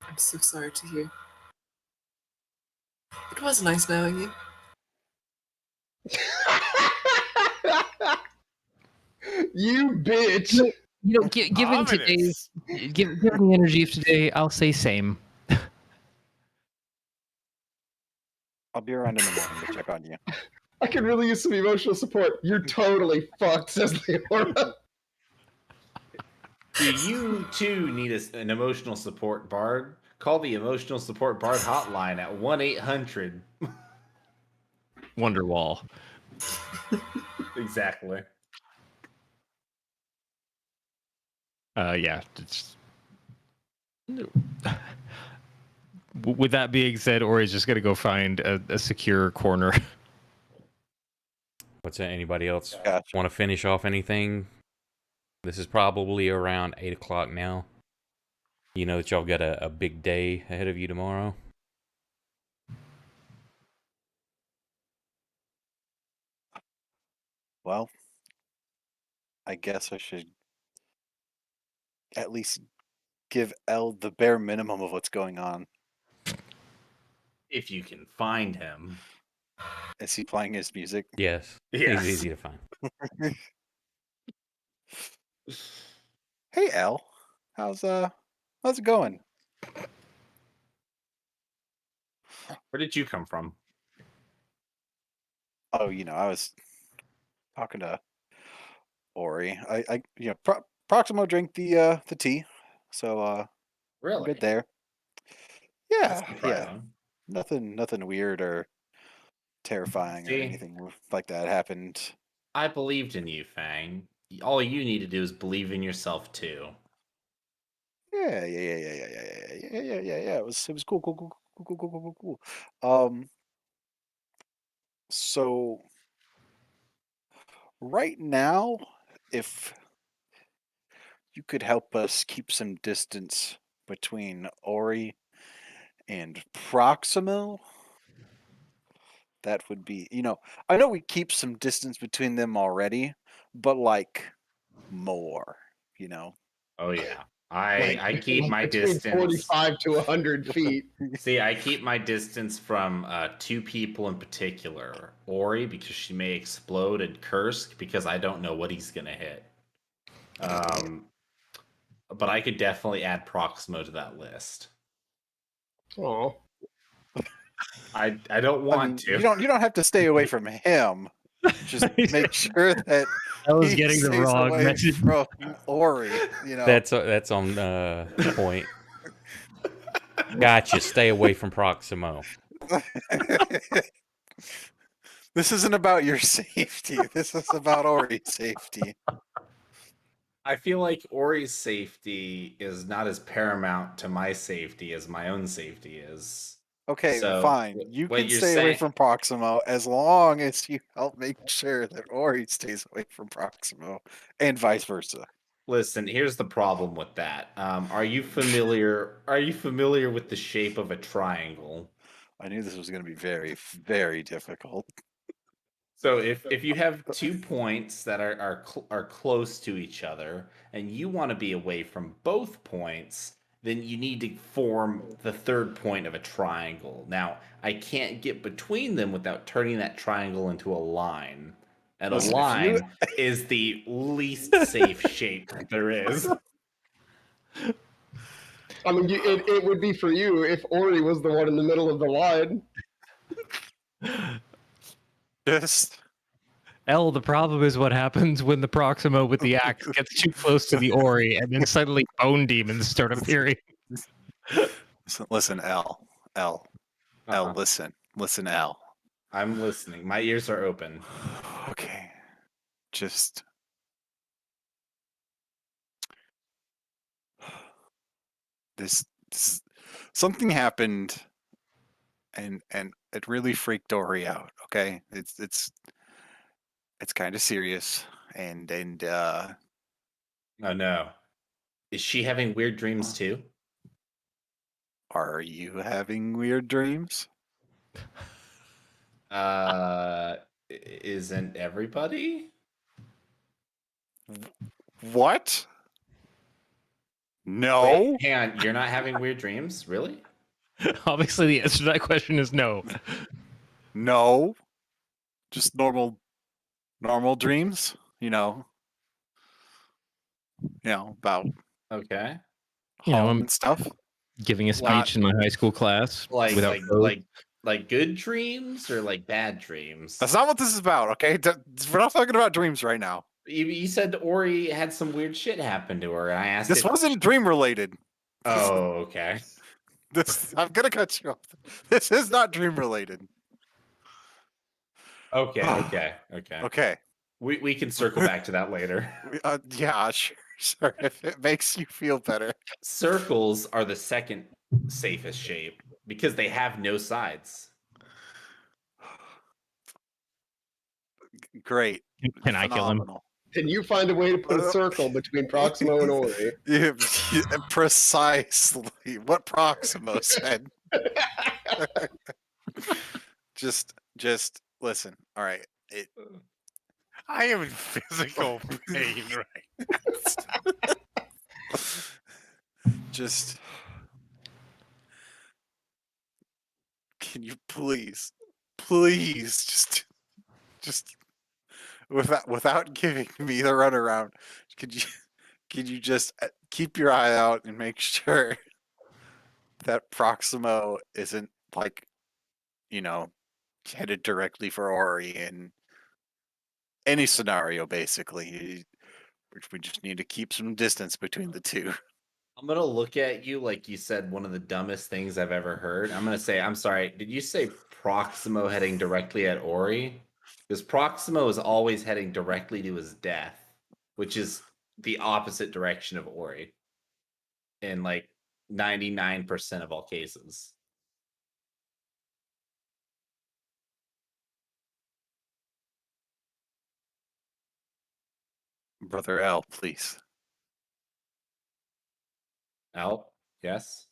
I'm so sorry to hear. It was nice knowing you. You bitch! You know, given today's, given the energy of today, I'll say same. I'll be around in the morning to check on you. I could really use some emotional support. You're totally fucked, says Leora. Do you too need an emotional support bard? Call the emotional support bard hotline at 1-800. Wonderwall. Exactly. Yeah. With that being said, Ori's just gonna go find a secure corner. What's that? Anybody else Gotcha. want to finish off anything? This is probably around 8 o'clock now. You know that y'all got a big day ahead of you tomorrow. Well, I guess I should at least give L the bare minimum of what's going on. If you can find him. Is he playing his music? Yes. Yes. He's easy to find. Hey L, how's it going? Where did you come from? Oh, I was talking to Ori. I Proximo drank the tea, so we're Really? good there. That's Yeah, surprising. nothing weird or terrifying or See? anything like that happened. I believed in you, Fang. All you need to do is believe in yourself too. Yeah. It was cool. So right now, if you could help us keep some distance between Ori and Proximo, that would be, I know we keep some distance between them already, but like more, Oh yeah. I keep my between distance. 45 to 100 feet. See, I keep my distance from two people in particular. Ori, because she may explode, and Kursk, because I don't know what he's gonna hit. But I could definitely add Proximo to that list. Oh, I don't want to. you don't have to stay away from him. Just make sure that I was he getting the stays wrong away message. from Ori. That's on point. Gotcha. Stay away from Proximo. This isn't about your safety. This is about Ori's safety. I feel like Ori's safety is not as paramount to my safety as my own safety is. Okay, So, fine. You what can you're stay away saying- from Proximo as long as you help make sure that Ori stays away from Proximo, and vice versa. Listen, here's the problem with that. Are you familiar? Are you familiar with the shape of a triangle? I knew this was going to be very, very difficult. So if you have 2 points that are close to each other, and you want to be away from both points, then you need to form the third point of a triangle. Now, I can't get between them without turning that triangle into a line. And Listen, a if you- line is the least safe shape that there is. I mean, it would be for you if Ori was the one in the middle of the line. Just L, the problem is what happens when the Proximo with the axe gets too close to the Ori, and then suddenly bone demons start appearing. listen, L, Uh-huh. listen, L. I'm listening. My ears are open. Okay, just this something happened, and it really freaked Ori out. Okay, it's kind of serious, and Oh no. Is she having weird dreams too? are you having weird dreams? Isn't everybody? What? No. Wait, hang on, you're not having weird dreams? Really? Obviously, the answer to that question is no. No. Just normal dreams, about Okay. home I'm and stuff. giving a Lot- speech in my high school class Like without like good dreams or like bad dreams? That's not what this is about, okay? We're not talking about dreams right now. You said Ori had some weird shit happen to her. And I asked This if- wasn't dream related. Oh, okay. I'm gonna cut you off. This is not dream related. Okay. Okay. We can circle back to that later. Yeah, sure. If it makes you feel better. Circles are the second safest shape because they have no sides. Great. Can I kill him? Phenomenal. Can you find a way to put a circle between Proximo and Ori? Precisely what Proximo said. Just listen. All right. I am in physical pain right. Just can you please just without giving me the runaround, could you just keep your eye out and make sure that Proximo isn't like, headed directly for Ori in any scenario, basically. We just need to keep some distance between the two. I'm gonna look at you like you said one of the dumbest things I've ever heard. I'm gonna say, I'm sorry, did you say Proximo heading directly at Ori? Because Proximo is always heading directly to his death, which is the opposite direction of Ori in like 99% of all cases. Brother L, please. Al, yes.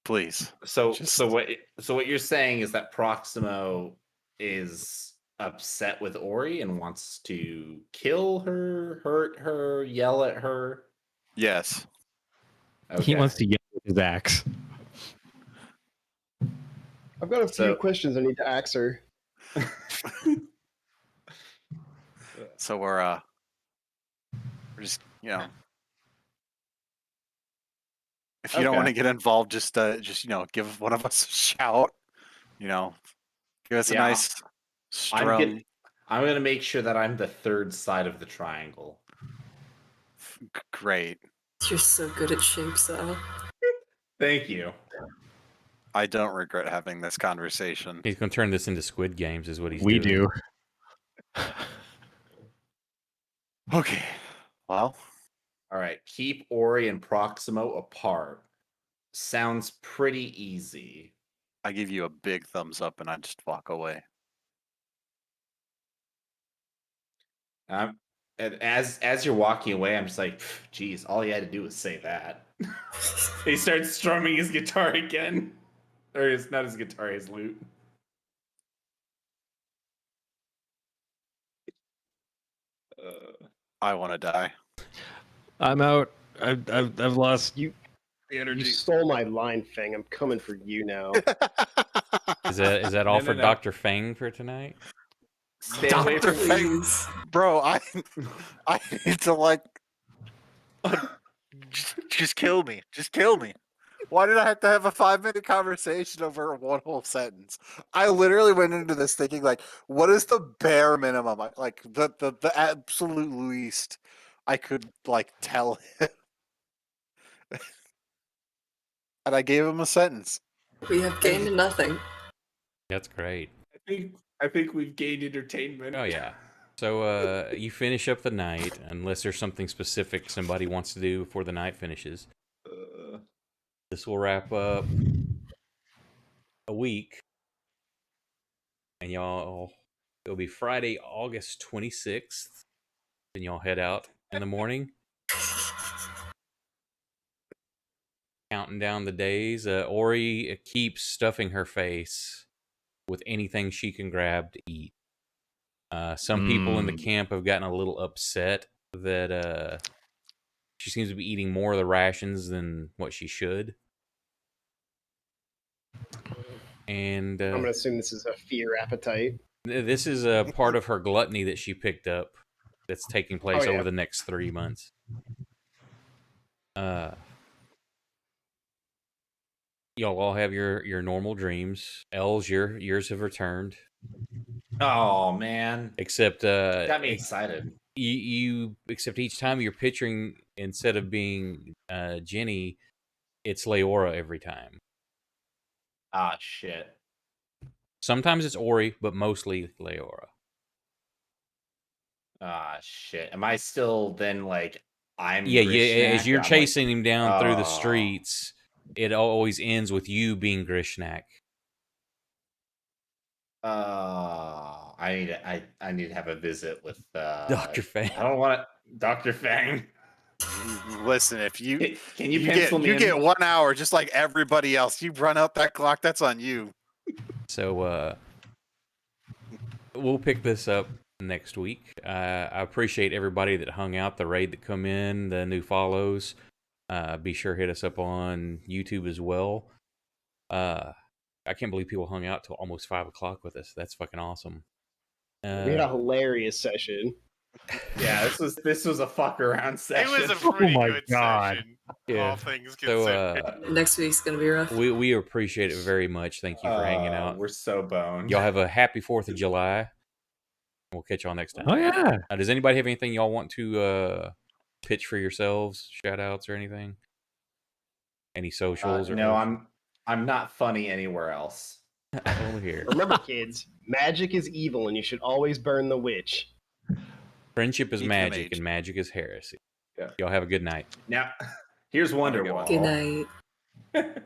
Please. So what you're saying is that Proximo is upset with Ori and wants to kill her, hurt her, yell at her. Yes. Okay. He wants to yell with his axe. I've got a few questions I need to ask her. So we're just, if you don't want to get involved, just give one of us a shout. Give us a nice strum. I'm gonna make sure that I'm the third side of the triangle. Great. You're so good at shapes, Al. Thank you. I don't regret having this conversation. He's going to turn this into Squid Games, is what he's We doing. do. Okay. Well. All right. Keep Ori and Proximo apart. Sounds pretty easy. I give you a big thumbs up and I just walk away. And as you're walking away, I'm just like, geez, all you had to do was say that. He starts strumming his guitar again. Or not his guitar, his lute. I want to die. I'm out. I've lost you. The energy. You stole my line, Fang. I'm coming for you now. Is that all for no. Dr. Fang for tonight? Stay away Dr. from Fang, bro, I need to just kill me. Just kill me. Why did I have to have a 5-minute conversation over one whole sentence? I literally went into this thinking what is the bare minimum? Like the absolute least I could tell him. And I gave him a sentence. We have gained nothing. That's great. I think we've gained entertainment. Oh, yeah. So you finish up the night, unless there's something specific somebody wants to do before the night finishes. This will wrap up a week. And it'll be Friday, August 26th. And y'all head out in the morning. Counting down the days. Ori keeps stuffing her face with anything she can grab to eat. Some people in the camp have gotten a little upset that she seems to be eating more of the rations than what she should. And I'm going to assume this is a fear appetite. This is a part of her gluttony that she picked up that's taking place over the next 3 months. Y'all all have your normal dreams. Els, yours have returned. Oh man! Except got me excited. You except each time you're picturing, instead of being Jenny, it's Leora every time. Ah shit. Sometimes it's Ori, but mostly Leora. Ah, shit. Am I still then like I'm Yeah, Grishnak? as you're I'm chasing him down through the oh. streets, it always ends with you being Grishnak. I need to have a visit with Dr. Fang. I don't want Dr. Fang. Listen, if you Can you pencil me you in? get 1 hour just like everybody else. You run out that clock, that's on you. So we'll pick this up next week. I appreciate everybody that hung out, the raid that come in, the new follows. Be sure hit us up on YouTube as well. I can't believe people hung out till almost 5 o'clock with us. That's fucking awesome. We had a hilarious session. Yeah, this was a fuck around It session. was a pretty my good God. session, Yeah. all things So considered. Next week's gonna be rough. we appreciate it very much. Thank you for hanging out. We're so boned. Y'all have a happy 4th of July. We'll catch y'all next time. Oh yeah. Does anybody have anything y'all want to pitch for yourselves? Shout outs or anything? Any socials? Or no, I'm not funny anywhere else. over here. Remember, kids, magic is evil, and you should always burn the witch. Friendship is Eat the magic, mage. and magic is heresy. Yeah. Y'all have a good night. Now, here's Wonder Good Wall. Good night.